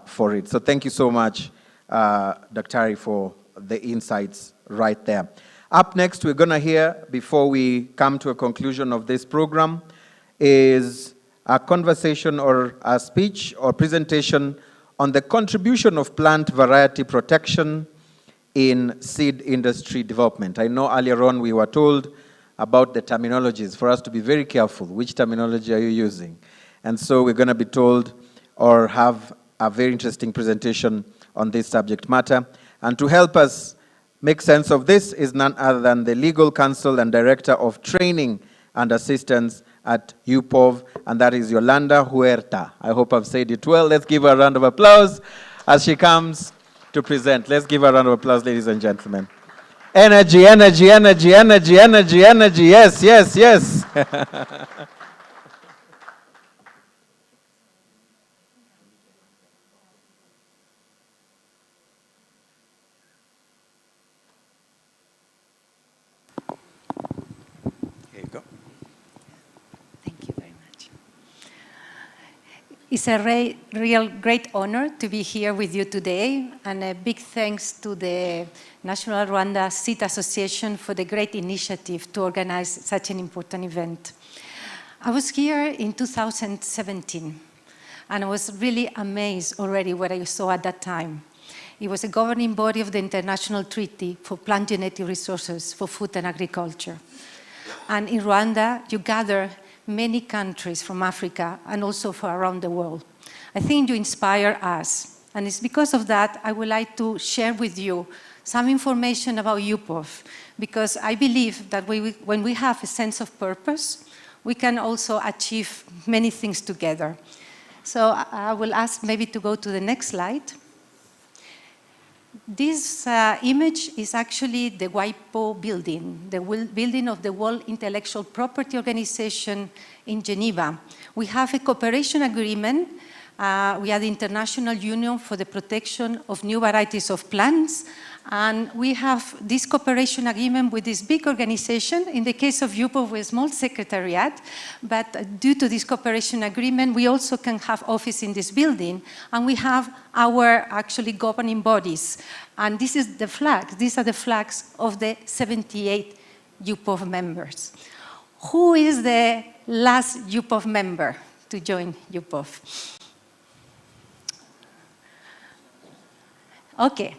for it. So thank you so much, Dr. for the insights right there. Up next, we're going to hear, before we come to a conclusion of this program, is a conversation or a speech or presentation on the contribution of plant variety protection in seed industry development. I know earlier on we were told about the terminologies, for us to be very careful. Which terminology are you using? And so we're going to be told or have a very interesting presentation on this subject matter. And to help us make sense of this is none other than the Legal Counsel and Director of Training and Assistance at UPOV, and that is Yolanda Huerta. I hope I've said it well. Let's give her a round of applause as she comes to present. Let's give her a round of applause, ladies and gentlemen. Energy, energy, energy, energy, energy, energy. Yes, yes, yes. It's a real great honor to be here with you today, and a big thanks to the National Rwanda Seed Association for the great initiative to organize such an important event. I was here in 2017, and I was really amazed already what I saw at that time. It was a governing body of the International Treaty for Plant Genetic Resources for Food and Agriculture. And in Rwanda, you gather many countries from Africa and also from around the world. I think you inspire us. And it's because of that I would like to share with you some information about UPOV, because I believe that when we have a sense of purpose, we can also achieve many things together. So I will ask maybe to go to the next slide. This image is actually the WIPO building, the building of the World Intellectual Property Organization in Geneva. We have a cooperation agreement. We are the International Union for the Protection of New Varieties of Plants. And we have this cooperation agreement with this big organization. In the case of UPOV, we're a small secretariat. But due to this cooperation agreement, we also can have office in this building. And we have our actually governing bodies. And this is the flags. These are the flags of the 78 UPOV members. Who is the last UPOV member to join UPOV? Okay.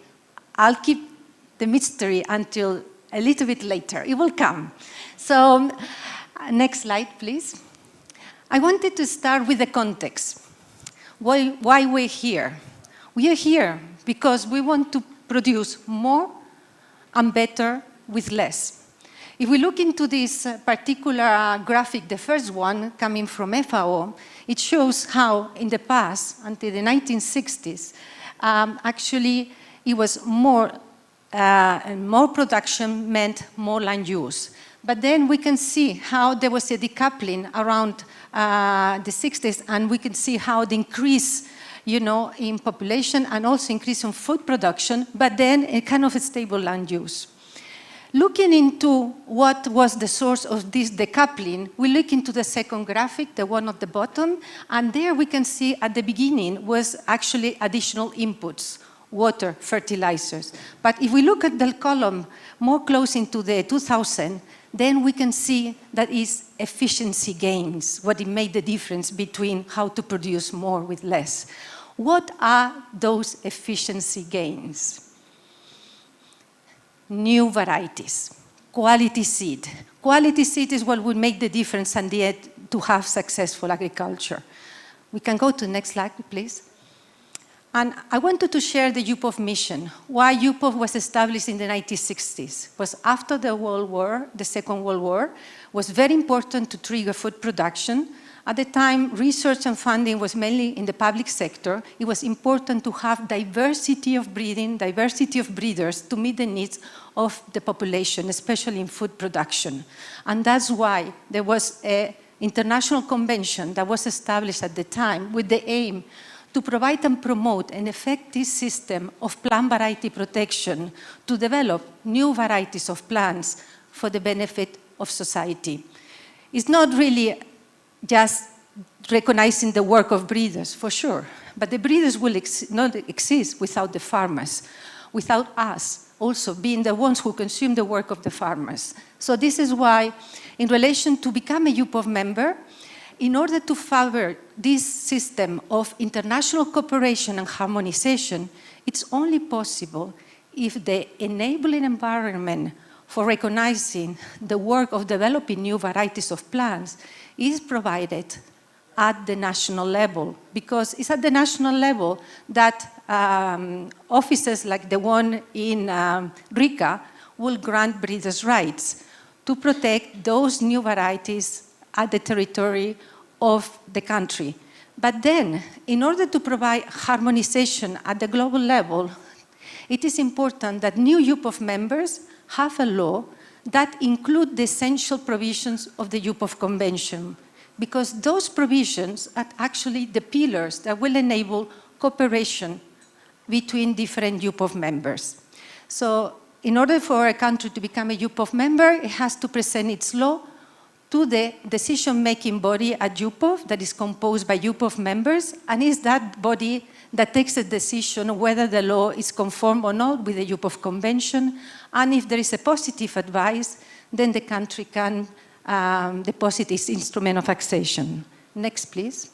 I'll keep the mystery until a little bit later. It will come. So, next slide, please. I wanted to start with the context. Why we're here? We are here because we want to produce more and better with less. If we look into this particular graphic, the first one coming from FAO, it shows how in the past, until the 1960s, actually it was more production meant more land use. But then we can see how there was a decoupling around the 60s, and we can see how the increase, in population and also increase in food production, but then a kind of a stable land use. Looking into what was the source of this decoupling, we look into the second graphic, the one at the bottom, and there we can see at the beginning was actually additional inputs, water, fertilizers. But if we look at the column more close into the 2000, then we can see that is efficiency gains, what it made the difference between how to produce more with less. What are those efficiency gains? New varieties, quality seed. Quality seed is what would make the difference and to have successful agriculture. We can go to the next slide, please. And I wanted to share the UPOV mission. Why UPOV was established in the 1960s was after the World War, the Second World War, was very important to trigger food production. At the time, research and funding was mainly in the public sector. It was important to have diversity of breeding, diversity of breeders to meet the needs of the population, especially in food production. And that's why there was an international convention that was established at the time with the aim to provide and promote an effective system of plant variety protection to develop new varieties of plants for the benefit of society. It's not really just recognizing the work of breeders, for sure, but the breeders will not exist without the farmers, without us also being the ones who consume the work of the farmers. So this is why, in relation to become a UPOV member, in order to favor this system of international cooperation and harmonization, it's only possible if the enabling environment for recognizing the work of developing new varieties of plants is provided at the national level, because it's at the national level that offices like the one in RICA will grant breeders' rights to protect those new varieties at the territory of the country. But then, in order to provide harmonization at the global level, it is important that new UPOV members have a law that include the essential provisions of the UPOV Convention, because those provisions are actually the pillars that will enable cooperation between different UPOV members. So, in order for a country to become a UPOV member, it has to present its law to the decision-making body at UPOV that is composed by UPOV members, and is that body that takes a decision whether the law is conform or not with the UPOV Convention, and if there is a positive advice, then the country can deposit its instrument of accession. Next, please.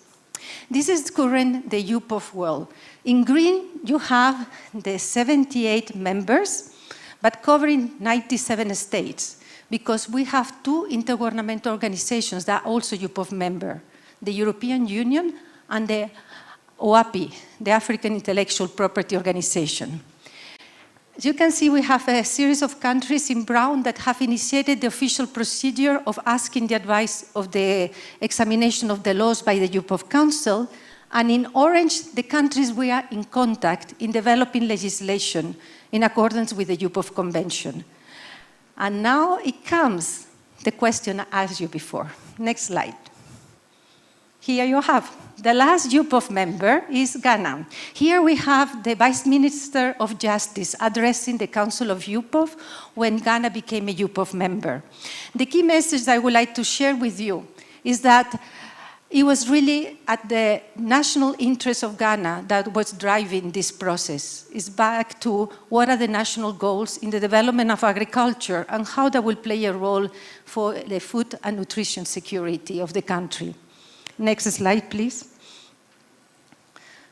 This is current the UPOV world. In green, you have the 78 members, but covering 97 states, because we have two intergovernmental organizations that are also UPOV member, the European Union and the OAPI, the African Intellectual Property Organization. As you can see, we have a series of countries in brown that have initiated the official procedure of asking the advice of the examination of the laws by the UPOV Council, and in orange, the countries we are in contact in developing legislation in accordance with the UPOV Convention. And now it comes the question I asked you before. Next slide. Here you have. The last UPOV member is Ghana. Here we have the Vice Minister of Justice addressing the Council of UPOV when Ghana became a UPOV member. The key message I would like to share with you is that it was really at the national interest of Ghana that was driving this process. It's back to what are the national goals in the development of agriculture and how that will play a role for the food and nutrition security of the country. Next slide, please.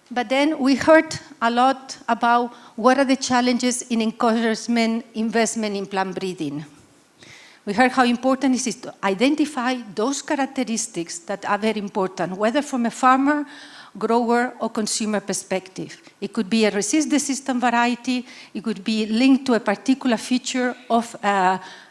But then we heard a lot about what are the challenges in encouragement, investment in plant breeding. We heard how important it is to identify those characteristics that are very important, whether from a farmer, grower, or consumer perspective. It could be a resist-resistant variety. It could be linked to a particular feature of,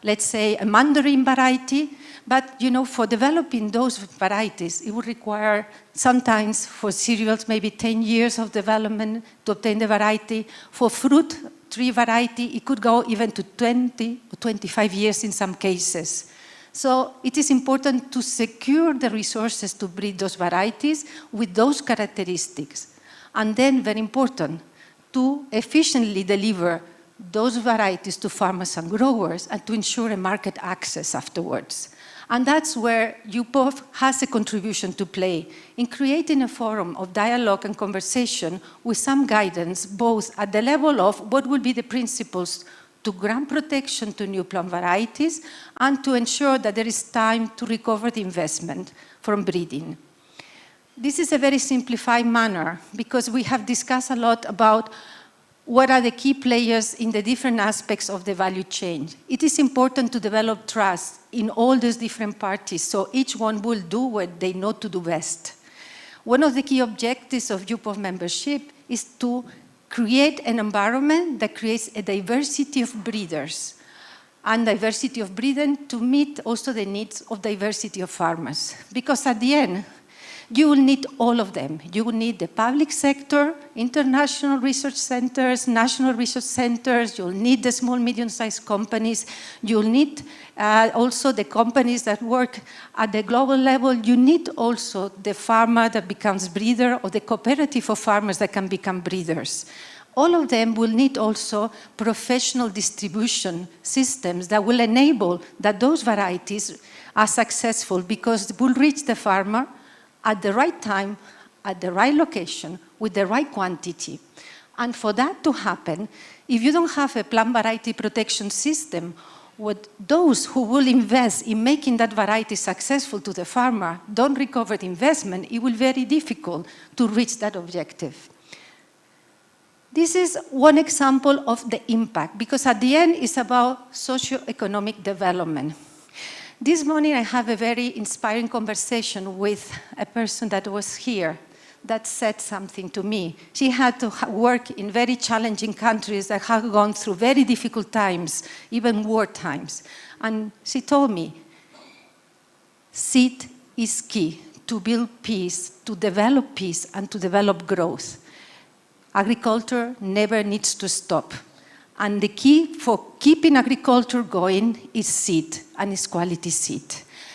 let's say, a mandarin variety. But, you know, for developing those varieties, it would require sometimes for cereals, maybe 10 years of development to obtain the variety. For fruit tree variety, it could go even to 20 or 25 years in some cases. So it is important to secure the resources to breed those varieties with those characteristics. And then, very important, to efficiently deliver those varieties to farmers and growers and to ensure a market access afterwards. And that's where UPOV has a contribution to play in creating a forum of dialogue and conversation with some guidance, both at the level of what would be the principles to grant protection to new plant varieties and to ensure that there is time to recover the investment from breeding. This is a very simplified manner because we have discussed a lot about what are the key players in the different aspects of the value chain. It is important to develop trust in all these different parties so each one will do what they know to do best. One of the key objectives of UPOV membership is to create an environment that creates a diversity of breeders and diversity of breeding to meet also the needs of diversity of farmers. Because at the end, you will need all of them. You will need the public sector, international research centers, national research centers. You'll need the small, medium-sized companies. You'll need also the companies that work at the global level. You need also the farmer that becomes breeder or the cooperative of farmers that can become breeders. All of them will need also professional distribution systems that will enable that those varieties are successful because it will reach the farmer at the right time, at the right location, with the right quantity. And for that to happen, if you don't have a plant variety protection system, what those who will invest in making that variety successful to the farmer don't recover the investment, it will be very difficult to reach that objective. This is one example of the impact, because at the end it's about socio-economic development. This morning I have a very inspiring conversation with a person that was here that said something to me. She had to work in very challenging countries that have gone through very difficult times, even war times. And she told me, seed is key to build peace, to develop peace, and to develop growth. Agriculture never needs to stop. And the key for keeping agriculture going is seed, and it's quality seed.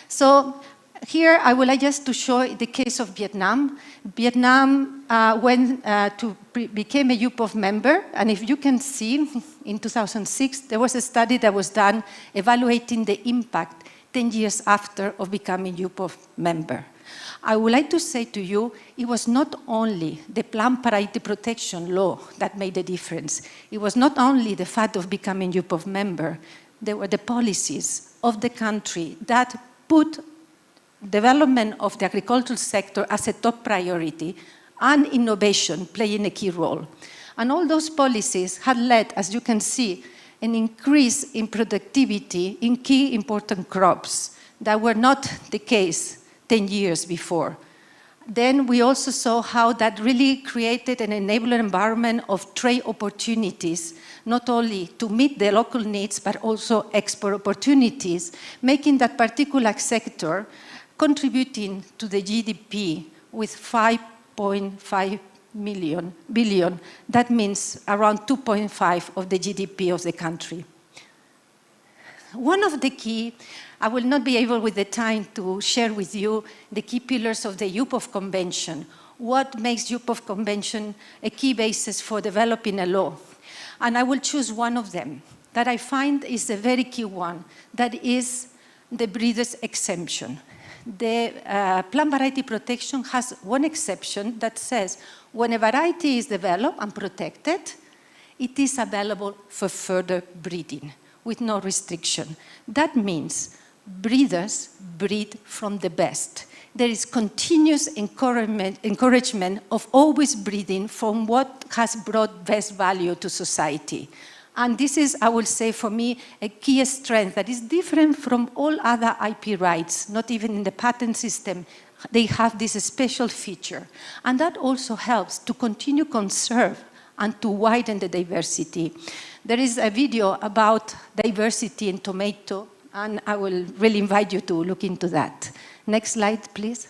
So here I would like just to show the case of Vietnam. Vietnam became a UPOV member, and if you can see, in 2006, there was a study that was done evaluating the impact 10 years after of becoming UPOV member. I would like to say to you, it was not only the plant variety protection law that made a difference. It was not only the fact of becoming UPOV member. There were the policies of the country that put development of the agricultural sector as a top priority and innovation playing a key role. And all those policies had led, as you can see, an increase in productivity in key important crops that were not the case 10 years before. Then we also saw how that really created an enabling environment of trade opportunities, not only to meet the local needs, but also export opportunities, making that particular sector contributing to the GDP with 5.5 billion. That means around 2.5 of the GDP of the country. One of the key, I will not be able with the time to share with you the key pillars of the UPOV Convention. What makes UPOV Convention a key basis for developing a law? And I will choose one of them that I find is a very key one, that is the breeder's exemption. The plant variety protection has one exception that says when a variety is developed and protected, it is available for further breeding with no restriction. That means breeders breed from the best. There is continuous encouragement of always breeding from what has brought best value to society. And this is, I will say, for me, a key strength that is different from all other IP rights, not even in the patent system. They have this special feature. And that also helps to continue conserve and to widen the diversity. There is a video about diversity in tomato, and I will really invite you to look into that. Next slide, please.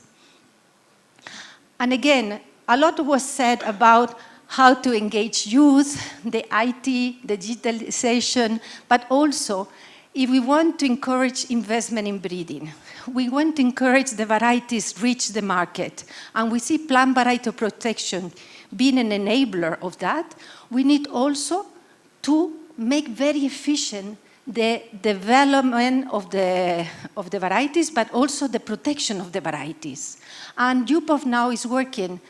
And again, a lot was said about how to engage youth, the IT, the digitalization, but also if we want to encourage investment in breeding, we want to encourage the varieties reach the market, and we see plant variety protection being an enabler of that, we need also to make very efficient the development of the varieties, but also the protection of the varieties. And UPOV now is working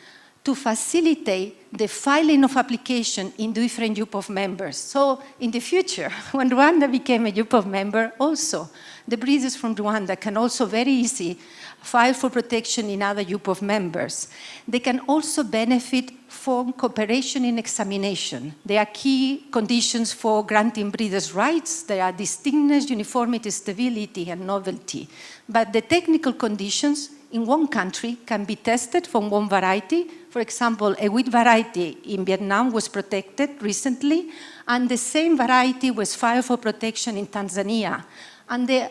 to facilitate the filing of application in different UPOV members. So in the future, when Rwanda became a UPOV member, also the breeders from Rwanda can also very easily file for protection in other UPOV members. They can also benefit from cooperation in examination. There are key conditions for granting breeders' rights. There are distinctness, uniformity, stability, and novelty. But the technical conditions in one country can be tested from one variety For example, a wheat variety in Vietnam was protected recently, and the same variety was filed for protection in Tanzania. And the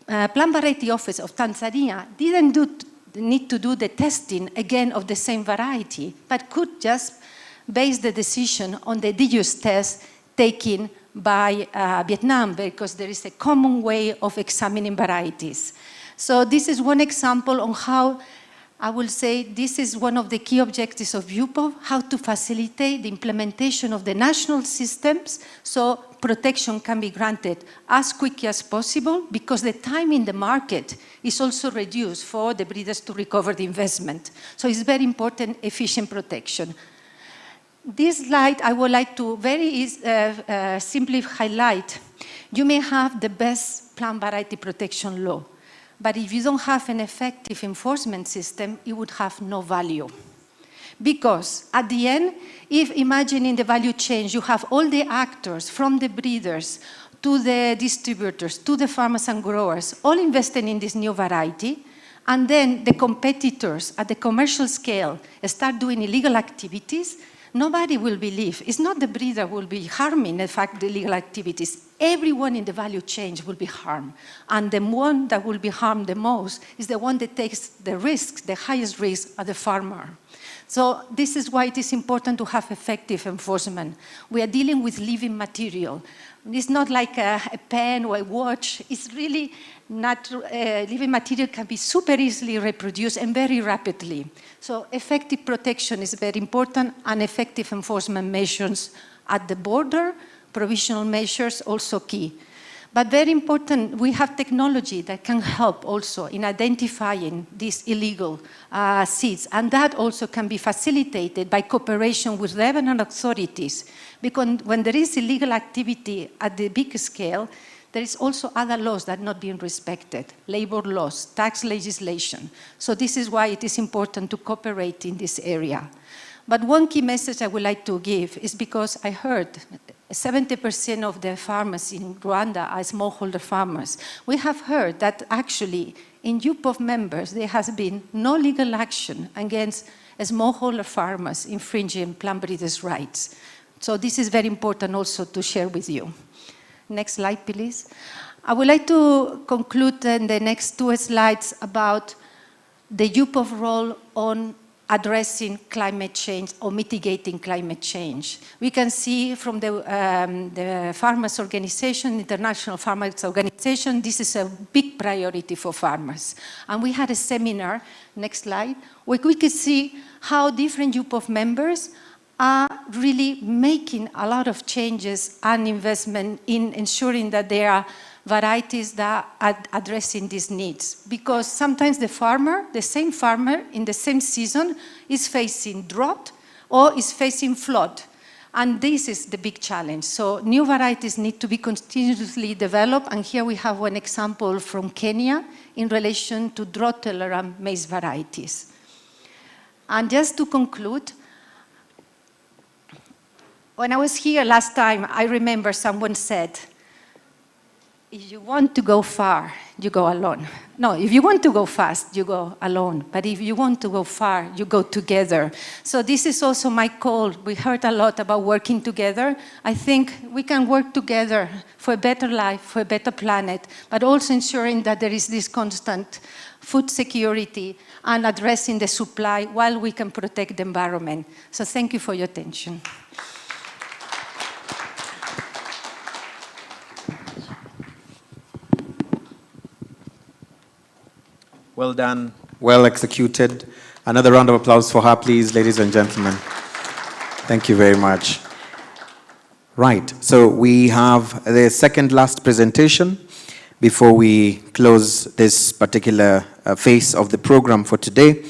Plant Variety Office of Tanzania didn't need to do the testing again of the same variety, but could just base the decision on the indigenous test taken by Vietnam, because there is a common way of examining varieties. So this is one example on how I will say this is one of the key objectives of UPOV, how to facilitate the implementation of the national systems so protection can be granted as quickly as possible, because the time in the market is also reduced for the breeders to recover the investment. So it's very important, efficient protection. This slide I would like to very simply highlight. You may have the best plant variety protection law, but if you don't have an effective enforcement system, it would have no value. Because at the end, if imagining the value chain, you have all the actors from the breeders to the distributors, to the farmers and growers, all invested in this new variety, and then the competitors at the commercial scale start doing illegal activities, nobody will believe. It's not the breeder who will be harming, in fact, the illegal activities. Everyone in the value chain will be harmed. And the one that will be harmed the most is the one that takes the risks, the highest risk, are the farmer. So this is why it is important to have effective enforcement. We are dealing with living material. It's not like a pen or a watch. It's really not, living material can be super easily reproduced and very rapidly. So effective protection is very important, and effective enforcement measures at the border, provisional measures also key. But very important, we have technology that can help also in identifying these illegal seeds, and that also can be facilitated by cooperation with relevant authorities, because when there is illegal activity at the big scale, there is also other laws that are not being respected, labor laws, tax legislation. So this is why it is important to cooperate in this area. But one key message I would like to give is because I heard 70% of the farmers in Rwanda are smallholder farmers. We have heard that actually in UPOV members, there has been no legal action against smallholder farmers infringing plant breeders' rights. So this is very important also to share with you. Next slide, please. I would like to conclude in the next two slides about the UPOV role on addressing climate change or mitigating climate change. We can see from the farmers' organization, International Farmers Organization, this is a big priority for farmers. And we had a seminar, next slide, where we could see how different UPOV members are really making a lot of changes and investment in ensuring that there are varieties that are addressing these needs. Because sometimes the farmer, the same farmer in the same season, is facing drought or is facing flood. And this is the big challenge. So new varieties need to be continuously developed. And here we have one example from Kenya in relation to drought-tolerant maize varieties. And just to conclude, when I was here last time, I remember someone said, if you want to go far, you go alone. No, if you want to go fast, you go alone. But if you want to go far, you go together. So this is also my call. We heard a lot about working together. I think we can work together for a better life, for a better planet, but also ensuring that there is this constant food security and addressing the supply while we can protect the environment. So thank you for your attention. Well done, well executed. Another round of applause for her, please, ladies and gentlemen. Thank you very much. Right, so we have the second last presentation before we close this particular phase of the program for today.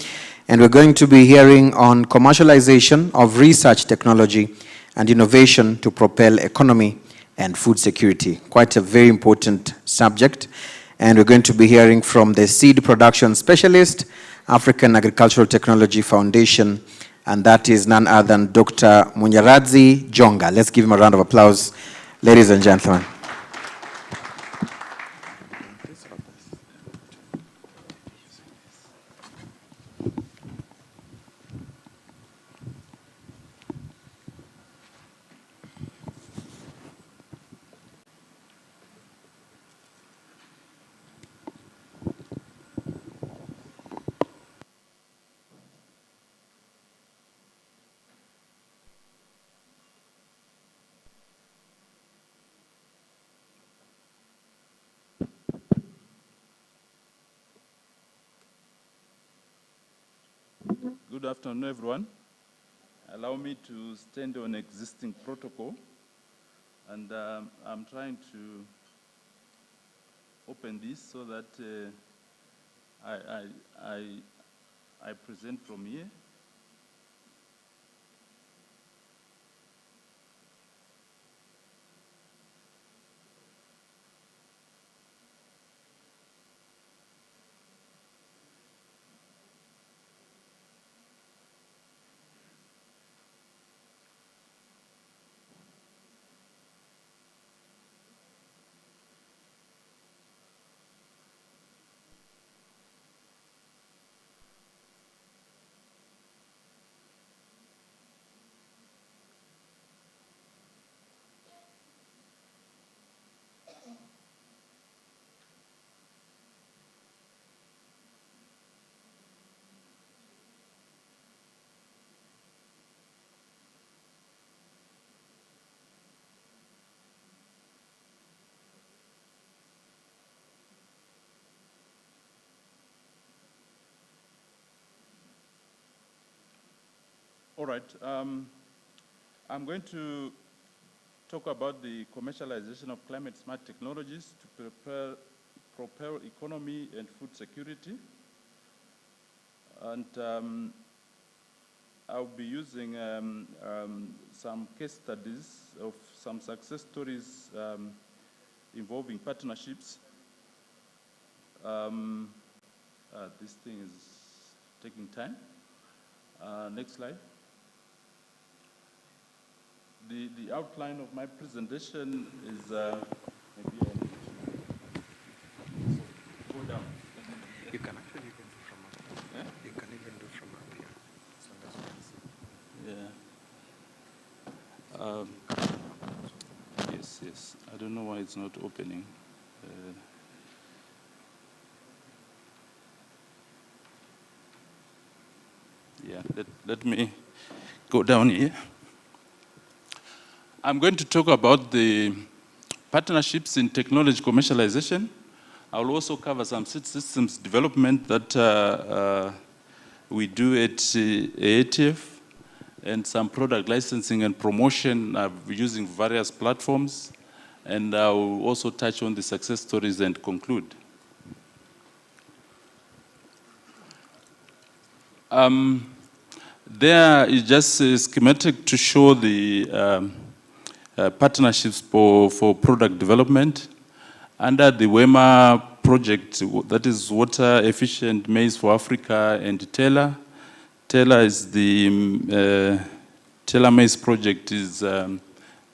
And we're going to be hearing on commercialization of research technology and innovation to propel economy and food security. Quite a very important subject. And we're going to be hearing from the seed production specialist, African Agricultural Technology Foundation, and that is none other than Dr. Munyaradzi Jonga. Let's give him a round of applause, ladies and gentlemen. Good afternoon, everyone. Allow me to stand on existing protocol, and I'm trying to open this so that I present from here. All right. I'm going to talk about the commercialization of climate smart technologies to propel economy and food security. And I'll be using some case studies of some success stories involving partnerships. This thing is taking time. Next slide. The outline of my presentation is maybe I need to go down. You can actually do from up here. Yeah? You can even do from up here. Yeah. Yes. I don't know why it's not opening. Yeah, let me go down here. I'm going to talk about the partnerships in technology commercialization. I will also cover some systems development that we do at AATF, and some product licensing and promotion using various platforms. And I will also touch on the success stories and conclude. There is just a schematic to show the partnerships for product development. Under the WEMA project, that is Water Efficient Maize for Africa and TELA. TELA is the TELA maize project is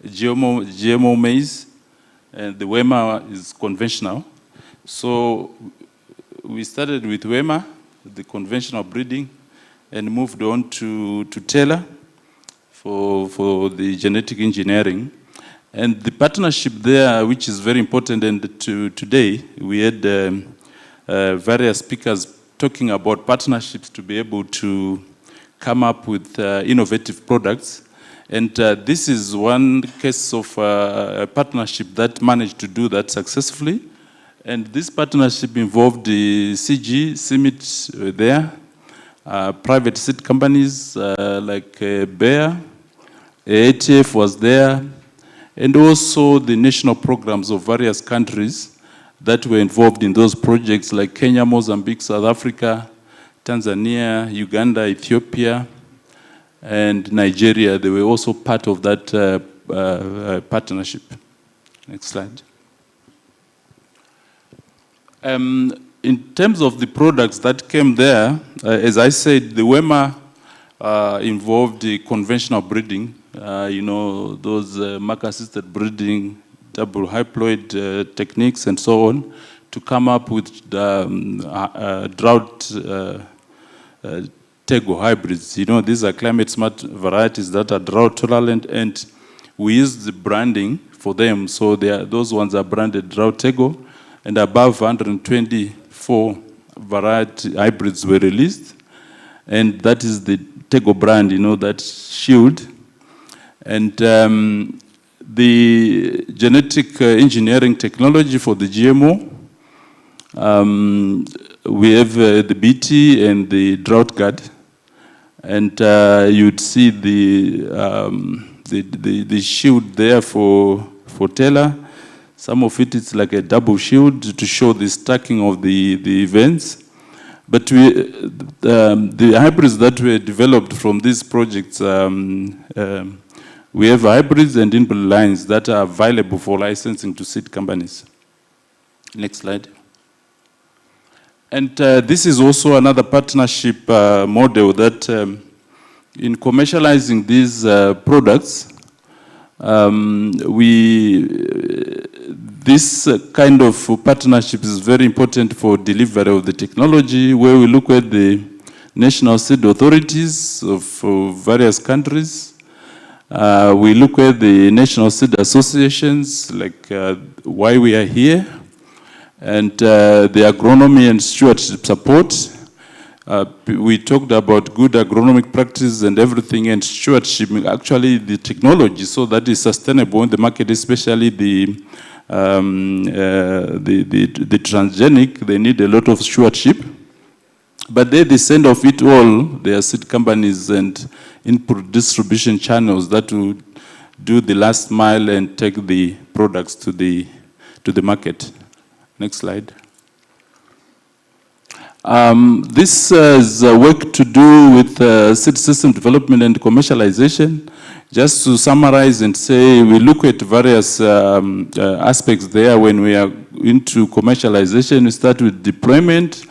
GMO maize, and the WEMA is conventional. So we started with WEMA, the conventional breeding, and moved on to TELA for the genetic engineering. And the partnership there, which is very important, and today we had various speakers talking about partnerships to be able to come up with innovative products. And this is one case of a partnership that managed to do that successfully. And this partnership involved the CG, CIMIT there, private seed companies like Bayer, AATF was there, and also the national programs of various countries that were involved in those projects like Kenya, Mozambique, South Africa, Tanzania, Uganda, Ethiopia, and Nigeria. They were also part of that partnership. Next slide. In terms of the products that came there, as I said, the WEMA involved the conventional breeding, those marker-assisted breeding, double haploid techniques, and so on, to come up with drought tego hybrids. These are climate-smart varieties that are drought-tolerant, and we use the branding for them. So those ones are branded drought tego, and above 124 variety hybrids were released, and that is the tego brand, that shield. And the genetic engineering technology for the GMO, we have the BT and the drought guard. And you'd see the shield there for Taylor. Some of it is like a double shield to show the stacking of the events. But the hybrids that were developed from these projects, we have hybrids and inbuilt lines that are available for licensing to seed companies. Next slide. And this is also another partnership model that in commercializing these products, this kind of partnership is very important for delivery of the technology, where we look at the national seed authorities of various countries. We look at the national seed associations, like why we are here, and the agronomy and stewardship support. We talked about good agronomic practice and everything, and stewardship, actually the technology, so that is sustainable in the market, especially the transgenic. They need a lot of stewardship. But at the center of it all, there are seed companies and input distribution channels that will do the last mile and take the products to the market. Next slide. This is work to do with seed system development and commercialization. Just to summarize and say, we look at various aspects there. When we are into commercialization, we start with deployment,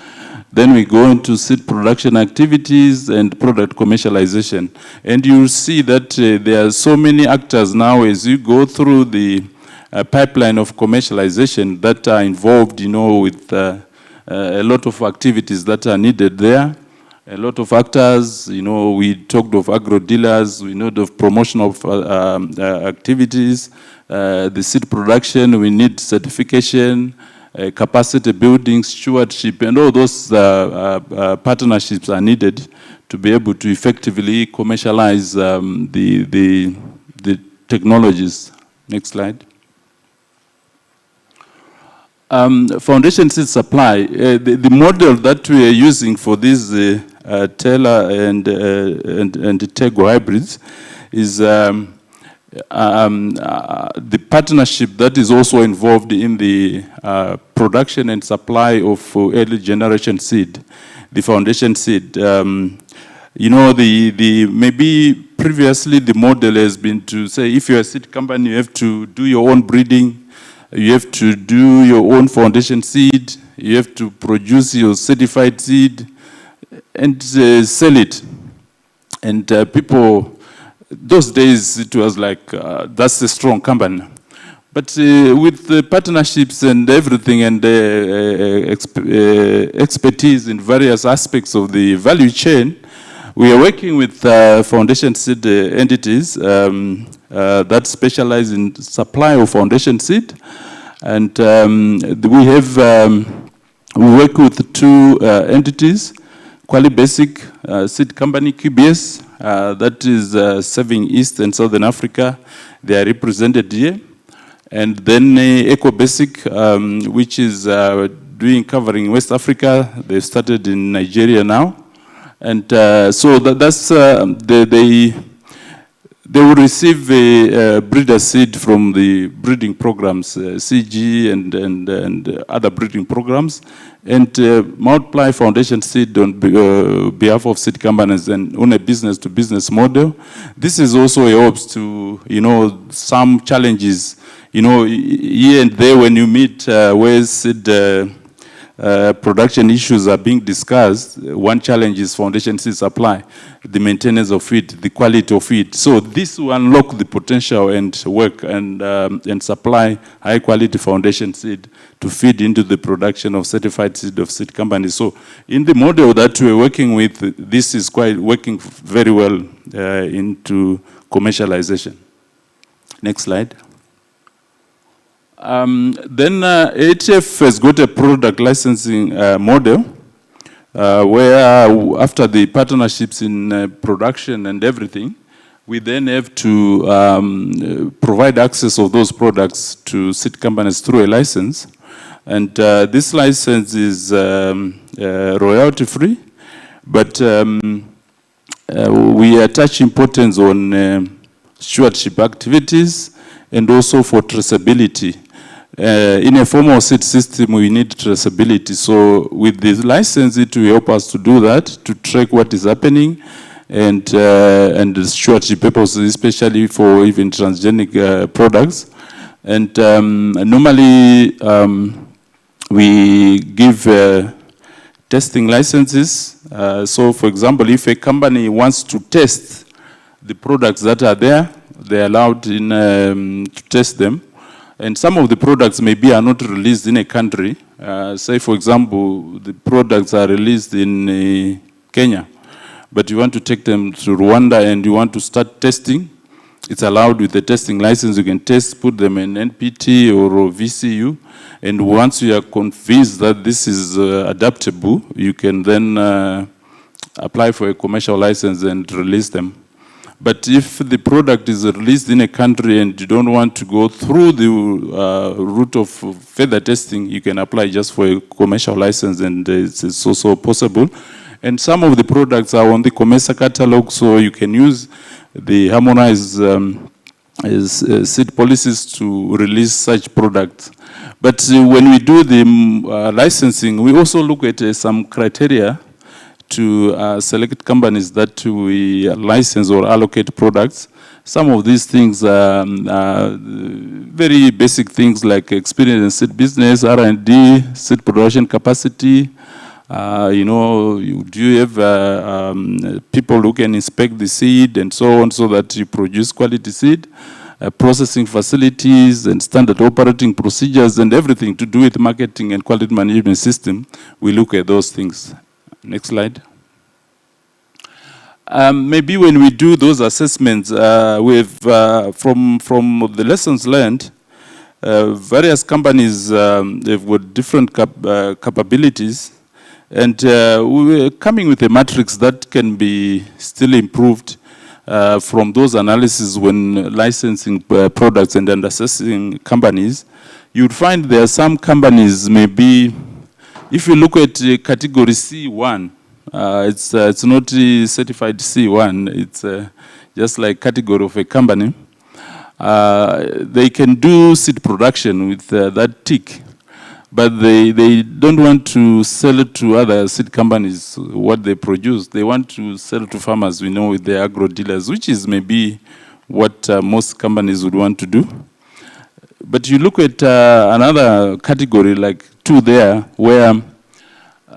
then we go into seed production activities and product commercialization. And you'll see that there are so many actors now as you go through the pipeline of commercialization that are involved, with a lot of activities that are needed there. A lot of actors, we talked of agro dealers, we know of promotional activities, the seed production, we need certification, capacity building, stewardship, and all those partnerships are needed to be able to effectively commercialize the technologies. Next slide. Foundation seed supply. The model that we are using for these Taylor and Tego hybrids is the partnership that is also involved in the production and supply of early generation seed, the foundation seed. Maybe previously the model has been to say, if you're a seed company, you have to do your own breeding. You have to do your own foundation seed. You have to produce your certified seed and sell it. And people, those days, it was like, that's a strong company. But with the partnerships and everything and expertise in various aspects of the value chain, we are working with foundation seed entities that specialize in supply of foundation seed. And we work with two entities, Quali Basic Seed Company, QBS, that is serving East and Southern Africa. They are represented here. And then Eco Basic, which is covering West Africa. They started in Nigeria now. And so that's, they will receive a breeder seed from the breeding programs, CG and other breeding programs, and multiply foundation seed on behalf of seed companies and on a business-to-business model. This is also helps to, some challenges, here and there when you meet where seed production issues are being discussed. One challenge is foundation seed supply, the maintenance of it, the quality of it. So this will unlock the potential and work and supply high quality foundation seed to feed into the production of certified seed of seed companies. So in the model that we're working with, this is quite working very well into commercialization. Next slide. Then ATF has got a product licensing model where after the partnerships in production and everything, we then have to provide access of those products to seed companies through a license. And this license is royalty free, but we attach importance on stewardship activities and also for traceability. In a formal seed system, we need traceability. So with this license, it will help us to do that, to track what is happening, and the stewardship purposes, especially for even transgenic products. And normally, we give testing licenses. So for example, if a company wants to test the products that are there, they're allowed to test them. And some of the products maybe are not released in a country. Say, for example, the products are released in Kenya, but you want to take them to Rwanda and you want to start testing. It's allowed with the testing license. You can test, put them in NPT or VCU. And once you are convinced that this is adaptable, you can then apply for a commercial license and release them. But if the product is released in a country and you don't want to go through the route of further testing, you can apply just for a commercial license, and it's also possible. And some of the products are on the COMESA catalog, so you can use the harmonized seed policies to release such products. But when we do the licensing, we also look at some criteria to select companies that we license or allocate products. Some of these things are very basic things like experience in seed business, R&D, seed production capacity. You know, do you have people who can inspect the seed and so on, so that you produce quality seed? Processing facilities and standard operating procedures and everything to do with marketing and quality management system. We look at those things. Next slide. Maybe when we do those assessments, from the lessons learned, various companies they've got different capabilities, and we're coming with a matrix that can be still improved from those analyses when licensing products and assessing companies. You'd find there are some companies, maybe, if you look at category C1, it's not certified C1, it's just like category of a company. They can do seed production with that tick, but they don't want to sell it to other seed companies, what they produce. They want to sell to farmers, we know, with their agro dealers, which is maybe what most companies would want to do. But you look at another category, like 2 there, where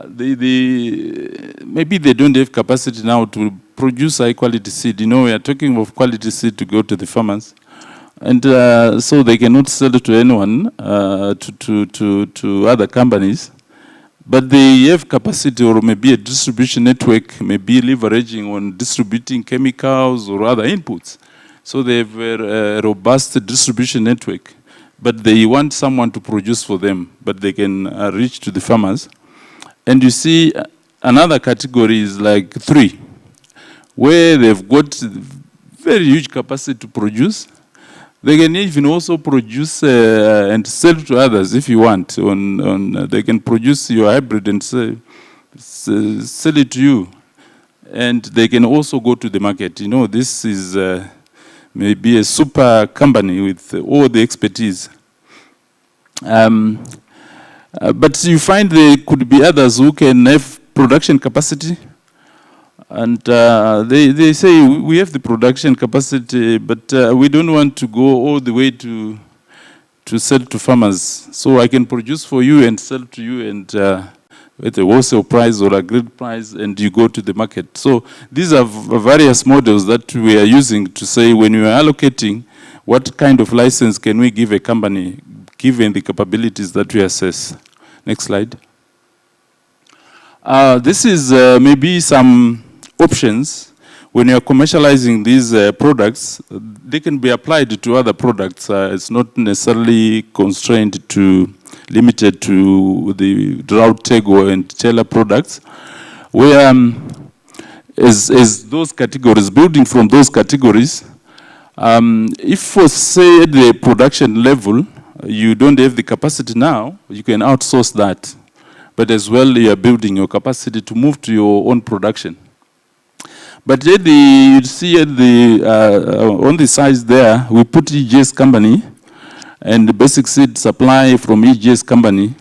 maybe they don't have capacity now to produce high quality seed. You know, we are talking of quality seed to go to the farmers. And so they cannot sell it to anyone, to other companies. But they have capacity, or maybe a distribution network, maybe leveraging on distributing chemicals or other inputs. So they have a robust distribution network, but they want someone to produce for them, but they can reach to the farmers. And you see another category is like 3, where they've got very huge capacity to produce. They can even also produce and sell to others if you want. They can produce your hybrid and sell it to you. And they can also go to the market. You know, this is maybe a super company with all the expertise. But you find there could be others who can have production capacity. And they say, we have the production capacity, but we don't want to go all the way to sell to farmers. So I can produce for you and sell to you, and at a wholesale price or a agreed price, and you go to the market. So these are various models that we are using to say, when you are allocating, what kind of license can we give a company, given the capabilities that we assess. Next slide. This is maybe some options. When you're commercializing these products, they can be applied to other products. It's not necessarily constrained to, limited to the drought tego and Taylor products, where as those categories, building from those categories, if for say at the production level, you don't have the capacity now, you can outsource that. But as well, you are building your capacity to move to your own production. But at you see at on the sides there, we put EGS company and the basic seed supply from EGS company.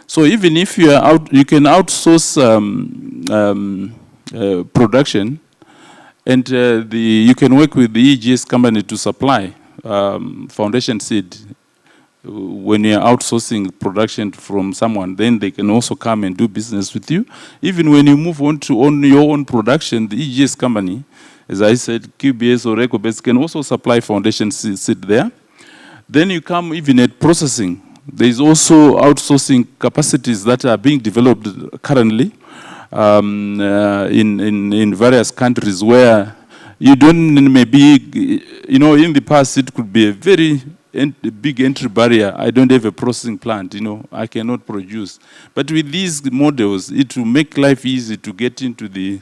So even if you are out, you can outsource production, and you can work with the EGS company to supply foundation seed. When you're outsourcing production from someone, then they can also come and do business with you. Even when you move on to own your own production, the EGS company, as I said, QBS or EcoBase can also supply foundation seed there. Then you come even at processing. There's also outsourcing capacities that are being developed currently in various countries where you don't maybe, you know, in the past it could be a very big entry barrier. I don't have a processing plant, you know, I cannot produce. But with these models, it will make life easy to get into the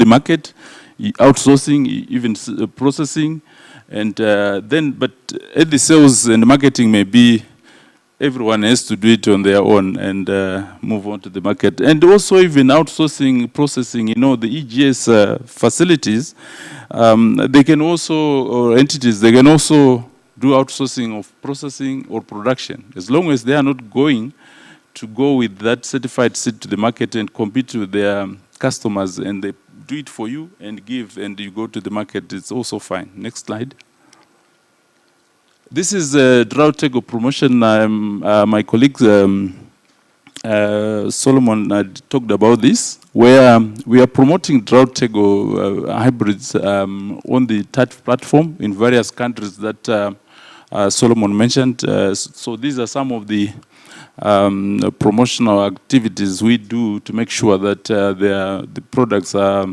market, outsourcing, even processing, and then, but at the sales and marketing, maybe everyone has to do it on their own and move on to the market. And also even outsourcing processing, you know, the EGS facilities, they can also, or entities, they can also do outsourcing of processing or production, as long as they are not going to go with that certified seed to the market and compete with their customers, and they do it for you and give, and you go to the market, it's also fine. Next slide. This is a drought tego promotion. My colleague Solomon talked about this, where we are promoting drought tego hybrids on the TAT platform in various countries that Solomon mentioned. So these are some of the promotional activities we do to make sure that the products are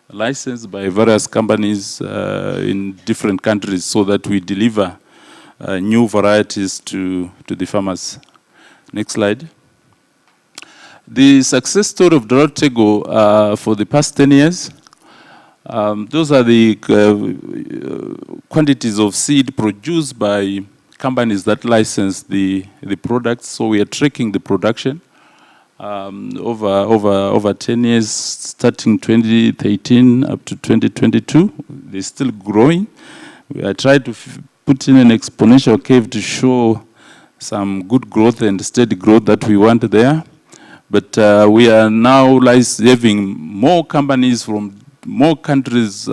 licensed by various companies in different countries, so that we deliver new varieties to the farmers. Next slide. The success story of drought tego for the past 10 years, those are the quantities of seed produced by companies that license the products. So we are tracking the production over 10 years, starting 2013 up to 2022. They're still growing. I tried to put in an exponential curve to show some good growth and steady growth that we want there. But we are now having more companies from more countries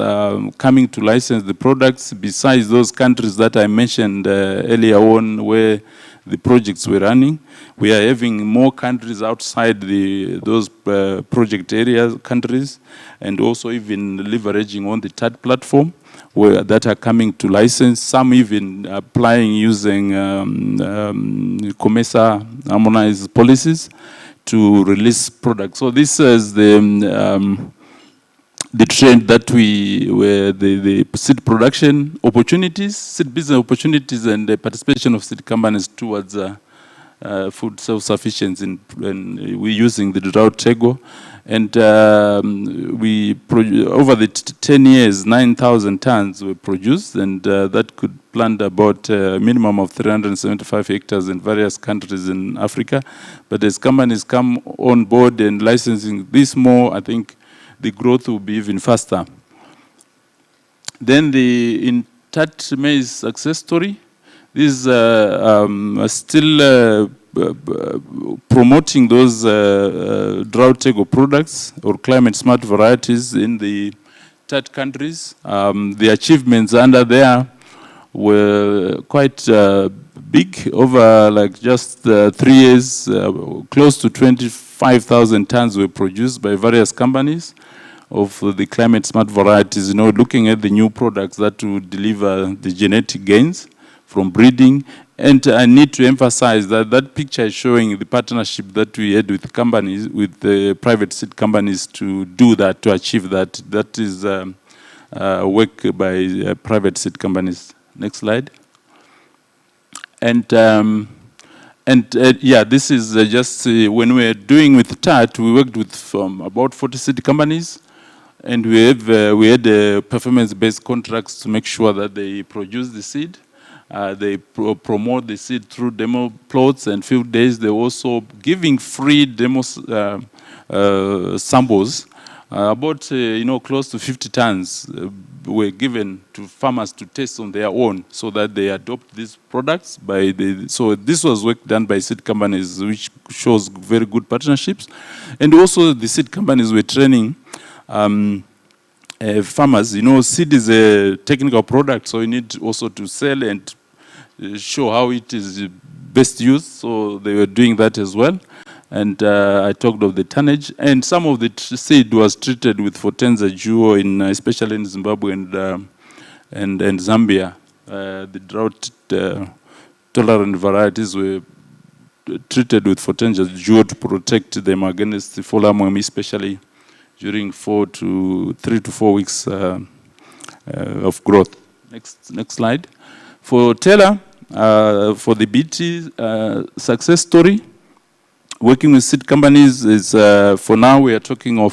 coming to license the products, besides those countries that I mentioned earlier on where the projects were running. We are having more countries outside those project area countries, and also even leveraging on the TAT platform that are coming to license, some even applying using COMESA harmonized policies to release products. So this is the trend that the seed production opportunities, seed business opportunities, and the participation of seed companies towards food self-sufficiency. And we're using the drought tego. And over the 10 years, 9,000 tons were produced, and that could plant about a minimum of 375 hectares in various countries in Africa. But as companies come on board and licensing this more, I think the growth will be even faster. Then in TAT maize success story, this is still promoting those drought tego products or climate smart varieties in the TAT countries. The achievements under there were quite big, over like just 3 years, close to 25,000 tons were produced by various companies of the climate smart varieties, you know, looking at the new products that will deliver the genetic gains from breeding. And I need to emphasize that that picture is showing the partnership that we had with companies, with the private seed companies to do that, to achieve that. That is work by private seed companies. Next slide. And yeah, this is just when we're doing with TAT, we worked with about 40 seed companies, and we had performance-based contracts to make sure that they produce the seed. They promote the seed through demo plots and field days. They're also giving free demo samples About close to 50 tons were given to farmers to test on their own, so that they adopt these products. So this was work done by seed companies, which shows very good partnerships, and also the seed companies were training farmers. Seed is a technical product, so you need also to sell and show how it is best used. So they were doing that as well. And I talked of the tonnage, and some of the seed was treated with Fortenza Juo, especially in Zimbabwe and Zambia. The drought tolerant varieties were treated with Fortenza Juo to protect them against the fall armworm, especially during 3 to 4 weeks of growth. Next slide. For Taylor, for the BT success story, working with seed companies is, for now, we are talking of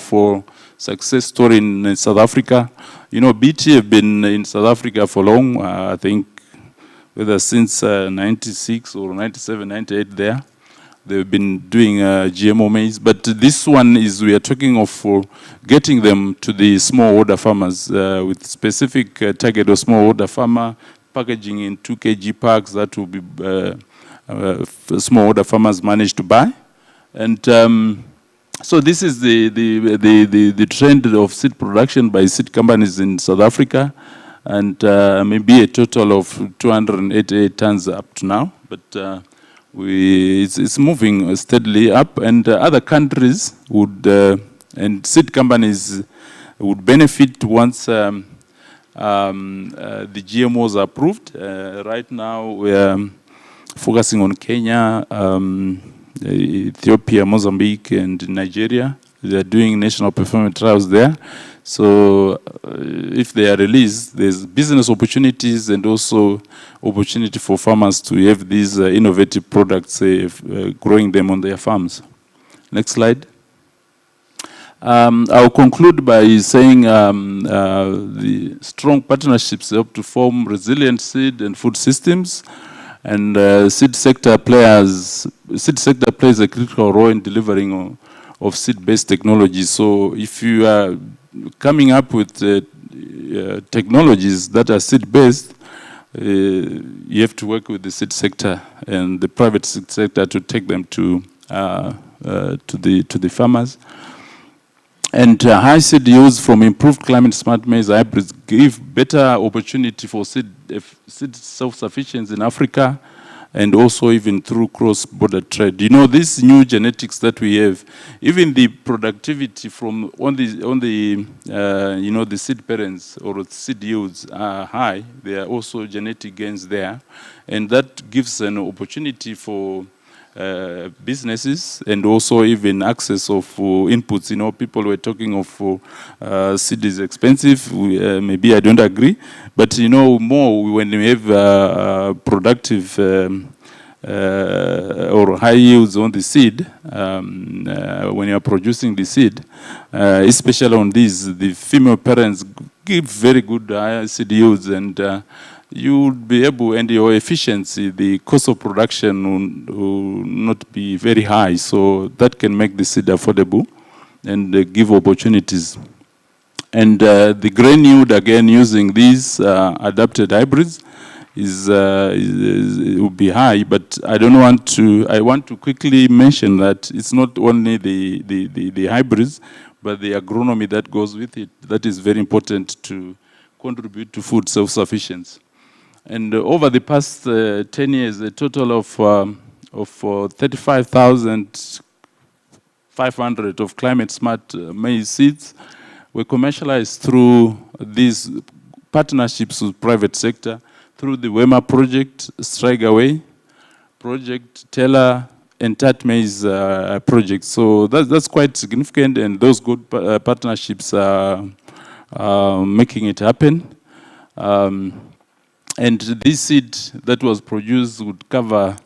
success story in South Africa. BT have been in South Africa for long, I think, whether since 96 or 97, 98 there. They've been doing GMO maize, but this one is, we are talking of getting them to the smallholder farmers with specific target of smallholder farmer, packaging in 2 kg packs that will be smallholder farmers manage to buy. And so this is the trend of seed production by seed companies in South Africa, and maybe a total of 288 tons up to now. But it's moving steadily up, and other countries would and seed companies would benefit once the GMOs are approved. Right now, we're focusing on Kenya, Ethiopia, Mozambique, and Nigeria. They are doing national performance trials there. So if they are released, there's business opportunities and also opportunity for farmers to have these innovative products, growing them on their farms. Next slide. I'll conclude by saying the strong partnerships help to form resilient seed and food systems. And seed sector plays a critical role in delivering of seed-based technology. So if you are coming up with technologies that are seed-based, you have to work with the seed sector and the private seed sector to take them to the farmers. And high seed yields from improved climate-smart maize hybrids give better opportunity for seed self-sufficiency in Africa, and also even through cross-border trade. These new genetics that we have, even the productivity from on the seed parents or seed yields are high. There are also genetic gains there, and that gives an opportunity for businesses and also even access of inputs. People were talking of seed is expensive. Maybe I don't agree, but more when we have productive or high yields on the seed, when you are producing the seed, especially on these, the female parents give very good high seed yields, and you would be able, and your efficiency, the cost of production will not be very high. So that can make the seed affordable and give opportunities. And the grain yield, again, using these adapted hybrids will be high, but I want to quickly mention that it's not only the hybrids, but the agronomy that goes with it. That is very important to contribute to food self-sufficiency. And over the past 10 years, a total of 35,500 of climate-smart maize seeds were commercialized through these partnerships with private sector, through the WEMA project, Strike Away project, Taylor, and Tat Maize project. So that's quite significant, and those good partnerships are making it happen. And this seed that was produced would cover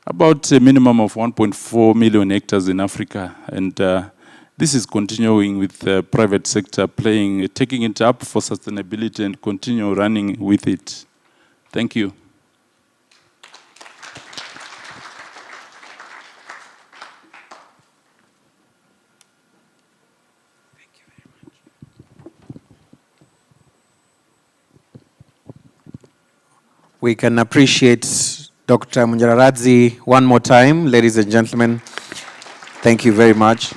about a minimum of 1.4 million hectares in Africa. And this is continuing with the private sector taking it up for sustainability and continue running with it. Thank you. Thank you very We can appreciate Dr. Munjararadzi one more time, ladies and gentlemen. Thank you very much.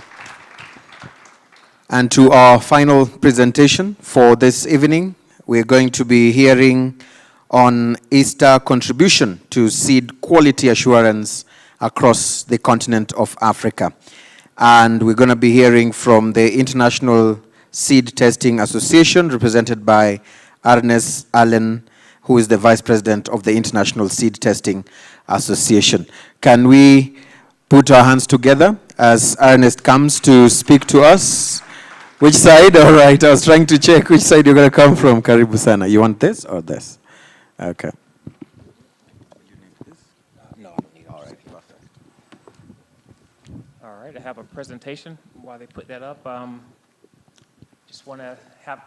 And to our final presentation for this evening, we're going to be hearing on ISTA contribution to seed quality assurance across the continent of Africa. And we're going to be hearing from the International Seed Testing Association, represented by Ernest Allen, who is the Vice President of the International Seed Testing Association. Can we put our hands together as Ernest comes to speak to us? Which side? All right, I was trying to check which side you're going to come from. Karibu sana. You want this or this? Okay. No, all right, perfect. All right, I have a presentation while they put that up. Just want to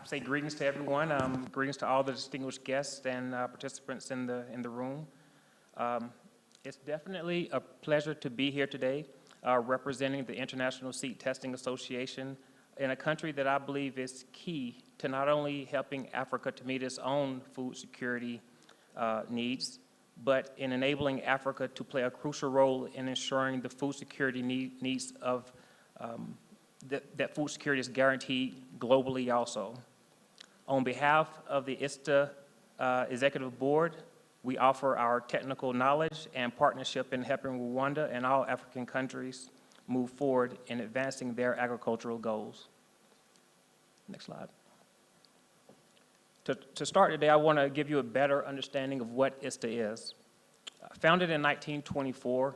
say greetings to everyone. Greetings to all the distinguished guests and participants in the room. It's definitely a pleasure to be here today, representing the International Seed Testing Association in a country that I believe is key to not only helping Africa to meet its own food security needs, but in enabling Africa to play a crucial role in ensuring the food security needs of that food security is guaranteed globally also. On behalf of the ISTA Executive Board, we offer our technical knowledge and partnership in helping Rwanda and all African countries move forward in advancing their agricultural goals. Next slide. To start today, I want to give you a better understanding of what ISTA is. Founded in 1924,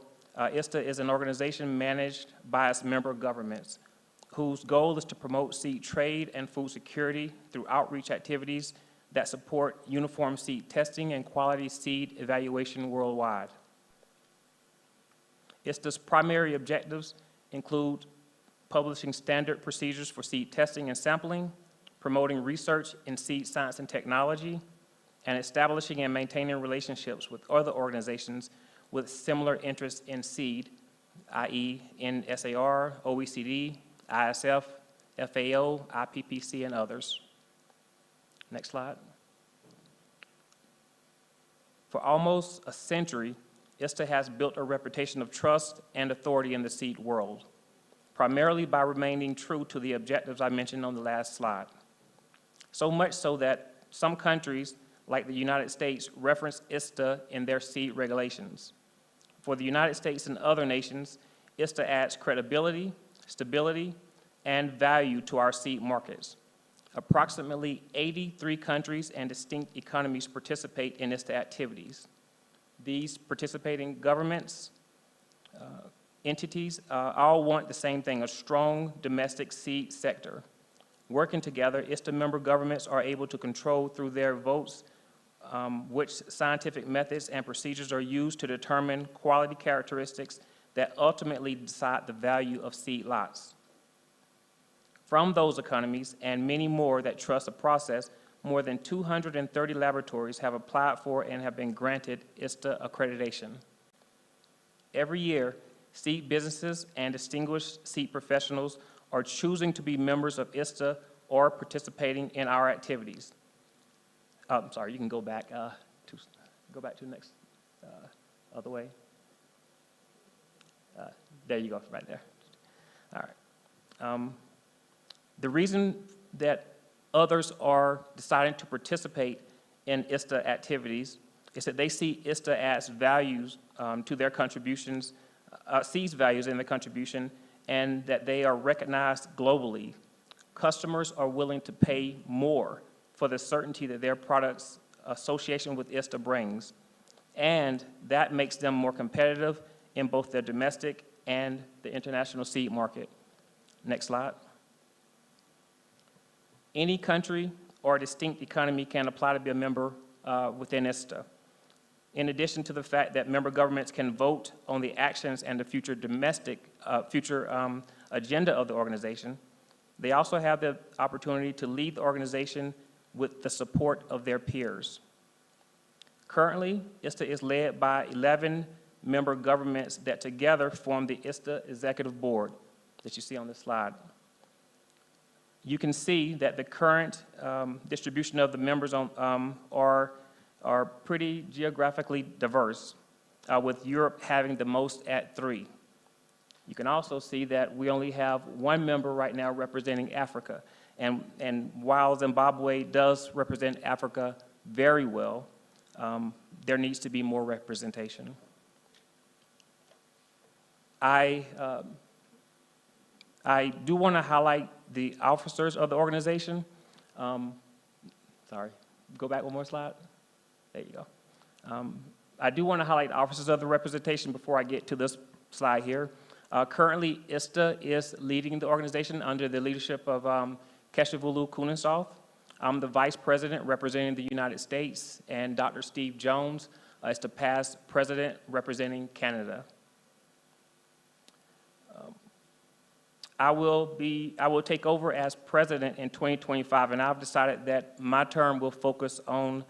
ISTA is an organization managed by its member governments, whose goal is to promote seed trade and food security through outreach activities that support uniform seed testing and quality seed evaluation worldwide. ISTA's primary objectives include publishing standard procedures for seed testing and sampling, promoting research in seed science and technology, and establishing and maintaining relationships with other organizations with similar interests in seed, i.e. in SAR, OECD, ISF, FAO, IPPC, and others. Next slide. For almost a century, ISTA has built a reputation of trust and authority in the seed world, primarily by remaining true to the objectives I mentioned on the last slide. So much so that some countries, like the United States, reference ISTA in their seed regulations. For the United States and other nations, ISTA adds credibility, stability, and value to our seed markets. Approximately 83 countries and distinct economies participate in ISTA activities. These participating governments, entities, all want the same thing, a strong domestic seed sector. Working together, ISTA member governments are able to control through their votes which scientific methods and procedures are used to determine quality characteristics that ultimately decide the value of seed lots. From those economies and many more that trust the process, more than 230 laboratories have applied for and have been granted ISTA accreditation. Every year, seed businesses and distinguished seed professionals are choosing to be members of ISTA or participating in our activities. I'm sorry, you can go back to the next, other way. There you go, right there. All right. The reason that others are deciding to participate in ISTA activities is that they see ISTA as values to their contributions, sees values in the contribution, and that they are recognized globally. Customers are willing to pay more for the certainty that their products' association with ISTA brings, and that makes them more competitive in both their domestic and the international seed market. Next slide. Any country or distinct economy can apply to be a member within ISTA. In addition to the fact that member governments can vote on the actions and the future agenda of the organization, they also have the opportunity to lead the organization with the support of their peers. Currently, ISTA is led by 11 member governments that together form the ISTA Executive Board that you see on this slide. You can see that the current distribution of the members are are pretty geographically diverse, with Europe having the most at 3. You can also see that we only have 1 member right now representing Africa. And while Zimbabwe does represent Africa very well, there needs to be more representation. I do want to highlight the officers of the organization. Sorry, go back one more slide. There you go. I do want to highlight officers of the representation before I get to this slide here. Currently, ISTA is leading the organization under the leadership of Keshivulu Kuninsoth. I'm the vice president representing the United States, and Dr. Steve Jones is the past president representing Canada. I will take over as president in 2025, and I've decided that my term will focus on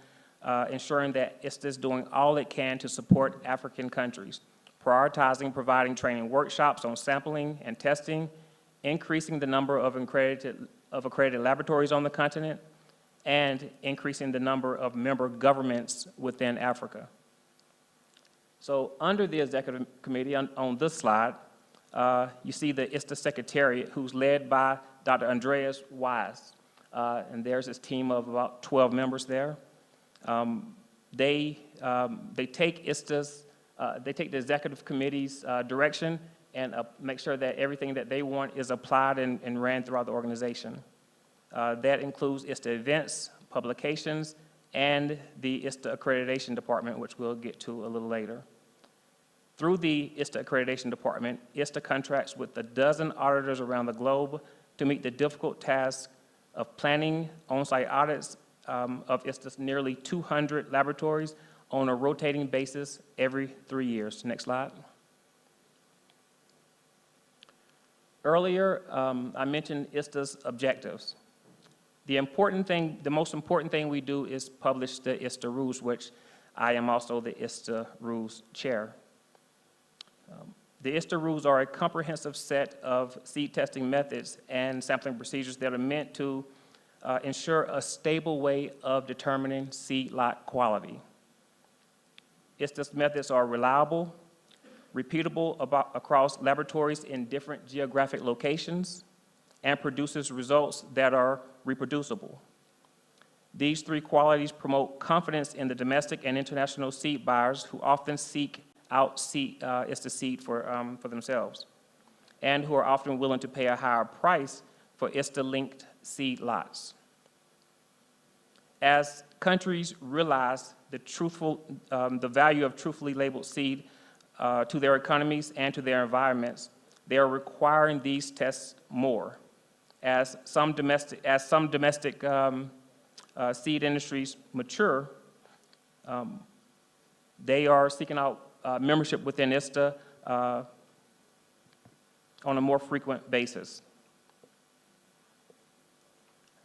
ensuring that ISTA is doing all it can to support African countries, prioritizing providing training workshops on sampling and testing, increasing the number of accredited laboratories on the continent, and increasing the number of member governments within Africa. So under the executive committee on this slide, you see the ISTA Secretariat, who's led by Dr. Andreas Wise. And there's this team of about 12 members there. They take ISTA's, they take the executive committee's direction and make sure that everything that they want is applied and ran throughout the organization. That includes ISTA events, publications, and the ISTA Accreditation Department, which we'll get to a little later. Through the ISTA Accreditation Department, ISTA contracts with a dozen auditors around the globe to meet the difficult task of planning on-site audits of ISTA's nearly 200 laboratories on a rotating basis every 3 years. Next slide. Earlier, I mentioned ISTA's objectives. The most important thing we do is publish the ISTA rules, which I am also the ISTA rules chair. The ISTA rules are a comprehensive set of seed testing methods and sampling procedures that are meant to ensure a stable way of determining seed lot quality. ISTA's methods are reliable, repeatable across laboratories in different geographic locations, and produces results that are reproducible. These 3 qualities promote confidence in the domestic and international seed buyers who often seek out ISTA seed for themselves, and who are often willing to pay a higher price for ISTA-linked seed lots. As countries realize the value of truthfully labeled seed to their economies and to their environments, they are requiring these tests more. As some domestic seed industries mature, they are seeking out membership within ISTA on a more frequent basis.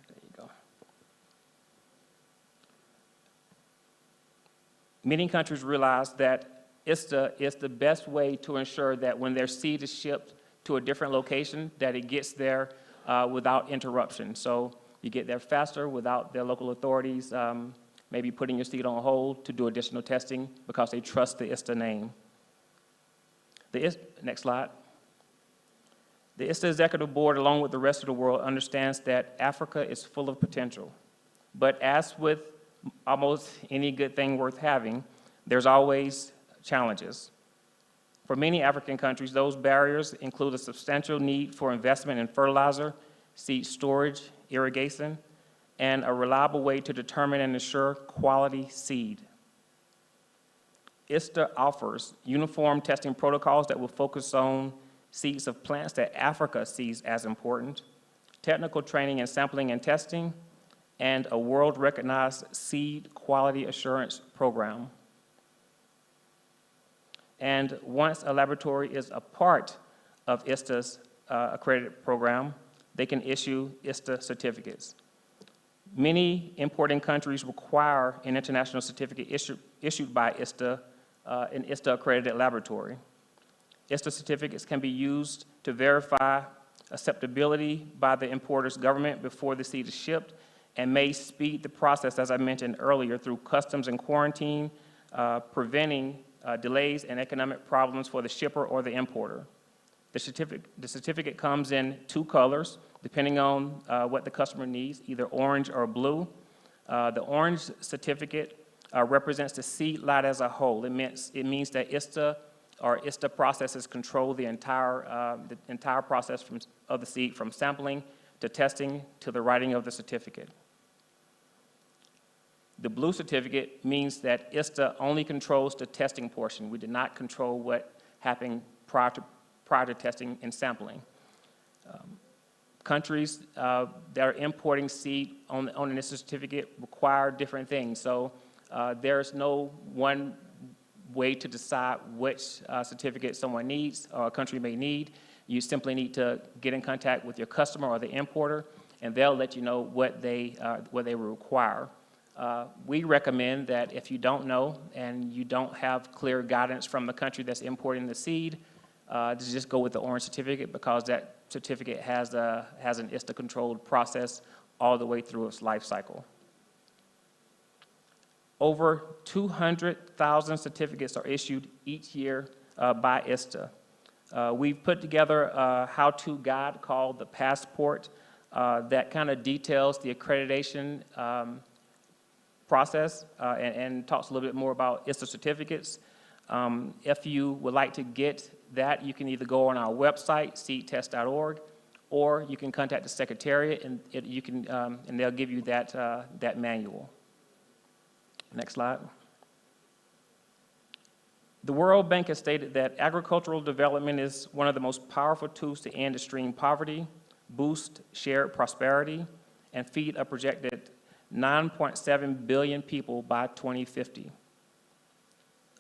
There you go. Many countries realize that ISTA is the best way to ensure that when their seed is shipped to a different location, that it gets there without interruption. So you get there faster without their local authorities maybe putting your seed on hold to do additional testing because they trust the ISTA name. Next slide. The ISTA Executive Board, along with the rest of the world, understands that Africa is full of potential. But as with almost any good thing worth having, there's always challenges. For many African countries, those barriers include a substantial need for investment in fertilizer, seed storage, irrigation, and a reliable way to determine and ensure quality seed. ISTA offers uniform testing protocols that will focus on seeds of plants that Africa sees as important, technical training and sampling and testing, and a world-recognized seed quality assurance program. And once a laboratory is a part of ISTA's accredited program, they can issue ISTA certificates. Many importing countries require an international certificate issued by ISTA, an ISTA-accredited laboratory. ISTA certificates can be used to verify acceptability by the importer's government before the seed is shipped and may speed the process, as I mentioned earlier, through customs and quarantine, preventing delays and economic problems for the shipper or the importer. The certificate comes in 2 colors, depending on what the customer needs, either orange or blue. The orange certificate represents the seed lot as a whole. It means that ISTA processes control the entire process of the seed, from sampling to testing to the writing of the certificate. The blue certificate means that ISTA only controls the testing portion. We did not control what happened prior to testing and sampling. Countries that are importing seed on an ISTA certificate require different things. So there's no one way to decide which certificate someone needs or a country may need. You simply need to get in contact with your customer or the importer, and they'll let you know what they will require. We recommend that if you don't know and you don't have clear guidance from the country that's importing the seed, to just go with the orange certificate, because that certificate has an ISTA-controlled process all the way through its life cycle. Over 200,000 certificates are issued each year by ISTA. We've put together a how-to guide called the Passport that kind of details the accreditation process and talks a little bit more about ISTA certificates. If you would like to get that, you can either go on our website, seedtest.org, or you can contact the Secretariat, and and they'll give you that manual. Next slide. The World Bank has stated that agricultural development is one of the most powerful tools to end extreme poverty, boost shared prosperity, and feed a projected 9.7 billion people by 2050.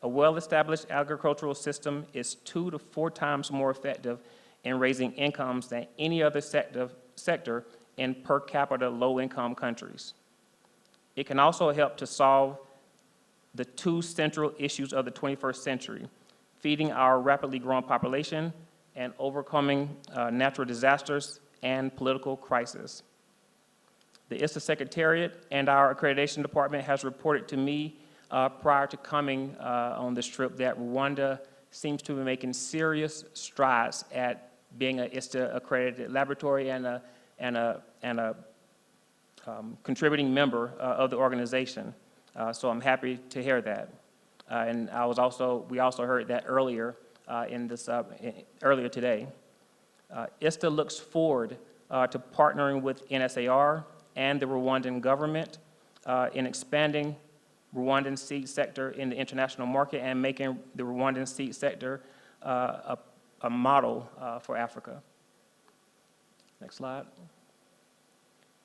A well-established agricultural system is 2 to 4 times more effective in raising incomes than any other sector in per capita low-income countries. It can also help to solve the 2 central issues of the 21st century, feeding our rapidly growing population and overcoming natural disasters and political crisis. The ISTA Secretariat and our accreditation department has reported to me prior to coming on this trip that Rwanda seems to be making serious strides at being an ISTA accredited laboratory and a contributing member of the organization. So I'm happy to hear that. And we also heard that earlier earlier today. ISTA looks forward to partnering with NSAR and the Rwandan government in expanding Rwandan seed sector in the international market and making the Rwandan seed sector a model for Africa. Next slide.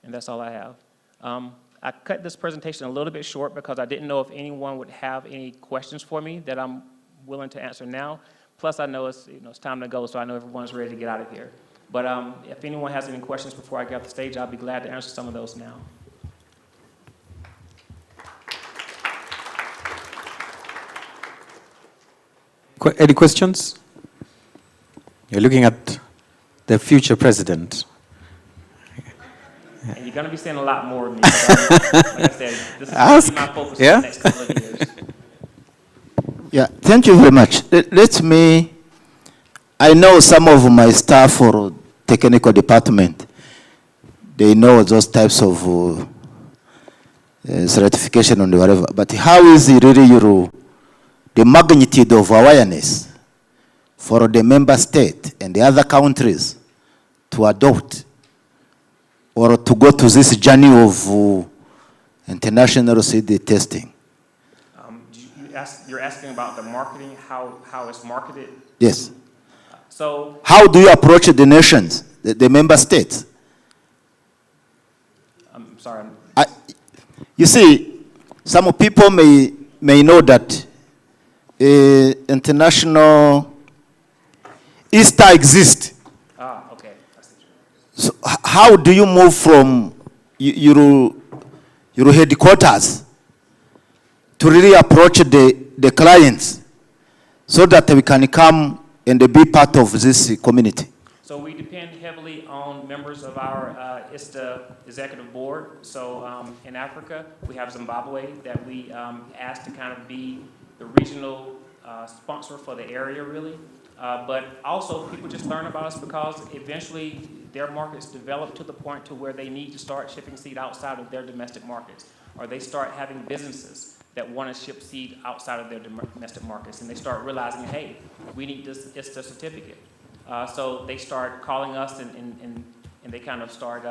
And that's all I have. I cut this presentation a little bit short because I didn't know if anyone would have any questions for me that I'm willing to answer now. Plus, I know it's time to go, so I know everyone's ready to get out of here. But if anyone has any questions before I get off the stage, I'll be glad to answer some of those now. Any questions? You're looking at the future president. And you're going to be seeing a lot more of me. Like I said, this is going to be my focus for the next couple of years. Yeah, thank you very much. I know some of my staff or technical department, they know those types of certification and whatever, but how is it really the magnitude of awareness for the member state and the other countries to adopt or to go to this journey of international seed testing? You're asking about the marketing, how it's marketed? Yes. So how do you approach the nations, the member states? I'm sorry. You see, some people may know that international ISTA exists. Okay. So how do you move from your headquarters to really approach the clients so that we can come and be part of this community? So we depend heavily on members of our ISTA executive board. So in Africa, we have Zimbabwe that we asked to kind of be the regional sponsor for the area, really. But also, people just learn about us because eventually their markets develop to the point to where they need to start shipping seed outside of their domestic markets, or they start having businesses that want to ship seed outside of their domestic markets, and they start realizing, hey, we need this ISTA certificate. So they start calling us and they kind of start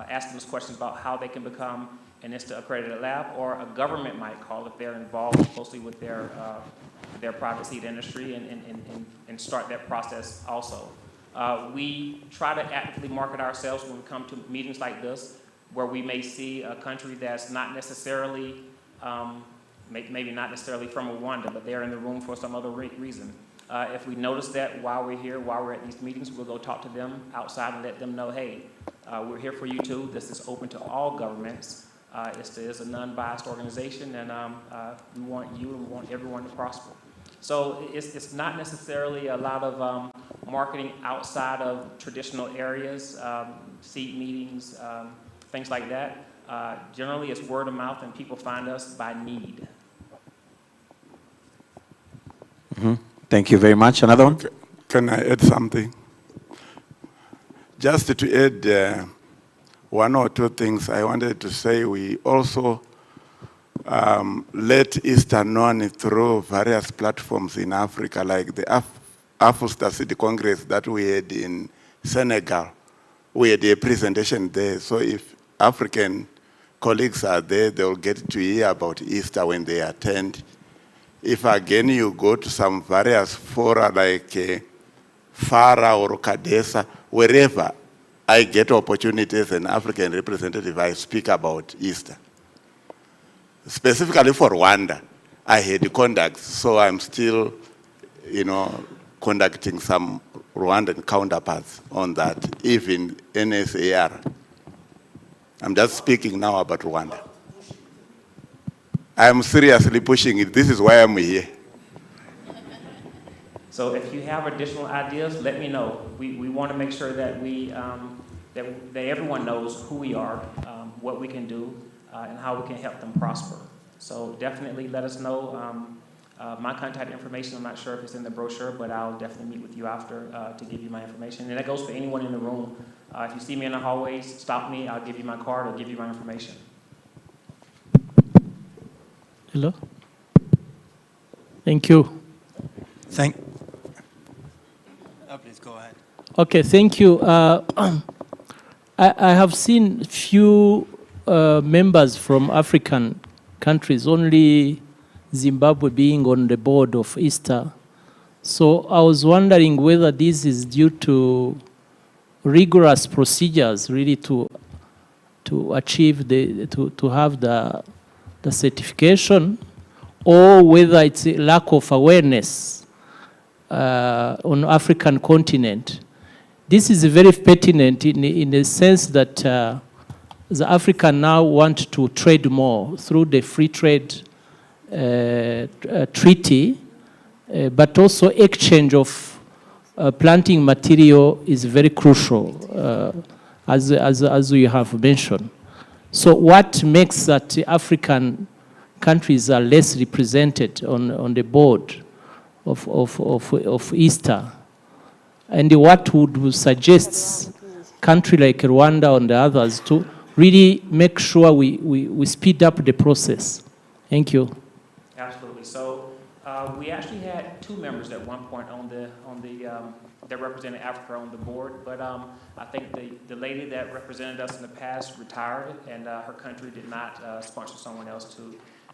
asking us questions about how they can become an ISTA accredited lab, or a government might call if they're involved closely with their private seed industry and start that process also. We try to actively market ourselves when we come to meetings like this, where we may see a country that's not necessarily, maybe not necessarily from Rwanda, but they're in the room for some other reason. If we notice that while we're here, while we're at these meetings, we'll go talk to them outside and let them know, hey, we're here for you too. This is open to all governments. ISTA is a non-biased organization, and we want you and we want everyone to prosper. So it's not necessarily a lot of marketing outside of traditional areas, seed meetings, things like that. Generally, it's word of mouth, and people find us by need. Mm-hmm. Thank you very much. Another one? Can I add something? Just to add one or two things, I wanted to say we also let ISTA known through various platforms in Africa, like the Afrosta City Congress that we had in Senegal. We had a presentation there, so if African colleagues are there, they'll get to hear about ISTA when they attend. If again you go to some various fora like FARA or CADESA, wherever I get opportunities as an African representative, I speak about ISTA. Specifically for Rwanda, I had contacts, so I'm still, conducting some Rwandan counterparts on that, even NSAR. I'm just speaking now about Rwanda. I'm seriously pushing it. This is why I'm here. So if you have additional ideas, let me know. We want to make sure that that everyone knows who we are, what we can do, and how we can help them prosper. So definitely let us know. My contact information, I'm not sure if it's in the brochure, but I'll definitely meet with you after to give you my information. And that goes for anyone in the room. If you see me in the hallways, stop me. I'll give you my card or give you my information. Hello. Thank you. Please go ahead. Okay, thank you. I have seen few members from African countries, only Zimbabwe being on the board of ISTA. So I was wondering whether this is due to rigorous procedures really to achieve to have the certification, or whether it's a lack of awareness on African continent. This is very pertinent in the sense that the African now want to trade more through the free trade treaty, but also exchange of planting material is very crucial, as you have mentioned. So what makes that African countries are less represented on the board of ISTA? And what would suggest country like Rwanda and the others to really make sure we speed up the process? Thank you. Absolutely. So we actually had two members at one point that represented Africa on the board, but I think the lady that represented us in the past retired, and her country did not sponsor someone else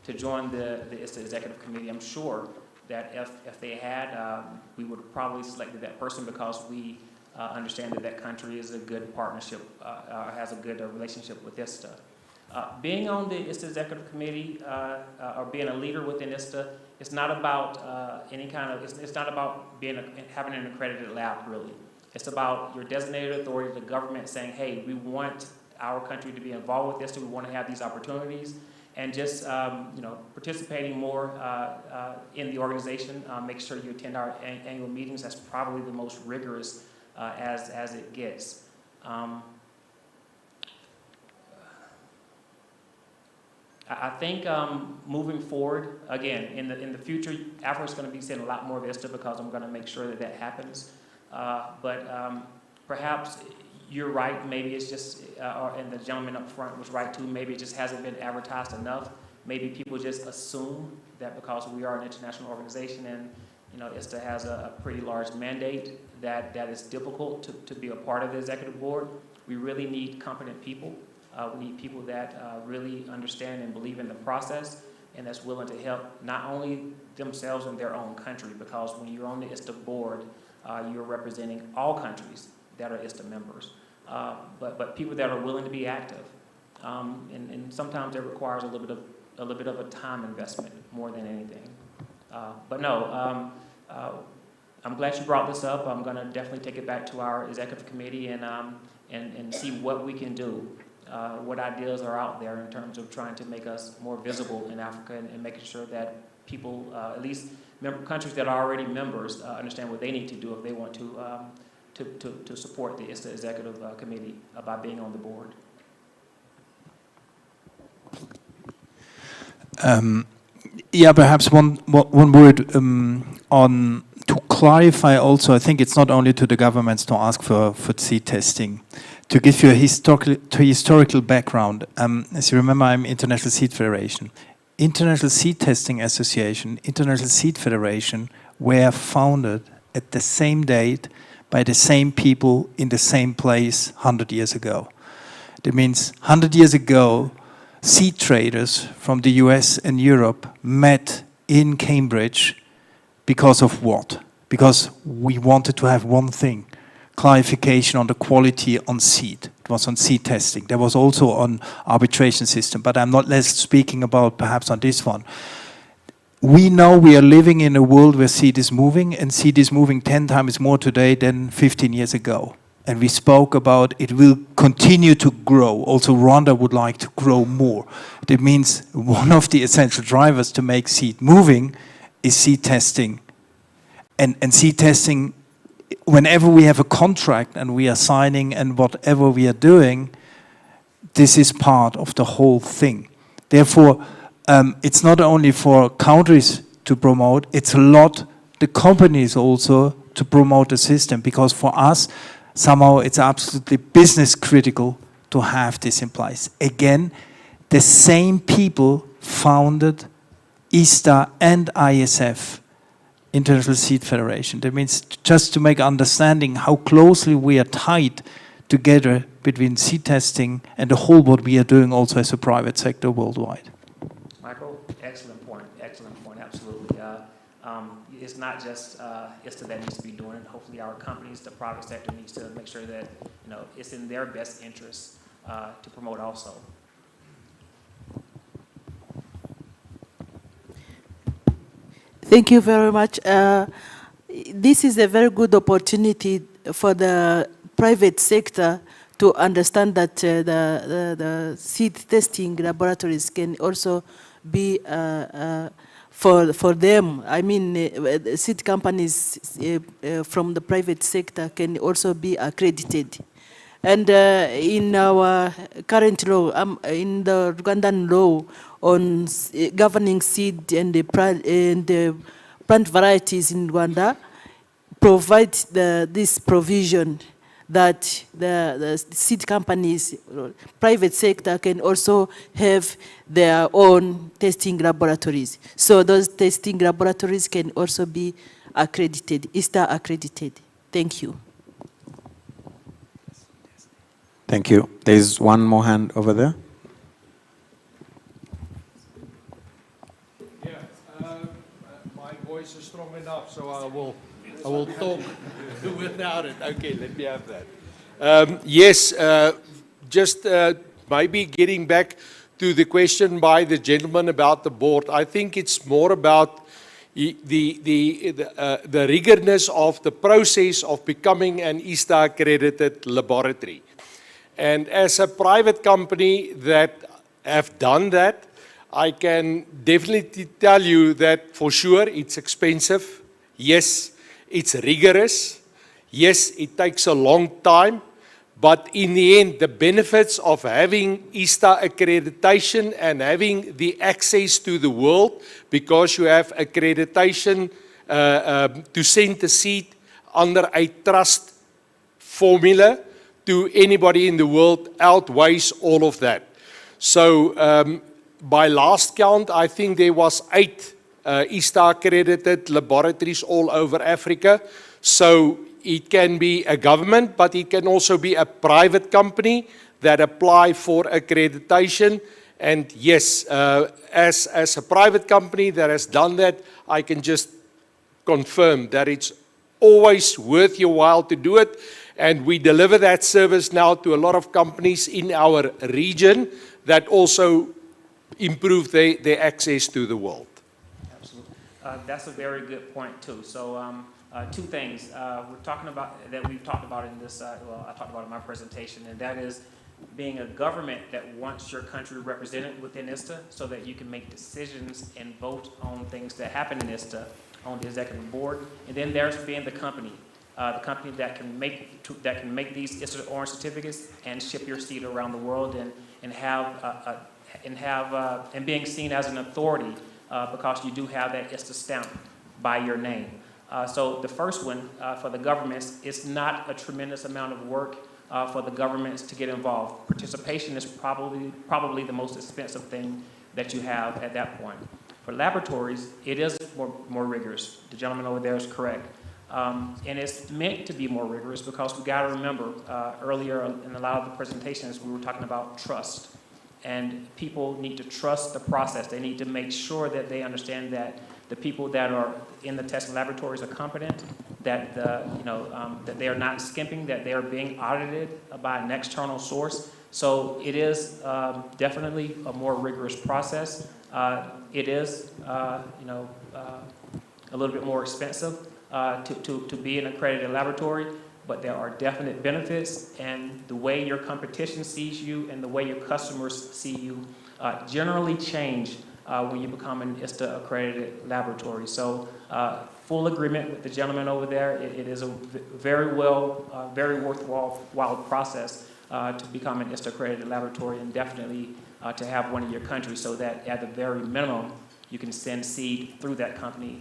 to join the ISTA Executive Committee. I'm sure that if they had, we would have probably selected that person because we understand that country is a good partnership, has a good relationship with ISTA. Being on the ISTA Executive Committee or being a leader within ISTA, it's not about any kind of, it's not about having an accredited lab, really. It's about your designated authority, the government saying, hey, we want our country to be involved with ISTA, we want to have these opportunities, and just participating more in the organization. Make sure you attend our annual meetings. That's probably the most rigorous as it gets. I think moving forward, again, in the future, Africa's going to be seeing a lot more VISTA because I'm going to make sure that that happens. But perhaps you're right. Maybe it's just, and the gentleman up front was right too. Maybe it just hasn't been advertised enough. Maybe people just assume that because we are an international organization and ISTA has a pretty large mandate that it's difficult to be a part of the executive board. We really need competent people. We need people that really understand and believe in the process and that's willing to help not only themselves in their own country, because when you're on the ISTA board, you're representing all countries that are ISTA members, but people that are willing to be active. And sometimes it requires a little bit of a time investment more than anything. But no, I'm glad you brought this up. I'm going to definitely take it back to our executive committee and see what we can do. What ideas are out there in terms of trying to make us more visible in Africa and making sure that people, at least countries that are already members, understand what they need to do if they want to support the ISTA Executive Committee by being on the board. Yeah, perhaps one word on to clarify also. I think it's not only to the governments to ask for seed testing. To give you a historical background, as you remember, I'm International Seed Federation. International Seed Testing Association, International Seed Federation were founded at the same date by the same people in the same place 100 years ago. That means 100 years ago, seed traders from the US and Europe met in Cambridge because of what? Because we wanted to have one thing: clarification on the quality on seed. It was on seed testing. There was also on arbitration system, but I'm not less speaking about perhaps on this one. We know we are living in a world where seed is moving, and seed is moving 10 times more today than 15 years ago. And we spoke about it will continue to grow. Also, Rwanda would like to grow more. That means one of the essential drivers to make seed moving is seed testing. And seed testing, whenever we have a contract and we are signing and whatever we are doing, this is part of the whole thing. Therefore, it's not only for countries to promote, it's a lot the companies also to promote the system, because for us, somehow it's absolutely business critical to have this in place. Again, the same people founded ISTA and ISF, International Seed Federation. That means just to make understanding how closely we are tied together between seed testing and the whole what we are doing also as a private sector worldwide. Michael, excellent point, absolutely. It's not just ISTA that needs to be doing it. Hopefully our companies, the private sector needs to make sure that it's in their best interest to promote also. Thank you very much. This is a very good opportunity for the private sector to understand that the seed testing laboratories can also be for them. I mean, seed companies from the private sector can also be accredited. And in our current law, in the Rwandan law on governing seed and the plant varieties in Rwanda, provide this provision that the seed companies, private sector, can also have their own testing laboratories. So those testing laboratories can also be accredited, ISTA accredited. Thank you. Thank you. There's one more hand over there. Yeah, my voice is strong enough, so I will talk without it. Okay, let me have that. Yes, just maybe getting back to the question by the gentleman about the board. I think it's more about the rigorousness of the process of becoming an ISTA accredited laboratory. And as a private company that have done that, I can definitely tell you that for sure it's expensive. Yes, it's rigorous. Yes, it takes a long time, but in the end, the benefits of having ISTA accreditation and having the access to the world, because you have accreditation to send a seed under a trust formula to anybody in the world outweighs all of that. So by last count, I think there was 8 ISTA accredited laboratories all over Africa. So it can be a government, but it can also be a private company that apply for accreditation. And yes, as a private company that has done that, I can just confirm that it's always worth your while to do it. And we deliver that service now to a lot of companies in our region that also improve their access to the world. Absolutely. That's a very good point too. So 2 things we're talking about that we've talked about in this, well, I talked about in my presentation, and that is being a government that wants your country represented within ISTA so that you can make decisions and vote on things that happen in ISTA on the executive board. And then there's being the company that can make these ISTA orange certificates and ship your seed around the world and being seen as an authority because you do have that ISTA stamp by your name. So the first one for the governments, it's not a tremendous amount of work for the governments to get involved. Participation is probably the most expensive thing that you have at that point. For laboratories, it is more rigorous. The gentleman over there is correct. And it's meant to be more rigorous because we got to remember earlier in a lot of the presentations we were talking about trust. And people need to trust the process. They need to make sure that they understand that the people that are in the testing laboratories are competent, that that they are not skimping, that they are being audited by an external source. So it is definitely a more rigorous process. It is a little bit more expensive to be an accredited laboratory, but there are definite benefits, and the way your competition sees you and the way your customers see you generally change when you become an ISTA accredited laboratory. So full agreement with the gentleman over there. It is a very worthwhile process to become an ISTA accredited laboratory, and definitely to have one in your country so that at the very minimum you can send seed through that company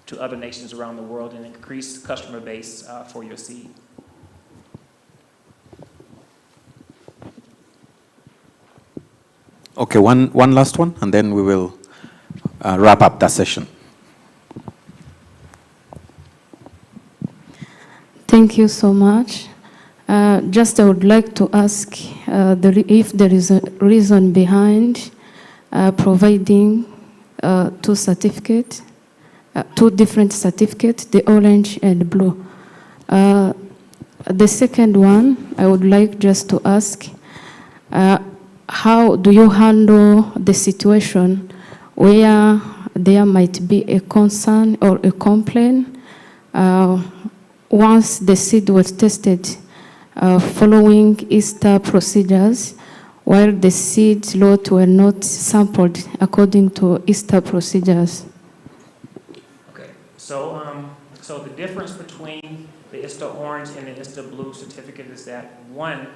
to other nations around the world and increase customer base for your seed. Okay, one last one, and then we will wrap up that session. Thank you so much. Just I would like to ask if there is a reason behind providing 2 certificates, 2 different certificates, the orange and blue. The second one, I would like just to ask, how do you handle the situation where there might be a concern or a complaint once the seed was tested following ISTA procedures, while the seed lot were not sampled according to ISTA procedures? Okay, so the difference between the ISTA orange and the ISTA blue certificate is that one,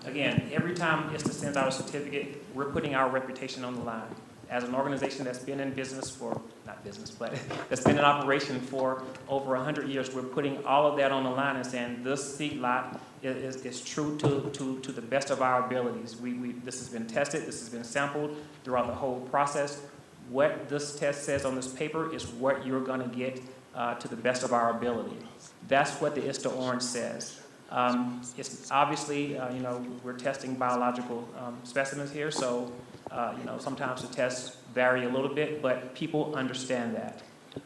again, every time ISTA sends out a certificate, we're putting our reputation on the line. As an organization that's been in business for, not business, but that's been in operation for over 100 years, we're putting all of that on the line and saying this seed lot is true to the best of our abilities. This has been tested, this has been sampled throughout the whole process. What this test says on this paper is what you're going to get to the best of our ability. That's what the ISTA orange says. It's obviously, we're testing biological specimens here, so sometimes the tests vary a little bit, but people understand that.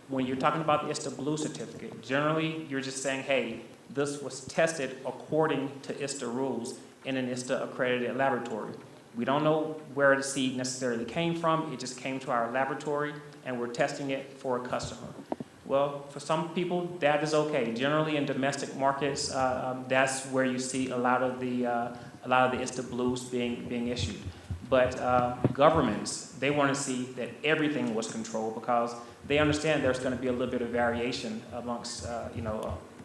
When you're talking about the ISTA blue certificate, generally you're just saying, hey, this was tested according to ISTA rules in an ISTA accredited laboratory. We don't know where the seed necessarily came from. It just came to our laboratory and we're testing it for a customer. Well, for some people, that is okay. Generally, in domestic markets, that's where you see a lot of the ISTA blues being issued. But governments, they want to see that everything was controlled because they understand there's going to be a little bit of variation amongst,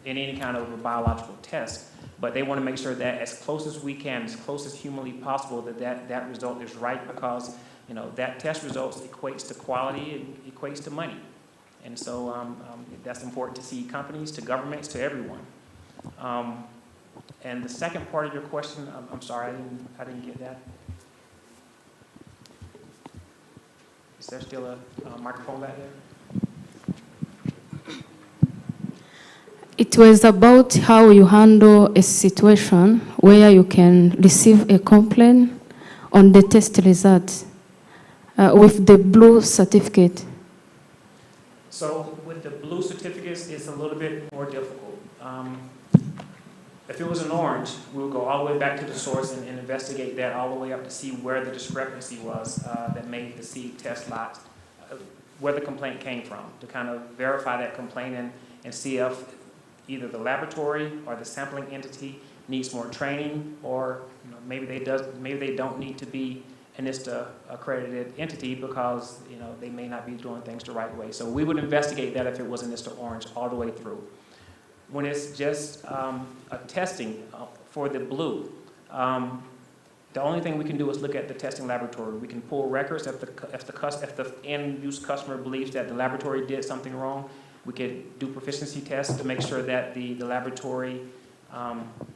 in any kind of a biological test. But they want to make sure that as close as we can, as close as humanly possible, that result is right, because that test results equates to quality and equates to money. And so that's important to see companies, to governments, to everyone. And the second part of your question, I'm sorry, I didn't get that. Is there still a microphone back there? It was about how you handle a situation where you can receive a complaint on the test results with the blue certificate. So with the blue certificates, it's a little bit more difficult. If it was an orange, we'll go all the way back to the source and investigate that all the way up to see where the discrepancy was that made the seed test lot, where the complaint came from, to kind of verify that complaint and see if either the laboratory or the sampling entity needs more training, or maybe they don't need to be an ISTA accredited entity because they may not be doing things the right way. So we would investigate that if it was an ISTA orange all the way through. When it's just a testing for the blue, the only thing we can do is look at the testing laboratory. We can pull records if the end-use customer believes that the laboratory did something wrong. We could do proficiency tests to make sure that the laboratory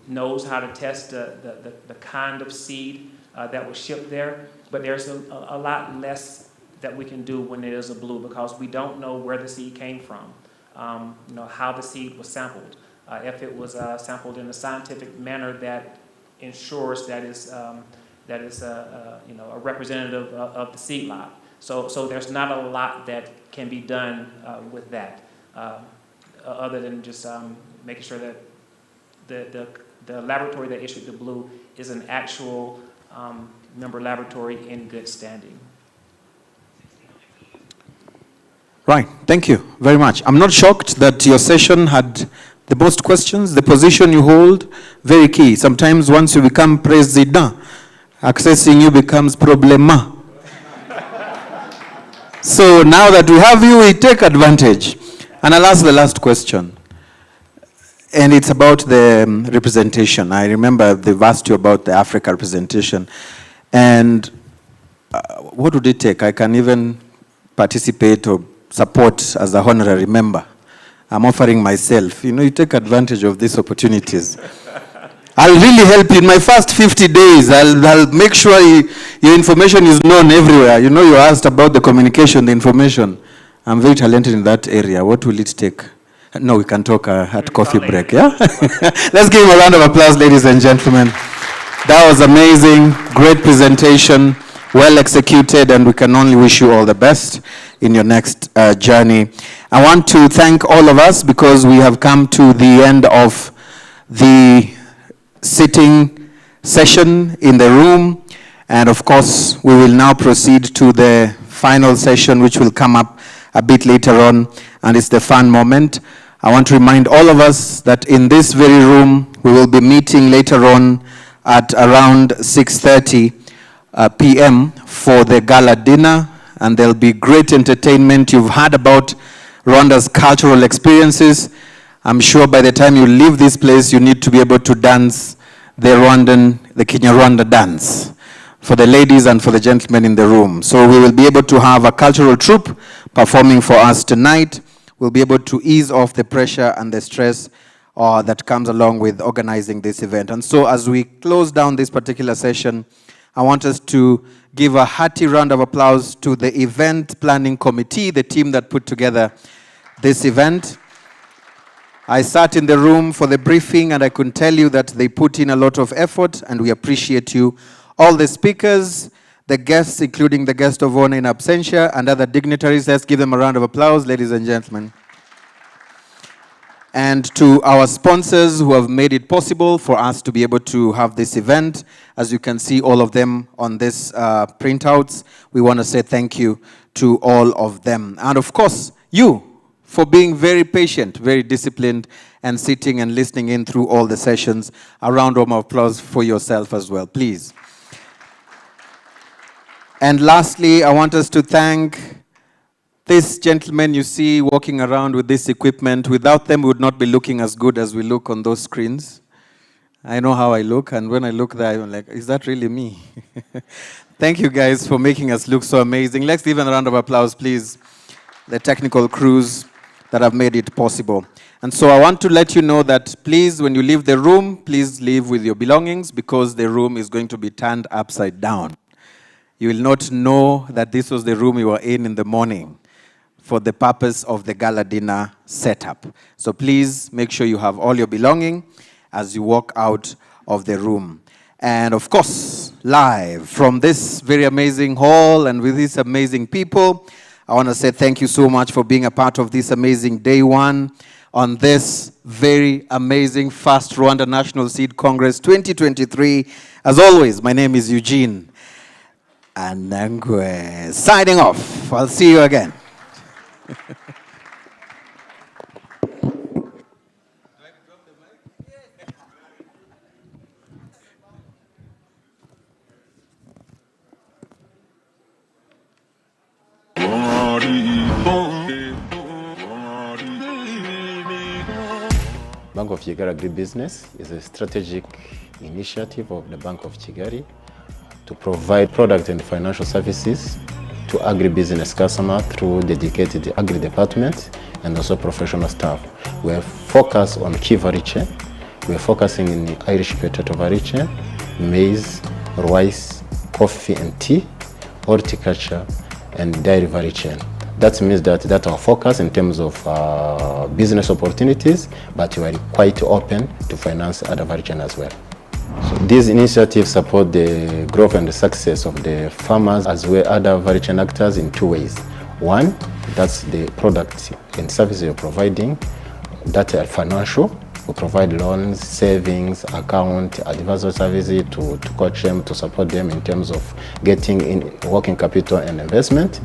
knows how to test the kind of seed that was shipped there. But there's a lot less that we can do when it is a blue, because we don't know where the seed came from, how the seed was sampled. If it was sampled in a scientific manner that ensures that is a representative of the seed lot. So there's not a lot that can be done with that. Other than just making sure that the laboratory that issued the blue is an actual member laboratory in good standing. Right, thank you very much. I'm not shocked that your session had the most questions. The position you hold, very key. Sometimes once you become president, accessing you becomes problema. So now that we have you, we take advantage. And I'll ask the last question. And it's about the representation. I remember they've asked you about the Africa representation. And what would it take? I can even participate or support as a honorary member. I'm offering myself. You take advantage of these opportunities. I'll really help you. In my first 50 days, I'll make sure your information is known everywhere. You asked about the communication, the information. I'm very talented in that area. What will it take? No, we can talk at coffee break, yeah? Let's give him a round of applause, ladies and gentlemen. That was amazing. Great presentation. Well executed, and we can only wish you all the best in your next journey. I want to thank all of us because we have come to the end of the sitting session in the room. And of course, we will now proceed to the final session, which will come up a bit later on, and it's the fun moment. I want to remind all of us that in this very room, we will be meeting later on at around 6:30 p.m. for the gala dinner, and there'll be great entertainment. You've heard about Rwanda's cultural experiences. I'm sure by the time you leave this place, you need to be able to dance the Kinyarwanda dance, for the ladies and for the gentlemen in the room. So we will be able to have a cultural troupe performing for us tonight. We'll be able to ease off the pressure and the stress that comes along with organizing this event. And so as we close down this particular session, I want us to give a hearty round of applause to the event planning committee, the team that put together this event. I sat in the room for the briefing, and I can tell you that they put in a lot of effort, and we appreciate you. All the speakers, the guests, including the guest of honor in absentia, and other dignitaries. Let's give them a round of applause, ladies and gentlemen. And to our sponsors who have made it possible for us to be able to have this event. As you can see, all of them on this printouts. We want to say thank you to all of them. And of course, you, for being very patient, very disciplined, and sitting and listening in through all the sessions. A round of applause for yourself as well, please. And lastly, I want us to thank These gentlemen you see walking around with this equipment, without them we would not be looking as good as we look on those screens. I know how I look, and when I look there, I'm like, is that really me? Thank you guys for making us look so amazing. Let's give them a round of applause, please. The technical crews that have made it possible. And so I want to let you know that please, when you leave the room, please leave with your belongings, because the room is going to be turned upside down. You will not know that this was the room you were in the morning for the purpose of the gala dinner setup. So please make sure you have all your belongings as you walk out of the room. And of course, live from this very amazing hall and with these amazing people, I want to say thank you so much for being a part of this amazing day one on this very amazing first Rwanda National Seed Congress 2023. As always, my name is Eugene Anangwe, signing off. I'll see you again. Bank of Kigali Agribusiness is a strategic initiative of the Bank of Kigali to provide product and financial services to agribusiness customers through dedicated agri department and also professional staff. We are focused on key value chain. We are focusing in the Irish potato value chain, maize, rice, coffee and tea, horticulture, and dairy value chain. That means that's our focus in terms of business opportunities, but we are quite open to finance other value chain as well. So these initiatives support the growth and the success of the farmers as well as other value chain actors in two ways. One, that's the product and services you're providing that are financial. We provide loans, savings, account, advisory services to coach them, to support them in terms of getting in working capital and investment.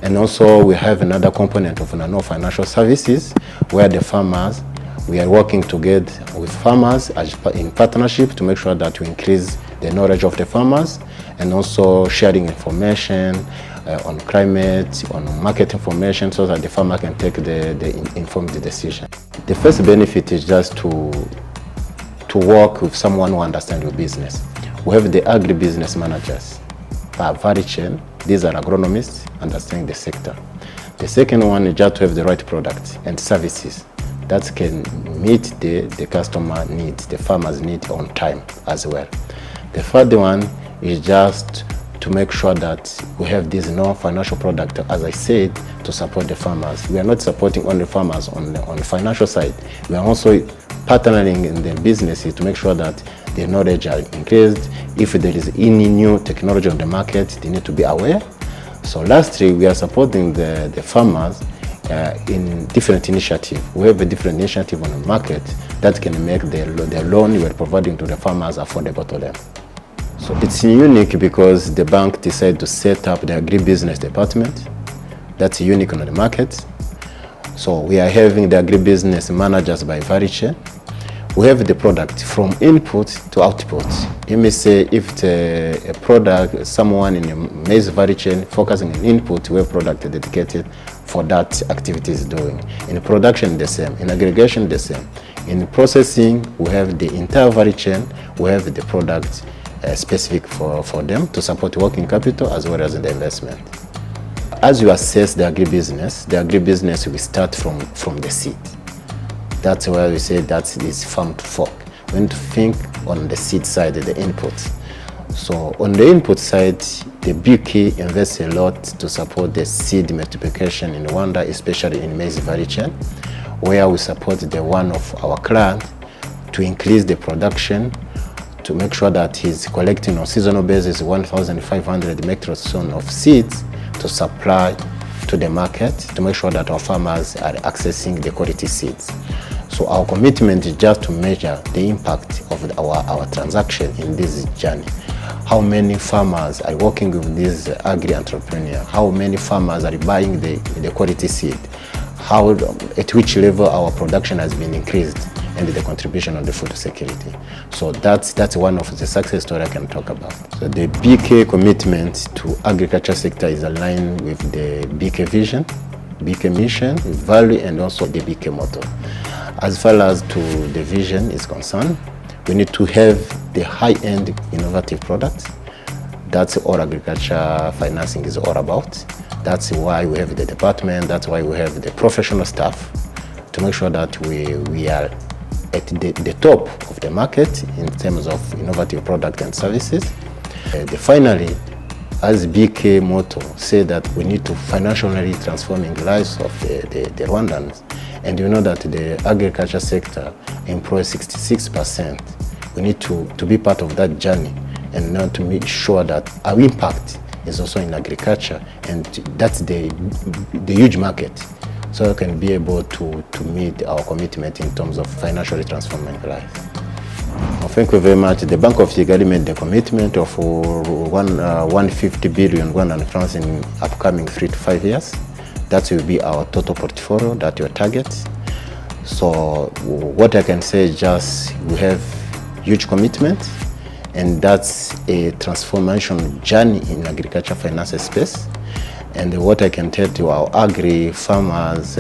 And also we have another component of non-financial services where the farmers, we are working together with farmers in partnership to make sure that we increase the knowledge of the farmers and also sharing information on climate, on market information so that the farmer can take the informed decision. The first benefit is just to work with someone who understands your business. We have the agribusiness managers per value chain. These are agronomists understanding the sector. The second one is just to have the right product and services that can meet the customer needs, the farmer's need on time as well. The third one is just to make sure that we have this non-financial product, as I said, to support the farmers. We are not supporting only farmers on the financial side. We are also partnering in the businesses to make sure that the knowledge are increased. If there is any new technology on the market, they need to be aware. So lastly, we are supporting the farmers in different initiatives. We have a different initiative on the market that can make the loan we are providing to the farmers affordable to them. So it's unique because the bank decided to set up the agribusiness department. That's unique on the market. So we are having the agribusiness managers by value chain. We have the product from input to output. You may say if it's a product, someone in a maize value chain focusing on input, we have product dedicated for that activity is doing. In production, the same. In aggregation, the same. In processing, we have the entire value chain. We have the product specific for them to support working capital as well as the investment. As you assess the agribusiness will start from the seed. That's why we say that is farm to fork. We need to think on the seed side, the input. So on the input side, the BK invests a lot to support the seed multiplication in Rwanda, especially in maize value chain, where we support the one of our client to increase the production, to make sure that he's collecting on seasonal basis 1,500 metric tons of seeds to supply to the market, to make sure that our farmers are accessing the quality seeds. So our commitment is just to measure the impact of our transaction in this journey. How many farmers are working with this agri-entrepreneur? How many farmers are buying the quality seed? At which level our production has been increased and the contribution on the food security. So that's one of the success stories I can talk about. So the BK commitment to agriculture sector is aligned with the BK vision BK mission, value, and also the BK motto. As far as to the vision is concerned, we need to have the high-end innovative products. That's all agriculture financing is all about. That's why we have the department, that's why we have the professional staff, to make sure that we are at the top of the market in terms of innovative products and services. Finally, as BK motto say that we need to financially transforming the lives of the Rwandans, and you know that the agriculture sector employs 66%. We need to be part of that journey and now to make sure that our impact is also in agriculture, and that's the huge market. So we can be able to meet our commitment in terms of financially transforming life. Well, thank you very much. The Bank of Kigali made the commitment of 150 billion Rwandan francs in upcoming 3 to 5 years. That will be our total portfolio, that your target. So what I can say is just we have huge commitment, and that's a transformation journey in agriculture finance space. And what I can tell to our agri farmers,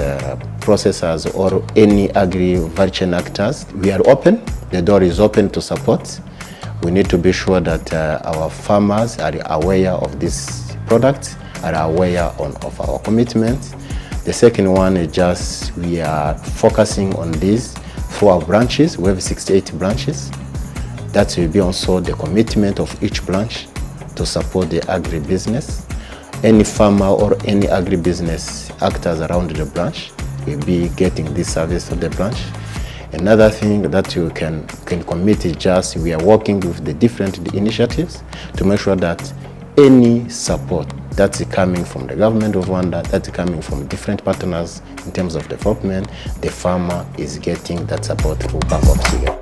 processors, or any agri value chain actors, we are open. The door is open to support. We need to be sure that our farmers are aware of this product, are aware of our commitment. The second one is just we are focusing on this through our branches. We have 68 branches. That will be also the commitment of each branch to support the agribusiness. Any farmer or any agribusiness actors around the branch will be getting this service to the branch. Another thing that you can commit is just we are working with the different initiatives to make sure that any support that's coming from the government of Rwanda, that's coming from different partners in terms of development, the farmer is getting that support through Bank of Kigali.